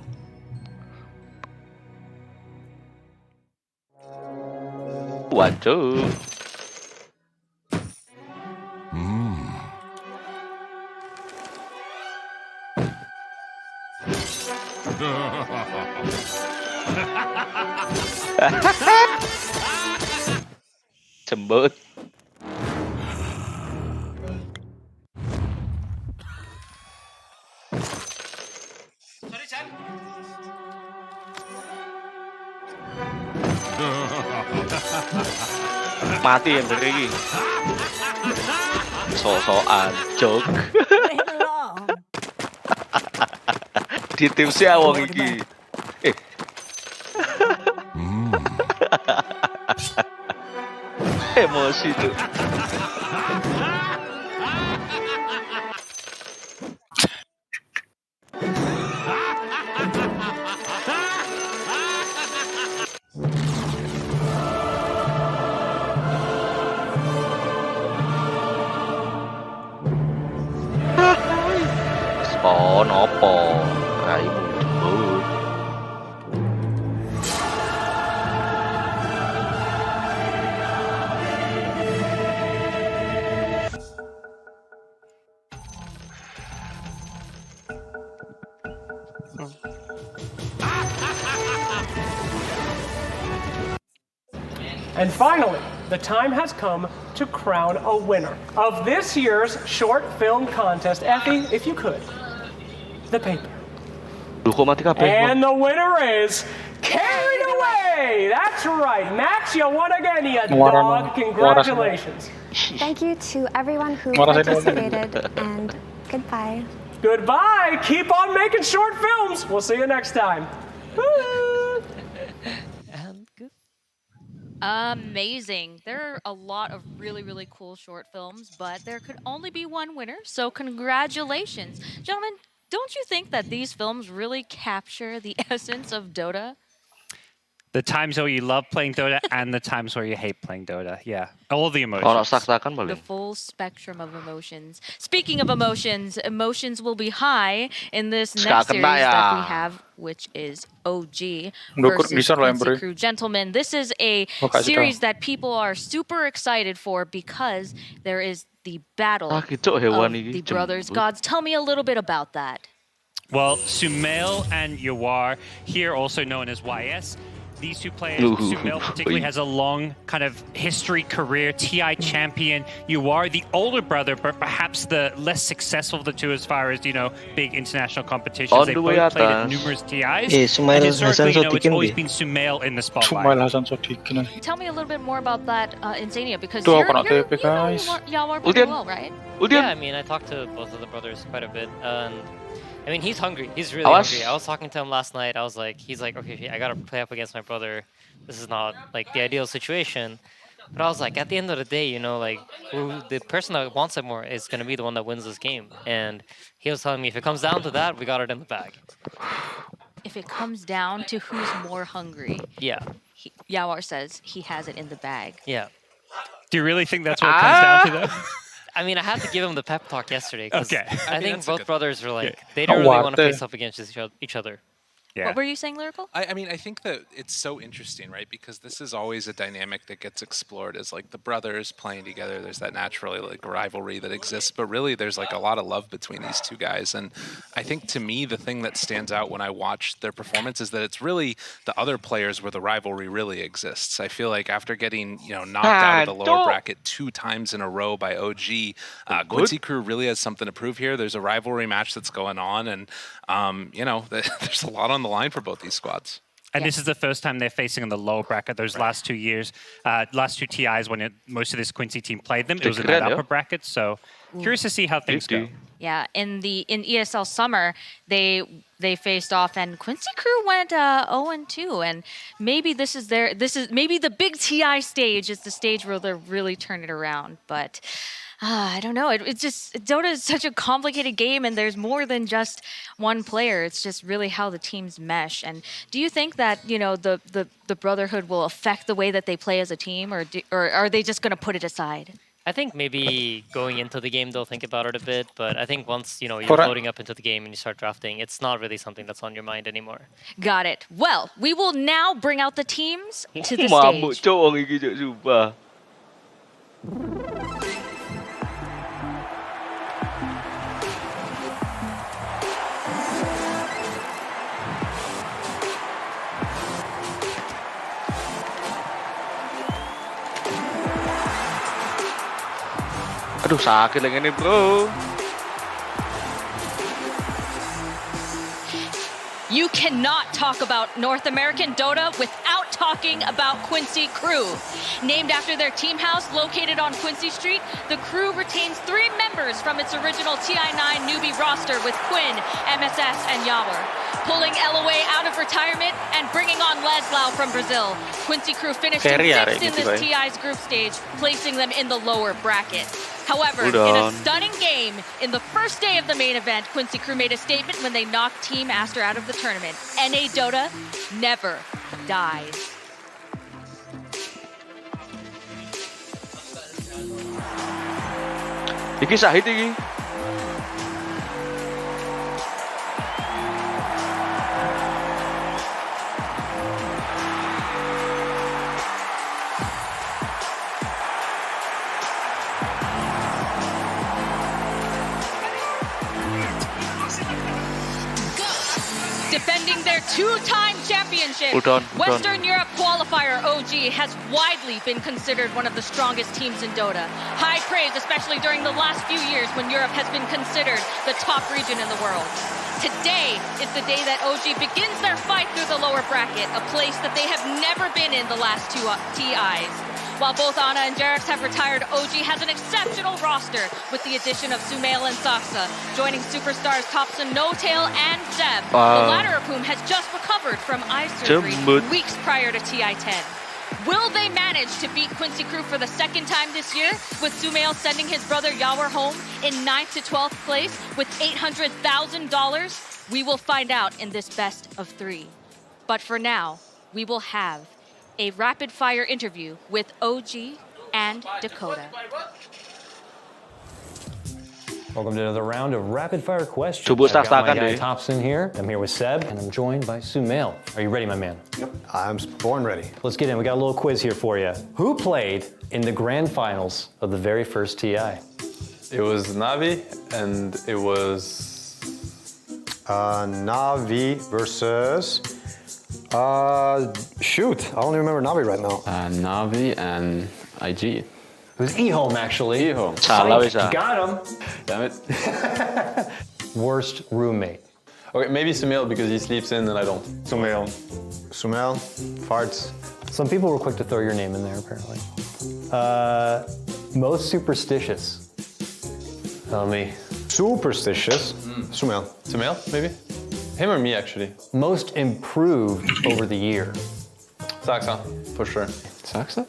Waduh. Cembut. Mati yang beri. So-soan joke. Di tim si awang iki. Emosi tuh. Spawn opo? Raimu jembut. And finally, the time has come to crown a winner of this year's short film contest. Effie, if you could, the paper. And the winner is Carried Away! That's right, Max, you won again, you dog. Congratulations. Thank you to everyone who participated, and goodbye. Goodbye. Keep on making short films. We'll see you next time. Amazing. There are a lot of really, really cool short films, but there could only be one winner, so congratulations. Gentlemen, don't you think that these films really capture the essence of Dota? The times where you love playing Dota and the times where you hate playing Dota. Yeah, all the emotions. The full spectrum of emotions. Speaking of emotions, emotions will be high in this next series that we have, which is OG versus Quincy Crew. Gentlemen, this is a series that people are super excited for because there is the battle Ah, gitu of hewan ini, the brothers jembut. gods. Tell me a little bit about that. Well, Sumail and Yawar, here also known as YS, these two players, Ooh. Sumail particularly has a long kind of history, career, TI champion. Yawar, the older brother, but perhaps the less successful of the two as far as, you know, big international competitions. On They the way both played atas. at numerous TIs. Sumail And historically, you know, it's Hasan always Sodikin been Sumail in the spotlight. Sumail Hasan Sodikin. Tell me a little bit more about that, Insania, because Tuh, you're, aku nak you're, TP, you know guys. Yawar pretty well, right? Yeah, I mean, I talked to both of the brothers quite a bit. I mean, he's hungry. He's really Awas. hungry. I was talking to him last night. He's like, okay, I gotta play up against my brother. This is not like the ideal situation. But I was like, at the end of the day, you know, like the person that wants it more is gonna be the one that wins this game. And he was telling me if it comes down to that, we got it in the bag. If it comes down to who's more hungry, Yeah. Yawar says he has it in the bag. Yeah. Do you really think that's what it comes down to, though? I mean, I had to give him the pep talk yesterday. 'Cause Okay. I mean, think that's a both good- brothers are like, yeah. they don't Oh, really what want to the- face up against each other. Yeah. What were you saying, Lyrical? I mean, I think that it's so interesting, right? Because this is always a dynamic that gets explored as like the brothers playing together. There's that naturally like rivalry that exists, but really there's like a lot of love between these two guys. And I think to me, the thing that stands out when I watch their performance is that it's really the other players where the rivalry really exists. I feel like after getting, you know, knocked out of the lower bracket 2 times in a row by OG, Quincy Crew really has something to prove here. There's a rivalry match that's going on, and you know, there's a lot on the line for both these squads. And this is the first time they're facing in the lower bracket. Those last 2 years, last 2 TIs, when most of this Quincy team played them, it was in that upper bracket. So curious to see how things go. Yeah, in ESL summer, they faced off, and Quincy Crew went 0-2, and maybe maybe the big TI stage is the stage where they'll really turn it around, but. I don't know. It's just Dota is such a complicated game, and there's more than just one player. It's just really how the teams mesh. And do you think that the brotherhood will affect the way that they play as a team, or are they just going to put it aside? I think maybe going into the game they'll think about it a bit, but I think once you're Correct. loading up into the game and you start drafting, it's not really something that's on your mind anymore. Got it. Well, we will now bring out the teams to the Mabuk stage. cok orang iki cok, sumpah. Aduh, sakit lagi nih, bro. You cannot talk about North American Dota without talking about Quincy Crew. Named after their team house located on Quincy Street, the Crew retains 3 members from its original TI9 newbie roster with Quinn, MSS, and Yawar. Pulling LOA out of retirement and bringing on Leslau from Brazil, Quincy Crew finished in 6th in this TI's group stage, placing them in the lower bracket. However, in a stunning game, in the first day of the main event, Quincy Crew made a statement when they knocked Team Aster out of the tournament. NA Dota never dies. Iki sahid iki. Defending their 2-time championship, Western Europe qualifier OG has widely been considered one of the strongest teams in Dota. High praise, especially during the last few years when Europe has been considered the top region in the world. Today is the day that OG begins their fight through the lower bracket, a place that they have never been in the last 2 TIs. While both Ana and Jarex have retired, OG has an exceptional roster with the addition of Sumail and Saksa, joining superstars Thompson, No-Tail, and Zeb, the latter of whom has just recovered from eye surgery weeks prior to TI-10. Will they manage to beat Quincy Crew for the 2nd time this year, with Sumail sending his brother Yawar home in 9th to 12th place with $800,000? We will find out in this best of 3. But for now, we will have a rapid-fire interview with OG and Dakota. Welcome to another round of rapid-fire questions. Coba I've got my start-startan guy deh. Thompson here. I'm here with Seb, and I'm joined by Sumail. Are you ready, my man? Yep, I'm born ready. Let's get in. We got a little quiz here for you. Who played in the grand finals of the very first TI? It was Navi, and it was... Navi versus... shoot, I don't even remember Navi right now. Navi and IG. It was eHome, actually. eHome. Got him. Damn it. Worst roommate. Okay, maybe Sumail because he sleeps in and I don't. Sumail, farts. Some people were quick to throw your name in there, apparently. Most superstitious. Tell me. Superstitious? Sumail. Sumail, maybe? Him or me, actually? Most improved over the year. Saxa, for sure. Saxa?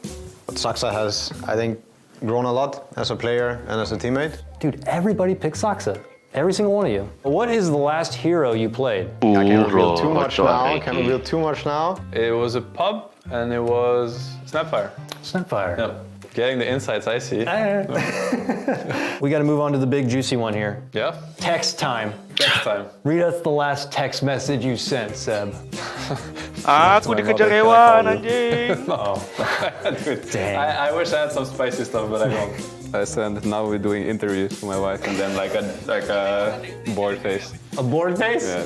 But Saxa has, I think, grown a lot as a player and as a teammate. Dude, everybody picked Saxa. Every single one of you. What is the last hero you played? I can't reveal too much now. It was a pub and it was Snapfire. Snapfire. Yep. Getting the insights I see. We got to move on to the big juicy one here. Yeah? Text time. Text time. Read us the last text message you sent, Seb. Aku dikejar hewan, anjing. Oh. Dude, dang. I wish I had some spicy stuff, but I don't. I said now we're doing interviews to my wife, and then like a bored face. A bored face? Yeah.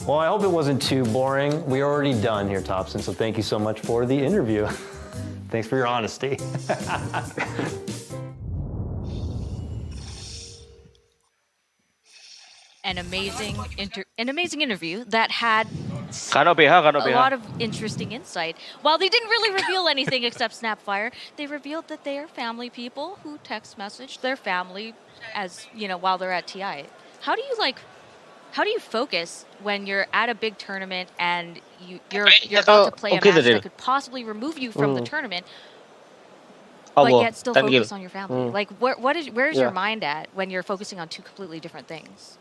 Well, I hope it wasn't too boring. We're already done here, Thompson, so thank you so much for the interview. Thanks for your honesty. An amazing interview that had a lot of interesting insight. While they didn't really reveal anything except Snapfire, they revealed that they are family people who text message their family as, you know, while they're at TI. How do you focus when you're at a big tournament and you're about to play a match that could possibly remove you from the tournament, but yet still focus on your family? Like, where's your mind at when you're focusing on two completely different things?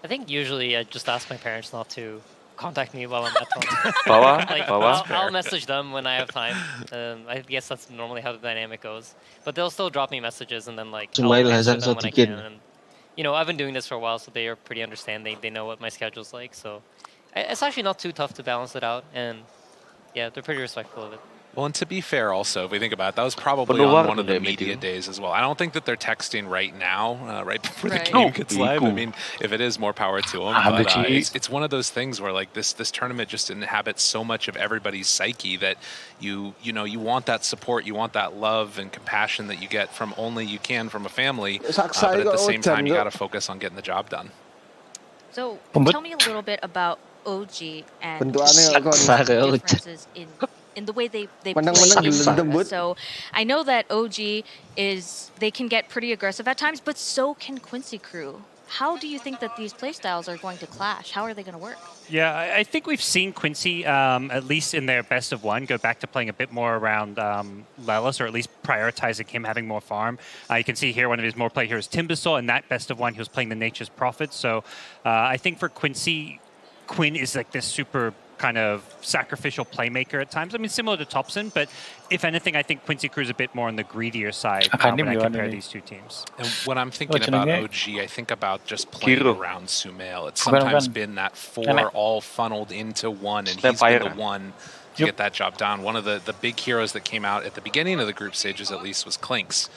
I think usually I just ask my parents not to contact me while I'm at home. I'll message them when I have time. I guess that's normally how the dynamic goes. But they'll still drop me messages and then like I'll answer them when I can. And, you know, I've been doing this for a while, so they are pretty understanding. They know what my schedule's like, so it's actually not too tough to balance it out. And yeah, they're pretty respectful of it. Well, and to be fair also, if we think about it, that was probably on one of the media days as well. I don't think that they're texting right now, right before the game gets live. I mean, if it is, more power to them. But it's one of those things where like this tournament just inhabits so much of everybody's psyche that you want that support, you want that love and compassion that you get from only you can from a family. But at the same time, you got to focus on getting the job done. So tell me a little bit about OG and differences in the way they play. So I know that OG they can get pretty aggressive at times, but so can Quincy Crew. How do you think that these playstyles are going to clash? How are they going to work? Yeah, I think we've seen Quincy, at least in their best of one, go back to playing a bit more around Lelis, or at least prioritizing him having more farm. You can see here one of his more play heroes, Timbersaw. In that best of one, he was playing the Nature's Prophet. So I think for Quincy, Quinn is like this super kind of sacrificial playmaker at times. I mean, similar to Thompson, but if anything, I think Quincy Crew's a bit more on the greedier side when I compare these two teams. And when I'm thinking about OG, I think about just playing around Sumail. It's sometimes been that four all funneled into one, and he's been the one to get that job done. One of the big heroes that came out at the beginning of the group stages, at least, was Clinks.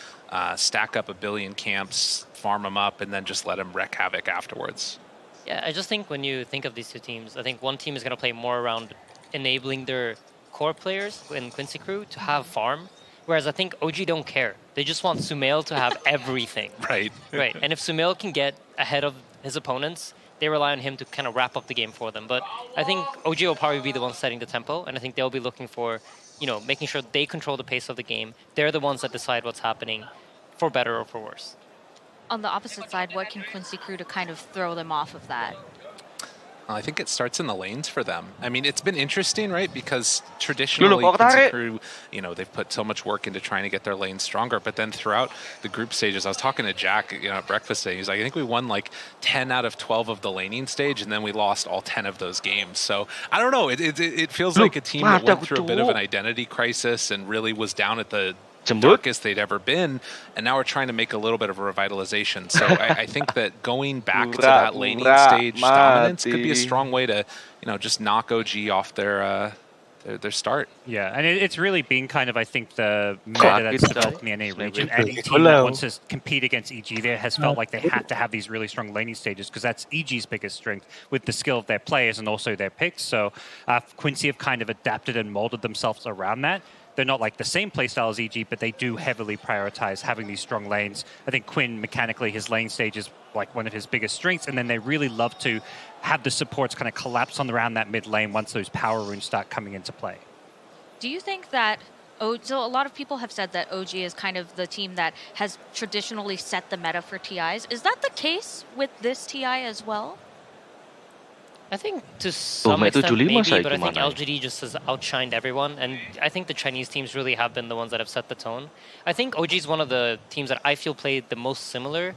Stack up a billion camps, farm them up, and then just let him wreak havoc afterwards. Yeah, I just think when you think of these two teams, I think one team is going to play more around enabling their core players in Quincy Crew to have farm, whereas I think OG don't care. They just want Sumail to have everything. Right. Right. And if Sumail can get ahead of his opponents, they rely on him to kind of wrap up the game for them. But I think OG will probably be the one setting the tempo, and I think they'll be looking for, you know, making sure they control the pace of the game. They're the ones that decide what's happening, for better or for worse. On the opposite side, what can Quincy Crew to kind of throw them off of that? I think it starts in the lanes for them. I mean, it's been interesting, right? Because traditionally, Quincy Crew, you know, they've put so much work into trying to get their lanes stronger. But then throughout the group stages, I was talking to Jack, you know, at breakfast today. He's like, I think we won like 10 out of 12 of the laning stage, and then we lost all 10 of those games. So I don't know. It feels like a team that went through a bit of an identity crisis and really was down at the darkest they'd ever been, and now we're trying to make a little bit of a revitalization. So I think that going back to that laning stage dominance could be a strong way to, you know, just knock OG off their their start. Yeah, and it's really been kind of, I think, the meta that's developed in the NA region. Any team that wants to compete against EG there has felt like they had to have these really strong laning stages because that's EG's biggest strength with the skill of their players and also their picks. So Quincy have kind of adapted and molded themselves around that. They're not like the same playstyle as EG, but they do heavily prioritize having these strong lanes. I think Quinn, mechanically, his lane stage is like one of his biggest strengths, and then they really love to have the supports kind of collapse on around that mid lane once those power runes start coming into play. Do you think that, so a lot of people have said that OG is kind of the team that has traditionally set the meta for TIs. Is that the case with this TI as well? I think to some extent maybe, but I think LGD just has outshined everyone, and I think the Chinese teams really have been the ones that have set the tone. I think OG is one of the teams that I feel played the most similar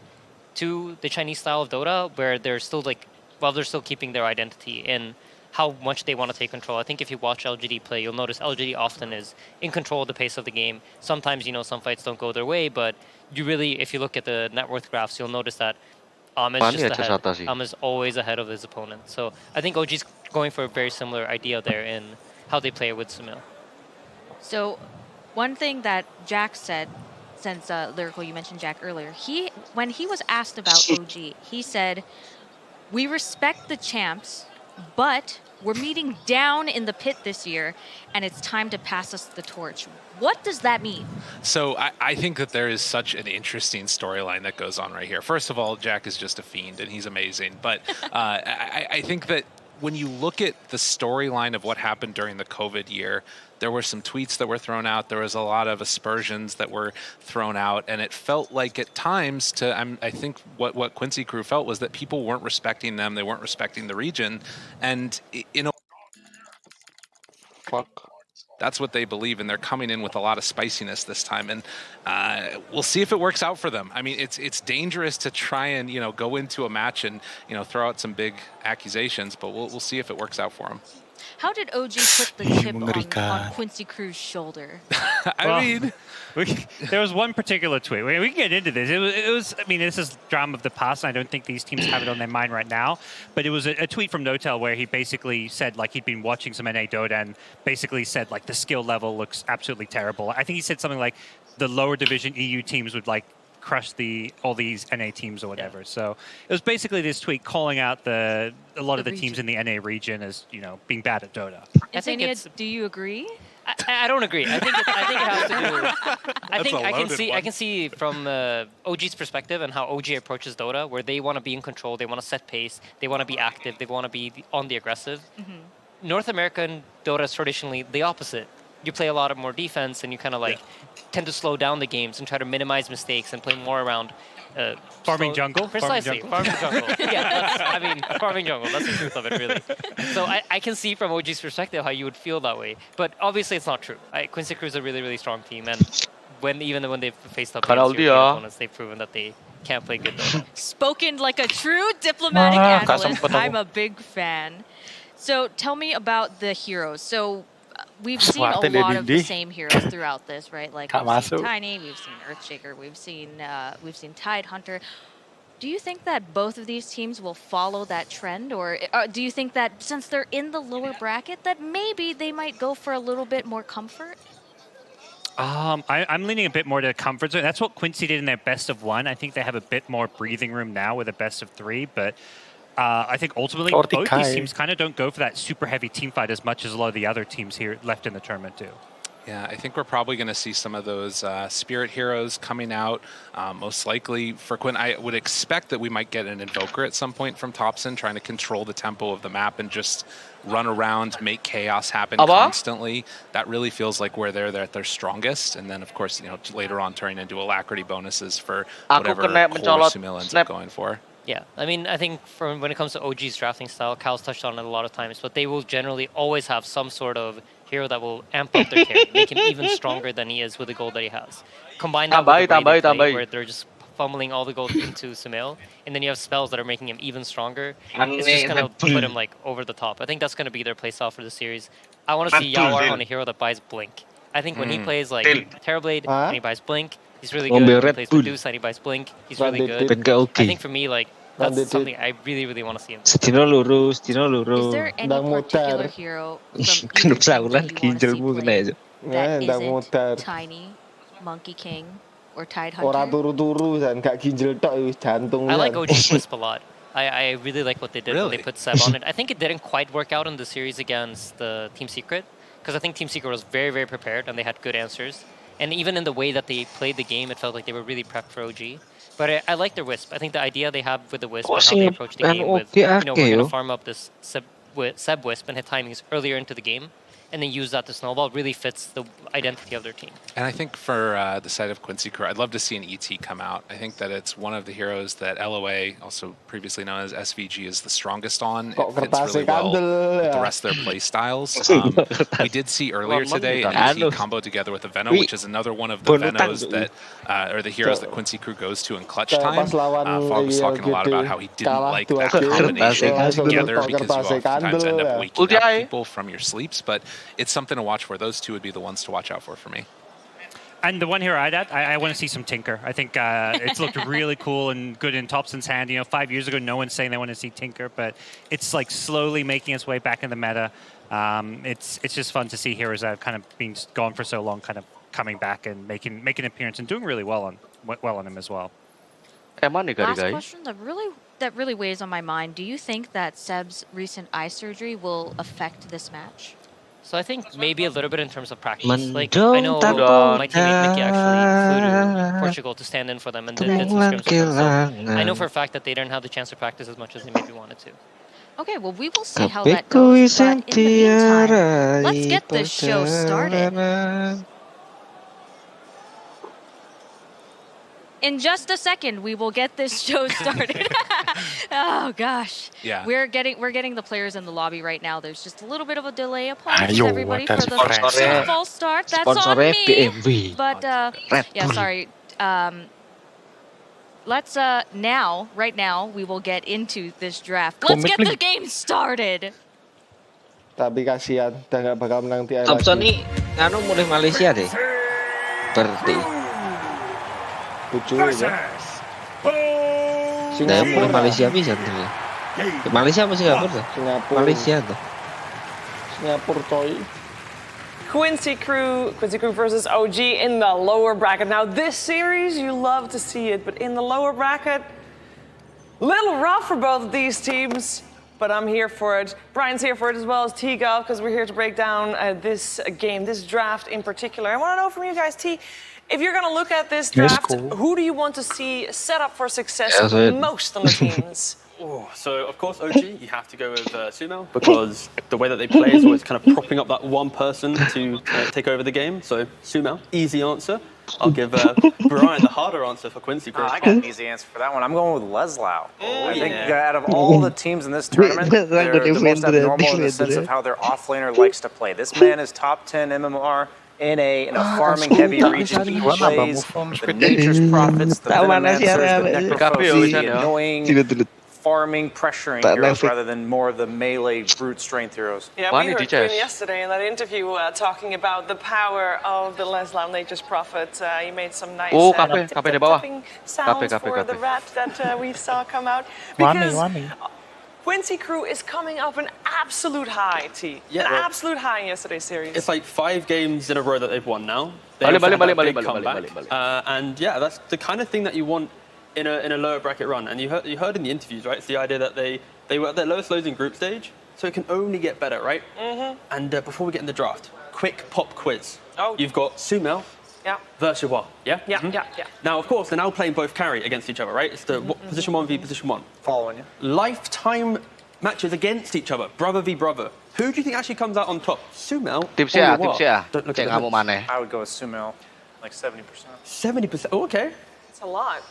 to the Chinese style of Dota, where they're still like, well, they're still keeping their identity in how much they want to take control. I think if you watch LGD play, you'll notice LGD often is in control of the pace of the game. Sometimes, you know, some fights don't go their way, but you really, if you look at the net worth graphs, you'll notice that is always ahead of his opponent. So I think OG's going for a very similar idea there in how they play with Sumail. So one thing that Jack said, since Lyrical, you mentioned Jack earlier, when he was asked about OG, he said, "We respect the champs, but we're meeting down in the pit this year, and it's time to pass us the torch." What does that mean? So I think that there is such an interesting storyline that goes on right here. First of all, Jack is just a fiend, and he's amazing. But I think that when you look at the storyline of what happened during the COVID year, there were some tweets that were thrown out. There was a lot of aspersions that were thrown out. And it felt like at times I think what Quincy Crew felt was that people weren't respecting them. They weren't respecting the region. And, you know, that's what they believe, and they're coming in with a lot of spiciness this time, and we'll see if it works out for them. I mean, it's dangerous to try and, you know, go into a match and, you know, throw out some big accusations, but we'll see if it works out for them. How did OG put the chip on Quincy Crew's shoulder? There was one particular tweet. We can get into this. It was. I mean, this is drama of the past, and I don't think these teams have it on their mind right now. But it was a tweet from Notel where he basically said, like, he'd been watching some NA Dota and basically said, like, the skill level looks absolutely terrible. I think he said something like the lower division EU teams would, like, crush all these NA teams or whatever. Yeah. So it was basically this tweet calling out a lot of the teams in the NA region as, you know, being bad at Dota. Do you agree? I don't agree. I think it has to do. I can see from OG's perspective and how OG approaches Dota, where they want to be in control, they want to set pace, they want to be active, they want to be on the aggressive. Mm-hmm. North American Dota is traditionally the opposite. You play a lot of more defense, and you kind of like tend to slow down the games and try to minimize mistakes and play more around farming jungle. Precisely, farming jungle. Farming jungle. That's the truth of it, really. So I can see from OG's perspective how you would feel that way, but obviously it's not true. Quincy Crew is a really, really strong team, and even when they've faced up against European opponents, they've proven that they can't play good Dota. Spoken like a true diplomatic analyst. I'm a big fan. So tell me about the heroes. So we've seen a lot of the same heroes throughout this, right? Like we've seen Tiny, we've seen Earthshaker, we've seen Tidehunter. Do you think that both of these teams will follow that trend, or do you think that since they're in the lower bracket, that maybe they might go for a little bit more comfort? I'm leaning a bit more to comfort zone. That's what Quincy did in their best of one. I think they have a bit more breathing room now with a best of three, but I think ultimately both these teams kind of don't go for that super heavy team fight as much as a lot of the other teams here left in the tournament do. Yeah, I think we're probably going to see some of those Spirit heroes coming out. Most likely for Quinn, I would expect that we might get an Invoker at some point from Topson, trying to control the tempo of the map and just run around, make chaos happen constantly. That really feels like where they're at their strongest. And then, of course, you know, later on turning into alacrity bonuses for whatever core Sumail ends up going for. Yeah, I mean, I think when it comes to OG's drafting style, Cal's touched on it a lot of times, but they will generally always have some sort of hero that will amp up their carry, make him even stronger than he is with the gold that he has. Combine that with the way they play, where they're just fumbling all the gold into Sumail, and then you have spells that are making him even stronger. It's just going to put him like over the top. I think that's going to be their playstyle for the series. I want to see Yawar on a hero that buys Blink. I think when he plays like Terrorblade and he buys Blink, he's really good. When he plays Medusa and he buys Blink, he's really good. I think for me, like, That's something I really want to see him. Sedino lurus, sedino lurus. Is there any particular hero from either team that you want to see play that isn't Tiny, Monkey King, or Tide Ora Hunter? turu-turu dan gak ginjel tok jantung. I like OG's Wisp a lot. I really like what they did when they put Seb on it. I think it didn't quite work out in the series against the Team Secret, because I think Team Secret was very prepared and they had good answers. And even in the way that they played the game, it felt like they were really prepped for OG. But I like their Wisp. I think the idea they have with the Wisp and how they approach the game with, we're going to farm up this Seb Wisp and hit timings earlier into the game, and then use that to snowball really fits the identity of their team. And I think for the side of Quincy Crew, I'd love to see an ET come out. I think that it's one of the heroes that LOA, also previously known as SVG, is the strongest on. It fits really well with the rest of their play styles. We did see earlier today an ET combo together with a Veno, which is another one of the Venos that are the heroes that Quincy Crew goes to in clutch time. Fog was talking a lot about how he didn't like that combination together because you oftentimes end up waking up people from your sleeps, but it's something to watch for. Those two would be the ones to watch out for me. And the one hero I want to see some Tinker. I think it's looked really cool and good in Thompson's hand. 5 years ago, no one's saying they want to see Tinker, but it's like slowly making its way back in the meta. It's just fun to see heroes that have kind of been gone for so long, kind of coming back and making an appearance and doing really well on him as well. Last question that really weighs on my mind. Do you think that Seb's recent eye surgery will affect this match? So I think maybe a little bit in terms of practice. Like I know my teammate Mickey actually flew to Portugal to stand in for them and did some scrims with them. So I know for a fact that they didn't have the chance to practice as much as they maybe wanted to. Okay, well we will see how that goes. But in the meantime, let's get this show started. In just a second, we will get this show started. Oh gosh. Yeah. We're getting the players in the lobby right now. There's just a little bit of a delay. Apologies everybody for the false start. That's on me. But yeah, sorry. Let's right now we will get into this draft. Let's get the game started. Tapi kasihan, udah gak bakal menang TI Thompson lagi. nih, mulai Malaysia deh. Berarti. Singapura. Malaysia bisa tuh. Malaysia apa Singapura? Singapura. Malaysia tuh. Singapura coy. Quincy Crew versus OG in the lower bracket. Now this series, you love to see it, but in the lower bracket, little rough for both of these teams. But I'm here for it. Brian's here for it as well as T-Golf, because we're here to break down this game, this draft in particular. I want to know from you guys, T, if you're going to look at this draft, who do you want to see set up for success most on the teams? So, of course, OG, you have to go with Sumo, because the way that they play is always kind of propping up that one person to take over the game. So, Sumo, easy answer. I'll give Brian the harder answer for Quincy Crew. I got an easy answer for that one. I'm going with Leslau. I think out of all the teams in this tournament, they're the most abnormal in the sense of how their offlaner likes to play. This man is top 10 MMR. In a farming-heavy region, he plays the Nature's Prophets, the Venomancers, the Necrophobes, the annoying farming, pressuring heroes rather than more of the melee brute strength heroes. Yeah, we heard Quinn yesterday in that interview talking about the power of the Leslau Nature's Prophet. He made some nice tapping sounds for the rat that we saw come out. Because Quincy Crew is coming up an absolute high, T. Yeah, an absolute high in yesterday's series. It's like 5 games in a row that they've won now. They also had that big comeback. And yeah, that's the kind of thing that you want in a lower bracket run. And you heard in the interviews, right? It's the idea that they were at their lowest lows in group stage, so it can only get better, right? Mm-hmm. And before we get in the draft, quick pop quiz. Oh. You've got Sumo versus Wa, yeah? Yeah, mm-hmm. yeah. Now, of course, they're now playing both carry against each other, right? It's the position 1 v position 1. Following you. Lifetime matches against each other, brother v brother. Who do you think actually comes out on top? Sumo Tipsnya, or Wa? Don't look at the mana? I would go with Sumo, like 70%. 70%? Oh, okay. It's a lot.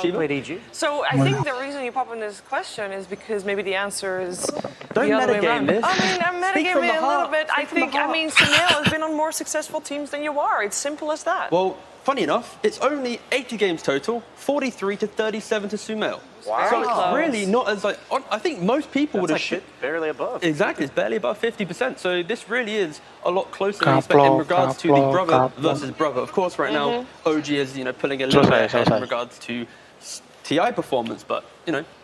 She played EG. So I think the reason you pop in this question is because maybe the answer is Don't the other way metagame around. this. I mean, I'm Speak from metagaming the a little heart. bit. Sunil has been on more successful teams than you are. It's simple as that. Well, funny enough, it's only 80 games total, 43 to 37 to Sumail. Wow. So it's really not as like, I think most people would have... barely above. Exactly, it's barely above 50%. So this really is a lot closer than you expect in regards to the brother versus brother. Of course, right now, OG is pulling a little bit ahead in regards to TI performance, but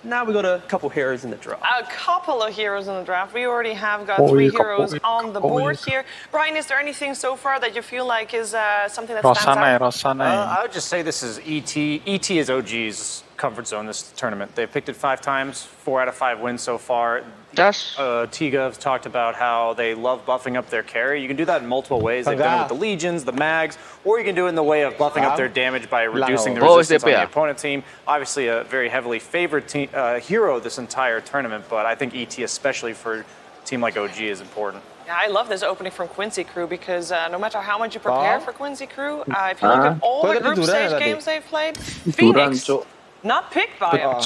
now we got a couple heroes in the draft. A couple of heroes in the draft. We already have got 3 heroes on the board here. Brian, is there anything so far that you feel like is something that stands out? I would just say this is ET. ET is OG's comfort zone this tournament. They've picked it 5 times, 4 out of 5 wins so far. Tiga's talked about how they love buffing up their carry. You can do that in multiple ways. They've done it with the Legions, the Mags, or you can do it in the way of buffing up their damage by reducing the resistance on the opponent team. Obviously a very heavily favored hero this entire tournament, but I think ET, especially for a team like OG, is important. Yeah, I love this opening from Quincy Crew because no matter how much you prepare for Quincy Crew, if you look at all the group stage games they've played, Phoenix not picked by them.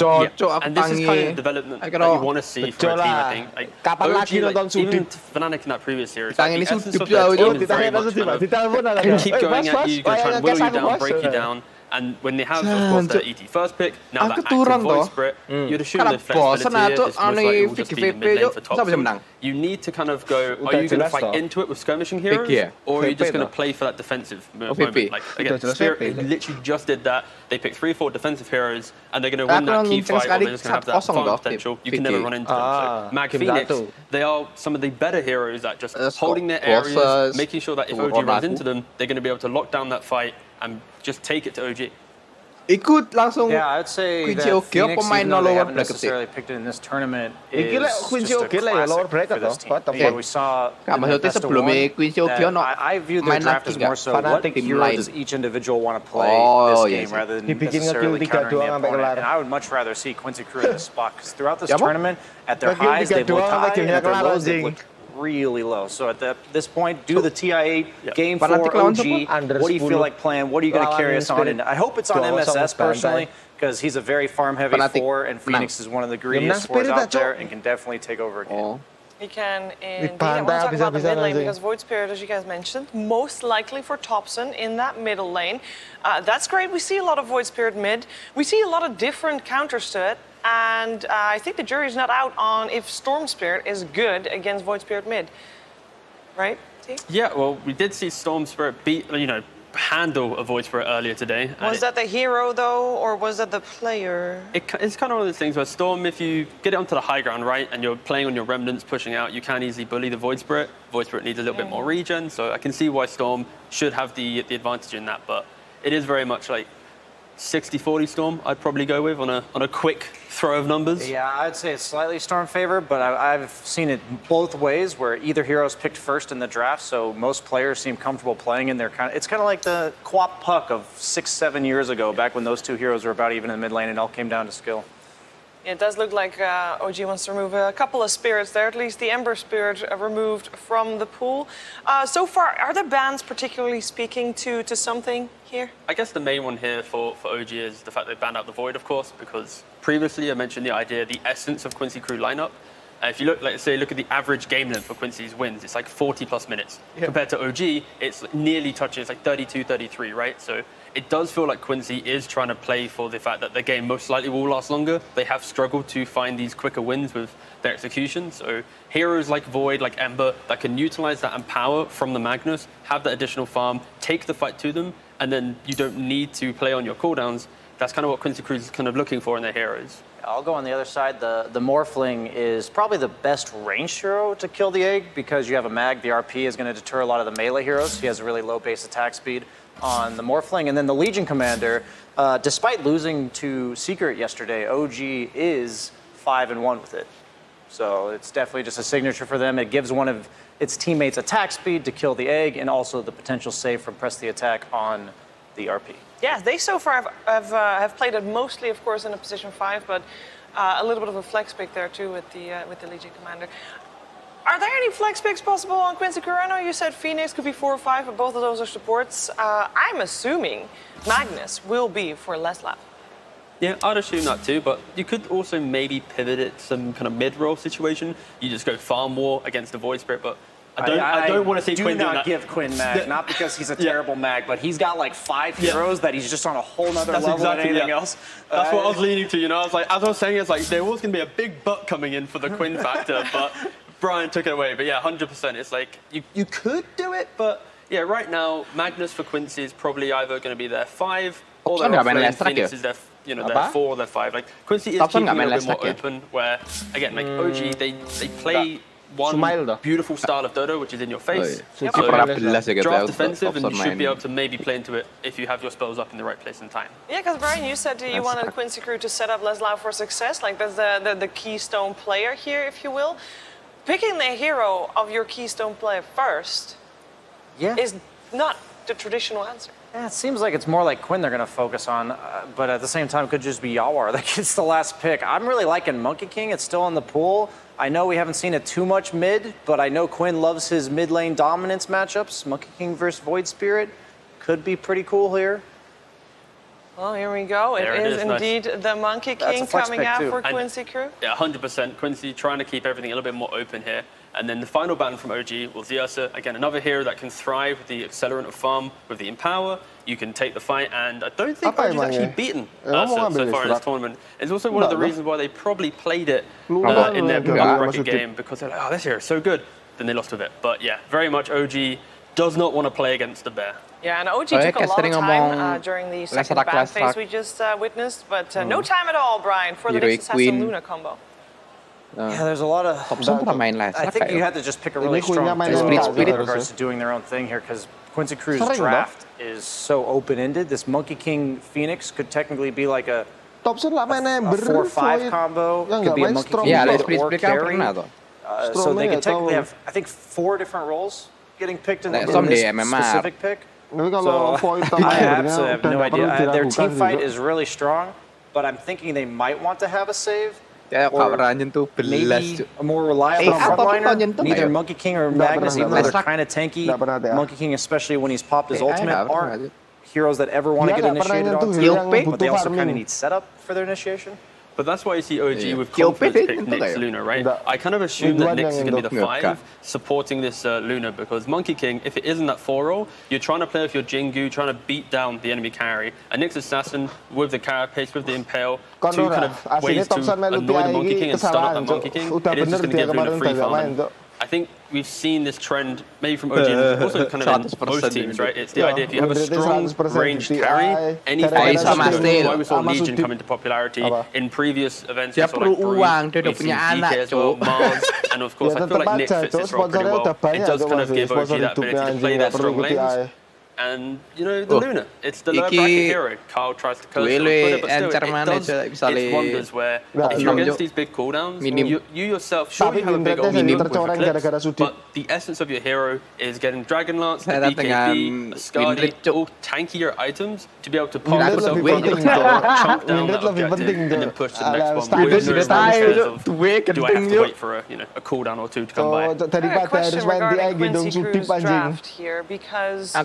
And this is kind of the development that you want to see from a team, I think. Like, OG, even Fnatic in that previous series, the essence of their team is very much kind of keep going at you, going to try and whittle you down, break you down. And when they have, of course, their ET first pick, now that active void spirit, you'd assume the flexibility here is most likely will just be the mid lane for top two. You need to kind of go, are you going to fight into it with skirmishing heroes, or are you just going to play for that defensive moment? Like, again, Spirit literally just did that. They picked 3 or 4 defensive heroes, and they're going to win that key fight, or they're just going to have that farm potential. You can never run into them. So, Mag Phoenix, they are some of the better heroes at just holding their areas, making sure that if OG runs into them, they're going to be able to lock down that fight and just take it to OG. Yeah, I'd say that Phoenix, even though they haven't necessarily picked it in this tournament, is just a classic for this team. What we saw in the best of one, I view the draft as more so what hero does each individual want to play this game rather than necessarily countering the opponent. And I would much rather see Quincy Crew in this spot because throughout this tournament, at their highs, they've looked high, and at their lows, they've looked really low. So at this point, do the TI8 game 4 OG. What do you feel like playing? What are you going to carry us on? And I hope it's on MSS personally, because he's a very farm-heavy 4, and Phoenix is one of the greediest 4s out there and can definitely take over a game. He can indeed. I want to talk about the mid lane because Void Spirit, as you guys mentioned, most likely for Topson in that middle lane. That's great. We see a lot of Void Spirit mid. We see a lot of different counters to it. And I think the jury's not out on if Storm Spirit is good against Void Spirit mid. Right, T? Yeah, well, we did see Storm Spirit handle a Void Spirit earlier today. Was that the hero, though, or was that the player? It's kind of one of those things where Storm, if you get it onto the high ground, right, and you're playing on your remnants, pushing out, you can easily bully the Void Spirit. Void Spirit needs a little bit more regen, so I can see why Storm should have the advantage in that, but it is very much like 60-40 Storm, I'd probably go with on a quick throw of numbers. Yeah, I'd say it's slightly Storm favor, but I've seen it both ways where either hero's picked first in the draft, so most players seem comfortable playing in their it's kind of like the Quap Puck of 6-7 years ago, back when those 2 heroes were about even in the mid lane and it all came down to skill. It does look like OG wants to remove a couple of spirits there, at least the Ember Spirit removed from the pool. So far, are the bans particularly speaking to something here? I guess the main one here for OG is the fact they banned out the Void, of course, because previously I mentioned the idea, the essence of Quincy Crew lineup. If you look, like say, look at the average game length for Quincy's wins, it's like 40+ minutes. Yeah. Compared to OG, it's nearly touching, it's like 32, 33, right? So it does feel like Quincy is trying to play for the fact that the game most likely will last longer. They have struggled to find these quicker wins with their execution. So heroes like Void, like Ember, that can utilize that empower from the Magnus, have that additional farm, take the fight to them, and then you don't need to play on your cooldowns. That's kind of what Quincy Crew is kind of looking for in their heroes. I'll go on the other side. The Morphling is probably the best ranged hero to kill the egg because you have a mag. The RP is going to deter a lot of the melee heroes. He has a really low base attack speed on the Morphling. And then the Legion Commander, despite losing to Secret yesterday, OG is 5-1 with it. So it's definitely just a signature for them. It gives one of its teammates attack speed to kill the egg and also the potential save from press the attack on the RP. Yeah, they so far have played it mostly, of course, in a position 5, but a little bit of a flex pick there too with the Legion Commander. Are there any flex picks possible on Quincy Crew? I know you said Phoenix could be 4 or 5, but both of those are supports. I'm assuming Magnus will be for Leslav. Yeah, I'd assume that too, but you could also maybe pivot it to some kind of mid-roll situation. You just go farm war against the Void Spirit, but I don't want to see Quinn doing that. Do not give Quinn mag, not because he's a terrible mag, but he's got like 5 heroes that he's just on a whole nother level than anything else. That's what I was leaning to, I was like, as I was saying, it's like there was going to be a big butt coming in for the Quinn factor, but Brian took it away. But yeah, 100%. It's like, you could do it, but yeah, right now, Magnus for Quincy is probably either going to be their 5 or their Phoenix is their their 4 or their 5. Like Quincy is keeping it a bit more open. Where again, like OG, they play one beautiful style of dodo, which is in your face. So draft defensive, and you should be able to maybe play into it if you have your spells up in the right place and time. Yeah, because Brian, you said you wanted Quincy Crew to set up Leslau for success. Like that's the keystone player here, if you will. Picking the hero of your keystone player first is not the traditional answer. Yeah, it seems like it's more like Quinn they're going to focus on, but at the same time, it could just be Yawar that gets the last pick. I'm really liking Monkey King. It's still in the pool. I know we haven't seen it too much mid, but I know Quinn loves his mid lane dominance matchups. Monkey King versus Void Spirit could be pretty cool here. Well, here we go. It is indeed the Monkey King coming out for Quincy Crew. Yeah, 100%. Quincy trying to keep everything a little bit more open here. And then the final ban from OG will Ziasa. Again, another hero that can thrive with the accelerant of farm, with the Empower. You can take the fight, and I don't think OG's actually beaten Ursa so far in this tournament. It's also one of the reasons why they probably played it in their bracket game, because they're like, oh, this hero is so good. Then they lost with it. But yeah, very much OG does not want to play against the bear. Yeah, and OG took a lot of time during the second ban phase we just witnessed, but no time at all, Brian, for the next Assassin Luna combo. Yeah, there's a lot of. I think you had to just pick a really strong duo in regards to doing their own thing here, because Quincy Crew's draft is so open-ended. This Monkey King Phoenix could technically be like a 4-5 combo. Could be a Monkey King or carry. So they can technically have, I think, 4 different roles getting picked in this specific pick. So I absolutely have no idea. Their team fight is really strong, but I'm thinking they might want to have a save. Or maybe a more reliable frontliner. Neither Monkey King or Magnus, even though they're kind of tanky. Monkey King, especially when he's popped his ultimate, aren't heroes that ever want to get initiated onto, but they also kind of need setup for their initiation. But that's why you see OG with confidence pick Nyx Luna, right? I kind of assume that Nyx is going to be the 5 supporting this Luna, because Monkey King, if it isn't that 4 role, you're trying to play with your Jingu, trying to beat down the enemy carry. A Nyx Assassin with the Carapace, with the Impale, 2 kind of ways to annoy the Monkey King and stun up that Monkey King. It is just going to give Luna free farm. I think we've seen this trend maybe from OG and also kind of in most teams, right? It's the idea if you have a strong ranged carry, any fight, why we saw Legion come into popularity in previous events. We saw like Bruce, we've seen DK as well, Mars, and of course I feel like Nyx fits this role pretty well. It does kind of give OG that ability to play their strong lanes. And, you know, the Luna, it's the low bracket hero. Carl tries to curse it, but still, it does its wonders where if you're against these big cooldowns, you yourself, sure you have a big ultimate with Eclipse, but the essence of your hero is getting Dragon Lance, the BKB, Skadi, all tankier items to be able to pop yourself chunk down that objective and then push to the next one. With no chance of, do I have to wait for a cooldown or 2 to come by? A question regarding Quincy Crew's draft here, because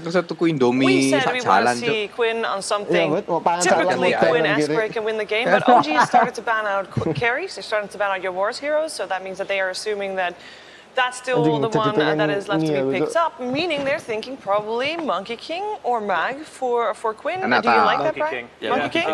we said we want to see Quinn on something. Typically, Quinn Asprey can win the game, but OG has started to ban out carries. They're starting to ban out your Wars heroes, so that means that they are assuming that that's still the one that is left to be picked up, meaning they're thinking probably Monkey King or Mag for Quinn. Do you like that, Brian? Monkey King?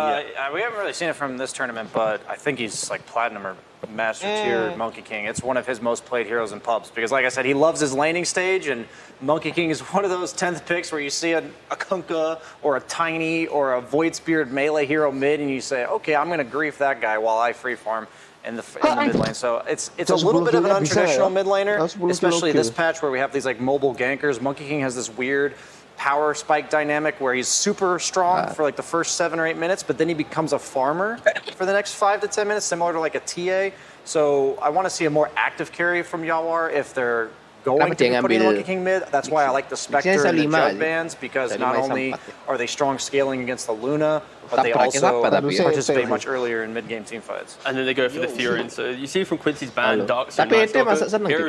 We haven't really seen it from this tournament, but I think he's like Platinum or Master Tier Monkey King. It's one of his most played heroes in pubs because, like I said, he loves his laning stage, and Monkey King is one of those 10th picks where you see a Kunkka or a Tiny or a Void Spirit melee hero mid, and you say, okay, I'm going to grief that guy while I freefarm in the mid lane. So it's a little bit of an untraditional mid laner, especially this patch where we have these like mobile gankers. Monkey King has this weird power spike dynamic where he's super strong for like the first 7 or 8 minutes, but then he becomes a farmer for the next 5 to 10 minutes, similar to like a TA. So I want to see a more active carry from Yawar if they're going to be putting Monkey King mid. That's why I like the Spectre and the Jug bands, because not only are they strong scaling against the Luna, but they also participate much earlier in mid-game team fights. And then they go for the Furin. So you see from Quincy's ban, Dark Sun, heroes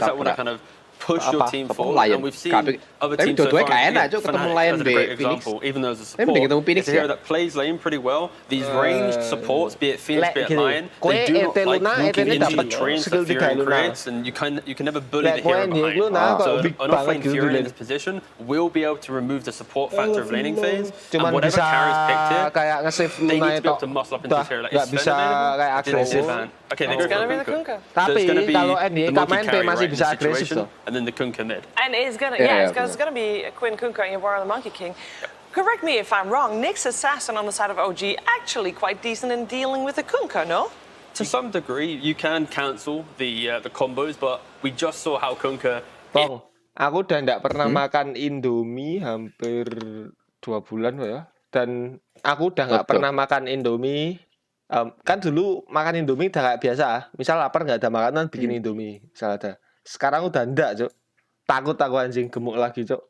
that want to kind of push your team forward, and we've seen other teams so far. Fnatic is a great example, even though as a support, it's a hero that plays lane pretty well. These ranged supports, be it Phoenix, be it Lion, they do not like walking into the trains that Furion creates, and you can never bully the hero behind. So an offlane Furion in this position will be able to remove the support factor of laning phase, and whatever carries picked here, they need to be able to muscle up into this hero. Like, is Sven available? Didn't see Van. Okay, they go for Kunkka. So it's going to be the multi-carry right in this situation, and then the Kunkka mid. And it's gonna, it's gonna be Quinn Kunkka and Yawar the Monkey King. correct me if I'm wrong, Nyx Assassin on the side of OG actually quite decent in dealing with the Kunkka, no? To some degree, you can cancel the combos, but we just saw how Kunkka... Bang, aku udah nggak pernah makan Indomie hampir 2 bulan ya. Dan aku udah nggak pernah makan Indomie. Kan dulu makan Indomie udah kayak biasa. Misal lapar nggak ada makanan, bikin Indomie. Misal ada. Sekarang udah enggak, Cuk. Takut aku anjing gemuk lagi, Cuk.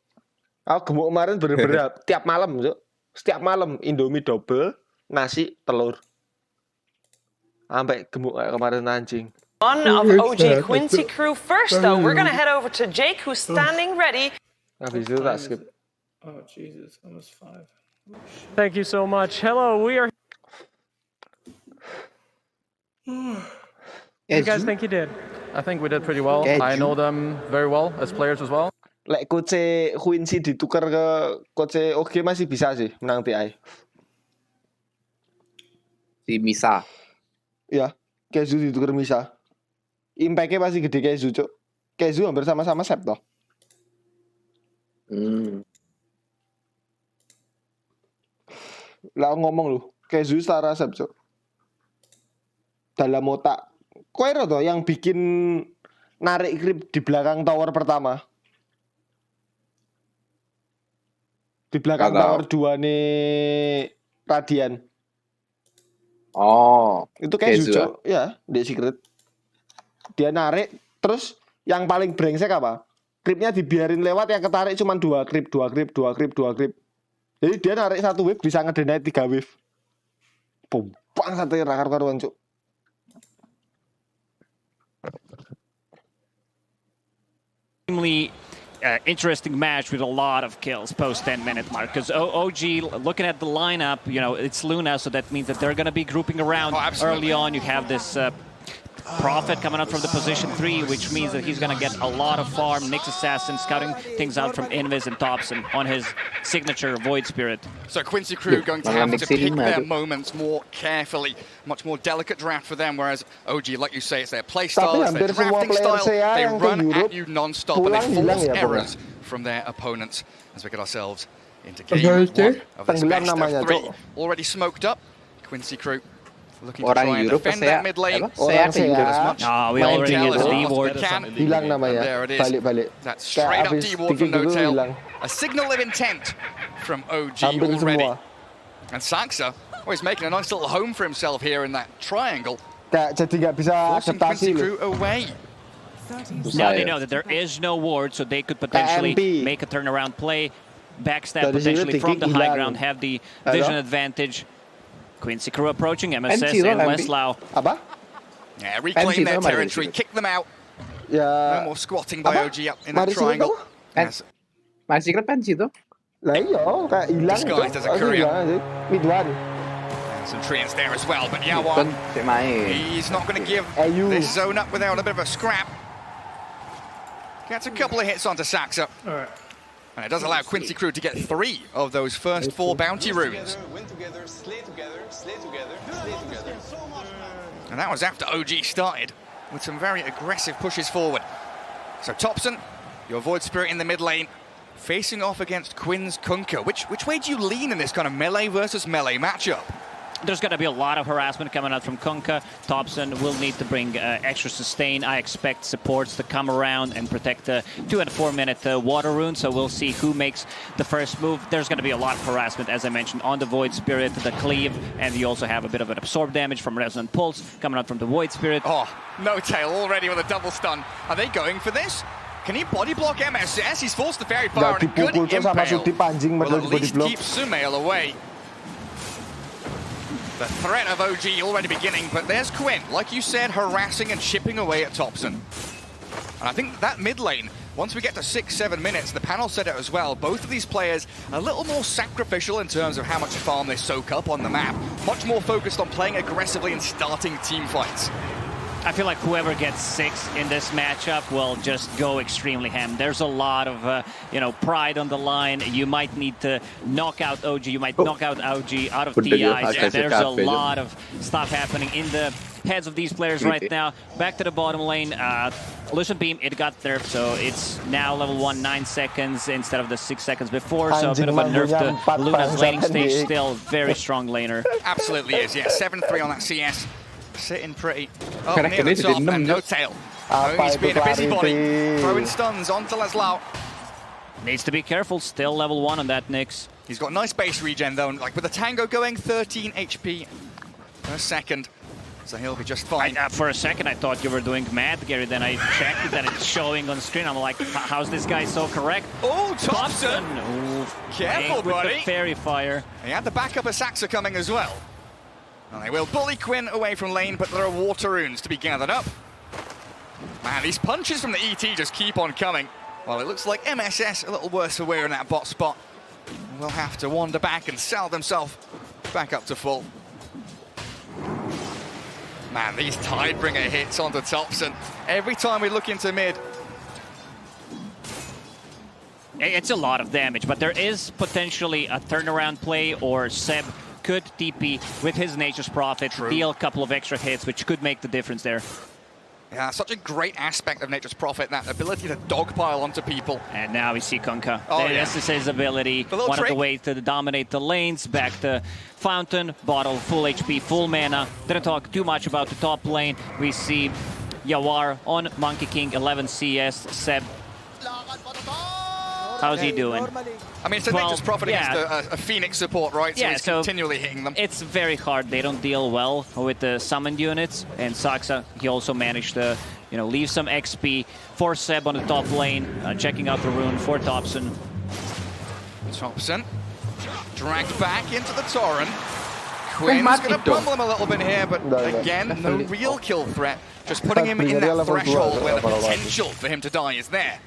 Aku gemuk kemarin bener-bener tiap malam, Cuk. Setiap malam Indomie double, nasi, telur. Sampai gemuk kayak kemarin anjing. One of OG Quincy crew. First, though, we're gonna head over to Jake, who's standing ready. Habis itu tak skip. Oh Jesus, almost 5. Thank you so much. Hello, we are. You guys think you did? I think we did pretty well. I know them very well as players as well. Lek coach Quincy ditukar ke coach OG masih bisa sih menang TI. Si Misa. Ya, Kezu ditukar Misa. Impact-nya pasti gede Kezu, Cuk. Kezu hampir sama-sama sep toh. Lah ngomong lu, Kezu setara sep, Cuk. Dalam otak. Koero toh yang bikin narik grip di belakang tower pertama. Di belakang tower 2 nih Radian. Oh. Itu Kezu, Cuk. Ya, di secret. Dia narik, terus yang paling brengsek apa? Creepnya dibiarin lewat, yang ketarik cuma 2 creep. Jadi dia narik 1 wave bisa ngedenai 3 wave. Bang sate rakar-karuan, Cuk. Interesting match with a lot of kills post 10-minute mark, because OG, looking at the lineup, you know, it's Luna, so that means that they're going to be grouping around early on. You have this Prophet coming out from the position 3, which means that he's going to get a lot of farm. Nyx Assassin scouting things out from Invis and Thompson on his signature Void Spirit. So Quincy crew going to have to pick their moments more carefully. Much more delicate draft for them, whereas OG, like you say, it's their play style, it's their drafting style. They run at you non-stop and they force errors from their opponents as we get ourselves into game 1 of this best of 3. Already smoked up, Quincy crew looking to try and defend that mid lane. As much we already get the D-ward. Hilang namanya. There it is. Balik. That's straight up D-ward from No-Tail. A signal of intent from OG already. And Saxa, he's making a nice little home for himself here in that triangle. Jadi nggak bisa adaptasi crew away. Now they know that there is no ward, so they could potentially make a turnaround play, backstab potentially from the high ground, have the vision advantage. Quincy crew approaching MSS and Westlau. Yeah, reclaim their territory, kick them out. No more squatting by OG up in that triangle. Masih kira pensi tuh. Lah iya, kayak hilang. Disguised as a courier. Mid one. Some treants there as well, but Yawan, he's not going to give this zone up without a bit of a scrap. Gets a couple of hits onto Saxa. And it does allow Quincy crew to get 3 of those first 4 bounty runes. And that was after OG started with some very aggressive pushes forward. So Thompson, your Void Spirit in the mid lane, facing off against Quinn's Kunkka. Which way do you lean in this kind of melee versus melee matchup? There's going to be a lot of harassment coming out from Kunkka. Thompson will need to bring extra sustain. I expect supports to come around and protect the 2 and 4 minute water rune. So we'll see who makes the first move. There's going to be a lot of harassment, as I mentioned, on the Void Spirit, the cleave, and you also have a bit of an absorb damage from Resonant Pulse coming out from the Void Spirit. Oh, No-Tail already with a double stun. Are they going for this? Can he body block MSS? He's forced the Fairy Fire and a good impale. Will at least keep Sumail away. The threat of OG already beginning, but there's Quinn, like you said, harassing and chipping away at Thompson. And I think that mid lane, once we get to 6-7 minutes, the panel said it as well, both of these players a little more sacrificial in terms of how much farm they soak up on the map, much more focused on playing aggressively and starting team fights. I feel like whoever gets 6 in this matchup will just go extremely ham. There's a lot of, pride on the line. You might need to knock out OG. You might knock out OG out of TI. So there's a lot of stuff happening in the heads of these players right now. Back to the bottom lane. Illusion Beam, it got there, so it's now level 1, 9 seconds instead of the 6 seconds before. So a bit of a nerf to Luna's laning stage. Still very strong laner. Absolutely is, yeah. 7-3 on that CS. Sitting pretty up near the top, and No Tail. He's being a busybody. Throwing stuns onto Laszlo. Needs to be careful, still level 1 on that Nyx. He's got nice base regen though, like with the Tango going, 13 HP per second. So he'll be just fine. For a second I thought you were doing mad, Gary, then I checked that it's showing on the screen. I'm like, how's this guy so correct? Oh, Thompson! Careful, buddy! With the fairy fire. He had the backup of Saxa coming as well. And they will bully Quinn away from lane, but there are water runes to be gathered up. Man, these punches from the ET just keep on coming. Well, it looks like MSS a little worse for wear in that bot spot. Will have to wander back and sell themselves back up to full. Man, these Tidebringer hits onto Thompson. Every time we look into mid. It's a lot of damage, but there is potentially a turnaround play, or Seb could TP with his Nature's Prophet, deal a couple of extra hits, which could make the difference there. Yeah, such a great aspect of Nature's Prophet, that ability to dogpile onto people. And now we see Kunkka. Oh, This is his ability. One of the ways to dominate the lanes. Back to Fountain, bottle, full HP, full mana. Didn't talk too much about the top lane. We see Yawar on Monkey King, 11 CS, Seb. How's he doing? I mean, it's a Nature's Prophet against a Phoenix support, right? So he's continually hitting them. It's very hard. They don't deal well with the summoned units. And Saxa, he also managed to, leave some XP for Seb on the top lane, checking out the rune for Thompson. Thompson dragged back into the Torrent. Quinn's going to bumble him a little bit here, but again, no real kill threat. Just putting him in that threshold where the potential for him to die is there.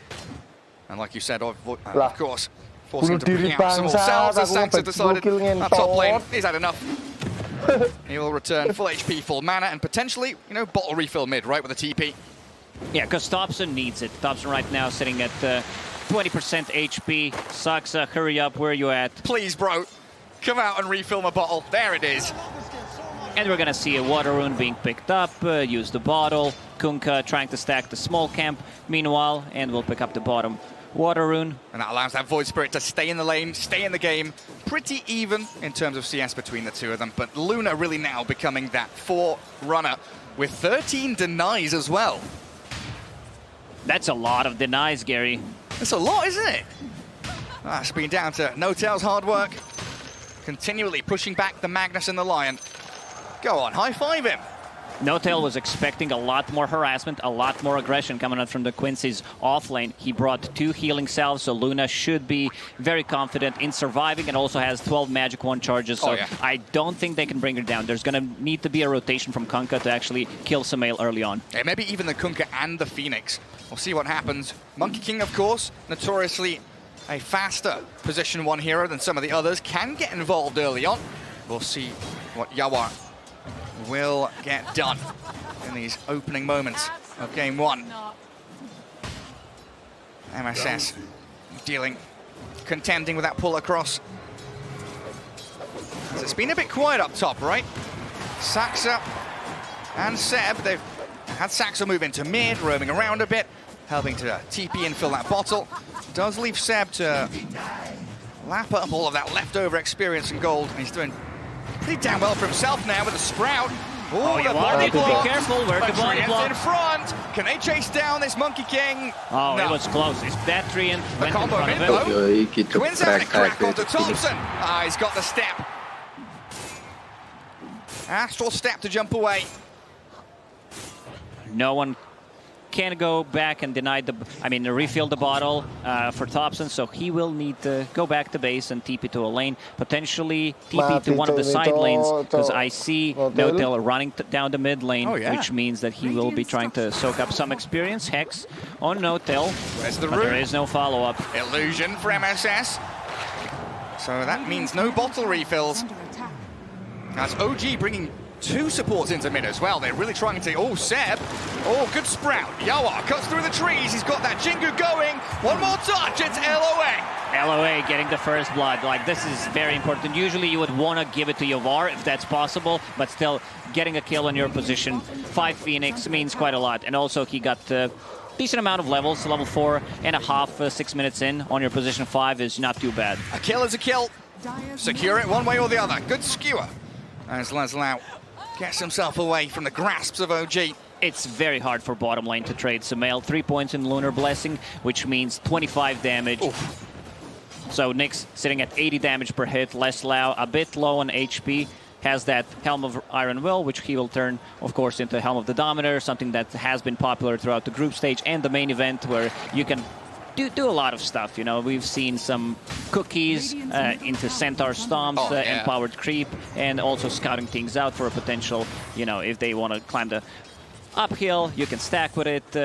And like you said, of course, forcing him to bring out some more cells as Saxa decided that top lane, he's had enough. He will return full HP, full mana, and potentially, bottle refill mid, right, with a TP. Yeah, because Thompson needs it. Thompson right now sitting at 20% HP. Saxa, hurry up, where are you at? Please, bro, come out and refill my bottle. There it is. And we're gonna see a water rune being picked up, use the bottle. Kunkka trying to stack the small camp meanwhile, and we'll pick up the bottom water rune. And that allows that Void Spirit to stay in the lane, stay in the game. Pretty even in terms of CS between the two of them, but Luna really now becoming that forerunner with 13 denies as well. That's a lot of denies, Gary. That's a lot, isn't it? It's been down to No Tail's hard work, continually pushing back the Magnus and the Lion. Go on, high-five him. No Tail was expecting a lot more harassment, a lot more aggression coming out from the Quincy's off lane. He brought 2 healing salves, so Luna should be very confident in surviving, and also has 12 Magic Wand charges, so I don't think they can bring her down. There's going to need to be a rotation from Kunkka to actually kill Sumail early on. Yeah, maybe even the Kunkka and the Phoenix. We'll see what happens. Monkey King, of course, notoriously a faster position 1 hero than some of the others, can get involved early on. We'll see what Yawar will get done in these opening moments of game 1. MSS contending with that pull across. It's been a bit quiet up top, right? Saxa and Seb, they've had Saxa move into mid, roaming around a bit, helping to TP and fill that bottle. Does leave Seb to lap up all of that leftover experience and gold, and he's doing pretty damn well for himself now with a Sprout. Oh, the body block. Be careful, where the body block in front. Can they chase down this Monkey King? Oh, no. It was close. It's that Treant went in front of him. Quinn's having a crack onto Thompson. He's got the step. Astral step to jump away. No one can go back and refill the bottle for Thompson, so he will need to go back to base and TP to a lane, potentially TP to one of the side lanes, because I see No Tail running down the mid lane, which means that he will be trying to soak up some experience. Hex on No Tail, but there is no follow-up. Illusion for MSS, so that means no bottle refills. That's OG bringing 2 supports into mid as well. They're really trying to... Oh, Seb. Oh, good Sprout. Yawar cuts through the trees. He's got that Jingu going. One more touch. It's LOA. LOA getting the first blood. Like, this is very important. Usually you would want to give it to Yovar if that's possible, but still getting a kill on your position. 5 Phoenix means quite a lot. And also he got a decent amount of levels, level 4.5, 6 minutes in on your position 5 is not too bad. A kill is a kill. Secure it one way or the other. Good skewer as Leslau gets himself away from the grasps of OG. It's very hard for bottom lane to trade Sumail. 3 points in Lunar Blessing, which means 25 damage. Oof. So Nyx sitting at 80 damage per hit. Leslau a bit low on HP. Has that Helm of Iron Will, which he will turn, of course, into Helm of the Dominator, something that has been popular throughout the group stage and the main event, where you can do a lot of stuff. You know, we've seen some cookies into Centaur Stomps, empowered creep, and also scouting things out for a potential, you know, if they want to climb the uphill, you can stack with it,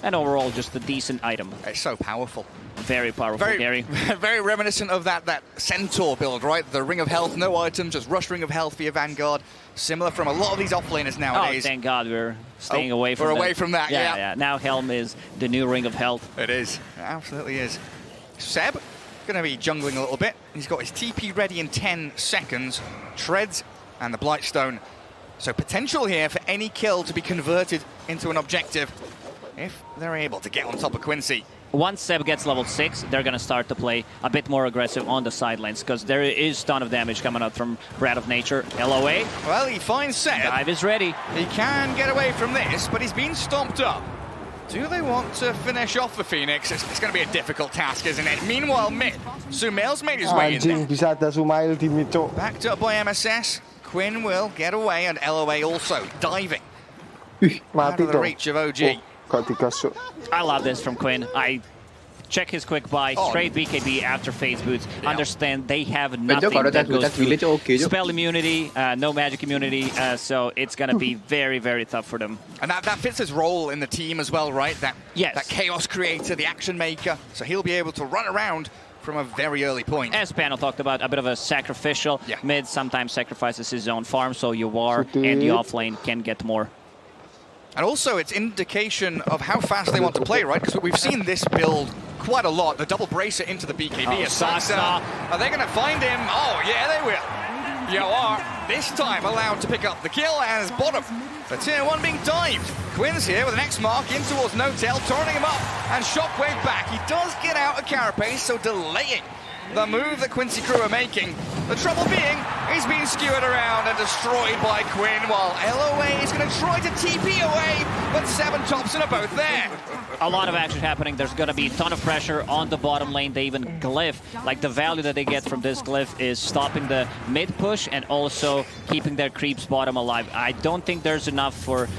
and overall just a decent item. It's so powerful. Very powerful, Gary. Very reminiscent of that Centaur build, right? The Ring of Health, no items, just Rush Ring of Health for your Vanguard. Similar from a lot of these offlaners nowadays. Oh, thank God we're staying away from that. We're away from that, yeah. Now Helm is the new Ring of Health. It is. It absolutely is. Seb, going to be jungling a little bit. He's got his TP ready in 10 seconds. Treads and the Blightstone. So potential here for any kill to be converted into an objective if they're able to get on top of Quincy. Once Seb gets level 6, they're going to start to play a bit more aggressive on the side lanes, because there is a ton of damage coming out from Breath of Nature. LOA. Well, he finds Seb. Dive is ready. He can get away from this, but he's been stomped up. Do they want to finish off the Phoenix? It's going to be a difficult task, isn't it? Meanwhile, mid. Sumail's made his way in there. Bisa ada Sumail di mid, Cok. Backed up by MSS. Quinn will get away, and LOA also diving. Out of the reach of OG. I love this from Quinn. I check his quick buy, straight BKB after phase boots. Yeah. Understand they have nothing that goes through spell immunity, no magic immunity, so it's going to be very, very tough for them. And that fits his role in the team as well, right? That chaos creator, the action maker, so he'll be able to run around from a very early point. As Panel talked about, a bit of a sacrificial. Mid sometimes sacrifices his own farm, so Yovar and the offlane can get more. And also, it's indication of how fast they want to play, right? Because we've seen this build quite a lot. The double bracer into the BKB. Are they going to find him? Oh, yeah, they will. Yovar, this time allowed to pick up the kill as bottom. The tier 1 being dived. Quinn's here with an X mark in towards No-Tail, turning him up, and Shockwave back. He does get out of Carapace, so delaying the move that Quincy crew are making. The trouble being, he's being skewered around and destroyed by Quinn, while LOA is going to try to TP away, but 7 Thompson are both there. A lot of action happening. There's going to be a ton of pressure on the bottom lane. They even glyph. Like, the value that they get from this glyph is stopping the mid push and also keeping their creeps bottom alive. I don't think there's enough for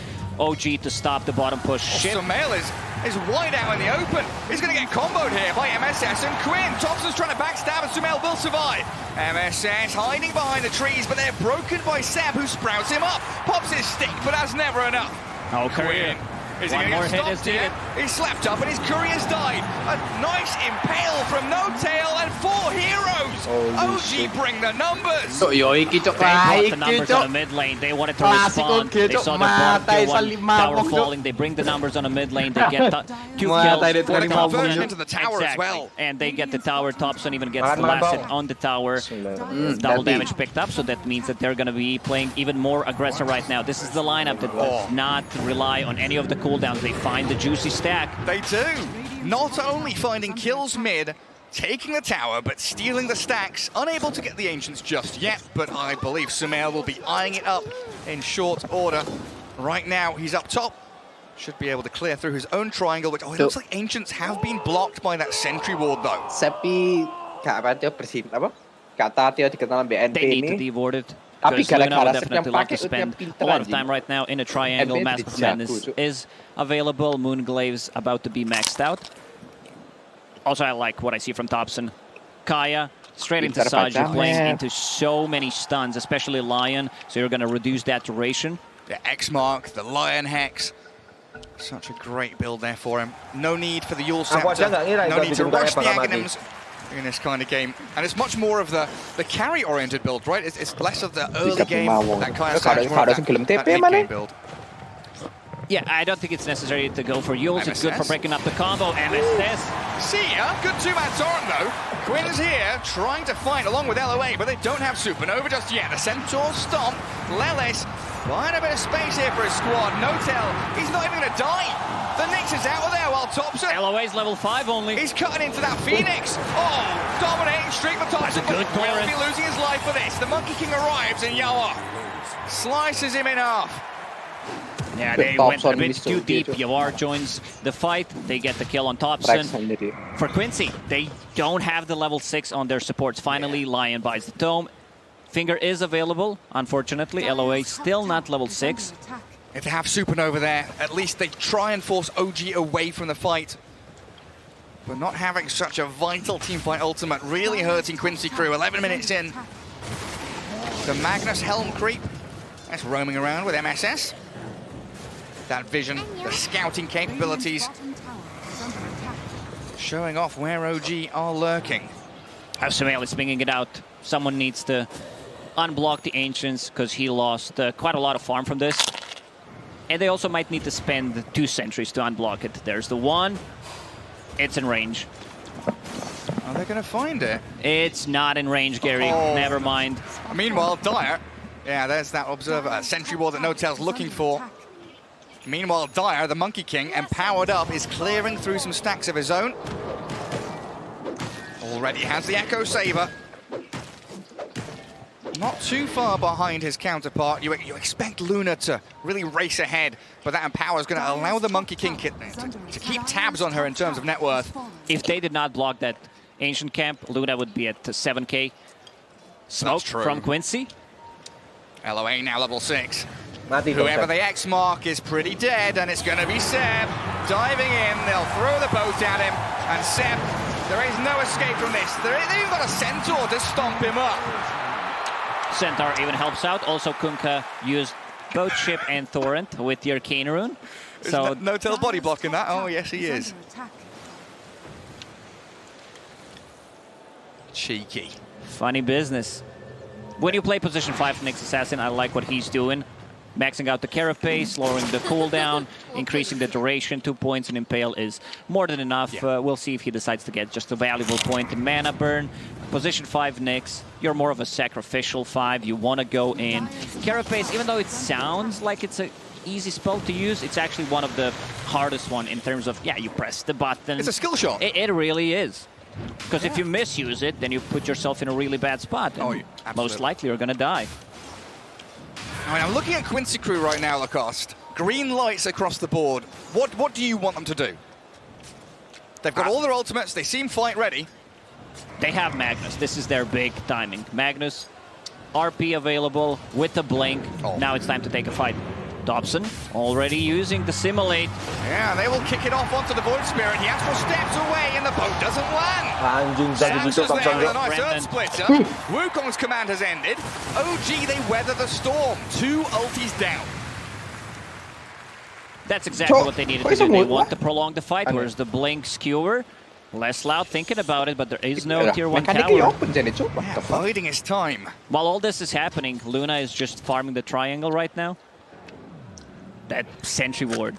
OG to stop the bottom push. Sumail is wide out in the open. He's going to get comboed here by MSS and Quinn. Thompson's trying to backstab and Sumail will survive. MSS hiding behind the trees, but they're broken by Seb, who sprouts him up. Pops his stick, but that's never enough. Okay. Is he going to get stopped here? He's slapped up and his courier's died. A nice impale from No-Tail and 4 heroes. OG bring the numbers. They brought the numbers on the mid lane. They wanted to respond. They saw the tower falling. They bring the numbers on the mid lane. They get 2 kills. Conversion into the tower as well. And they get the tower. Thompson even gets the last hit on the tower. Double damage picked up, so that means that they're going to be playing even more aggressive right now. This is the lineup that does not rely on any of the cooldowns. They find the juicy stack. They do. Not only finding kills mid, taking the tower, but stealing the stacks. Unable to get the Ancients just yet, but I believe Sumail will be eyeing it up in short order. Right now, he's up top. Should be able to clear through his own triangle, which, it looks like Ancients have been blocked by that sentry ward, though. They need to deward it. Because Luna would definitely like to spend a lot of time right now in a triangle. Mask of Madness is available. Moonglave's about to be maxed out. Also, I like what I see from Thompson. Kaya, straight into Saj. You're playing into so many stuns, especially Lion, so you're going to reduce that duration. The X Mark, the Lion Hex. Such a great build there for him. No need for the Yule Scepter. No need to rush the Aghanims in this kind of game. And it's much more of the carry-oriented build, right? It's less of the early game, that kind of Saj, more of that mid-game build. Yeah, I don't think it's necessary to go for Yules. It's good for breaking up the combo. MSS. See ya. Good two-man torrent, though. Quinn's here, trying to fight along with LOA, but they don't have Supernova just yet. The Centaur stomp. Lelis, quite a bit of space here for his squad. No-tell, he's not even going to die. The Nyx is out of there while Thompson... LOA's level 5 only. He's cutting into that Phoenix. Oh, dominating streak for Thompson. That's a good will be losing his life for this. The Monkey King arrives and Yawa slices him in half. Yeah, they went a bit too deep. Yawar joins the fight. They get the kill on Thompson. For Quincy, they don't have the level 6 on their supports. Finally, Lion buys the Tome. Finger is available, unfortunately. LOA still not level 6. If they have Supernova there, at least they try and force OG away from the fight. But not having such a vital teamfight ultimate really hurting Quincy Crew. 11 minutes in. The Magnus Helm creep. That's roaming around with MSS. That vision, the scouting capabilities, showing off where OG are lurking. Sumail is swinging it out. Someone needs to unblock the Ancients because he lost quite a lot of farm from this. And they also might need to spend 2 sentries to unblock it. There's the one. It's in range. Are they going to find it? It's not in range, Gary. Oh. Never mind. Meanwhile, Dire. Yeah, there's that observer. Sentry wall that No-Tail's looking for. Meanwhile, Dire, the Monkey King, empowered up, is clearing through some stacks of his own. Already has the Echo Saber. Not too far behind his counterpart. You expect Luna to really race ahead, but that Empower is going to allow the Monkey King to keep tabs on her in terms of net worth. If they did not block that Ancient camp, Luna would be at 7k. Smoke from Quincy. LOA now level 6. Whoever the X mark is pretty dead, and it's going to be Seb diving in. They'll throw the boat at him, and Seb, there is no escape from this. They've even got a Centaur to stomp him up. Centaur even helps out. Also, Kunkka used both Ship and Torrent with the Arcane Rune. So No-Tail body blocking that. Oh, yes, he is. Cheeky. Funny business. When you play position 5 Nyx Assassin, I like what he's doing. Maxing out the carapace, lowering the cooldown, increasing the duration. 2 points in Impale is more than enough. We'll see if he decides to get just a valuable point in mana burn. Position 5 Nyx, you're more of a sacrificial 5. You want to go in. Carapace, even though it sounds like it's an easy spell to use, it's actually one of the hardest one in terms of, you press the button. It's a skill shot. It really is. Because if you misuse it, then you put yourself in a really bad spot. And most likely you're going to die. I mean, I'm looking at Quincy Crew right now, Lacoste. Green lights across the board. What do you want them to do? They've got all their ultimates. They seem fight ready. They have Magnus. This is their big timing. Magnus, RP available with the blink. Now it's time to take a fight. Dobson already using the Simulate. Yeah, they will kick it off onto the Void Spirit. He has 4 steps away and the boat doesn't land. Sam's there with a nice Earth Splitter. Wukong's command has ended. OG, they weather the storm. 2 ultis down. That's exactly what they needed to do. They want to prolong the fight. Where's the blink skewer? Less loud thinking about it, but there is no tier 1 tower. Biding his time. While all this is happening, Luna is just farming the triangle right now. That sentry ward.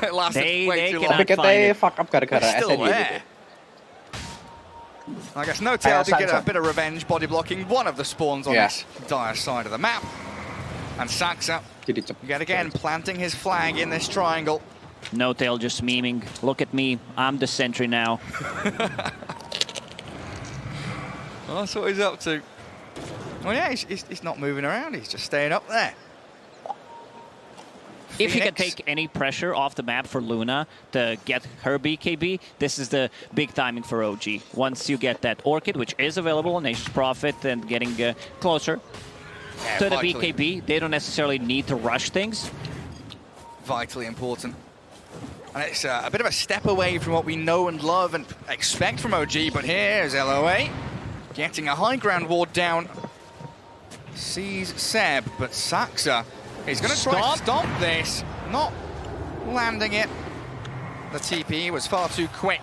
It lasted way too long. Cannot find it. Fuck up gara-gara still there. I guess No-Tail did get a bit of revenge body blocking one of the spawns on this Dire side of the map. And Saxa, yet again, planting his flag in this triangle. No-Tail just memeing, look at me, I'm the sentry now. Well, that's what he's up to. Well, yeah, he's not moving around, he's just staying up there. If he can take any pressure off the map for Luna to get her BKB, this is the big timing for OG. Once you get that Orchid, which is available on Nation's Prophet and getting closer to the BKB, they don't necessarily need to rush things. Vitally important. And it's a bit of a step away from what we know and love and expect from OG, but here's LOA getting a high ground ward down. Sees Seb, but Saxa is going to try and stomp this, not landing it. The TP was far too quick.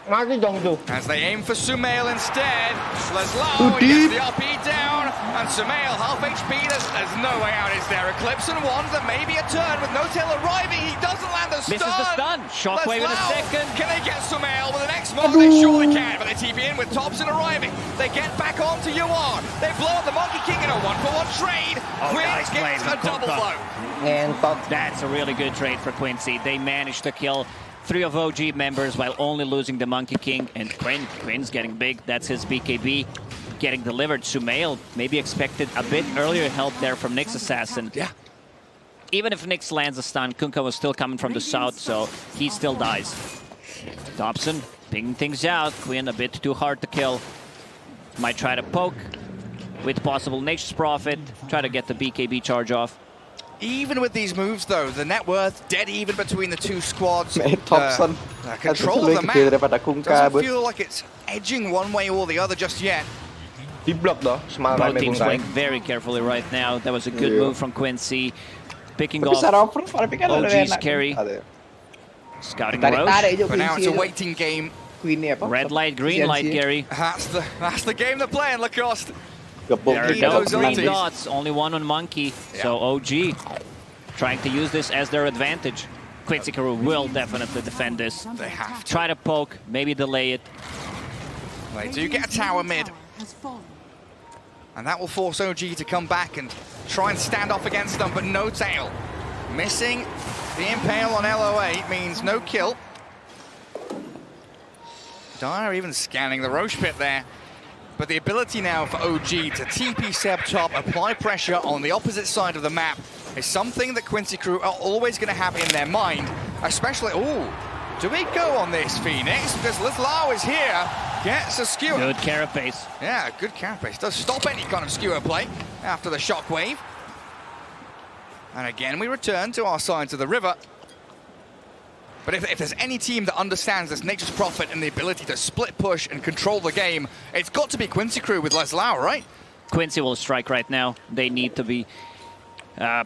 As they aim for Sumail instead. Laszlo gets the RP down, and Sumail half HP. There's no way out, is there? Eclipse and one, there may be a turn with No Tail arriving. He doesn't land the stun. Misses the stun. Shockwave in a second. Can they get Sumail with the next mark? They surely can, but they TP in with Thompson arriving. They get back onto Yuan. They blow up the Monkey King in a 1-for-1 trade. Nice play gets from a double blow. That's a really good trade for Quincy. They managed to kill 3 of OG members while only losing the Monkey King, and Quinn's getting big. That's his BKB getting delivered. Sumail maybe expected a bit earlier help there from Nyx Assassin. Yeah. Even if Nyx lands a stun, Kunkka was still coming from the south, so he still dies. Dobson pinging things out. Quinn a bit too hard to kill. Might try to poke with possible Nature's Prophet. Try to get the BKB charge off. Even with these moves, though, the net worth dead even between the two squads. Thompson. Control of the map doesn't feel like it's edging one way or the other just yet. Both teams playing very carefully right now. That was a good move from Quincy. Picking off OG's carry. Scouting Roche. But now it's a waiting game. Red light, green light, Gary. That's the game they're playing, Lacoste. There are no green dots, only one on Monkey. So OG trying to use this as their advantage. Quincy Carew will definitely defend this. They have to. Try to poke, maybe delay it. They do get a tower mid. And that will force OG to come back and try and stand off against them, but No Tail. Missing the Impale on LOA means no kill. Dire even scanning the Roche pit there. But the ability now for OG to TP Seb top, apply pressure on the opposite side of the map is something that Quincy Crew are always going to have in their mind. Especially, do we go on this Phoenix? Because Laszlo is here, gets a skewer. Good carapace. Yeah, good carapace. Does stop any kind of skewer play after the shockwave. And again, we return to our sides of the river. But if there's any team that understands this Nature's Prophet and the ability to split push and control the game, it's got to be Quincy Crew with Laszlo, right? Quincy will strike right now. They need to be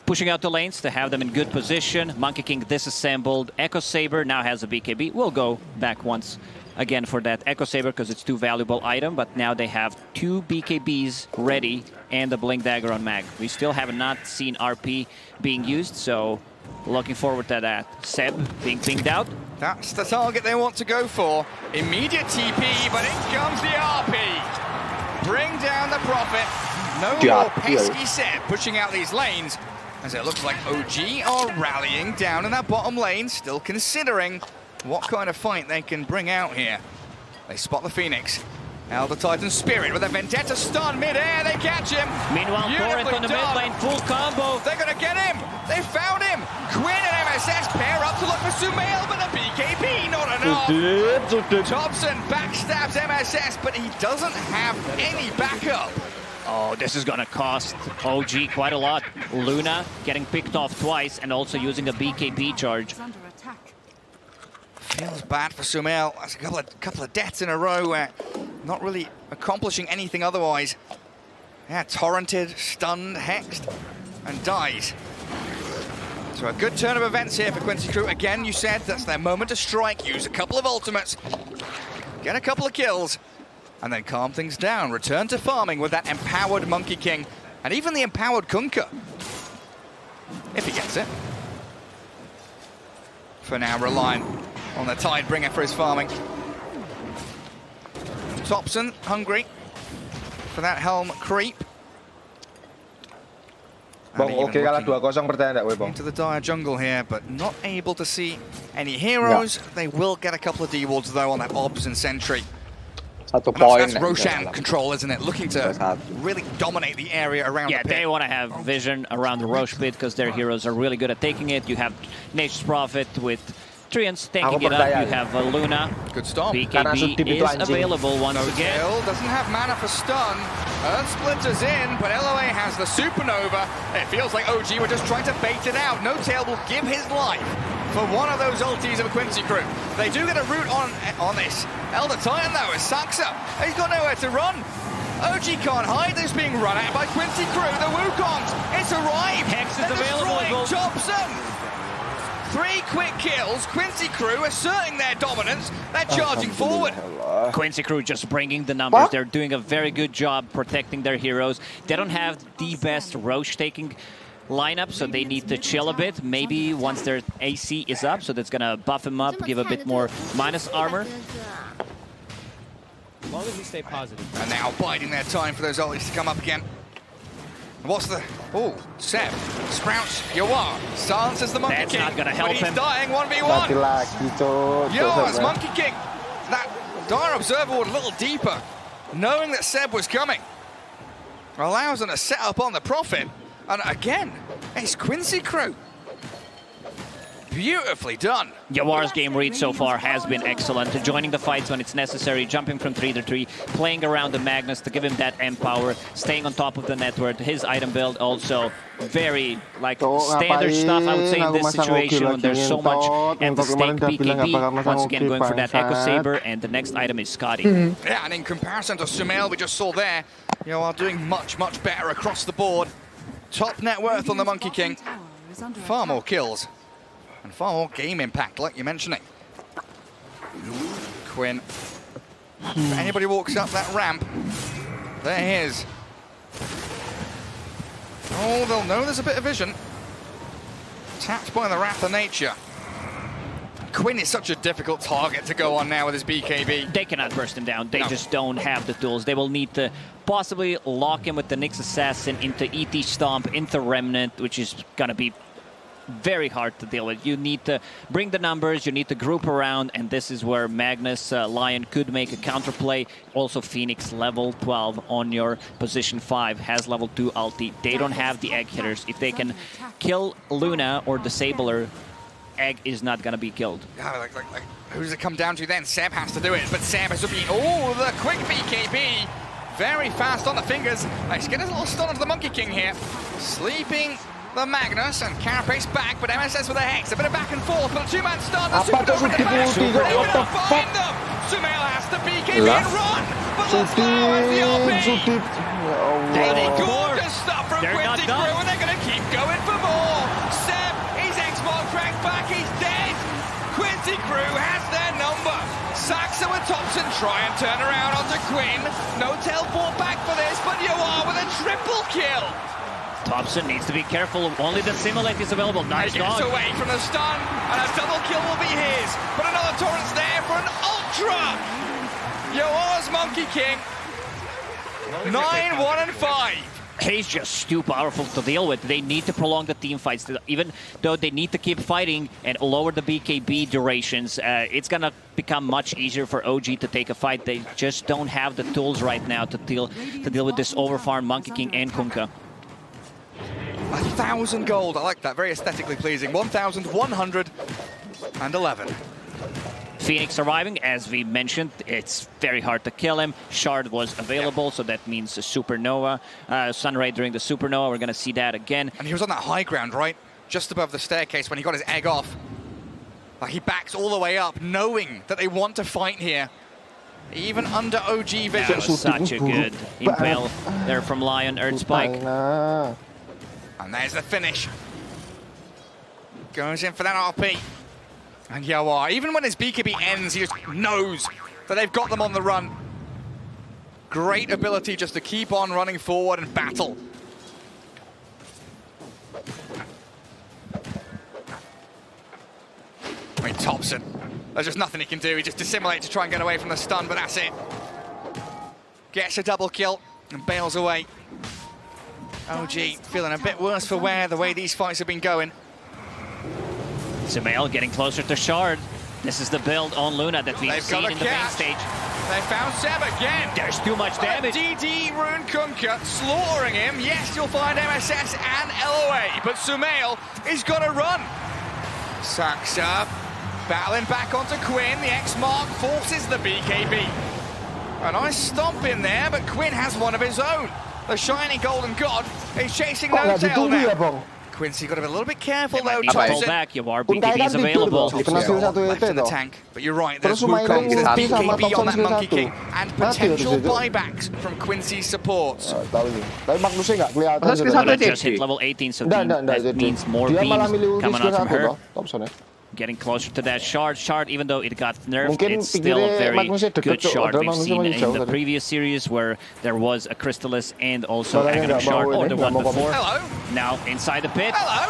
pushing out the lanes to have them in good position. Monkey King disassembled. Echo Saber now has a BKB. We'll go back once again for that Echo Saber because it's too valuable item, but now they have 2 BKBs ready and a Blink Dagger on Mag. We still have not seen RP being used, so looking forward to that. Seb being pinged out. That's the target they want to go for. Immediate TP, but in comes the RP. Bring down the Prophet. No more pesky Seb pushing out these lanes, as it looks like OG are rallying down in that bottom lane, still considering what kind of fight they can bring out here. They spot the Phoenix. Elder Titan Spirit with a Vendetta stun mid-air, they catch him. Meanwhile, Toreth on the mid lane, full combo. They're gonna get him. They found him. Quinn and MSS pair up to look for Sumail, but the BKB not enough. Thompson backstabs MSS, but he doesn't have any backup. Oh, this is gonna cost OG quite a lot. Luna getting picked off twice and also using a BKB charge. Feels bad for Sumail. That's a couple of deaths in a row where not really accomplishing anything otherwise. Yeah, torrented, stunned, hexed, and dies. So a good turn of events here for Quincy Crew. Again, you said that's their moment to strike. Use a couple of ultimates, get a couple of kills, and then calm things down. Return to farming with that empowered Monkey King, and even the empowered Kunkka, if he gets it. For now, relying on the Tidebringer for his farming. Thompson hungry for that Helm creep. Bang, oke kalah 2-0 pertanyaan enggak, Bang? Into the dire jungle here, but not able to see any heroes. Yeah. They will get a couple of D-wards though on that Obs and Sentry. That's Roshan control, isn't it? Looking to really dominate the area around the pit. Yeah, they want to have vision around the Roche pit because their heroes are really good at taking it. You have Nature's Prophet with Trians taking it up. You have Luna. Good stop. BKB is available once again. Doesn't have mana for stun. Earth Splitter's in, but LOA has the Supernova. It feels like OG were just trying to bait it out. No Tail will give his life for one of those ultis of Quincy Crew. They do get a root on this. Elder Titan though is Saxa. He's got nowhere to run. OG can't hide. This being run at by Quincy Crew. The Wukongs. It's arrived. Hex is available. Thompson. 3 quick kills. Quincy Crew asserting their dominance. They're charging forward. Quincy Crew just bringing the numbers. They're doing a very good job protecting their heroes. They don't have the best Roche taking lineup, so they need to chill a bit. Maybe once their AC is up, so that's gonna buff him up, give a bit more minus armor. As long as you stay positive. And now biding their time for those ultis to come up again. What's the... Oh, Seb. Sprouts. Yawar. Silences the Monkey King. That's not gonna help but he's him. dying 1v1. Yawar's Monkey King. That Dire Observer ward a little deeper, knowing that Seb was coming. Allows them to set up on the Prophet. And again, it's Quincy Crew. Beautifully done. Yawar's game read so far has been excellent. Joining the fights when it's necessary, jumping from 3 to 3, playing around the Magnus to give him that empower, staying on top of the network. His item build also very standard stuff, I would say, in this situation when there's so much at the stake. BKB once again going for that Echo Saber, and the next item is Scotty. Yeah, and in comparison to Sumail we just saw there, Yawar doing much, much better across the board. Top net worth on the Monkey King. Far more kills. And far more game impact, like you're mentioning. Quinn. If anybody walks up that ramp, they're his. Oh, they'll know there's a bit of vision. Tapped by the Wrath of Nature. Quinn is such a difficult target to go on now with his BKB. They cannot burst him down. They just don't have the tools. They will need to possibly lock him with the Nyx Assassin into ET Stomp, into Remnant, which is going to be very hard to deal with. You need to bring the numbers, you need to group around, and this is where Magnus Lion could make a counterplay. Also Phoenix level 12 on your position 5 has level 2 ulti. They don't have the egg hitters. If they can kill Luna or disable her, egg is not gonna be killed. Yeah, who does it come down to then? Seb has to do it, but Seb has to be, oh, the quick BKB. Very fast on the fingers. Let's get a little stun onto the Monkey King here. Sleeping the Magnus, and Carapace back, but MSS with a Hex, a bit of back and forth, but a 2-man stun, the Supernova to bash, they're going to find them! Sumail has to BKB and run, but Laszlo has the RP! Daily gorgeous stuff from Quincy Crew, and they're going to keep going for more! Seb, his X-Mark cracked back, he's dead! Quincy Crew has their number! Saxa with Thompson try and turn around onto Quinn, no teleport back for this, but Yawar with a triple kill! Thompson needs to be careful. Only the Simulate is available. Nice dodge. He gets away from the stun, and a double kill will be his. But another torrent's there for an Ultra. Yawar's Monkey King. 9, 1, and 5. He's just too powerful to deal with. They need to prolong the team fights. Even though they need to keep fighting and lower the BKB durations, it's going to become much easier for OG to take a fight. They just don't have the tools right now to deal with this overfarmed Monkey King and Kunkka. 1,000 gold. I like that. Very aesthetically pleasing. 1,111. Phoenix arriving, as we mentioned, it's very hard to kill him. Shard was available, so that means a Supernova. Sunray during the Supernova, we're going to see that again. And he was on that high ground, right? Just above the staircase when he got his egg off. Like he backs all the way up, knowing that they want to fight here. Even under OG vision. That was such a good impale there from Lion, Earth Spike. And there's the finish. Goes in for that RP. And Yawar, even when his BKB ends, he just knows that they've got them on the run. Great ability just to keep on running forward and battle. I mean, Thompson, there's just nothing he can do. He just dissimulates to try and get away from the stun, but that's it. Gets a double kill and bails away. OG feeling a bit worse for wear the way these fights have been going. Sumail getting closer to Shard. This is the build on Luna that we've seen in the main stage. They found Seb again. There's too much damage. DD Rune Kunkka slaughtering him. Yes, you'll find MSS and LOA, but Sumail is gonna run. Saxa battling back onto Quinn. The X-Mark forces the BKB. A nice stomp in there, but Quinn has one of his own. The shiny golden god is chasing no tail now. Quincy got to be a little bit careful though. Need to pull back. Your BKB is available. Left in the tank, but you're right. There's Wukong, there's BKB on that Monkey King, and potential buybacks from Quincy's supports. Tapi Magnusnya nggak kelihatan. Well, just hit level 18, so that means more beams coming out from her. Getting closer to that shard. Shard, even though it got nerfed, it's still a very good shard. We've seen in the previous series where there was a Crystallis and also Aghanim shard, or the one before. Hello. Now inside the pit. Hello.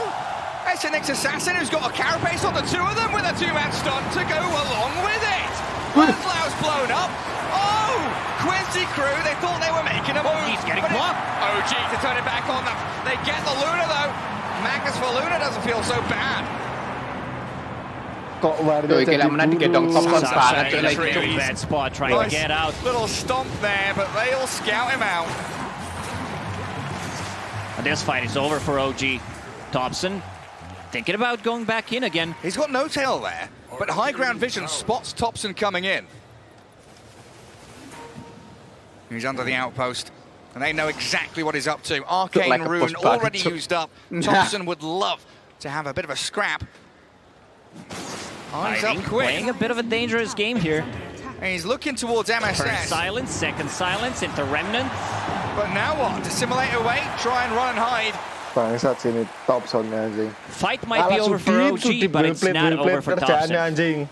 It's an Assassin who's got a carapace on the two of them with a two-man stunt to go along with it. Leslau's blown up. Oh, Quincy crew, they thought they were making a move. He's getting blocked. OG to turn it back on them. They get the Luna though. Magnus for Luna doesn't feel so bad. Bad spot trying to get out. Little stomp there, but they'll scout him out. And this fight is over for OG. Thompson thinking about going back in again. He's got no tail there, but high ground vision spots Thompson coming in. He's under the outpost, and they know exactly what he's up to. Arcane Rune already used up. Thompson would love to have a bit of a scrap. Eyes up quick. Playing a bit of a dangerous game here. And he's looking towards MSS. First silence, second silence into Remnant. But now what? Dissimulate away, try and run and hide. Bangsat sini Thompsonnya anjing. Fight might be over for OG, but it's not over for Thompson.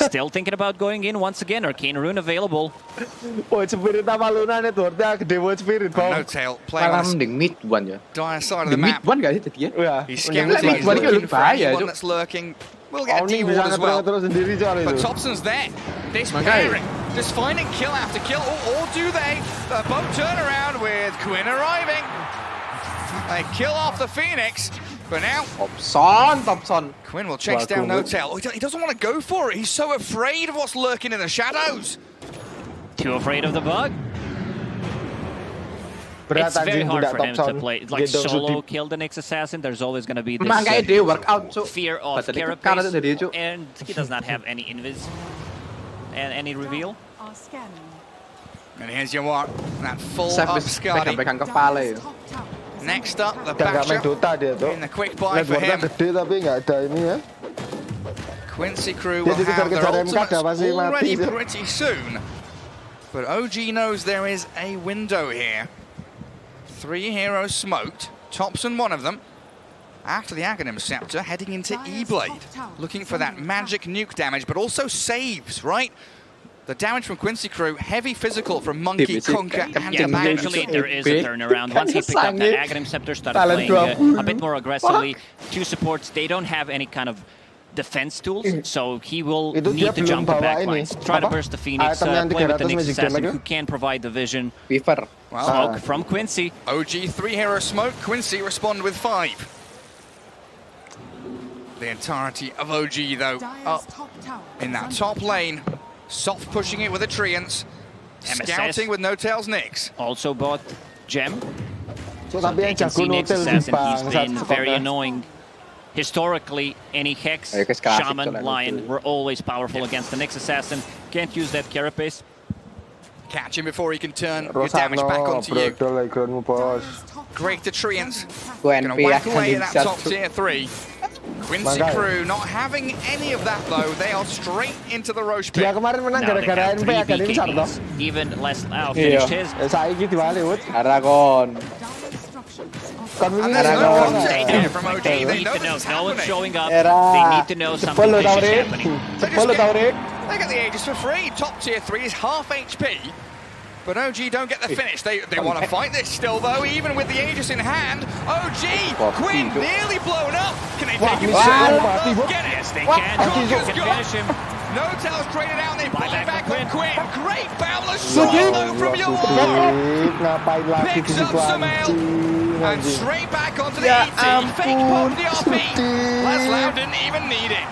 Still thinking about going in once again. Arcane Rune available. Woi, Spirit sama Luna nih tuh, dia gede buat Spirit, Bang. No tail playing on the mid one ya. dire side of the map. Mid one gak sih tadi ya? He's scouting. He's looking for anyone that's lurking. We'll get a D-ward as well. But Thompson's there. This pairing. Just finding kill after kill. Or do they? The boat turnaround with Quinn arriving. They kill off the Phoenix. But now, Thompson. Quinn will chase down No Tail. Oh, he doesn't want to go for it. He's so afraid of what's lurking in the shadows. Too afraid of the bug. It's very hard for him to play. It's like solo kill the next assassin. There's always going to be this fear of carapace, and he does not have any invis and any reveal. And here's your mark. That full up Scotty. Next up, the Basher in the quick buy for him. Quincy crew will have their ultimates already pretty soon. But OG knows there is a window here. 3 heroes smoked, Thompson one of them. After the Aghanim Scepter, heading into E-Blade. Looking for that magic nuke damage, but also saves, right? The damage from Quincy crew, heavy physical from Monkey, Conker, and eventually there is a turnaround. Once he picked up that Aghanim Scepter, started playing a bit more aggressively. 2 supports, they don't have any kind of defense tools, so he will need to jump the backlines. Try to burst the Phoenix, play with the Nyx Assassin who can provide the vision. Smoke from Quincy. OG 3-hero smoke, Quincy respond with 5. The entirety of OG though, up in that top lane. Soft pushing it with a Treants. Scouting with No Tail's Nyx. Also bought Gem. So they can see Nyx Assassin, he's been very annoying. Historically, any Hex, Shaman, Lion were always powerful against the Nyx Assassin. Can't use that Carapace. Catch him before he can turn your damage back onto you. Great to Treants. Gonna whack away at that top tier 3. Quincy crew not having any of that though. They are straight into the Roche pit. Even Leslauw finished his. Aragon. And there's no update there from OG. They need to know. No one's showing up. They need to know something is happening. They get the Aegis for free. Top tier 3 is half HP. But OG don't get the finish. They want to fight this still, though, even with the Aegis in hand. OG, Quinn nearly blown up. Can they take him down? Get it. Yes, they can. Finish him. No Tail's traded out. They buy back on Quinn. Great boundless solo from Yawar. Picks up Sumail. And straight back onto the ET. Fake pop the RP. Leslauw didn't even need it.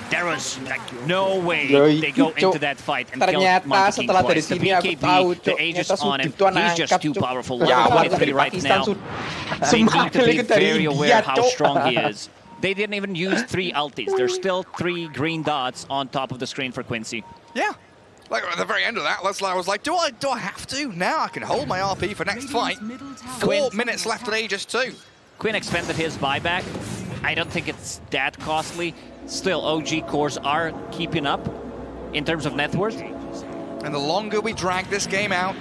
There was like no way they go into that fight and kill Monkey King twice. The BKB, the Aegis on him, he's just too powerful. Right now, they need to be very aware how strong he is. They didn't even use 3 ultis. There's still 3 green dots on top of the screen for Quincy. Yeah. Like at the very end of that, Leslauw was like, do I have to? Now I can hold my RP for next fight. 4 minutes left at Aegis 2. Quinn expended his buyback. I don't think it's that costly. Still, OG cores are keeping up in terms of net worth. And the longer we drag this game out,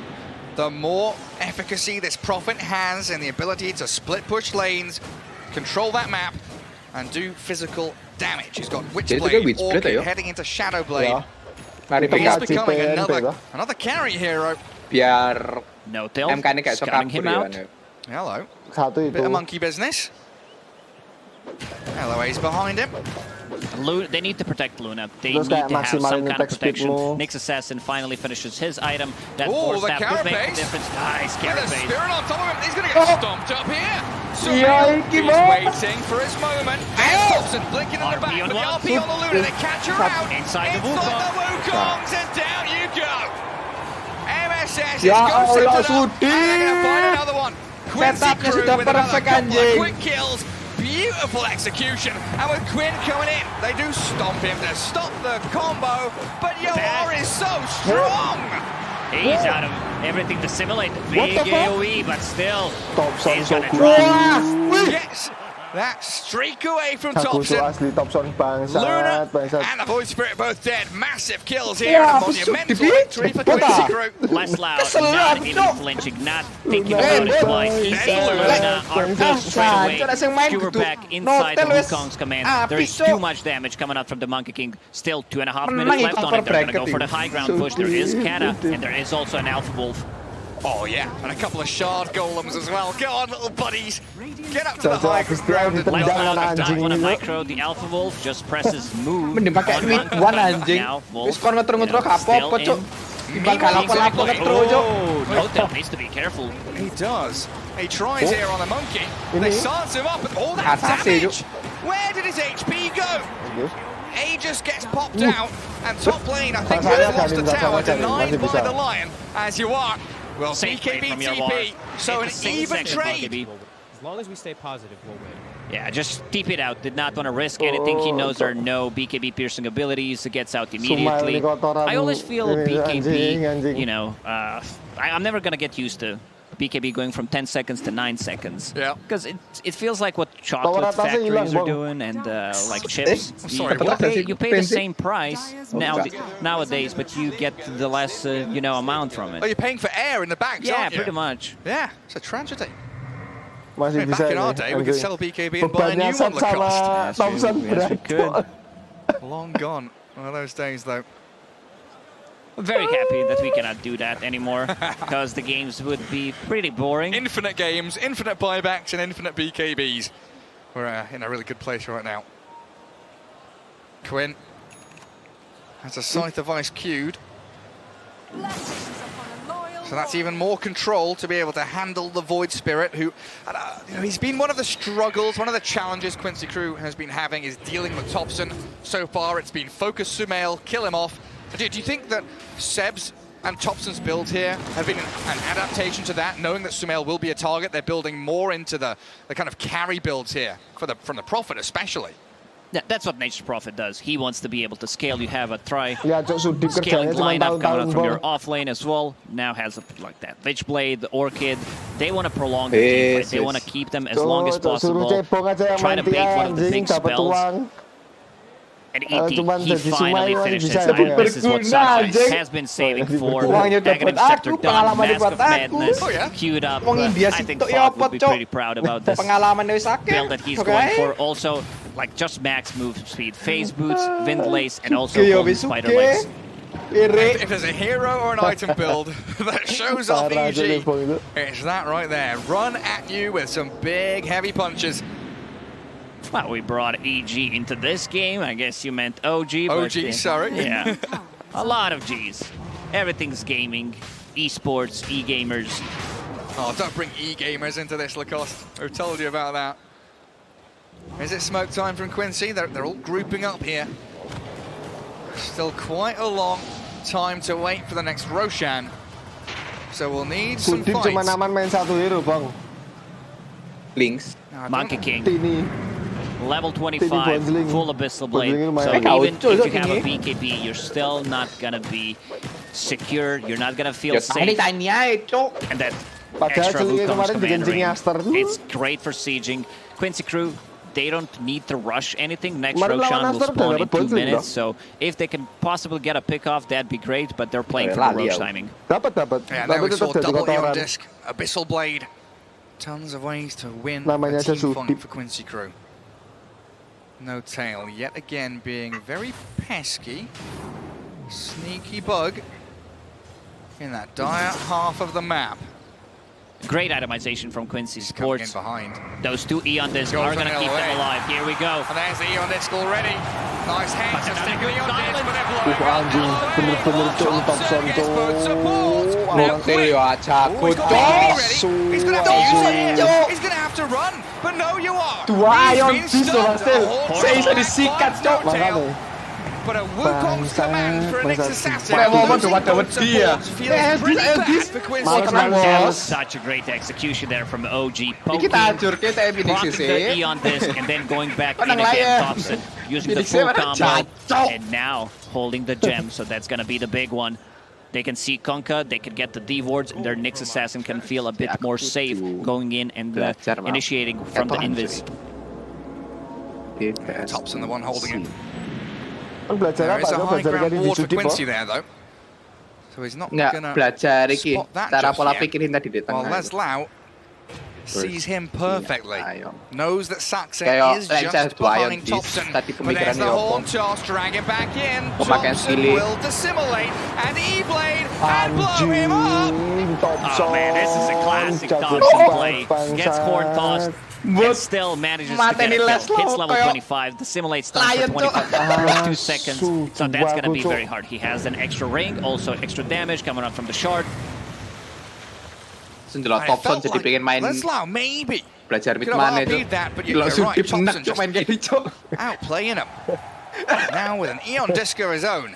the more efficacy this Prophet has in the ability to split push lanes, control that map, and do physical damage. He's got Witchblade, Orchid heading into Shadowblade. He's becoming another carry hero. Biar No Tail, MK-nya kayak scouting him out. Hello. Satu Bit of itu. monkey business. LOA's behind him. They need to protect Luna. They Terus need kayak to have some maksimalin kind of attack protection. speedmu. Nyx Assassin finally finishes his item. That Oh, force the staff could make a carapace. difference. Nice With a carapace. spirit on top of him, he's going to get stomped up here. So he's waiting for his moment. And Thompson blinking in the back with the RP on the Luna. They catch her out Inside the Wukongs, and down you go. MSS is Ya ghosted Allah, to them, and they're going to find another one. Quincy Setupnya Crew sudah with another perfect, couple of anjing. quick kills. Beautiful execution, and with Quinn coming in, they do stomp him to stop the combo, but Yoar is so strong! He's out of everything to simulate. Big AoE, but still, he's so gonna cool. drop. Gets that streak away from Aku tuh Thompson. asli Thompson Luna bangsat. and the Void Spirit both dead. Massive kills here, and a monumental victory for Quincy Crew. Less loud, not even flinching, not thinking about it twice. He sees Luna are pushed straight away. Skewer back inside the Wukong's command. There is too much damage coming out from the Monkey King. Still 2.5 minutes left on it. They're gonna go for the high ground push. There is Kata, and there is also an Alpha Wolf. Oh yeah, and a couple of shard golems as well. Go on, little buddies. Get up to the high ground. Left out, don't want to micro. The Alpha Wolf just presses move. Mending pakai mid one anjing. Wis kon ngetro-ngetro gak apa-apa, Cuk. Timbang galak-galak ngetro, Cuk. No Tail needs to be careful. He does. He tries here on the monkey. They silence him up, and all that Atas damage. Where did his HP go? Aegis gets popped out, and top lane, I think, has lost a tower, denied by the Lion, as you are. Well, BKB TP, so an even trade. As long as we stay positive, we'll win. Yeah, just TP it out. Did not want to risk anything. He knows there are no BKB piercing abilities. It gets out immediately. I always feel BKB, you know, I'm never going to get used to BKB going from 10 seconds to 9 seconds. Yeah. Because it feels like what chocolate factories are doing and like chips. You pay the same price nowadays, but you get the less, you know, amount from it. Oh, you're paying for air in the bags, Yeah, aren't you? pretty much. Yeah, it's a tragedy. Masih Back bisa in our ini, day, we could sell BKB and buy a bebannya new one, sama Lacoste. Thompson berat. Long gone. One of those days, though. I'm very happy that we cannot do that anymore, because the games would be pretty boring. Infinite games, infinite buybacks, and infinite BKBs. We're in a really good place right now. Quinn has a Scythe of Ice queued. So that's even more control to be able to handle the Void Spirit, who, you know, he's been one of the struggles, one of the challenges Quincy Crew has been having is dealing with Thompson. So far, it's been focus Sumail, kill him off. Do you think that Seb's and Thompson's build here have been an adaptation to that, knowing that Sumail will be a target? They're building more into the kind of carry builds here, from the Prophet especially. Yeah, that's what Nature's Prophet does. He wants to be able to scale. You have a Ya, Cok, Sudip scaling kerjanya cuma lineup coming out tahun-tahun from your bang. off lane as well. Now has like that Witchblade, the Orchid. They want to prolong the team fight. They want to keep them as long as possible. Try to bait one of the big spells. And he finally finished his item. This is what Sunshine has been saving for. Negative Scepter done, Mask of Madness queued up. I think Fog would be pretty proud about this build that he's going for. Also, like just max move speed, phase boots, wind lace, and also golden spider legs. If there's a hero or an item build that shows off EG, it's that right there. Run at you with some big, heavy punches. Well, we brought EG into this game. I guess you meant OG. OG, but, sorry. Yeah, a lot of Gs. Everything's gaming, esports, e-gamers. Oh, don't bring e-gamers into this, Lacoste. Who told you about that? Is it smoke time from Quincy? They're all grouping up here. Still quite a long time to wait for the next Roshan. So we'll need some Sudip cuma fights. aman main satu hero, Bang. Links. Monkey King. Tini. Level 25, full Abyssal Blade. So even if you have a BKB, you're still not gonna be secure. You're not gonna feel safe. And that extra Chilll Wukong's kemarin bikin command ring. Sinister. It's great for sieging. Quincy Crew, they don't need to rush anything. Next Kemarin lawan Roshan will Aster spawn udah in 2 dapat minutes, so if they can possibly get a pick off, that'd be great, but they're playing for the Roche timing. Dapat. Yeah, there we saw tetap jadi double Eon kotoran. Disc, Abyssal Blade. Tons of ways to win Namanya a aja team fight Sudip. for Quincy Crew. No tail, yet again being very pesky. Sneaky bug in that dire half of the map. Great itemization from Quincy Coming in Sports. behind. Those 2 Eon Discs Goes are going to another keep them way. alive. Here we go. And there's the Eon Disc already. Nice hand to stick with Eon Disc, but they're blowing Anjing, bener-bener cok Thompson cok. Notil yo ajaku cok. He's going to have to use it here. He's going to have to run, but no you are. Dua Ion Disc loh Bastil. Saya bisa disikat cok. But a Wukong's command for an assassin. Kayak mau dapat dia. Such a great execution there from OG. Kita hancur kita Blocking the Eon Disc and then going back in again. Thompson using the full combo and now holding the gem. So that's going to be the big one. They can see Kunkka, they can get the D wards, and their Nyx assassin can feel a bit more safe going in and initiating from the invis. Thompson the one holding it. Belajar There is a apa? high Belajar ground kayak di ward for Sudip Quincy there though. So he's not Nggak gonna belajar iki spot that cara just pola yet. pikirin tadi di While tengah. Leslau sees him perfectly. Knows that Saxa Kayak is Lensa just dua Ion behind Disc. Thompson. Tadi But there's pemikirannya the apa? horn toss, drag him back in. Pemakaian Thompson skilly. will dissimulate and E-Blade and blow him up. Oh man, this is a classic Thompson play. Gets horn tossed. And still manages to get a kill. Hits level 25, the simulate stuns for 25 2 seconds. So that's going to be very hard. He has an extra ring, also extra damage coming out from the shard. Senjelas Thompson jadi pengen main Leslau maybe belajar mid could have mana itu. RP'd that, but Gila you're right. Sudip enak Thompson cok main kayak gitu cok. outplaying him. Now with an Eon Disc of his own.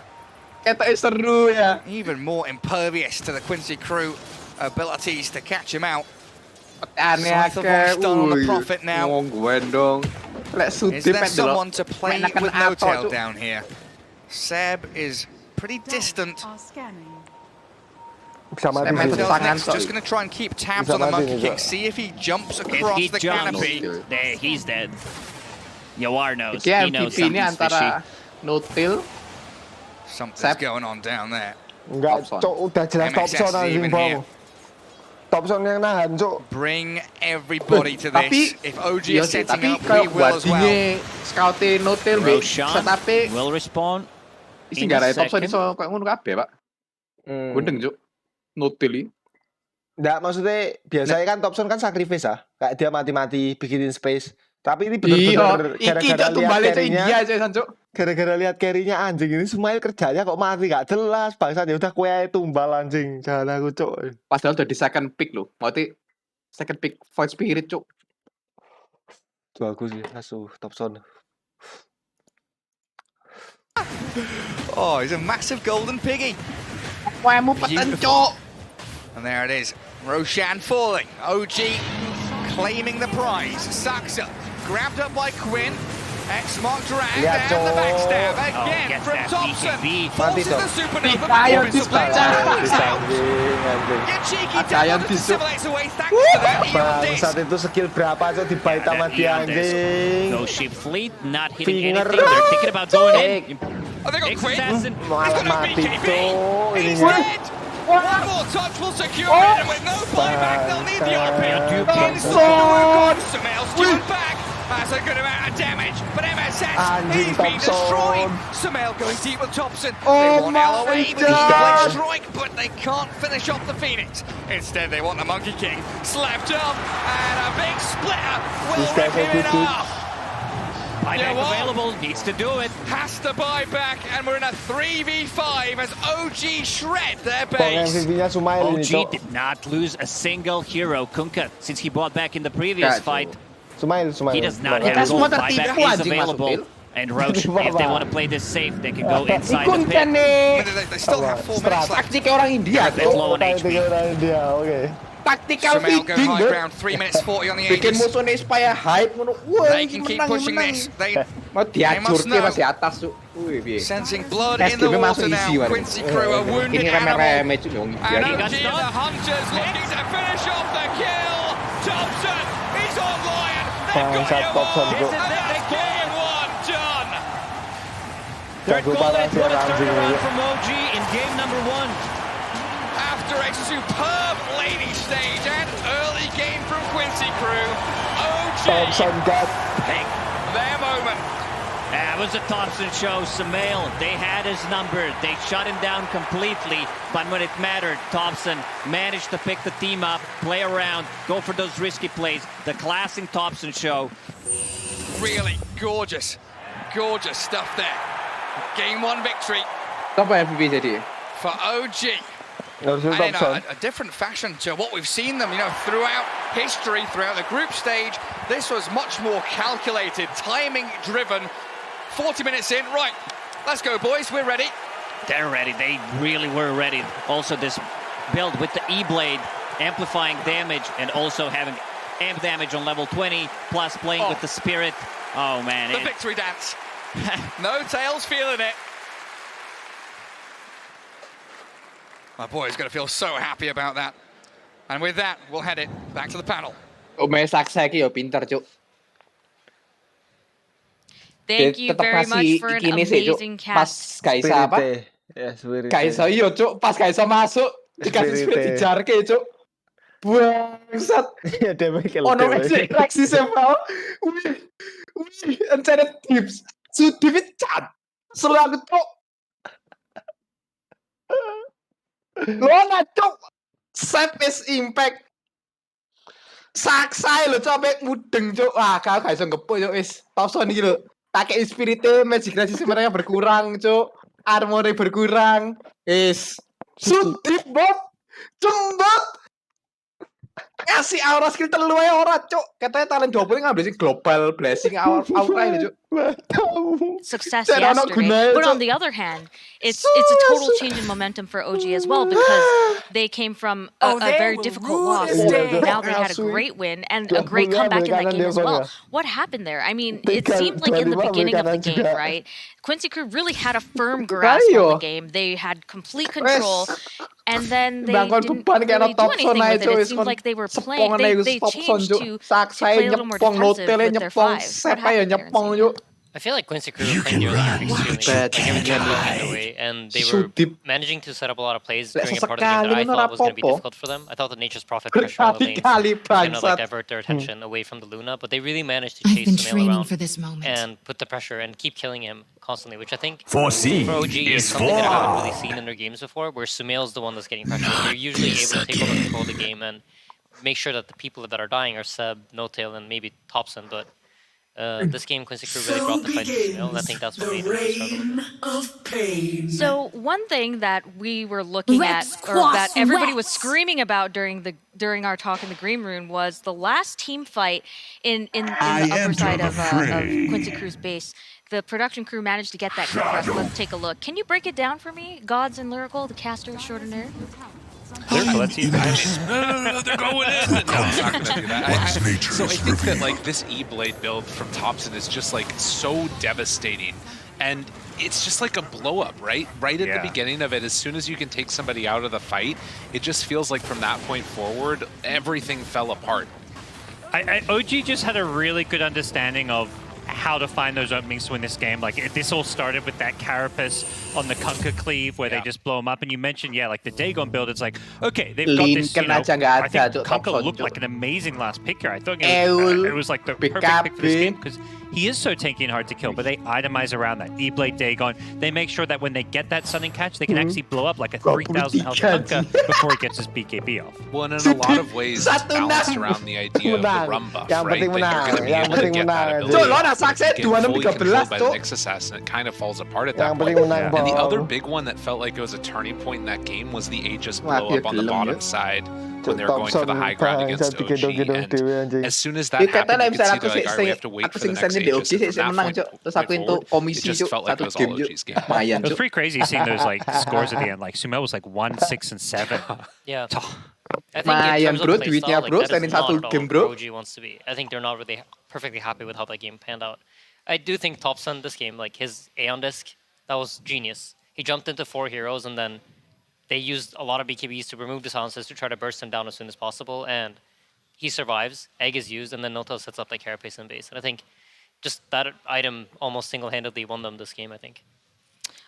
Kayaknya seru ya. Even more impervious to the Quincy Crew abilities to catch him out. Aneh Scythe of Voice done on the Prophet now. Ngomong gue dong. Lek Is Sudip there main dulu. someone to play Main with akan no tail Cok. down here? Seb is pretty distant. Bisa mati Seb sih. Matel's just going to try and keep tabs Bisa on the mati Monkey nih, King. Cok. See if he jumps If across he the jumps, canopy. there, he's dead. Yawar knows. Iki He knows MVP ini something's fishy. antara Notil Something's going on down there. Enggak, cok udah jelas MXS Thompson anjing even bang. here. Thompson yang nahan cok. Bring everybody to Tapi this. If OG iya is sih, setting tapi up, we kalau will as well. buatinnya scoutin Notil be Roshan setape will respawn isi in gara a Thompson second. iso kayak ngono kabeh, Pak. Gundeng cuk. Notil iki. Nggak, maksudnya biasanya kan Thompson kan sacrifice ah. Kayak dia mati-mati bikinin space. Tapi ini bener-bener Iya, iki gara-gara cuk lihat tumbale cuk carry-nya. India cuk San cuk. Gara-gara lihat carry-nya anjing ini Sumail kerjanya kok mati gak jelas. Bangsa ya udah kue tumbal anjing. Jangan aku cok. Padahal udah di second pick loh. Berarti second pick Void Spirit cuk. Bagus sih, asuh Thompson. Oh, he's a massive golden piggy. Wemu peten cuk. And there it is. Roshan falling. OG claiming the prize. Saxa grabbed up by Quinn. X-Mark drag Yeah, and the backstab Oh, again gets from that Thompson. BKB. Forces Mati, the supernova. Ayo, But Quinn pecah. still Anjing, anjing. Get cheeky Ayo, down, bisa. dissimulates away thanks to that Eon Bangsat Disc. itu skill berapa cok dibait sama That dia Eon Disc. anjing. Ghost Ship Fleet not hitting Finger. anything. They're thinking about going in. Oh, they got Nyx Quinn. assassin. Malah mati cok. He's Ininya. dead. One more touch will secure it, and with no buyback, they'll need the RP. Thompson. Sumail's doing back. That's a good amount of damage, but MSS, Anjing he's been Thompson. destroyed. Sumail going deep with Thompson. Oh They want my LOA with the God. Blade Strike, but they can't finish off the Phoenix. Instead, they want the Monkey King slapped up, and a big splitter will This rip guy's him in a good half. Buyback what? available, needs to do it. Has to buy back, and we're in a 3v5 as OG shred their Pong base. MVP-nya Sumail ini OG cok. did not lose a single hero. Kunkka, since he bought back in the previous Gak, fight, Sumail. he does not Kita have semua gold. tertipu Buyback is anjing masuk available. pil. And Roach, if they want to play this safe, they can go inside the Ikun pit. kan nih. They still have 4 minutes left. Taktik kayak orang India It's cuk. low on HP. Dia, oke. Tactical Sumail go feeding high deh. ground, 3 minutes 40 on the Bikin Aegis. musuhnya supaya hype ngono. Wah, They ini can keep menang, pushing menang. this. They Mau diacur must ke know. masih atas cuk. Wih, piye. sensing blood Es in the krimnya water masuk isi now. waduh. Quincy Crew, a wounded Ini animal. remeh-remeh cuk yang And India. OG and the Hunters looking to finish off the Bangsat Thompson bro. Third Jago goal banget that sih put a anjing turnaround ini. from OG in game number 1. After a superb lady stage and early game from Quincy Crew, OG Thompson got picked their moment. That was a Thompson show. Samael, they had his number. They shut him down completely. But when it mattered, Thompson managed to pick the team up, play around, go for those risky plays. The classic Thompson show. Really gorgeous, gorgeous stuff there. Game 1 victory Siapa MVP jadi? for OG. Harusnya And in Thompson. a different fashion to what we've seen them, throughout history, throughout the group stage. This was much more calculated, timing-driven. 40 minutes in, right, let's go, boys, we're ready. They're ready. They really were ready. Also, this build with the E-Blade, amplifying damage, and also having amp damage on level 20, plus playing with the Spirit. Oh, man. The victory dance. No Tails feeling it. My boy is going to feel so happy about that. And with that, we'll head it back to the panel. Main Saksa iki yo pinter, Cuk. Thank you Tetep very much masih for an iki ini sih, Cuk. amazing Pas cast. Kaisa apa? Ya, Spirit. Kaisa iya, Cuk. Pas Kaisa masuk, dikasih Spirit dijarke, Cuk. Bangsat. Ya dia mikir. Ono reaksi Semael. Wih, encana tips. Sudivit cat. Selalu, Cuk. Lona, Cuk. Set is impact. Saksai lho, Cuk, sampe mudeng, Cuk. Wah, kau gak iso ngepuk, Cuk, wis. Thompson iki lho. Pakai spiritnya, magic resist mereka berkurang, Cuk. Armornya berkurang. Sudip, Bob. Cembot. Ngasih aura skill telu ae ora, Cuk. Katanya talent double ngambil sing global blessing aura ini, Cuk. Success Saya anak yesterday. gunanya, But Cuk. on the other hand, it's a total change in momentum for OG as well, because they came from a very difficult loss. Now they had a great win and a great comeback in that game as well. What happened there? I mean, it seemed like in the beginning of the game, right? Quincy Crew really had a firm grasp on the game. They had complete control, and then they didn't really do anything with it. It seemed like they were playing. They changed to play a little more defensive with their fives. What happened there? I feel like Quincy Crew were playing the early game extremely like everything was moving their way, and they were managing to set up a lot of plays during a part of the game that I thought was going to be difficult for them. I thought the Nature's Prophet pressure on the lanes was going to divert their attention away from the Luna, but they really managed to chase Samael around and put the pressure and keep killing him constantly, which I think for OG is something that I haven't really seen in their games before, where Samael's the one that's getting pressure. They're usually able to take over control of the game and make sure that the people that are dying are Seb, No-Tail, and maybe Thompson, but this game, Quincy Crew really brought the fight to Samael, and I think that's what made them struggle. So one thing that we were looking at, or that everybody was screaming about during our talk in the green room, was the last team fight in the upper side of Quincy Crew's base. The production crew managed to get that kick for us. Let's take a look. Can you break it down for me, Gods and Lyrical, the caster extraordinaire? Let's see. They're going in. No, I'm not going to do that. So I think that like this E-Blade build from Thompson is just like so devastating, and it's just like a blow up, right? Right at the beginning of it, as soon as you can take somebody out of the fight, it just feels like from that point forward, everything fell apart. OG just had a really good understanding of how to find those openings to win this game. Like, this all started with that Carapace on the Kunkka cleave where they just blow them up. And you mentioned, like the Dagon build, it's like, okay, they've got this, I think Kunkka looked like an amazing last pick here. I thought it was like the perfect pick for this game because he is so tanky and hard to kill, but they itemize around that E-Blade Dagon. They make sure that when they get that sudden catch, they can actually blow up like a 3,000 health Kunkka before he gets his BKB off. Well, and in a lot of ways, it's balanced around the idea of the rum buff, right? That you're going to be able to get that ability. Get fully controlled by the Nyx Assassin, it kind of falls apart at that point. And the other big one that felt like it was a turning point in that game was the Aegis blow up on the bottom side when they were going for the high ground against OG. And as soon as that happened, you could see they're like, all right, we have to wait for the next Aegis. And from that point forward, it just felt like it was all OG's game. It was pretty crazy seeing those like scores at the end. Like Sumail was like 1, 6, and 7. Yeah. I think in terms of playstyle, like, that is not at all where OG wants to be. I think they're not really perfectly happy with how that game panned out. I do think Thompson, this game, like his Aeon disc, that was genius. He jumped into 4 heroes and then they used a lot of BKBs to remove the silences to try to burst him down as soon as possible, and he survives, egg is used, and then Noto sets up like Carapace in base. And I think just that item almost single-handedly won them this game, I think.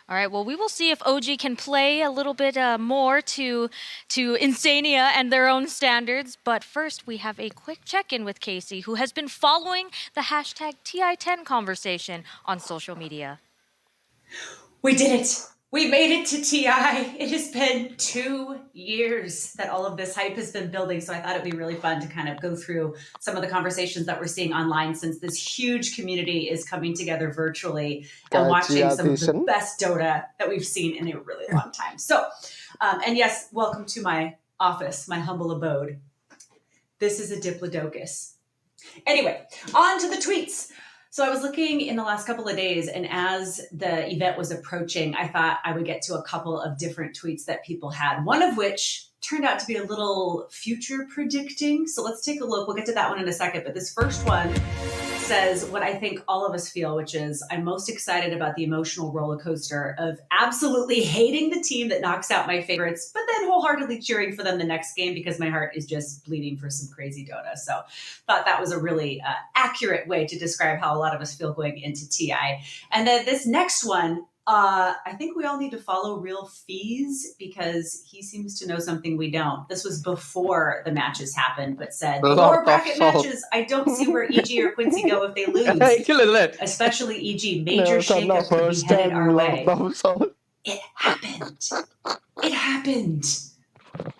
All right, well, we will see if OG can play a little bit more to Insania and their own standards. But first, we have a quick check-in with Casey, who has been following the hashtag TI10 conversation on social media. We did it. We made it to TI. It has been 2 years that all of this hype has been building, so I thought it'd be really fun to kind of go through some of the conversations that we're seeing online since this huge community is coming together virtually and watching some of the best Dota that we've seen in a really long time. So, and yes, welcome to my office, my humble abode. This is a Diplodocus. Anyway, on to the tweets. So I was looking in the last couple of days, and as the event was approaching, I thought I would get to a couple of different tweets that people had, one of which turned out to be a little future predicting. So let's take a look. We'll get to that one in a second. But this first one says what I think all of us feel, which is I'm most excited about the emotional roller coaster of absolutely hating the team that knocks out my favorites, but then wholeheartedly cheering for them the next game because my heart is just bleeding for some crazy Dota. So thought that was a really accurate way to describe how a lot of us feel going into TI. And then this next one, I think we all need to follow Real Fees because he seems to know something we don't. This was before the matches happened, but said, lower bracket matches, I don't see where EG or Quincy go if they lose. Especially EG, major shakeup could be headed our way. It happened. It happened.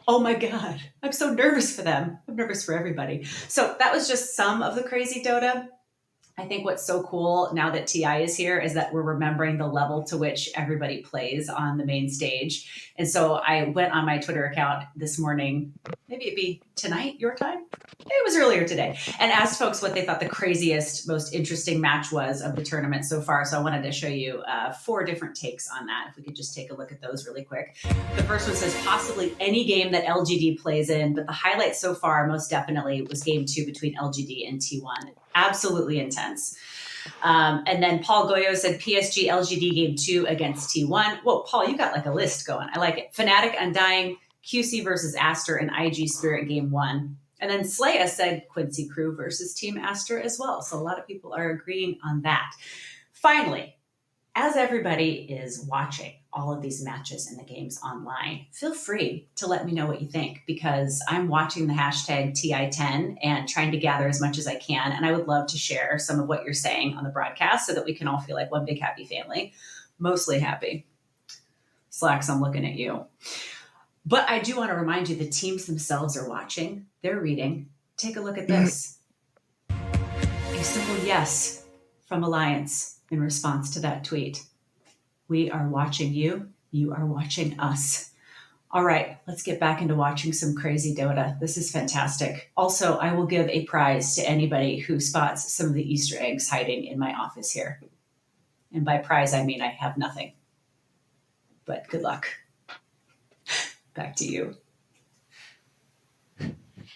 Oh my God. I'm so nervous for them. I'm nervous for everybody. So that was just some of the crazy Dota. I think what's so cool now that TI is here is that we're remembering the level to which everybody plays on the main stage. And so I went on my Twitter account this morning, maybe it'd be tonight, your time? It was earlier today, and asked folks what they thought the craziest, most interesting match was of the tournament so far. So I wanted to show you 4 different takes on that. If we could just take a look at those really quick. The first one says possibly any game that LGD plays in, but the highlight so far most definitely was game 2 between LGD and T1. Absolutely intense. And then Paul Goyo said PSG LGD game 2 against T1. Whoa, Paul, you got like a list going. I like it. Fnatic Undying, QC versus Aster, and IG Spirit game 1. And then Slaya said Quincy Crew versus Team Aster as well. So a lot of people are agreeing on that. Finally, as everybody is watching all of these matches and the games online, feel free to let me know what you think because I'm watching the hashtag TI10 and trying to gather as much as I can. And I would love to share some of what you're saying on the broadcast so that we can all feel like one big happy family. Mostly happy. Slacks, I'm looking at you. But I do want to remind you the teams themselves are watching. They're reading. Take a look at this. A simple yes from Alliance in response to that tweet. We are watching you. You are watching us. All right, let's get back into watching some crazy Dota. This is fantastic. Also, I will give a prize to anybody who spots some of the Easter eggs hiding in my office here. And by prize, I mean I have nothing. But good luck. Back to you.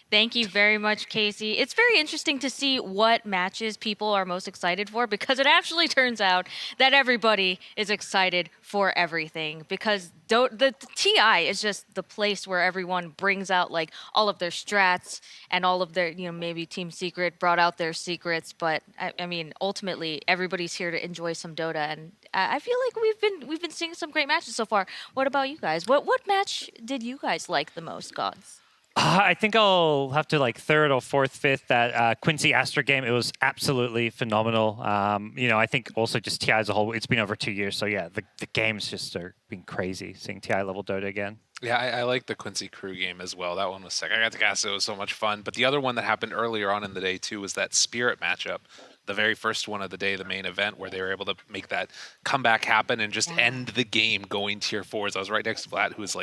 Thank you very much, Casey. It's very interesting to see what matches people are most excited for because it actually turns out that everybody is excited for everything because the TI is just the place where everyone brings out like all of their strats and all of their, maybe Team Secret brought out their secrets. But I mean, ultimately, everybody's here to enjoy some Dota. And I feel like we've been seeing some great matches so far. What about you guys? What match did you guys like the most, Gods? I think I'll have to third or fourth, fifth that Quincy Aster game. It was absolutely phenomenal. I think also just TI as a whole, it's been over 2 years. So yeah, the games just are been crazy seeing TI level Dota again. Yeah, I like the Quincy Crew game as well. That one was sick. I got to cast it. It was so much fun. But the other one that happened earlier on in the day too was that Spirit matchup. The very first one of the day, the main event, where they were able to make that comeback happen and just end the game going tier 4s. I was right next to Vlad, who was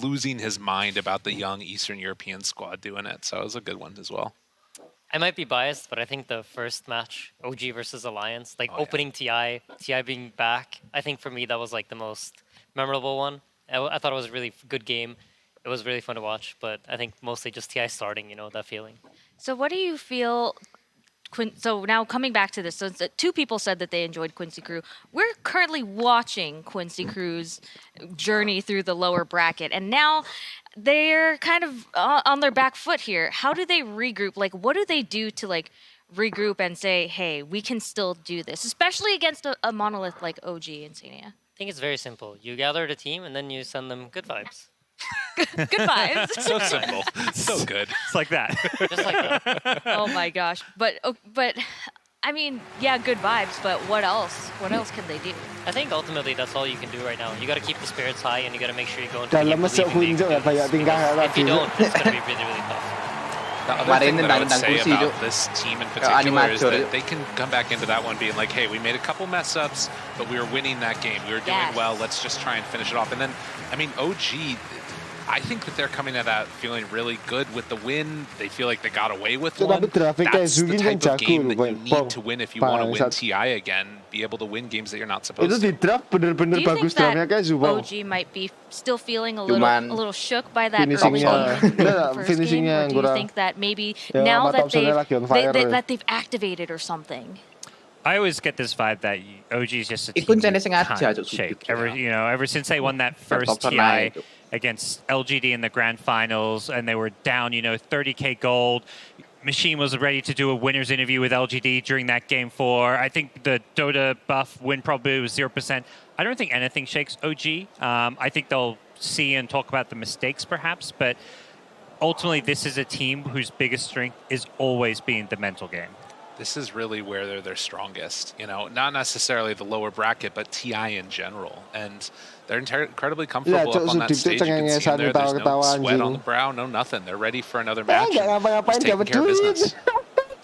losing his mind about the young Eastern European squad doing it. So it was a good one as well. I might be biased, but I think the first match, OG versus Alliance, opening TI being back, I think for me that was the most memorable one. I thought it was a really good game. It was really fun to watch, but I think mostly just TI starting, that feeling. So what do you feel... So now coming back to this, so 2 people said that they enjoyed Quincy Crew. We're currently watching Quincy Crew's journey through the lower bracket. And now they're kind of on their back foot here. How do they regroup? Like, what do they do to like regroup and say, hey, we can still do this, especially against a monolith like OG and Sania? I think it's very simple. You gather the team and then you send them good vibes. Good vibes. So simple. So good. It's like that. Just like that. Oh my gosh. But I mean, yeah, good vibes, but what else? What else can they do? I think ultimately that's all you can do right now. You got to keep the spirits high and you got to make sure you go into the Dalam game masuk believing kunjung they ya can do banyak this, tingkah because if you lagi. don't, it's going to be really, really tough. The other Kemarin thing that I would tentang say kursi, about Cuk. this team in particular is Animator, that Cuk. they can come back into that one being like, hey, we made a couple mess ups, but we were winning that game. We were doing Yes. well. Let's just try and finish it off. And then, I mean, OG, I think that they're coming at that feeling really good with the win. They feel like they got away with one. Tapi traffic kayak That's the Zugin kan type of jago game loh, that you Bang. need to win if you want to win Bangsat. TI again, be able to win games that you're not Itu supposed di to. draft bener-bener Do you bagus think that draftnya kayak Zubang. OG might be still feeling a Cuman little shook by that early finishingnya, game in the enggak, first game, finishingnya or do you kurang. think that maybe Ya, now sama that Thompsonnya lagi on fire. that they've activated or something? I always get this vibe that OG is just a team Ikut you challenge sengaja, can't Cuk, shake. sudut, Ever since they won that Top first pernah TI itu. against LGD in the grand finals, and they were down, 30K gold. Machine was ready to do a winner's interview with LGD during that game 4. I think the Dota buff win probability was 0%. I don't think anything shakes OG. I think they'll see and talk about the mistakes perhaps, but ultimately this is a team whose biggest strength is always being the mental game. This is really where they're their strongest, not necessarily the lower bracket, but TI in general. And they're incredibly comfortable up on that stage. You can see them there. There's no sweat on the brow, no nothing. They're ready for another match. Nggak ngapa-ngapain Just taking dapat care of duit. business.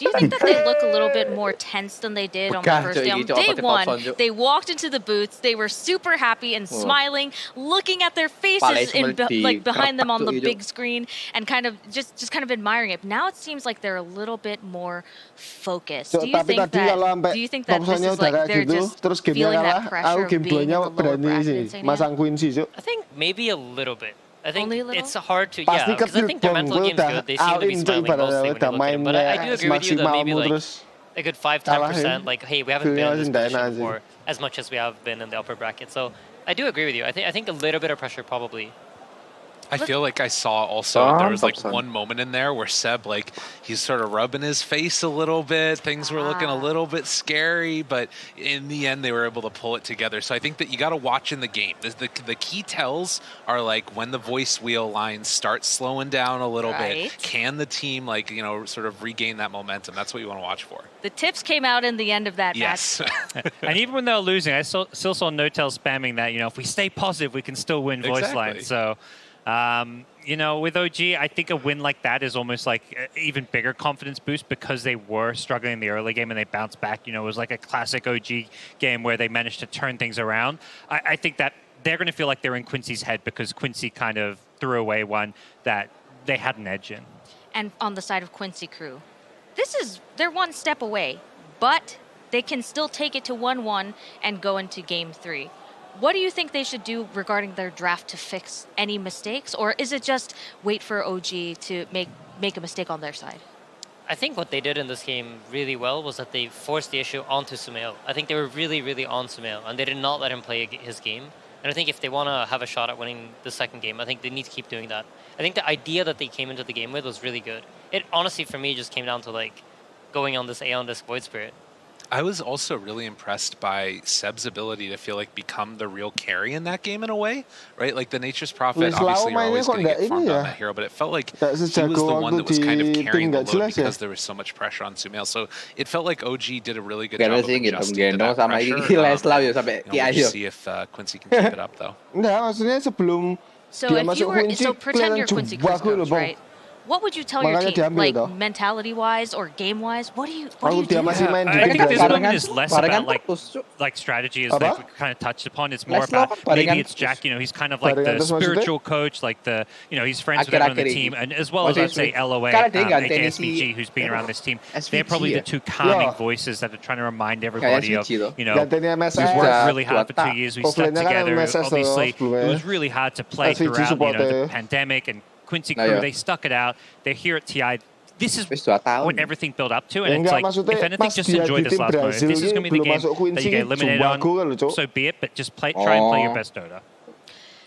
Do you think that they look a little bit more tense than they did on the Bukan, first Cuk, day? On ini day otot one, Thompson, Cuk. they walked into the booths. They were super happy and smiling, looking at their faces Palanya cuma behind them on the dikerpak, Cuk, big itu. screen and kind of just kind of admiring it. Now it seems like they're a little bit more focused. So, tapi tadi kalau sampai this Thompsonnya is udah like kayak they're gitu, just terus gamenya feeling kalah, that pressure aku of game being in 2-nya the lower berani bracket sih, in Sania? masang Quincy, Cuk. I think maybe a little bit. I think Only a little? it's hard to, Pasti because I think their Bang, mental gue game's udah good. They seem to be all-in, Cuk, smiling ibaratnya mostly when you udah look at them. But I do mainnya agree with you that maybe semaksimalmu like terus a good 5-10%, kalahin. like, hey, we haven't been in this Feelnya masih nggak enak position sih. before as much as we have been in the upper bracket. So I do agree with you. I think a little bit of pressure probably. I feel like I saw also there was like Thompson. one moment in there where Seb, like, he's sort of rubbing his face a little bit. Things were looking a little bit scary, but in the end they were able to pull it together. So I think that you got to watch in the game. The key tells are like when the voice wheel lines start slowing down a little Right. bit. Can the team sort of regain that momentum? That's what you want to watch for. The tips came out in the end of that Yes. And even when they were losing, I still saw No-Tail spamming that, if we stay positive, we can still win voice Exactly. lines. So, with OG, I think a win like that is almost like an even bigger confidence boost because they were struggling in the early game and they bounced back. It was like a classic OG game where they managed to turn things around. I think that they're going to feel like they're in Quincy's head because Quincy kind of threw away one that they had an edge in. And on the side of Quincy crew, they're one step away, but they can still take it to 1-1 and go into game 3. What do you think they should do regarding their draft to fix any mistakes, or is it just wait for OG to make a mistake on their side? I think what they did in this game really well was that they forced the issue onto Sumail. I think they were really, really on Sumail, and they did not let him play his game. And I think if they want to have a shot at winning the second game, I think they need to keep doing that. I think the idea that they came into the game with was really good. It honestly, for me, just came down to like going on this Aeon Disc Void Spirit. I was also really impressed by Seb's ability to feel like become the real carry in that game in a way, right? Like the Nature's Prophet, obviously you're always going to get farmed on that hero, but it felt like he was the one that was kind of carrying the load because there was so much pressure on Sumail. So it felt like OG did a really good job of adjusting to that pressure. We'll just see if Quincy can keep it up though. Enggak, maksudnya sebelum So dia if masuk you were, Quincy, so pretend you're kelihatan Quincy jebak Cruz, loh, Bang. right? What would you tell your Makanya team, diambil like toh. mentality-wise or game-wise? What do you Kalau dia do? masih main di I think this Federasi. moment is less about like strategy as Apa? they've kind of touched upon. It's more Leslie about apa? maybe Barengan it's Jack. He's kind of like Barengan the terus maksudnya? spiritual coach, like he's friends with everyone on the Akhir-akhir team, ini. and as well as I'd say LOA, Sekarang dia ganti aka ini si SVG, who's been around this team. SVG They're probably ya? the two calming Yeah. voices that are trying to remind everybody of, SVG tuh. Gantinya MSS. we've worked really Dua hard for 2 tak. years. We stuck Offline-nya kan together. MSS tuh Obviously, sebelumnya. it was really hard to play SVG throughout the supporter. pandemic and Quincy Nah, crew. yeah. They stuck it out. They're here at TI. This is Wis 2 tahun. what everything built up to, and Ya it's enggak, like, maksudnya if anything, pas just dia enjoy di this tim last moment. If Brazil this is ini going to be the belum game masuk that Quincy you get eliminated Jubaku kan on, loh, Cuk. so be it, but just try and play your best Dota.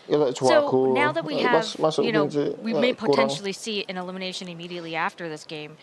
So now that we have, masuk you know, Quincy, we may kurang. potentially see an elimination immediately after this game.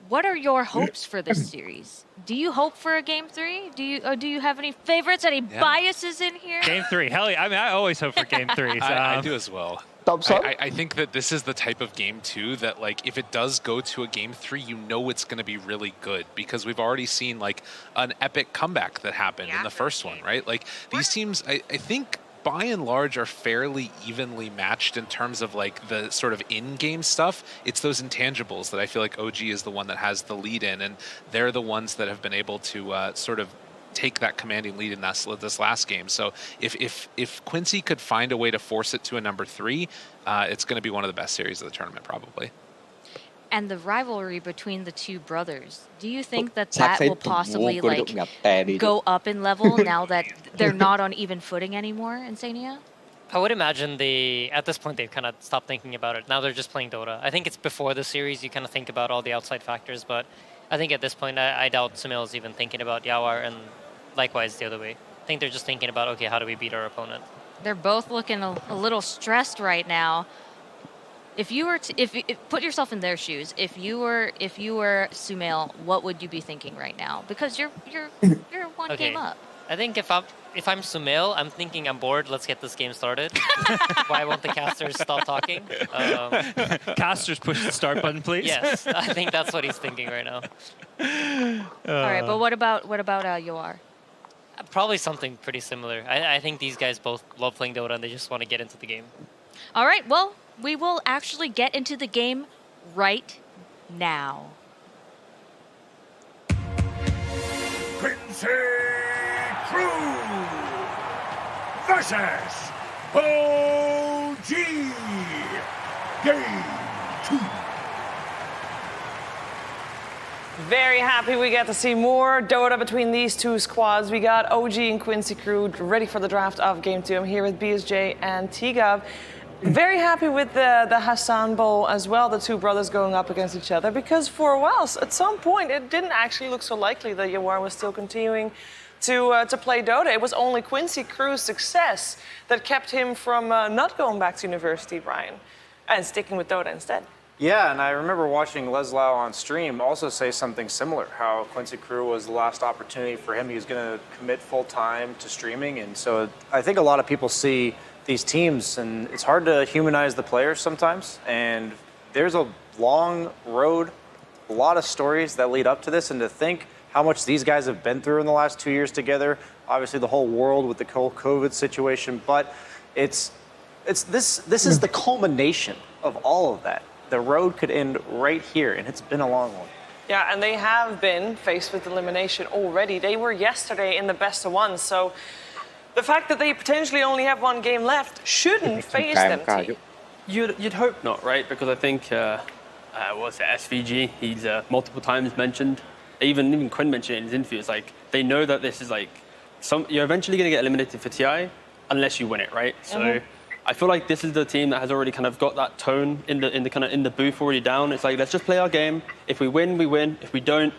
What are your hopes for this series? Do you hope for a game 3? Do you have any favorites? Any biases in here? Game 3, hell yeah! I mean, I always hope for game 3. I do as well. I think that this is the type of game too that, like, if it does go to a game 3, you know it's going to be really good, because we've already seen like an epic comeback that happened in the first one, right? Like, these teams, I think, by and large, are fairly evenly matched in terms of like the sort of in-game stuff. It's those intangibles that I feel like OG is the one that has the lead in, and they're the ones that have been able to sort of take that commanding lead in this last game. So if Quincy could find a way to force it to a number 3, it's going to be one of the best series of the tournament, probably. And the rivalry between the two brothers, do you think that will possibly like go up in level now that they're not on even footing anymore in Sania? I would imagine at this point, they've kind of stopped thinking about it. Now they're just playing Dota. I think it's before the series you kind of think about all the outside factors, but I think at this point, I doubt Sumail is even thinking about Yawar, and likewise the other way. I think they're just thinking about, okay, how do we beat our opponent? They're both looking a little stressed right now. If you were if put yourself in their shoes, if you were Sumail, what would you be thinking right now? Because you're one game up. I think if I'm Sumail, I'm thinking I'm bored. Let's get this game started. Why won't the casters stop talking? Casters, push the start button, please. Yes, I think that's what he's thinking right now. All right, but what about Yawar? Probably something pretty similar. I think these guys both love playing Dota and they just want to get into the game. All right, well, we will actually get into the game right now. Quincy Crew versus OG Game 2. Very happy we get to see more Dota between these two squads. We got OG and Quincy Crew ready for the draft of Game 2. I'm here with BSJ and T-Gov. Very happy with the Hassan Bowl as well, the two brothers going up against each other, because for a while, at some point, it didn't actually look so likely that Yawar was still continuing to play Dota. It was only Quincy Crew's success that kept him from not going back to university, Brian, and sticking with Dota instead. Yeah, and I remember watching Leslau on stream also say something similar, how Quincy Crew was the last opportunity for him. He was going to commit full-time to streaming, and so I think a lot of people see these teams, and it's hard to humanize the players sometimes, and there's a long road, a lot of stories that lead up to this, and to think how much these guys have been through in the last 2 years together, obviously the whole world with the whole COVID situation, but this is the culmination of all of that. The road could end right here, and it's been a long one. Yeah, and they have been faced with elimination already. They were yesterday in the best of one, so the fact that they potentially only have one game left shouldn't phase them. You'd hope not, right? Because I think, what's it, SVG, he's multiple times mentioned, even Quinn mentioned it in his interview, it's like, they know that this is like, you're eventually going to get eliminated for TI unless you win it, right? So I feel like this is the team that has already kind of got that tone in the booth already down. It's like, let's just play our game. If we win, we win. If we don't,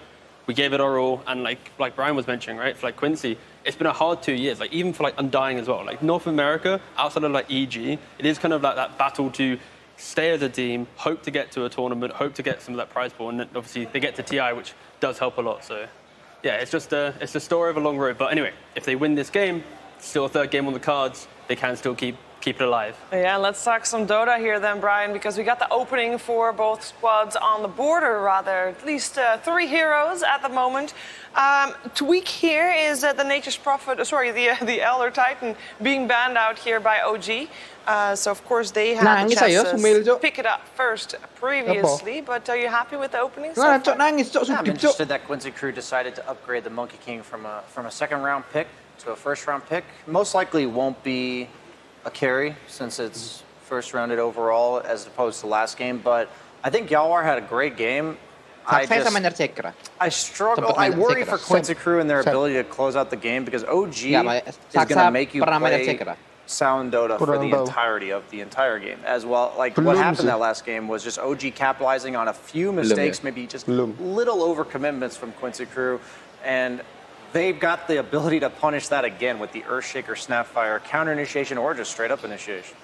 we gave it our all. And like Brian was mentioning, right? For like Quincy, it's been a hard 2 years, like even for like Undying as well. Like North America, outside of like EG, it is kind of like that battle to stay as a team, hope to get to a tournament, hope to get some of that prize pool, and then obviously they get to TI, which does help a lot. So yeah, it's the story of a long road. But anyway, if they win this game, still a third game on the cards, they can still keep it alive. Yeah, let's talk some Dota here then, Brian, because we got the opening for both squads on the border, rather. At least 3 heroes at the moment. Tweak here is the Nature's Prophet, the Elder Titan being banned out here by OG. So of course they had the chance to pick it up first previously, but are you happy with the opening? I'm interested that Quincy Crew decided to upgrade the Monkey King from a second round pick to a first round pick. Most likely won't be a carry since it's first rounded overall as opposed to last game, but I think Yawar had a great game. I struggle. I worry for Quincy Crew and their ability to close out the game because OG is going to make you play sound Dota for the entirety of the entire game as well. Like what happened that last game was just OG capitalizing on a few mistakes, maybe just little overcommitments from Quincy Crew, and they've got the ability to punish that again with the Earthshaker, Snapfire, counter initiation, or just straight up initiation.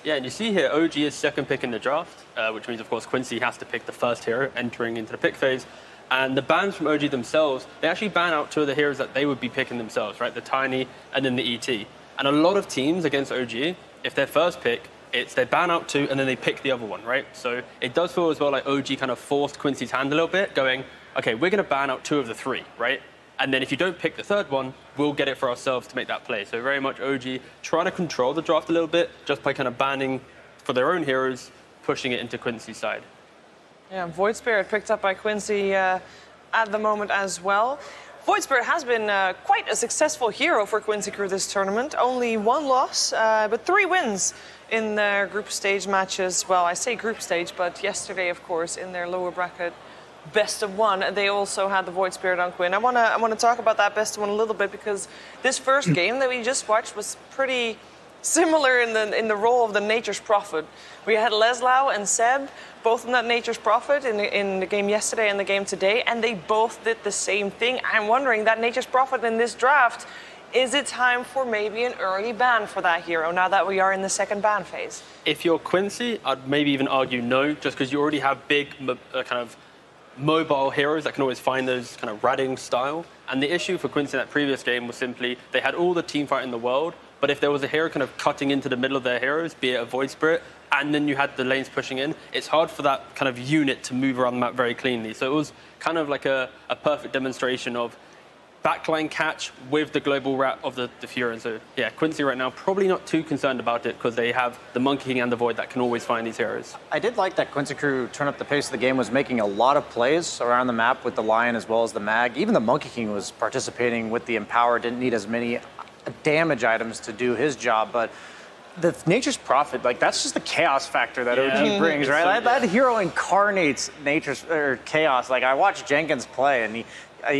Yeah, and you see here, OG is second pick in the draft, which means, of course, Quincy has to pick the first hero entering into the pick phase. And the bans from OG themselves, they actually ban out 2 of the heroes that they would be picking themselves, right? The Tiny and then the ET. And a lot of teams against OG, if their first pick, it's they ban out 2 and then they pick the other one, right? So it does feel as well like OG kind of forced Quincy's hand a little bit, going, okay, we're going to ban out 2 of the 3, right? And then if you don't pick the third one, we'll get it for ourselves to make that play. So very much OG trying to control the draft a little bit just by kind of banning for their own heroes, pushing it into Quincy's side. Yeah, Void Spirit picked up by Quincy at the moment as well. Void Spirit has been quite a successful hero for Quincy Crew this tournament. Only 1 loss, but 3 wins in their group stage matches. Well, I say group stage, but yesterday, of course, in their lower bracket best of 1, they also had the Void Spirit on Quinn. I want to talk about that best of 1 a little bit because this first game that we just watched was pretty similar in the role of the Nature's Prophet. We had Leslau and Seb, both in that Nature's Prophet in the game yesterday and the game today, and they both did the same thing. I'm wondering, that Nature's Prophet in this draft, is it time for maybe an early ban for that hero now that we are in the second ban phase? If you're Quincy, I'd maybe even argue no, just because you already have big kind of mobile heroes that can always find those kind of radding style. And the issue for Quincy in that previous game was simply they had all the team fight in the world, but if there was a hero kind of cutting into the middle of their heroes, be it a Void Spirit, and then you had the lanes pushing in, it's hard for that kind of unit to move around the map very cleanly. So it was kind of like a perfect demonstration of backline catch with the global wrap of the Fury. So yeah, Quincy right now probably not too concerned about it because they have the Monkey King and the Void that can always find these heroes. I did like that Quincy Crew turned up the pace of the game, was making a lot of plays around the map with the Lion as well as the Mag. Even the Monkey King was participating with the Empower, didn't need as many damage items to do his job, but the Nature's Prophet, like, that's just the chaos factor that OG brings, right? That hero incarnates nature's chaos. Like, I watched Jenkins play, and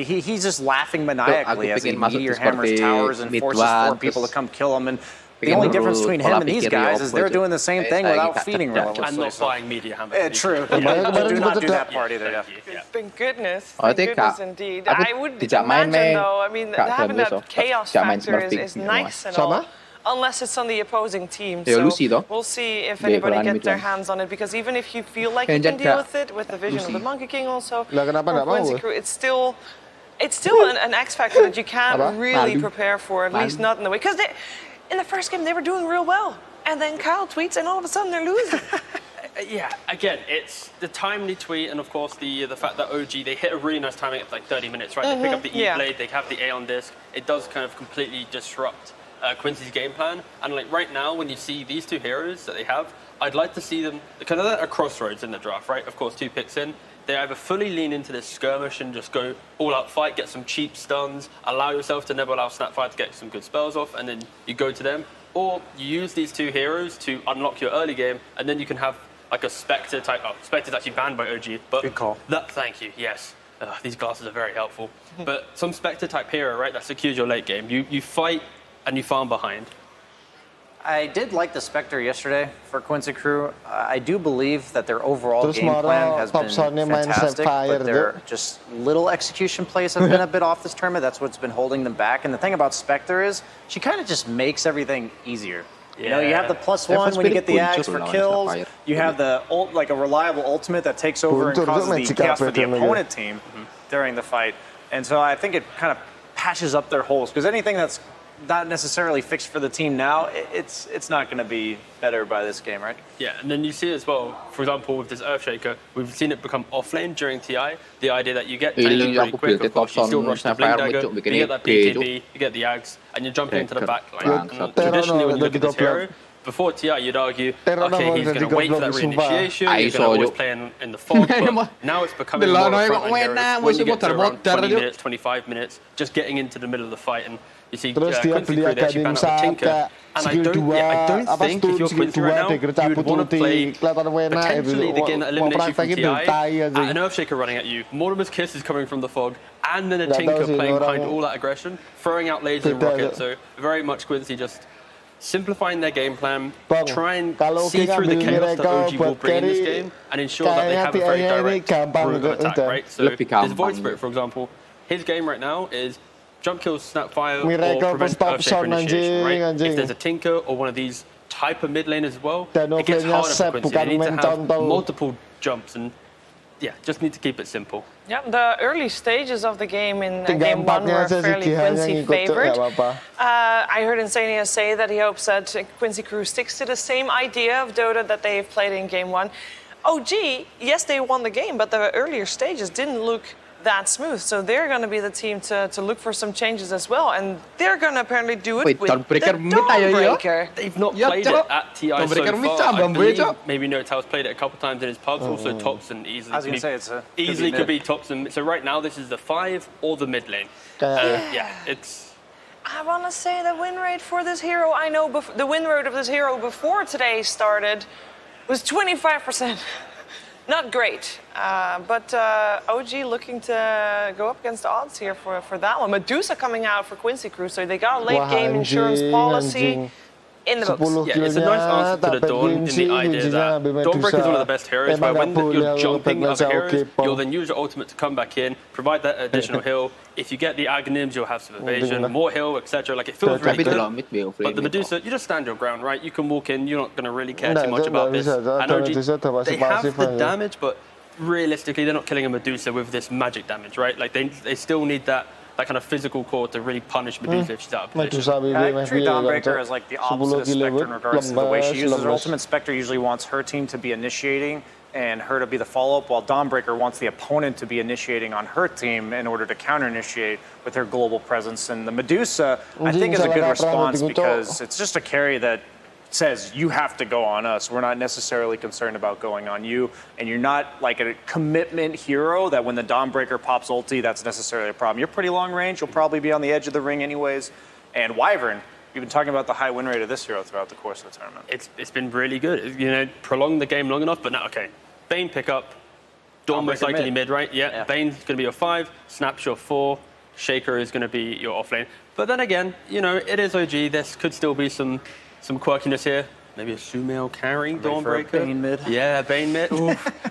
he's just laughing maniacally as he meteor hammers towers and forces 4 people to come kill him. And the only difference between him and these guys is they're doing the same thing without feeding relentlessly. And not buying media hammers. True. Do not do that part either. Yeah. Thank goodness. Thank goodness indeed. I would imagine, though, I mean, having that chaos factor is nice and all. Unless it's on the opposing team. So we'll see if anybody gets their hands on it, because even if you feel like you can deal with it, with the vision of the Monkey King also, Quincy Crew, it's still an X factor that you can't really prepare for, at least not in the way. Because in the first game, they were doing real well. And then Kyle tweets, and all of a sudden they're losing. Yeah, again, it's the timely tweet, and of course the fact that OG, they hit a really nice timing at like 30 minutes, right? They pick up the E-Blade, they have the A on disc. It does kind of completely disrupt Quincy's game plan. And like right now, when you see these 2 heroes that they have, I'd like to see them kind of at a crossroads in the draft, right? Of course, 2 picks in. They either fully lean into this skirmish and just go all-out fight, get some cheap stuns, allow yourself to never allow Snapfire to get some good spells off, and then you go to them. Or you use these 2 heroes to unlock your early game, and then you can have like a Spectre type. Oh, Spectre's actually banned by OG, but good call. Thank you. Yes, these glasses are very helpful. But some Spectre type hero, right, that secures your late game. You fight and you farm behind. I did like the Spectre yesterday for Quincy Crew. I do believe that their overall game plan has been fantastic, but their just little execution plays have been a bit off this tournament. That's what's been holding them back. And the thing about Spectre is she kind of just makes everything easier. You know, you have the +1 when you get the Axe for kills. You have the a reliable ultimate that takes over and causes the chaos for the opponent team during the fight. And so I think it kind of patches up their holes, because anything that's not necessarily fixed for the team now, it's not going to be better by this game, right? Yeah, and then you see as well, for example, with this Earthshaker, we've seen it become offlane during TI. The idea that you get tanking really quick, of course, you still rush the Blink Dagger, you get that BKB, you get the Ags, and you're jumping into the back line. And traditionally, when you look at this hero, before TI, you'd argue, okay, he's going to wait for that reinitiation, he's going to always play in the fog, but now it's becoming more of a frontline hero. When you get to around 20 minutes, 25 minutes, just getting into the middle of the fight, and you see Quincy Crew, they actually ban out the Tinker. And I don't think if you're Quincy right now, you would want to play potentially the game that eliminates you from TI, an Earthshaker running at you, Mortimer's Kiss is coming from the fog, and then a Tinker playing behind all that aggression, throwing out lasers and rockets. So very much Quincy just simplifying their game plan, try and see through the chaos that OG will bring in this game, and ensure that they have a very direct brutal attack, right? So this Void Spirit, for example, his game right now is jump kill Snapfire or prevent Earthshaker initiation, right? If there's a Tinker or one of these hyper mid lane as well, Dan it gets offlane-nya harder for set, Quincy. bukan They need to have mencontoh. multiple jumps and yeah, just need to keep it simple. Yeah, the early stages of the game in Tinggal game one empatnya were aja si fairly Jihan yang Quincy ngikut tuh, favored. nggak apa-apa. I heard Insania say that he hopes that Quincy Crew sticks to the same idea of Dota that they've played in game one. OG, yes, they won the game, but the earlier stages didn't look that smooth. So they're going to be the team to look for some changes as well. And they're going to apparently do it with the Dawnbreaker. They've not played it at TI so far. I believe maybe Notel's played it a couple times in his pubs. Also, Topson easily. I was going to say it's easily could be Topson. So right now, this is the 5 or the mid lane. Yeah, it's. I want to say the win rate for this hero, I know the win rate of this hero before today started was 25%. Not great, but OG looking to go up against the odds here for that one. Medusa coming out for Quincy Crew, so they got a late game insurance policy in the books. Yeah, it's a nice answer to the Dawn in the idea that Dawnbreaker is one of the best heroes, where when you're jumping other heroes, you'll then use your ultimate to come back in, provide that additional heal. If you get the Aghanims, you'll have some evasion, more heal, etc. Like, it feels really good. But the Medusa, you just stand your ground, right? You can walk in, you're not going to really care too much about this. And OG, they have the damage, but realistically, they're not killing a Medusa with this magic damage, right? Like, they still need that kind of physical core to really punish Medusa if she's out of position. I treat Dawnbreaker as like the opposite of Spectre in regards to the way she uses her ultimate. Spectre usually wants her team to be initiating and her to be the follow-up, while Dawnbreaker wants the opponent to be initiating on her team in order to counter-initiate with her global presence. And the Medusa, I think, is a good response because it's just a carry that says you have to go on us. We're not necessarily concerned about going on you, and you're not like a commitment hero that when the Dawnbreaker pops ulti, that's necessarily a problem. You're pretty long range. You'll probably be on the edge of the ring anyways. And Wyvern, you've been talking about the high win rate of this hero throughout the course of the tournament. It's been really good. You know, prolong the game long enough, but now, okay. Bane pick up, Dawn most likely mid, right? Yeah. Bane's going to be your 5, Snap's your 4, Shaker is going to be your offlane. But then again, you know, it is OG. There could still be some quirkiness here. Maybe a Sumail carrying Dawnbreaker. Bane mid. Yeah, Bane mid.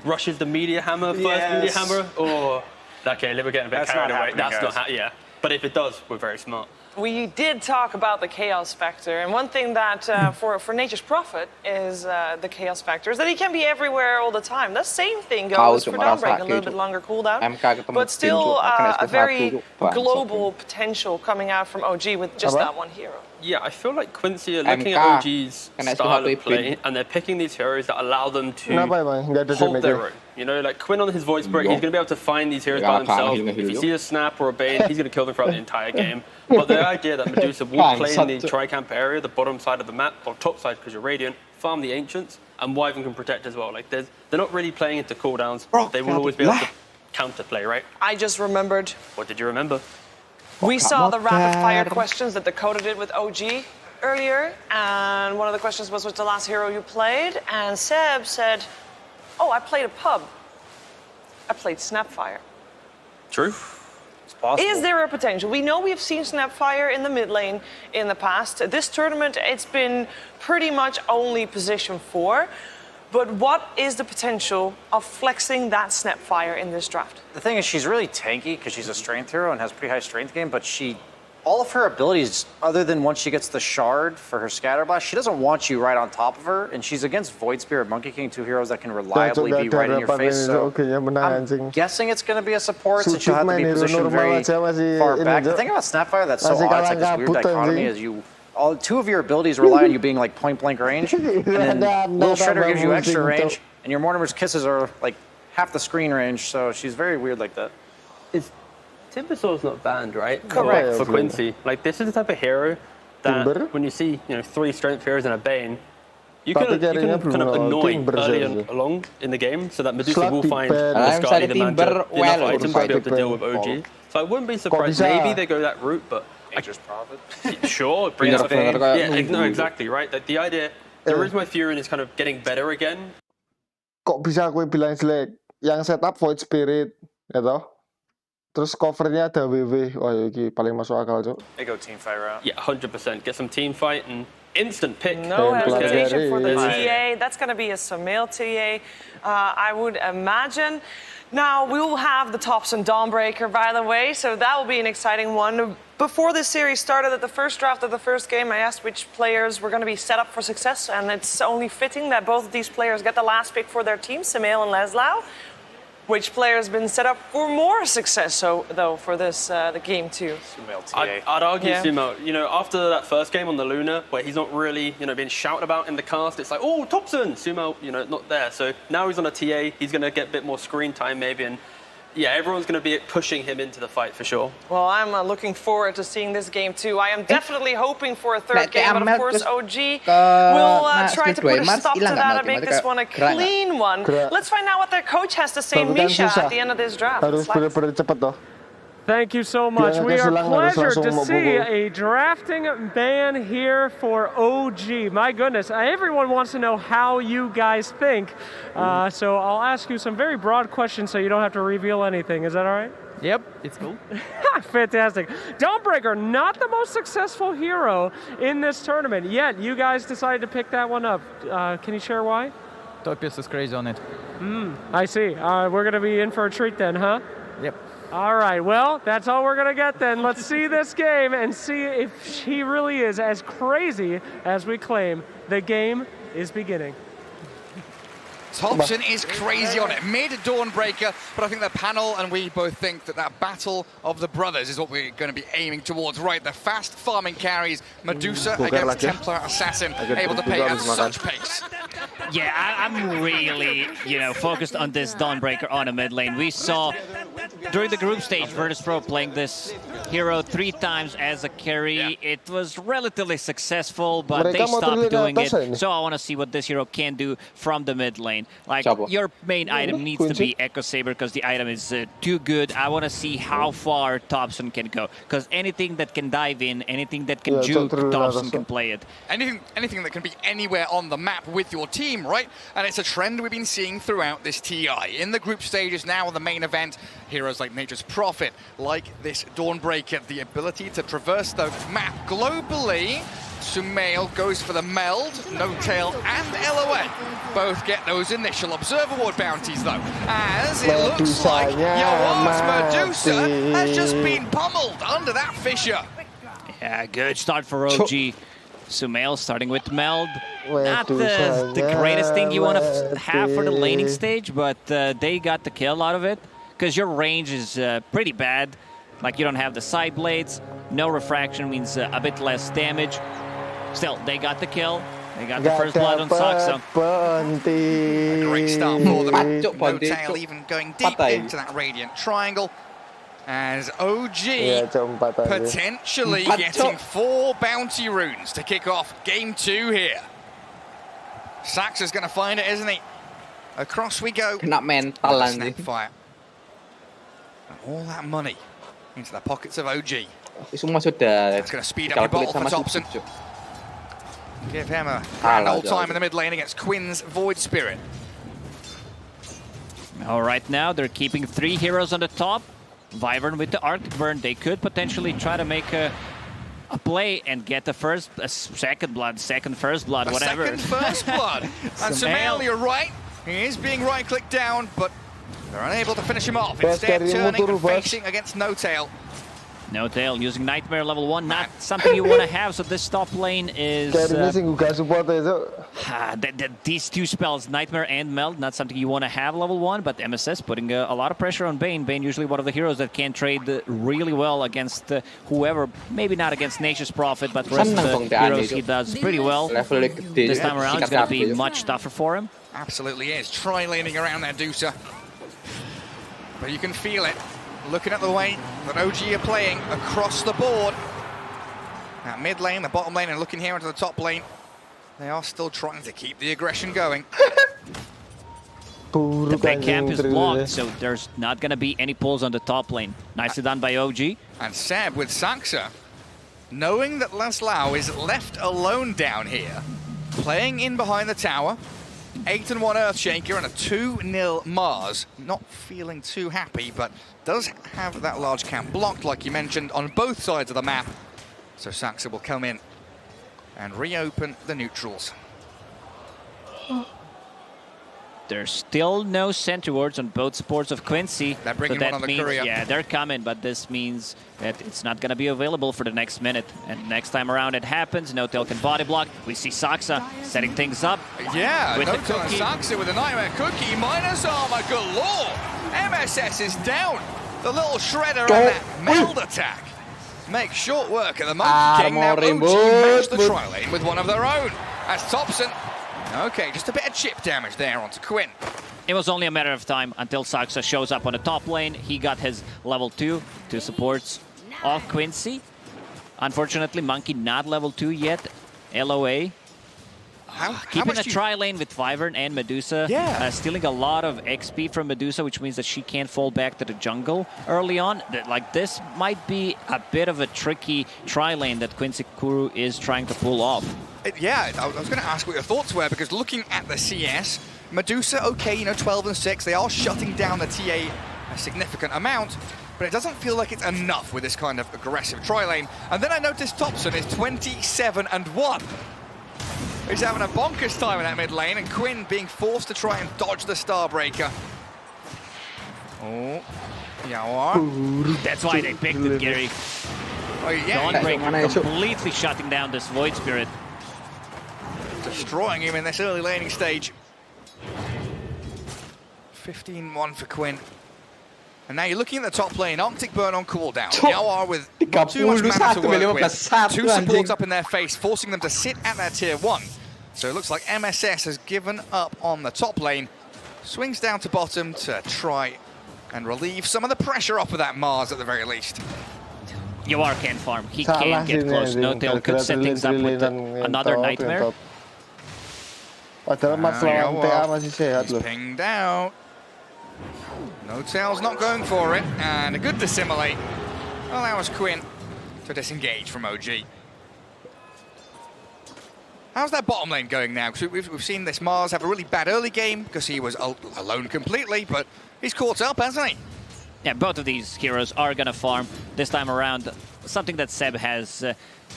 Rushes the media hammer, first media hammer. Oh, okay, we're getting a bit carried away. That's not happening, yeah. But if it does, we're very smart. We did talk about the Chaos Factor, and one thing that for Nature's Prophet is the Chaos Factor is that he can be everywhere all the time. The same thing goes for Dawnbreaker, a little bit longer cooldown, but still a very global potential coming out from OG with just that one hero. Yeah, I feel like Quincy are looking at OG's style of play, and they're picking these heroes that allow them to hold their own. You know, like Quinn on his voice break, he's going to be able to find these heroes by himself. If he sees a Snap or a Bane, he's going to kill them throughout the entire game. But the idea that Medusa will play in the Tricamp area, the bottom side of the map, or top side because you're Radiant, farm the Ancients, and Wyvern can protect as well. Like, they're not really playing into cooldowns. They will always be able to counterplay, right? I just remembered. What did you remember? We saw the rapid fire questions that Dakota did with OG earlier, and one of the questions was, what's the last hero you played? And Seb said, oh, I played a pub. I played Snapfire. True. It's possible. Is there a potential? We know we've seen Snapfire in the mid lane in the past. This tournament, it's been pretty much only position 4. But what is the potential of flexing that Snapfire in this draft? The thing is, she's really tanky because she's a strength hero and has a pretty high strength game, but all of her abilities, other than once she gets the shard for her scatter blast, she doesn't want you right on top of her, and she's against Void Spirit, Monkey King, 2 heroes that can reliably be right in your face. So I'm guessing it's going to be a support, since she'll have to be positioned very far back. The thing about Snapfire that's so odd, it's like this weird dichotomy, is 2 of your abilities rely on you being like point blank range, and then Little Shredder gives you extra range, and your Mortimer's Kisses are like half the screen range, so she's very weird like that. Timbersaur's not banned, right? Correct. For Quincy. Like, this is the type of hero that when you see, 3 strength heroes and a Bane, you can kind of annoy early along in the game so that Medusa will find the Scarly, the Manta, enough items to be able to deal with OG. So I wouldn't be surprised. Maybe they go that route, but Nature's Prophet. Sure, it brings up no, exactly, right? Like, the idea, the reason why Furin is kind of getting better again. Kok bisa aku bilang jelek? Yang setup Void Spirit, ya toh? Terus covernya ada WW. Wah, ini paling masuk akal, Cok. They go team fight route. Yeah, 100%. Get some team fight and instant pick. No hesitation for the TA. That's going to be a Sumail TA. I would imagine. Now, we will have the Thompson Dawnbreaker, by the way, so that will be an exciting one. Before this series started, at the first draft of the first game, I asked which players were going to be set up for success, and it's only fitting that both of these players get the last pick for their team, Sumail and Laszlo. Which player has been set up for more success, though, for this the game too? Sumail I'd argue Sumail. You know, after that first game on the Luna, where he's not really, being shouted about in the cast, it's like, oh, Thompson, Sumail, not there. So now he's on a TA, he's going to get a bit more screen time maybe, and yeah, everyone's going to be pushing him into the fight for sure. Well, I'm looking forward to seeing this game too. I am definitely hoping for a third game, but of course OG will try to put a stop to that and make this one a clean one. Let's find out what their coach has to say, Misha, at the end of this draft. Thank you so much. We are pleasured to see a drafting ban here for OG. My goodness, everyone wants to know how you guys think. So I'll ask you some very broad questions so you don't have to reveal anything. Is that all right? Yep, it's cool. Fantastic. Dawnbreaker, not the most successful hero in this tournament, yet you guys decided to pick that one up. Can you share why? Topius is crazy on it. I see. We're going to be in for a treat then, huh? Yep. All right, well, that's all we're going to get then. Let's see this game and see if she really is as crazy as we claim. The game is beginning. Thompson is crazy on it, mid-Dawnbreaker, but I think the panel and we both think that that battle of the brothers is what we're going to be aiming towards, right? The fast farming carries, Medusa against Templar Assassin, able to pay at such pace. Yeah, I'm really, focused on this Dawnbreaker on a mid lane. We saw during the group stage, Virtus.pro playing this hero 3 times as a carry. It was relatively successful, but they stopped doing it. So I want to see what this hero can do from the mid lane. Like, your main item needs to be Echo Saber because the item is too good. I want to see how far Thompson can go, because anything that can dive in, anything that can juke, Thompson can play it. Anything that can be anywhere on the map with your team, right? And it's a trend we've been seeing throughout this TI. In the group stages now on the main event, heroes like Nature's Prophet, like this Dawnbreaker, the ability to traverse the map globally. Sumail goes for the meld, No-Tail and LOA. Both get those initial Observer Ward bounties though, as it looks like Yawar's Medusa has just been pummeled under that fissure. Yeah, good start for OG. Sumail starting with meld. Not the greatest thing you want to have for the laning stage, but they got the kill out of it, because your range is pretty bad. Like, you don't have the side blades, no refraction means a bit less damage. Still, they got the kill. They got the first blood on Saxo. A great start for them. No-Tail even going deep into that Radiant Triangle. As OG potentially getting 4 bounty runes to kick off game 2 here. Saxo's going to find it, isn't he? Across we go. Kena mental Snap fire. All that money into the pockets of OG. Semua sudah. It's going to speed up your bottle for Thompson. Give him a grand old time in the mid lane against Quinn's Void Spirit. All right, now they're keeping 3 heroes on the top. Wyvern with the Arctic Burn. They could potentially try to make a play and get the second first blood, whatever. Second first blood. And Sumail, you're right. He is being right-clicked down, but they're unable to finish him off. Instead, turning and facing against No-Tail. No-Tail using Nightmare level 1, not something you want to have, so this top lane is... these 2 spells, Nightmare and Meld, not something you want to have level 1, but MSS putting a lot of pressure on Bane. Bane usually one of the heroes that can trade really well against whoever, maybe not against Nature's Prophet, but the rest of the heroes he does pretty well. This time around it's going to be much tougher for him. Absolutely is. Tri-laning around there, Dusa. But you can feel it. Looking at the way that OG are playing across the board. That mid lane, the bottom lane, and looking here into the top lane. They are still trying to keep the aggression going. The back camp is blocked, so there's not going to be any pulls on the top lane. Nicely done by OG. And Seb with Saxa, knowing that Laszlo is left alone down here, playing in behind the tower. 8-1 Earthshaker and a 2-0 Mars. Not feeling too happy, but does have that large camp blocked, like you mentioned, on both sides of the map. So Saxa will come in and reopen the neutrals. There's still no sentry wards on both supports of Quincy. They're bringing one on the courier. Yeah, they're coming, but this means that it's not going to be available for the next minute. And next time around it happens, N0tail can body block. We see Saksa setting things up. Yeah, with the N0tail and cookie. Saksa with a Nightmare Cookie. Minus armor galore. MSS is down. The little shredder and that meld attack make short work of the Monkey King. Now OG match the tri-lane with one of their own. As Thompson, okay, just a bit of chip damage there onto Quinn. It was only a matter of time until Saksa shows up on the top lane. He got his level 2 supports of Quincy. Unfortunately, Monkey not level 2 yet. LOA. Keeping a tri-lane with Wyvern and Medusa. Yeah. Stealing a lot of XP from Medusa, which means that she can't fall back to the jungle early on. Like, this might be a bit of a tricky tri-lane that Quincy Kuru is trying to pull off. Yeah, I was going to ask what your thoughts were, because looking at the CS, Medusa, okay, you know, 12 and 6, they are shutting down the TA a significant amount, but it doesn't feel like it's enough with this kind of aggressive tri-lane. And then I noticed Thompson is 27 and 1. He's having a bonkers time in that mid lane, and Quinn being forced to try and dodge the Starbreaker. Oh, yeah. That's why they picked it, Gary. Oh, yeah. Dawnbreaker completely shutting down this Void Spirit. Destroying him in this early laning stage. 15-1 for Quinn. And now you're looking at the top lane. Arctic Burn on cooldown. Yawar with not too much mana to work with. 2 supports up in their face, forcing them to sit at their tier 1. So it looks like MSS has given up on the top lane. Swings down to bottom to try and relieve some of the pressure off of that Mars at the very least. Yawar can't farm. He can't get close. N0tail could set things up with another Nightmare. Padahal Mars lawan TA masih sehat loh. Pinged out. N0tail's not going for it, and a good dissimilate allows Quinn to disengage from OG. How's that bottom lane going now? Because we've seen this Mars have a really bad early game because he was alone completely, but he's caught up, hasn't he? Yeah, both of these heroes are going to farm this time around. Something that Seb has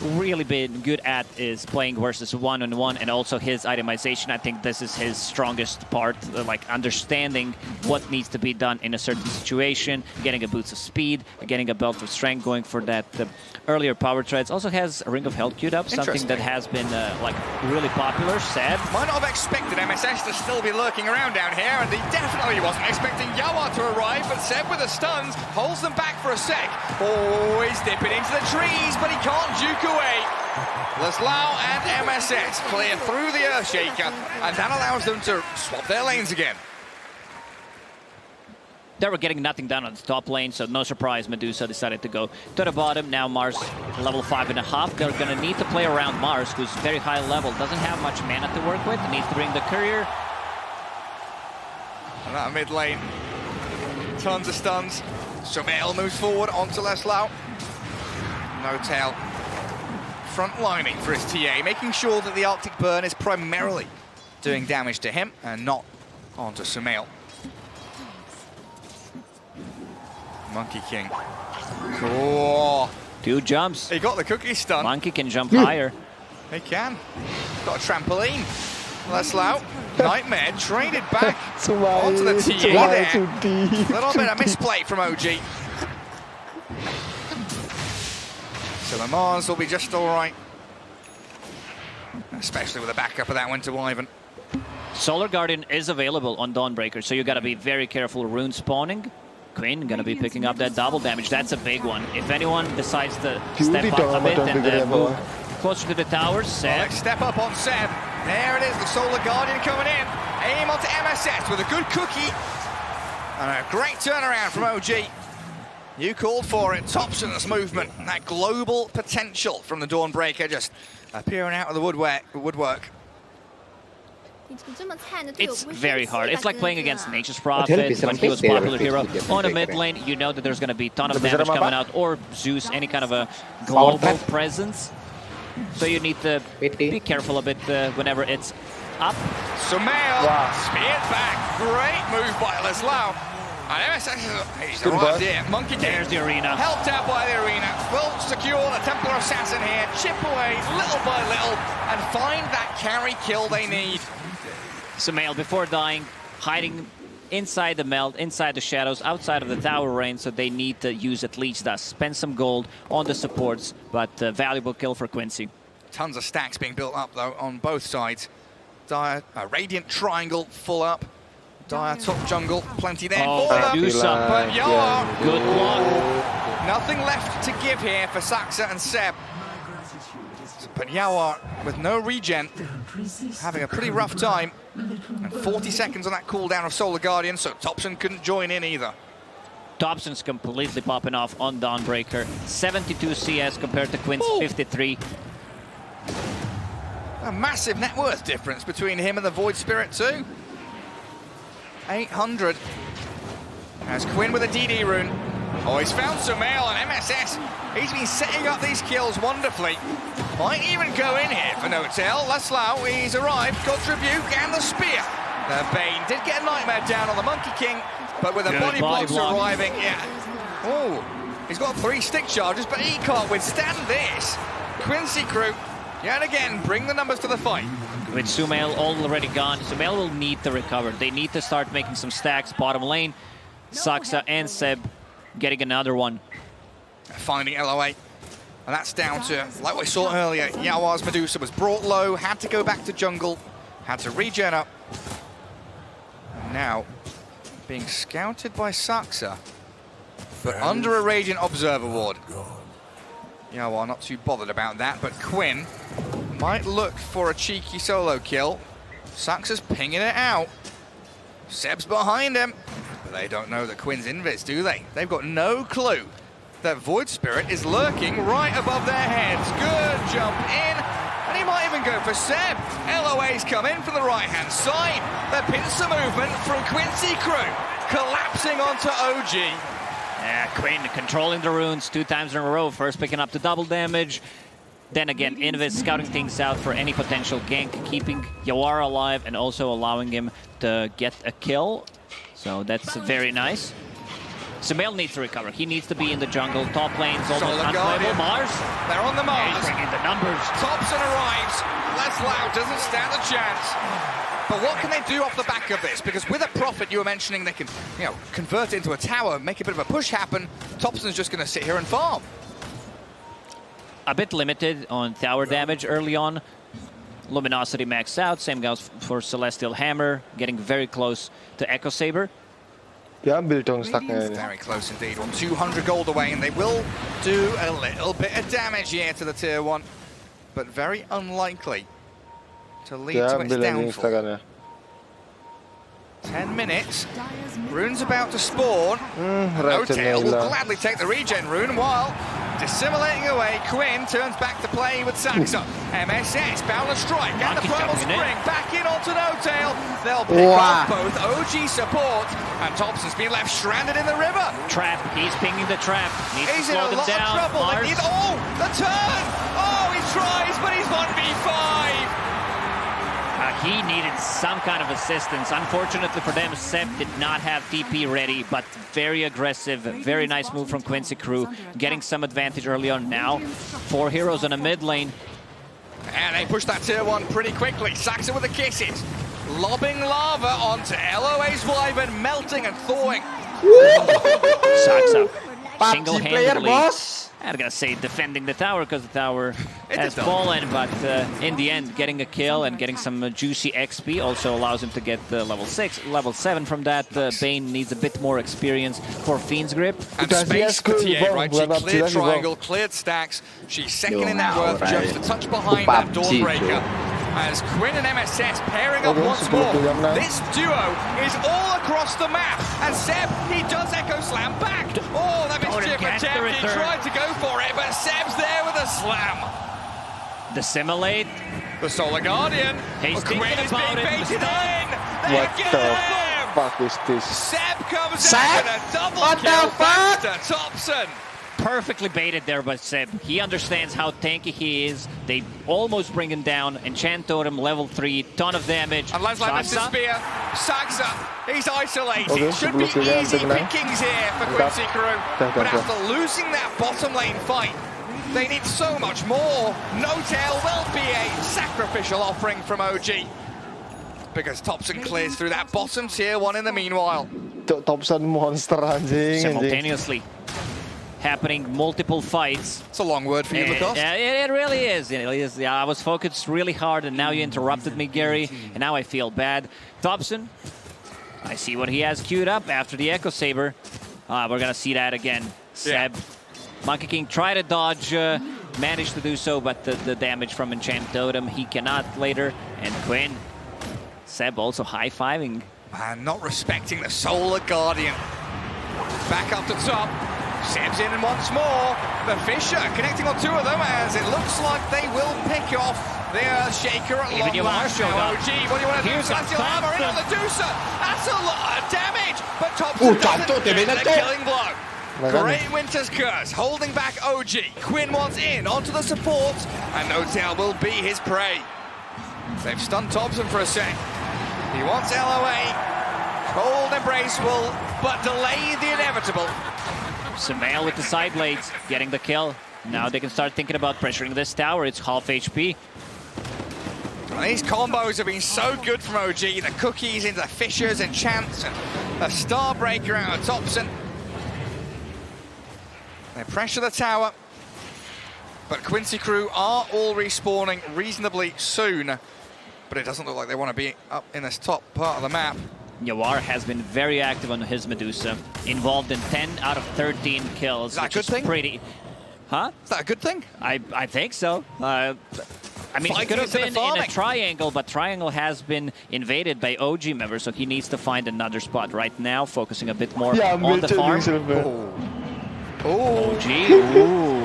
really been good at is playing versus one-on-one, and also his itemization. I think this is his strongest part, like understanding what needs to be done in a certain situation, getting a boost of speed, getting a belt of strength, going for that earlier power treads. Also has a Ring of Health queued up, something that has been like really popular. Seb might not have expected MSS to still be lurking around down here, and he definitely wasn't expecting Yawar to arrive, but Seb with the stuns holds them back for a sec. Oh, he's dipping into the trees, but he can't juke away. Laslau and MSS clear through the Earthshaker, and that allows them to swap their lanes again. They were getting nothing done on the top lane, so no surprise Medusa decided to go to the bottom. Now Mars level 5.5. They're going to need to play around Mars, who's very high level, doesn't have much mana to work with, needs to bring the courier. And that mid lane, tons of stuns. Sumail moves forward onto Laslau. N0tail front lining for his TA, making sure that the Arctic Burn is primarily doing damage to him and not onto Sumail. Monkey King. Oh. 2 jumps. He got the cookie stun. Monkey can jump higher. He can. Got a trampoline. Laslau. Nightmare traded back onto the TA there. A little bit of misplay from OG. So the Mars will be just all right. Especially with the backup of that Winter Wyvern. Solar Guardian is available on Dawnbreaker, so you got to be very careful rune spawning. Quinn gonna be picking up that double damage. That's a big one. If anyone decides to step up a bit and move closer to the towers, Seb. Let's step up on Seb. There it is, the Solar Guardian coming in. Aim onto MSS with a good cookie. And a great turnaround from OG. You called for it. Thompson's movement. That global potential from the Dawnbreaker just appearing out of the woodwork. It's very hard. It's like playing against Nature's Prophet when he was a popular hero. On a mid lane, you know that there's going to be a ton of damage coming out, or Zeus, any kind of a global presence. So you need to be careful a bit whenever it's up. Sumail speared back. Great move by Laslau. And MSS he's arrived here. Monkey King. There's the arena. Helped out by the arena. Will secure the Templar Assassin here. Chip away little by little and find that carry kill they need. Sumail, before dying, hiding inside the melt, inside the shadows, outside of the tower range, so they need to use at least dust. Spend some gold on the supports, but valuable kill for Quincy. Tons of stacks being built up, though, on both sides. Dire, Radiant triangle full up. Dire top jungle, plenty there for them. But Yawar, good luck. Nothing left to give here for Saxa and Seb. But Yawar, with no regen, having a pretty rough time. And 40 seconds on that cooldown of Solar Guardian, so Thompson couldn't join in either. Thompson's completely popping off on Dawnbreaker. 72 CS compared to Quinn's 53. A massive net worth difference between him and the Void Spirit too. 800. As Quinn with a DD rune. Oh, he's found Sumail and MSS. He's been setting up these kills wonderfully. Might even go in here for no-tail. Laszlo, he's arrived, got Rebuke and the spear. The Bane did get a Nightmare down on the Monkey King, but with the body blocks arriving, Oh, he's got 3 stick charges, but he can't withstand this. Quincy Crew, yet again, bring the numbers to the fight. With Sumail already gone, Sumail will need to recover. They need to start making some stacks bottom lane. Saxa and Seb getting another one. Finding LOA. And that's down to, like we saw earlier, Yawar's Medusa was brought low, had to go back to jungle, had to regen up. And now, being scouted by Saxa, but under a Radiant Observer Ward. Yawar not too bothered about that, but Quinn might look for a cheeky solo kill. Saxa's pinging it out. Seb's behind him. But they don't know that Quinn's invis, do they? They've got no clue that Void Spirit is lurking right above their heads. Good jump in, and he might even go for Seb. LOA's come in from the right-hand side. The pincer movement from Quincy Crew, collapsing onto OG. Yeah, Quinn controlling the runes 2 times in a row. First picking up the double damage. Then again, Invis scouting things out for any potential gank, keeping Yawar alive and also allowing him to get a kill. So that's very nice. Sumail needs to recover. He needs to be in the jungle. Top lane's almost unplayable. Mars. They're on the Mars. He's bringing the numbers. Thompson arrives. Laszlo doesn't stand a chance. But what can they do off the back of this? Because with a Prophet, you were mentioning they can, convert it into a tower, make a bit of a push happen. Thompson's just going to sit here and farm. A bit limited on tower damage early on. Luminosity maxed out. Same goes for Celestial Hammer, getting very close to Echo Saber. Very close indeed. On 200 gold away, and they will do a little bit of damage here to the tier 1, but very unlikely to lead to its downfall. 10 minutes. Rune's about to spawn. No-tail will gladly take the regen rune while Dissimulating away, Quinn turns back to play with Saxa. MSS, Boundless Strike, and the Primal Spring back in onto No-Tail. They'll pick off both OG support, and Thompson's been left stranded in the river. Trap, he's pinging the trap. Needs he's to slow in a them lot down. of trouble. They need, the turn! Oh, he tries, but he's 1v5. He needed some kind of assistance. Unfortunately for them, Seb did not have TP ready, but very aggressive, very nice move from Quincy Crew, getting some advantage early on now. 4 heroes on a mid lane. And they push that tier 1 pretty quickly. Saxa with the kisses. Lobbing lava onto LOA's Wyvern, melting and thawing. Saxa, single-handedly. I'm gonna say defending the tower because the tower has fallen, but in the end, getting a kill and getting some juicy XP also allows him to get level 6, level 7 from that. Bane needs a bit more experience for Fiend's Grip. And space for TA, right? She cleared triangle, cleared stacks. She's second in that worth, just a touch behind that Dawnbreaker. As Quinn and MSS pairing up once more. This duo is all across the map. And Seb, he does Echo Slam back. Oh, that mischief attempt. He tried to go for it, but Seb's there with a slam. Dissimulate. The Solar Guardian. He's Quinn is being baited in. What the fuck is this? Seb comes out with a double kill thanks to Thompson. Perfectly baited there by Seb. He understands how tanky he is. They almost bring him down. Enchant Totem, level 3, ton of damage. And Laszlo misses the spear. Saxa, he's isolated. Should be easy pickings here for Quincy Crew. But after losing that bottom lane fight, they need so much more. No-Tail will be a sacrificial offering from OG. because Thompson clears through that bottom tier one in the meanwhile. Thompson monster anjing. Simultaneously happening multiple fights. It's a long word for you, Lacoste. It really is. It really is. Yeah, I was focused really hard, and now you interrupted me, Gary, and now I feel bad. Thompson, I see what he has queued up after the Echo Saber. We're going to see that again. Seb, Monkey King tried to dodge, managed to do so, but the damage from Enchant Totem, he cannot later. And Quinn, Seb also high-fiving. Man, not respecting the Solar Guardian. Back up the top. Seb's in once more. The Fisher connecting on two of them as it looks like they will pick off the Earthshaker at long last. OG, what do you want to do? Celestial Hammer into the Deucer. That's a lot of damage, but Thompson doesn't get the killing blow. Great Winter's Curse holding back OG. Quinn wants in onto the supports, and No Tail will be his prey. They've stunned Thompson for a sec. He wants LOA. Cold Embrace will but delay the inevitable. Sumail with the side blades, getting the kill. Now they can start thinking about pressuring this tower. It's half HP. Well, these combos have been so good from OG. The cookies into the Fishers and Chance, and a Starbreaker out of Thompson. They pressure the tower, but Quincy Crew are all respawning reasonably soon. But it doesn't look like they want to be up in this top part of the map. Yawar has been very active on his Medusa, involved in 10 out of 13 kills. Is that a good thing? Pretty... Huh? Is that a good thing? I think so. I mean, it could have been in a triangle, but triangle has been invaded by OG members, so he needs to find another spot right now, focusing a bit more on the farm. Oh, OG. Ooh.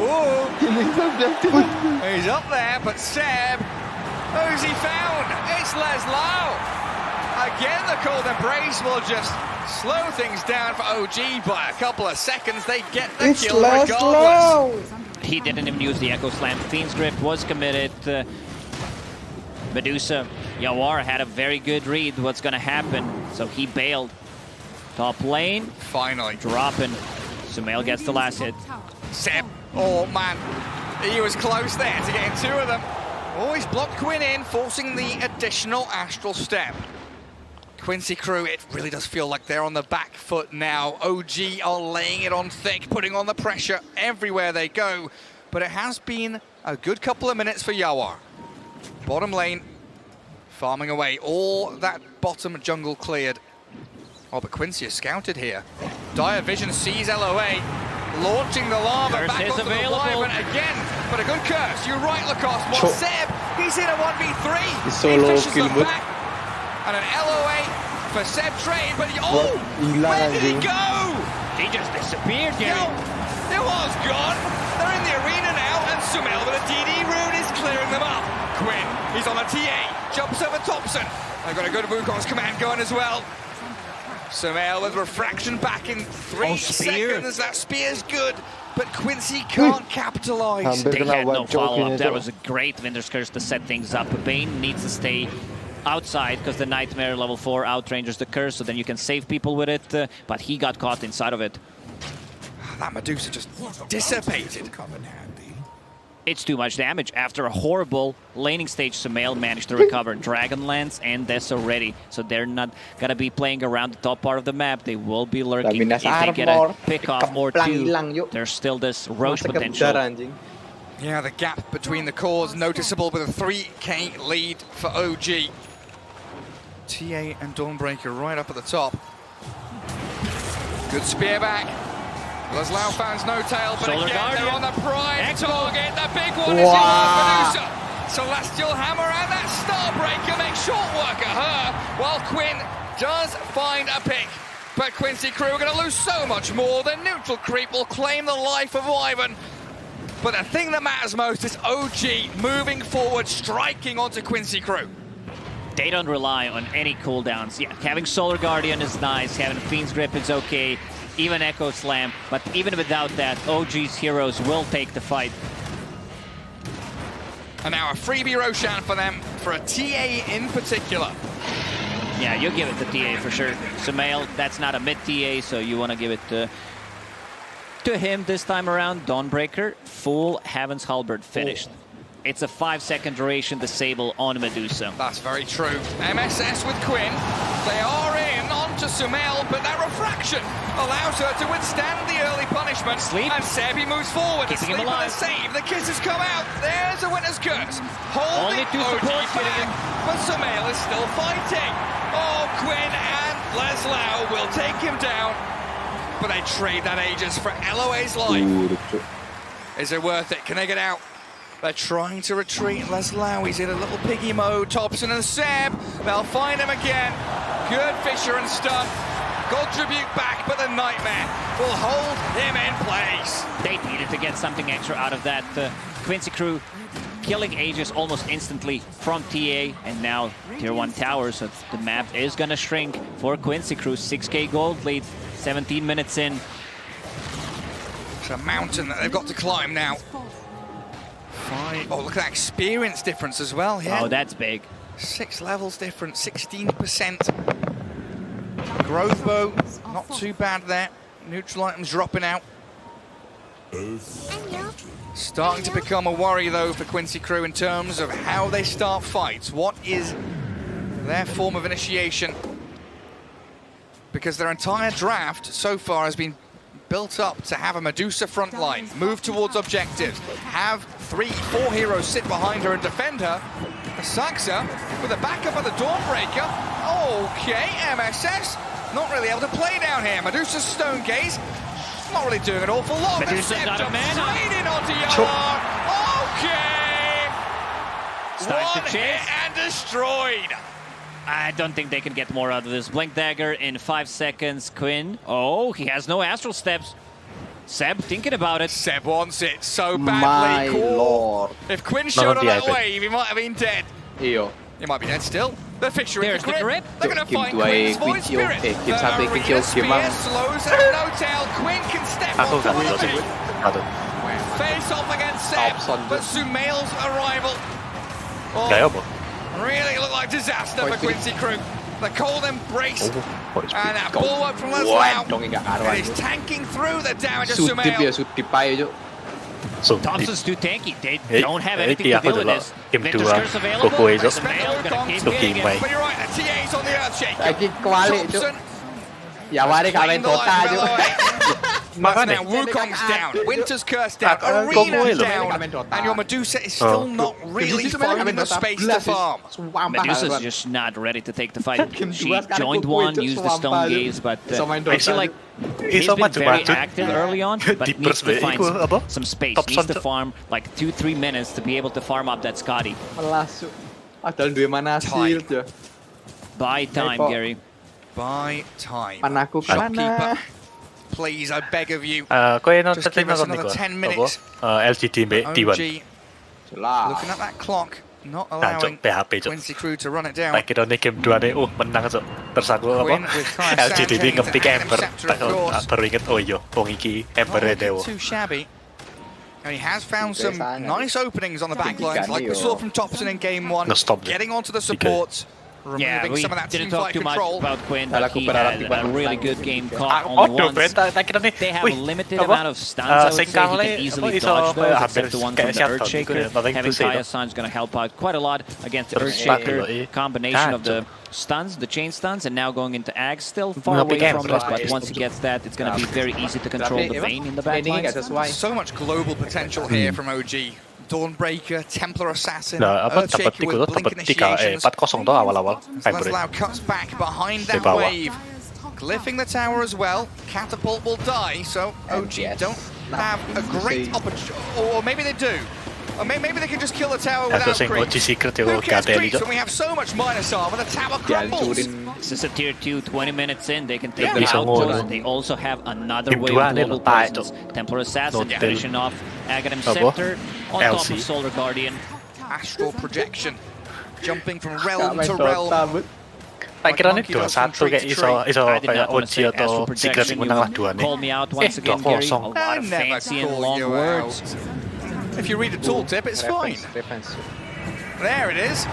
He's up there, but Seb, who's he found? It's Leslau. Again, the Cold Embrace will just slow things down for OG by a couple of seconds. They get the kill regardless. He didn't even use the Echo Slam. Fiend's Grip was committed. Medusa, Yawar had a very good read what's going to happen, so he bailed. Top lane. Finally. Dropping. Sumail gets the last hit. Seb, oh man, he was close there to getting two of them. Always blocked Quinn in, forcing the additional Astral Step. Quincy Crew, it really does feel like they're on the back foot now. OG are laying it on thick, putting on the pressure everywhere they go. But it has been a good couple of minutes for Yawar. Bottom lane, farming away. All that bottom jungle cleared. Oh, but Quincy is scouted here. Dire Vision sees LOA, launching the lava Curse back is onto the available. Wyvern again. But a good curse. You're right, Lacoste. Well, Seb, he's in a 1v3. He's solo He fishes kill them mode. back. And an LOA for Seb trade, but where did he go? He just disappeared, Gary. It was gone. They're in the arena now, and Sumail with a DD rune is clearing them up. Quinn, he's on a TA, jumps over Thompson. They've got a good Wukong's command going as well. Sumail with refraction back in 3 seconds. That spear's good, but Quincy can't capitalize. They had no follow-up. That was a great Winter's Curse to set things up. Bane needs to stay outside because the Nightmare level 4 outranges the curse, so then you can save people with it, but he got caught inside of it. That Medusa just dissipated. It's too much damage. After a horrible laning stage, Sumail managed to recover Dragonlance and Death already, so they're not going to be playing around the top part of the map. They will be lurking. If they get a pick-off or two, there's still this Roche potential. Yeah, the gap between the cores noticeable with a 3k lead for OG. TA and Dawnbreaker right up at the top. Good spear back. Leslau fans no tail, but Solar again Guardian. they're on the prime Echo. target. The big one is Medusa. Celestial Hammer and that Starbreaker make short work of her, while Quinn does find a pick. But Quincy Crew are going to lose so much more. The neutral creep will claim the life of Wyvern. But the thing that matters most is OG moving forward, striking onto Quincy Crew. They don't rely on any cooldowns. Yeah, having Solar Guardian is nice, having Fiend's Grip is okay, even Echo Slam, but even without that, OG's heroes will take the fight. And now a freebie Roshan for them, for a TA in particular. Yeah, you give it to TA for sure. Sumail, that's not a mid TA, so you want to give it to him this time around. Dawnbreaker, full Heaven's Halberd finished. it's a 5-second duration disable on Medusa. That's very true. MSS with Quinn. They are in onto Sumail, but that refraction allows her to withstand the early punishment. Sleep. And Sebi moves forward. Keeping him Sleep with a alive. save. The kisses come out. There's a winner's curse. Only Holding 2 OG supports getting back, him. but Sumail is still fighting. Oh, Quinn and Leslau will take him down. But they trade that Aegis for LOA's life. Is it worth it? Can they get out? They're trying to retreat. Leslau, he's in a little piggy mode. Thompson and Seb, they'll find him again. Good Fisher and stun. Gold tribute back, but the Nightmare will hold him in place. They needed to get something extra out of that. Quincy crew killing Aegis almost instantly from TA, and now Tier 1 tower, so the map is gonna shrink for Quincy crew. 6k gold lead, 17 minutes in. It's a mountain that they've got to climb now. Oh, look at that experience difference as well. Yeah. Oh, that's big. 6 levels different, 16%. Growth bow, not too bad there. Neutral items dropping out. Starting to become a worry though for Quincy crew in terms of how they start fights. What is their form of initiation? Because their entire draft so far has been built up to have a Medusa front line, move towards objectives, have 3-4 heroes sit behind her and defend her. Saxa with a backup of the Dawnbreaker. Okay, MSS not really able to play down here. Medusa's Stone Gaze not really doing an awful lot. Medusa's not a man. Straight in onto Yolar. Okay. Starts to One chase. hit and destroyed. I don't think they can get more out of this. Blink Dagger in 5 seconds. Quinn. Oh, he has no Astral Steps. Seb thinking about it. Seb wants it so badly. My lord. If Quinn showed on that iPad. wave, he might have been dead. Iyo. He might be dead still. The Fisher in There's the the grip. grip. They're going to Game find 2 ay Quinn's Queen Void Chill. Spirit. Game 1 ay Queen Chill. Spear Game 1. slows out no tail. Quinn can step Aku on nggak top tahu of sih. it. Aduh. Face off against Seb, Thompson. but Sumail's arrival Gak apa? really looked like disaster for Quincy crew. The cold embrace Void Spirit. and that bulwark from Wah, Leslau. dong nggak karuan. And he's tanking through the damage of Sudip ya, Sumail. sudip aja, Cuk. So, Thompson's too tanky. They Eh, don't have eh, anything di to aku deal with dulu. this. Game Winter's 2 Curse available. Koko itu. Sumail's gonna keep Itu hitting game him. baik. But you're right, the TA's on the Earthshaker. Lagi kewalik, Cuk. Thompson Ya wari kawin playing the kota, life of Cuk. LOA. Makanya. Now Wukong's down, Winter's Curse down, Koko Arena's itu. down, and your Medusa is still not really finding the space to farm. Medusa's just not ready to take the fight. She joined one, used the Stone Gaze, but I feel like he's been very active early on, but needs to find some space. Needs to farm like 2-3 minutes to be able to farm up that Scotty. Melas, Cuk. Padahal duwe mana shield ya. Buy time, Kok. Gary. By time. Panaku Shopkeeper, mana? please, I beg of you. Kowe nonton Just give us nonton another niku 10 apa? minutes. LGD mbek T1. OG Jelas. looking at that clock, not Nah, allowing Cuk, PHP, Cuk. Quincy crew to run it down. Tak kira nih game 2 nih, menang Cuk. Terus aku apa? Quinn with Fire LGD Sand ini ngepick heading to Ember. Scepter, Tak of course. baru inget, oh iya, wong iki Ember Not dewo. looking too shabby. And he has found some Biasanya. nice openings on the back lines, like we saw from Thompson in game 1. Nge-stop dia. Getting onto the supports, Yeah, removing we some of that didn't team talk fight too much control. about Quinn, Salah but he Cooper had tiba a really good game caught Oh, only Ben, once. tak kira nih. They have a Wih, limited apa? amount of stuns, I would say. He Singkang can le, easily apa, iso dodge those, kayak except the one hampir from the kayak Earthshaker. shutdown gitu, Having nothing to say, Kaya no. Sun is going to help out quite a lot against the Terus Earthshaker. pakai, Combination of the kacau. stuns, the chain stuns, and now going into Ag. Still far Ngepick away from Ember. it, but once he gets that, it's going to be very easy to control the Vayne in the back Ini nggak lines. sesuai. So much global potential here from OG. Dawnbreaker, Templar Assassin, Nah, apa dapat Earthshaker with Blink dapat 4-0 initiations. tuh awal-awal. Ember. Leslau cuts back behind that Di bawah. wave. Glyphing the tower as well. Catapult will die, so OG don't have a great opportunity. Or maybe they do. Or maybe they can just kill the tower Itu without sing OG creeps. secret Who ya cares KTL creeps itu. when we have so much minus armor, the tower crumbles. This is a tier 2, 20 minutes in, they can take Yeah. the Bisa outpost. ngono. They also have another Game wave dua of nih, global letak presence. Templar Assassin Notel. finishing off Aghanim Apa? Scepter on top LC. of Solar Guardian. Astral projection. Jumping from realm Kak to main realm. Dota, Bud. Tak kira nih Monkey does from 2-1 kayak tree to iso tree. iso I did kayak not want to OG say atau Astral Secret Projection. yang You menang lah 2 nih. call me out once again, Gary. A 2-0. lot of I never fancy and call long you words. If you read a tooltip, it's fine. Reference, Cuk. There it is.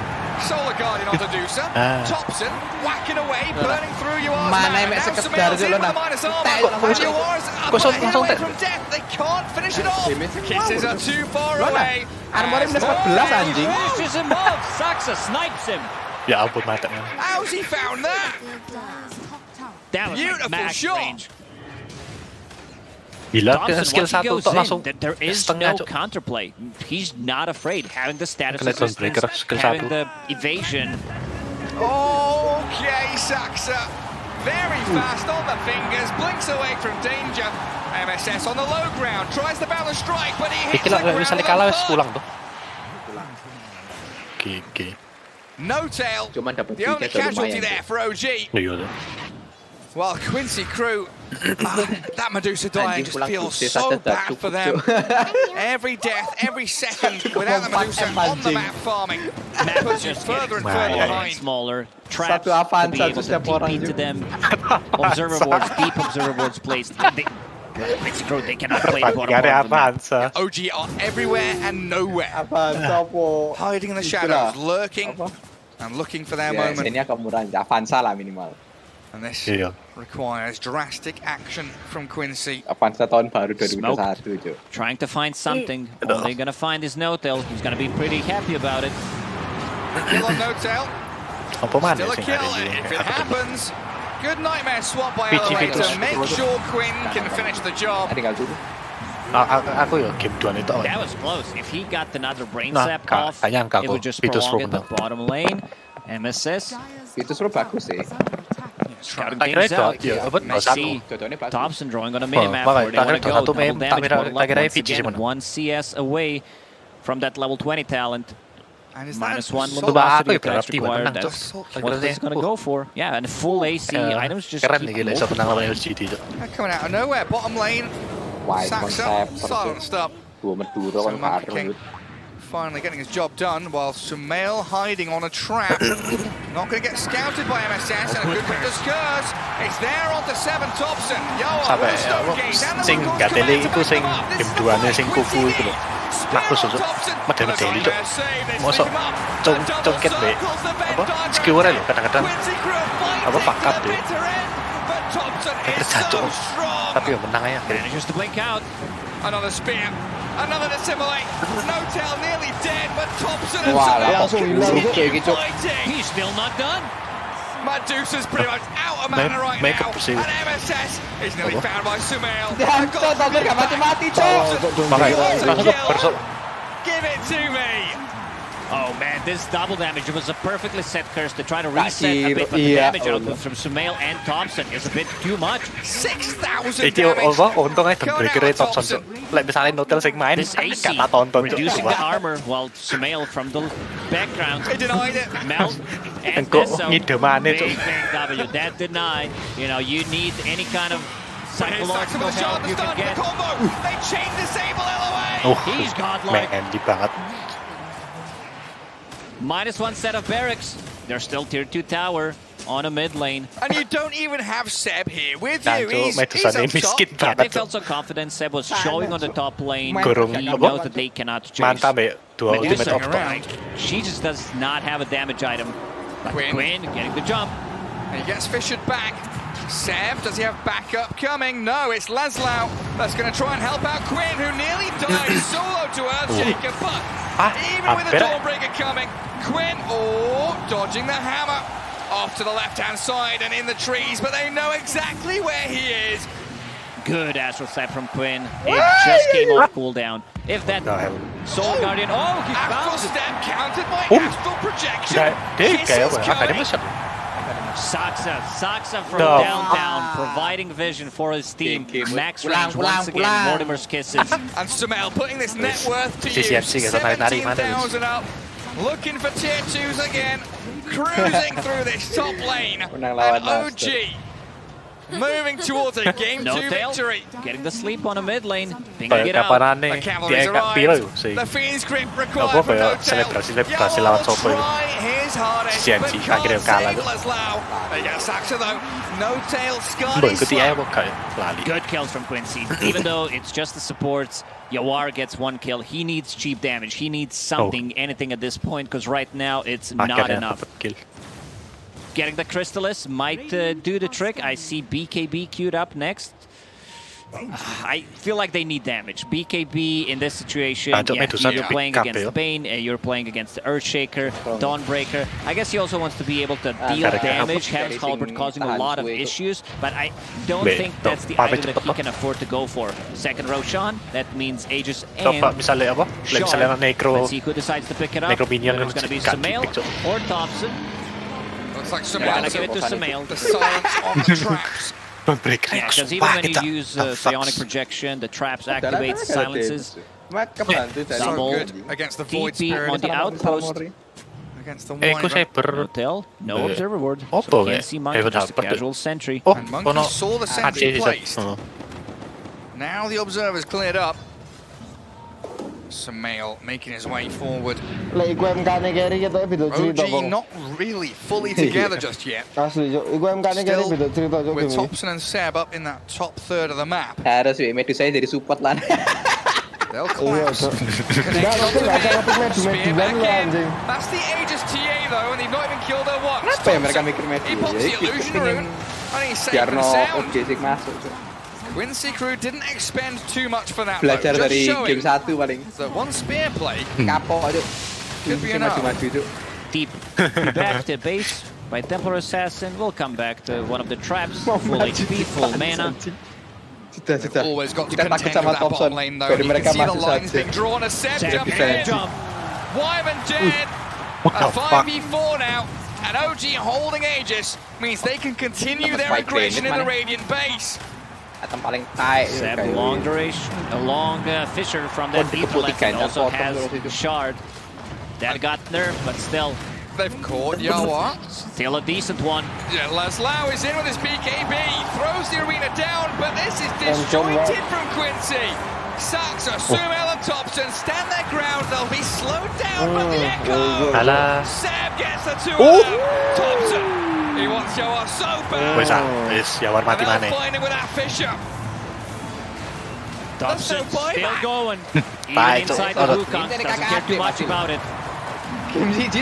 Solar Guardian onto Dusa. Thompson whacking away, burning through Yuar's man. Now Sumail's in with the minus armor. And Yuar's up away from death. They can't finish it off. Kisses are too far away. Armornya minus 14 anjing. Finishes him off. Saxa snipes him. Ya ampun mata kan. How's he found that? That was Beautiful max shot. range. Gila, Thompson, skill once he 1 goes tok in, langsung there is setengah, no Cuk. counterplay. He's not afraid. Having the status Kena resistance, breaker, skill having 1. the evasion. Okay, Saxa. Very fast on the fingers, blinks away from danger. MSS on the low ground, tries the balance strike, but he hits the Pikir lah ground misalnya with kalah a wes thud. pulang tuh. Oke. No tail. Cuman dapat The only tiga, casualty lumayan. there for OG. Iya. While Quincy Crew, that Medusa dying just feels putih so saja dah bad for cukup, them. Every death, every second without the Medusa on the map farming puts you further and further behind. Smaller traps Satu to Avanza be able tuh to setiap orang TP to juga. them. Observer boards, deep observer boards placed. They cannot play the bottom Gak ada part of the map. Avanza. OG are everywhere and nowhere. Avanza po. Hiding in the shadows, lurking and looking for their Ya, moment. ini akan murah. Avanza lah minimal. And this Iya. requires drastic action from Quincy. Avanza tahun baru Smoke. 2021, Cuk. Trying to find something. All they're gonna find is no-tail. He's gonna be pretty happy about it. Kill on no-tail. Apa mana Still a sih kill hari ini? if it happens. Good nightmare swap by Pichi Elevate Vitus. to make sure Quinn can finish the job. Tinggal dulu. Aku ya game 2 itu. That was close. If he got another brain Nah, zap off, tak nyangka it aku would just Vitus prolong it Robo. the bottom lane. MSS Itu seru bagus sih. scouting Tak kira things itu, out. ya, apa, I see Contohnya bagus. Thompson drawing on a minimap makanya, where they want to tak kira go. satu Double mem, tak damage, kira- level tak up kira once PG sih, again. mana. 1 CS away from that level 20 talent. And is Minus that 1 Assault? luminosity Aku ya attacks berarti menang, required. Cuk. That's Tak what kira this is deh. going to go for. Yeah, and full AC items just Keren keep nih gila, bisa moving. menang lawan LGD. Cuk. They're coming out of nowhere. Bottom lane. Wide Saxa konsep. silenced up. Dua Maduro So kan Monkey harum. King finally getting his job done while Sumail hiding on a trap. Not going to get scouted by MSS and a good Victor's curse. It's there onto 7 Thompson. Yoa Sampai with a stone gate and the sing Mongols gak tele command to itu back sing them up. This game is 2-nya the sing one. kufu Quincy itu loh. Spear Maklus on Cuk. Thompson. Medel-medel itu. Nightmare save. They Mosok stick him up. congket be. Apa? Skewer loh kadang-kadang. Quincy Crew fighting Apa fuck up to the deh. bitter end, but Thompson is Terjatuh. so strong. Tapi ya menang aja. Manages to blink out. Another spear. Another dissimulate. No-tail nearly dead, but Thompson and Wah, Sumail langsung hilang gitu. fighting. He's still not done. Medusa's pretty much out of mana right make now. up sih. And MSS is nearly Apa? found by Sumail. Cok, Thompson gak mati-mati, Cok. Makanya langsung ke persok. Give it to me. Oh man, this double damage. It was a perfectly set curse to try to Gak reset a sih, bit, but the iya, damage Allah. output from Sumail and Thompson is a bit too much. 6,000 Itu damage. apa? Untungnya dan breaker Thompson. Lek misalnya Notel sing main, This AC gak tak tonton Cuk. reducing the armor while Sumail from the background They denied it. melt and Engkau Nesso, ngidemane, Cuk. big W. That denied. You know, you need any kind of But here's Saxa psychological with a shot help at the you can start of the get. combo. They chain disable LOA. He's godlike. Mandy banget. -1 set of barracks. They're still tier 2 tower on a mid lane. And you don't even have Seb here with Dan, you. Cuk, He's Medusa up ini top. miskin Yeah, they banget. felt so confident. Seb was showing on the top lane. Kurung He apa? knows that they cannot chase. Mantap ya, dua ultimate Medusa off top. around. She just does not have a damage item. But Quinn. Quinn getting the jump. And he gets fissured back. Seb, does he have backup coming? No, it's Laszlo that's going to try and help out Quinn, who nearly died solo to Earthshaker. But even with the hampir. Dawnbreaker coming, Quinn, dodging the hammer off to the left-hand side and in the trees, but they know exactly where he is. Good astral sight from Quinn. It just came off cooldown. If that Soul Guardian, he Astral found it. step countered by astral projection. Dia Kisses kayak apa? coming. Akademi siapa? Saxa from No. downtown, providing vision for his team. Max range once again, Mortimer's kisses. And Sumail putting this net worth to use. CCFC guys, tarik-tarik mana, guys? 17,000 up. Looking for tier 2s again. Cruising through this top lane. Menang lawan And OG moving towards a game 2 No-tail, victory. getting the sleep on a mid lane, pinging it Kayak out. kapanan The nih, cavalry's dia gak piro arrived. sih. The Fiend's grip Apa required from kayak No-tail. selebrasi lawan Sopo itu. Try his hardest, CNC but can't akhirnya kalah save tuh. Laszlo. They get Saxa though. No-tail Mbak Scotty ikuti aja kok kayak lali. Good kills from Quincy. Even though it's just the supports, Yawar gets 1 kill. He needs cheap damage. He needs something, anything at this point, because right now it's not enough. Getting the Crystallis might do the trick. I see BKB queued up next. I feel like they need damage. BKB in this situation, you're playing against Bane, you're playing against the Earthshaker, Dawnbreaker. I guess he also wants to be able to deal damage, Heaven's Halberd causing a lot of issues, but I don't think that's the item that he can afford to go for. Second Roshan, that means Aegis and Shard. Let's see who decides to pick it up. It's going to be Sumail or Thompson. Looks like Sumail. Gonna give it to Sumail. The silence on the traps. Yeah, because even when you use Psionic Projection, the traps activate, silences. So good against the Void Spirit. On the outpost. Against the Hotel, no observer ward. So can't see Monkey, just a casual sentry. And Monkey saw the sentry placed. Now the observer's cleared up. Sumail making his way forward. OG not really fully together just yet. Still with Thompson and Seb up in that top third of the map. They'll collapse. Spear back in. That's the Aegis TA though, and they've not even killed her once. He pops the illusion rune, and he's safe and sound. Quincy Crew didn't expend too much for that though, just showing that one spear play could be enough. Deep back to base by Templar Assassin. We'll come back to one of the traps. Full HP, full mana. They've always got to contend with that bottom lane though. You can see the lines being drawn as Seb jumps in. Wyvern dead. A 5v4 now. And OG holding Aegis means they can continue their aggression in the Radiant base. Seb, long duration, a long Fissure from that Ether left, and also has Shard. That got nerfed, but still. They've caught Yawar. Still a decent one. Yeah, Laszlo is in with his BKB, throws the arena down, but this is disjointed from Quincy. Saxa, Sumail and Thompson stand their ground, they'll be slowed down by the echo. Seb gets the 2 of them. Thompson. He wants Yawar so bad. And they'll find him with that Fissure. Thompson still going. Even inside the Wukong, doesn't care too much about it. Gets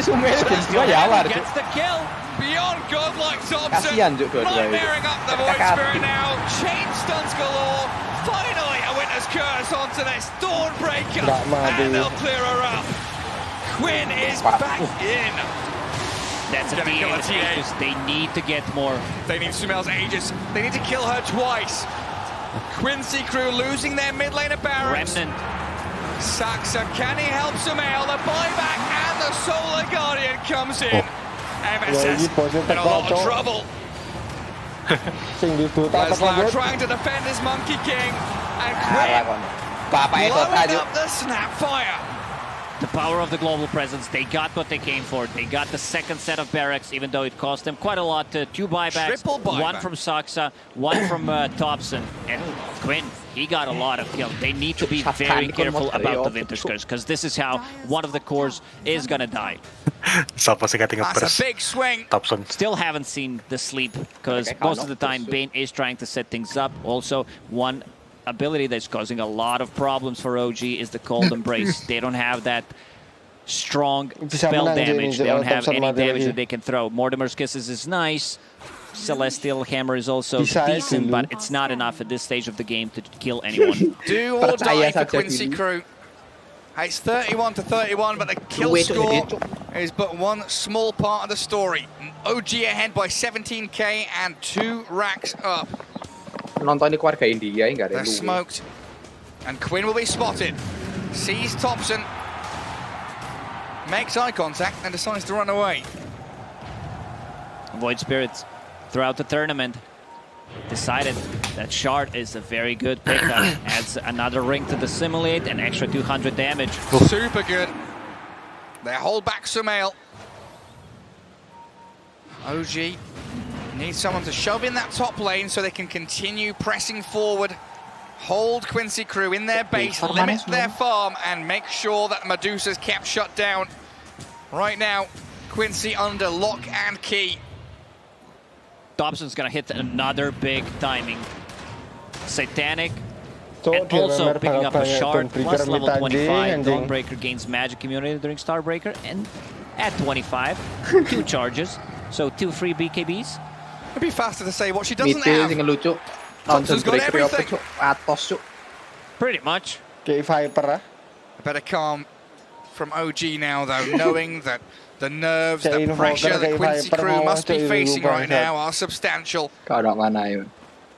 the kill. Beyond godlike Thompson. Nightmaring up the Void Spirit now. Chain stuns galore. Finally a Winter's Curse onto this Dawnbreaker. And they'll clear her up. Quinn is back in. That's a TA. They need to get more. They need Sumail's Aegis. They need to kill her twice. Quincy Crew losing their mid laner barracks. Remnant. Saxa, can he help Sumail? The buyback and the Solar Guardian comes in. MSS in a lot of trouble. Laszlo trying to defend his Monkey King. And Quinn blowing up the Snapfire. The power of the global presence, they got what they came for. They got the second set of barracks, even though it cost them quite a lot. 2 buybacks, one from Saxa, one from Thompson. And Quinn, he got a lot of kills. They need to be very careful about the Winter's Curse, because this is how one of the cores is going to die. That's a big swing. Thompson. Still haven't seen the sleep, because most of the time Bane is trying to set things up. Also, one ability that's causing a lot of problems for OG is the Cold Embrace. They don't have that strong spell damage. They don't have any damage that they can throw. Mortimer's Kisses is nice. Celestial Hammer is also decent, but it's not enough at this stage of the game to kill anyone. Do or die for Quincy Crew. It's 31 to 31, but the kill score is but one small part of the story. OG ahead by 17k and 2 racks up. They're smoked. And Quinn will be spotted. Sees Thompson. Makes eye contact and decides to run away. Void Spirits throughout the tournament decided that Shard is a very good pickup. Adds another ring to the Simulate, an extra 200 damage. Super good. They hold back Sumail. OG needs someone to shove in that top lane so they can continue pressing forward. Hold Quincy Crew in their base, limit their farm, and make sure that Medusa's kept shut down. Right now, Quincy under lock and key. Dobson's gonna hit another big timing. Satanic Cok, And also DMMR picking up a banyak shard Dawnbreaker plus level mid 25. anjing. Dawnbreaker gains magic immunity during Starbreaker, and at 25, 2 charges. So 2 free BKBs. It'd be faster to say what she doesn't Mid have. sing lucu. Thompson's got Breaker apa, everything. Cok? Atos, Cok. Pretty much. Kayak Viper ah. A better calm from OG now, though, knowing that the nerves, the Kayak pressure Invoker, that kayak Quincy Viper Crew mau must be cuy, facing lupa, right now are substantial. Kau ada mana ya?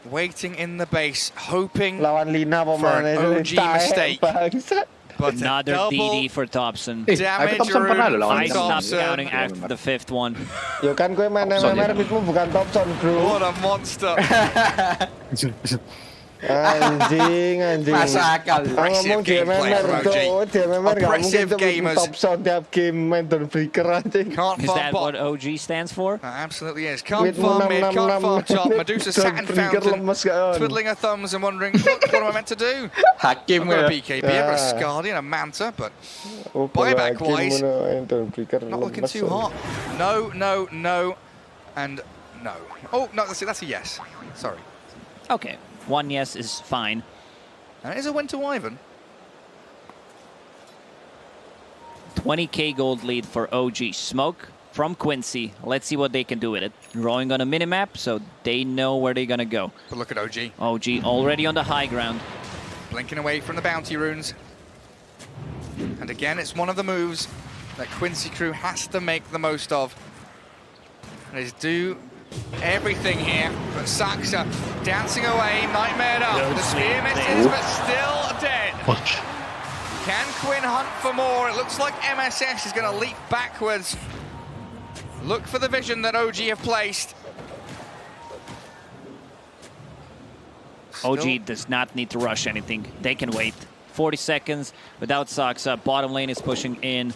Waiting in the base, hoping Lawan Lina for an pemain OG mistake. Bangsat. But Another double DD for Thompson. damage Thompson pernah rune loh lawan I from stopped Thompson. counting after the 5th one. Ya kan gue main Thompson, MMR ya. midmu bukan Thompson, bro. What a monster. Anjing. Masa akal. Aku ngomong di MMR tuh, di MMR gak mungkin Oppressive tuh gamers. Thompson tiap game main Dawnbreaker anjing. Can't Is farm that what bot. OG stands for? Absolutely is. Can't Mid farm mid, can't 666, farm top. Medusa sat in Dawnbreaker fountain, lemes gak on. twiddling her thumbs and wondering, what am I meant to do? Hakim I've got a ya. BKB, I've got a Ah. Scardy and a Manta, but Oh, buyback-wise, Dawnbreaker not looking lemes, too oh. hot. No, and no. Oh, no, that's a yes. Sorry. Okay, 1 yes is fine. And it is a win to Wyvern. 20k gold lead for OG. Smoke from Quincy. Let's see what they can do with it. Drawing on a minimap, so they know where they're gonna go. But look at OG. OG already on the high ground. Blinking away from the bounty runes. And again, it's one of the moves that Quincy Crew has to make the most of. And is do everything here, but Saxa dancing away, nightmared up. The spear misses, but still dead. Can Quinn hunt for more? It looks like MSS is going to leap backwards. Look for the vision that OG have placed. OG does not need to rush anything. They can wait. 40 seconds without Saxa. Bottom lane is pushing in.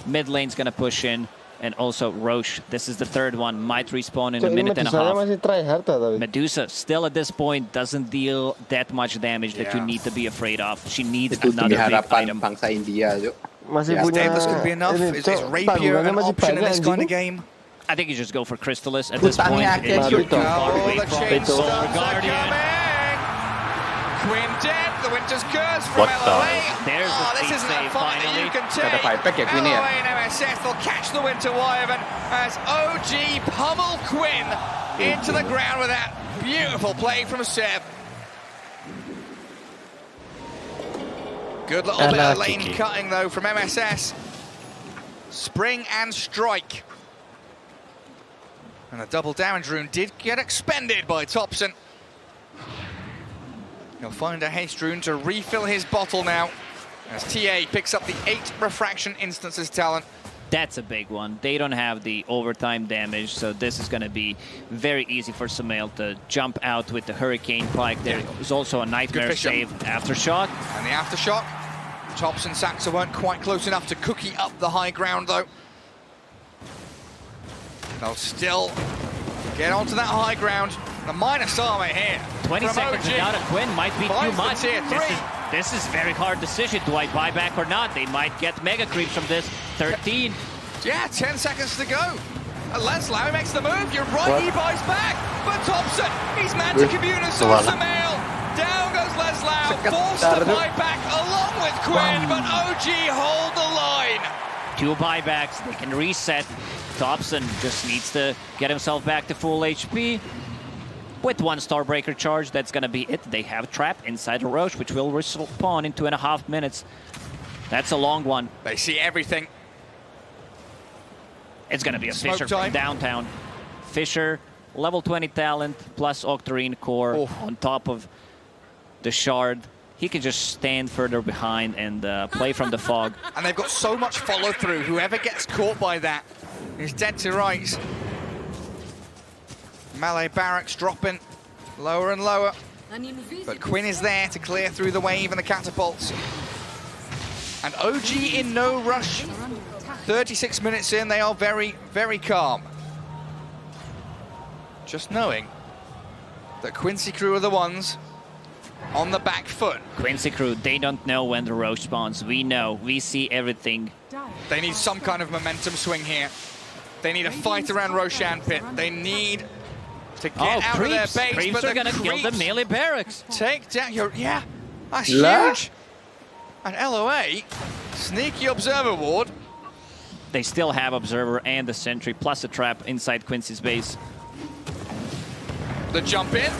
Mid lane's gonna push in. And also Roche. This is the 3rd one. Might respawn in a minute and a half. Masih try hard tapi. Medusa still at this point doesn't deal that much damage that you need to be afraid of. She needs Itu another demi big harapan item. bangsa India, Cok. Masih Ya, punya. Stainless could be enough. ini, Is Cok, Rapier tanggungannya an masih option in banyak, this kind of anjing. game? I think you just go for Crystallis at this point. Hutangnya It's akhirnya too far Oh, away the from chain Soul storms are Guardian. coming! Quinn dead, the Winter's Curse from LLA. There's the This speed isn't a save fight that you finally. can Ada take. fight back ya Queen ya. LLA and MSS will catch the Winter Wyvern as OG pummel Quinn into the ground with that beautiful play from Seb. Good little bit of lane cutting though from MSS. Spring and strike. And the double damage rune did get expended by Thompson. He'll find a haste rune to refill his bottle now as TA picks up the 8 refraction instances talent. That's a big one. They don't have the overtime damage, so this is going to be very easy for Sumail to jump out with the Hurricane Pike. There is also a Nightmare vision. save aftershock. And the aftershock. Thompson and Saxa weren't quite close enough to cookie up the high ground though. They'll still get onto that high ground. The minus armor here. 20 from seconds OG. without a Quinn might be too Finds the much. tier 3. This is very hard decision. Do I buy back or not? They might get mega creeps from this. 13. Yeah, 10 seconds to go. And Leslau makes the move. You're right, he buys back. But Thompson, he's Manta Communus, so Sumail. Down goes Leslau, forced to buy back along with Quinn, but OG hold the line. 2 buybacks. They can reset. Thompson just needs to get himself back to full HP. With 1 Starbreaker charge, that's going to be it. They have Trap inside the Roche, which will respawn in 2.5 minutes. That's a long one. They see everything. It's going to be a Smoke Fisher time. from downtown. Fisher, level 20 talent, plus Octarine core on top of the Shard. He can just stand further behind and play from the fog. And they've got so much follow through. Whoever gets caught by that is dead to rights. Melee barracks dropping lower and lower. But Quinn is there to clear through the wave and the catapults. And OG in no rush. 36 minutes in, they are very, very calm. Just knowing that Quincy Crew are the ones on the back foot. Quincy Crew, they don't know when the Roche spawns. We know. We see everything. They need some kind of momentum swing here. They need a fight around Roshan Pit. They need to get out of their base. Creeps but are the gonna kill the creeps melee barracks. Take down your... Yeah. That's Lah. huge. And LOA, sneaky observer ward. They still have Observer and the Sentry, plus a trap inside Quincy's base. The jump in.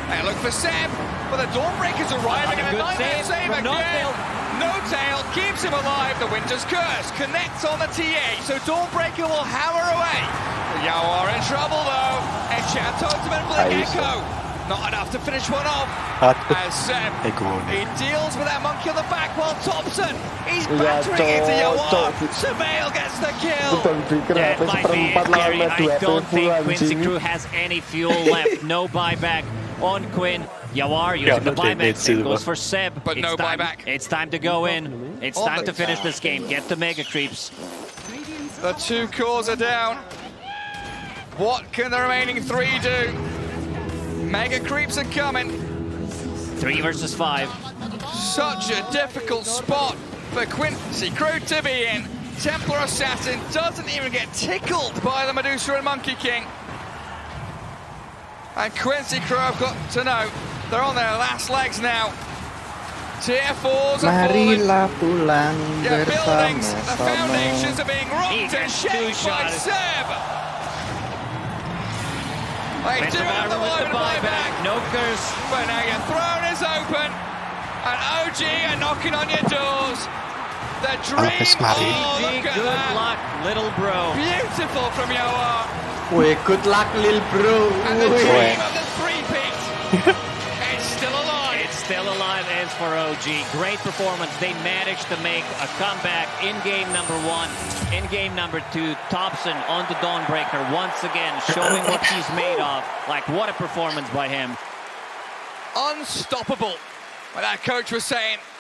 They look for Seb, but the Dawnbreaker's arriving and a nightmare save again. No tail keeps him alive. The Winter's Curse connects on the TA, so Dawnbreaker will hammer away. Yao are in trouble though. Enchant Totem and Blink Echo. Not enough to finish one off. As Seb, he deals with that monkey on the back while Thompson, he's battering into Yawar. Surveil gets the kill. That might be it, Gary. I don't think Quincy Crew has any fuel left. No buyback on Quinn. Yawar using the buyback. It goes for Seb. But no buyback. It's time to go in. It's time to finish this game. Get the Mega Creeps. The 2 cores are down. What can the remaining 3 do? Mega Creeps are coming. 3 versus 5. Such a difficult spot for Quincy Crew to be in. Templar Assassin doesn't even get tickled by the Medusa and Monkey King. And Quincy Crew, I've got to know, they're on their last legs now. Tier 4s are falling. Yeah, buildings, the foundations are being rocked and shaked by Seb. They do have the buyback. No curse. But now your throne is open. And OG are knocking on your doors. The dream. Oh, look at Good that. luck, little bro. Beautiful from Yawar. Wait, good luck, lil bro. And the dream of the 3-peat. It's still alive. It's still alive as for OG. Great performance. They managed to make a comeback in game number 1. In game number 2, Thompson on the Dawnbreaker once again, showing what he's made of. Like, what a performance by him. Unstoppable. What our coach was saying,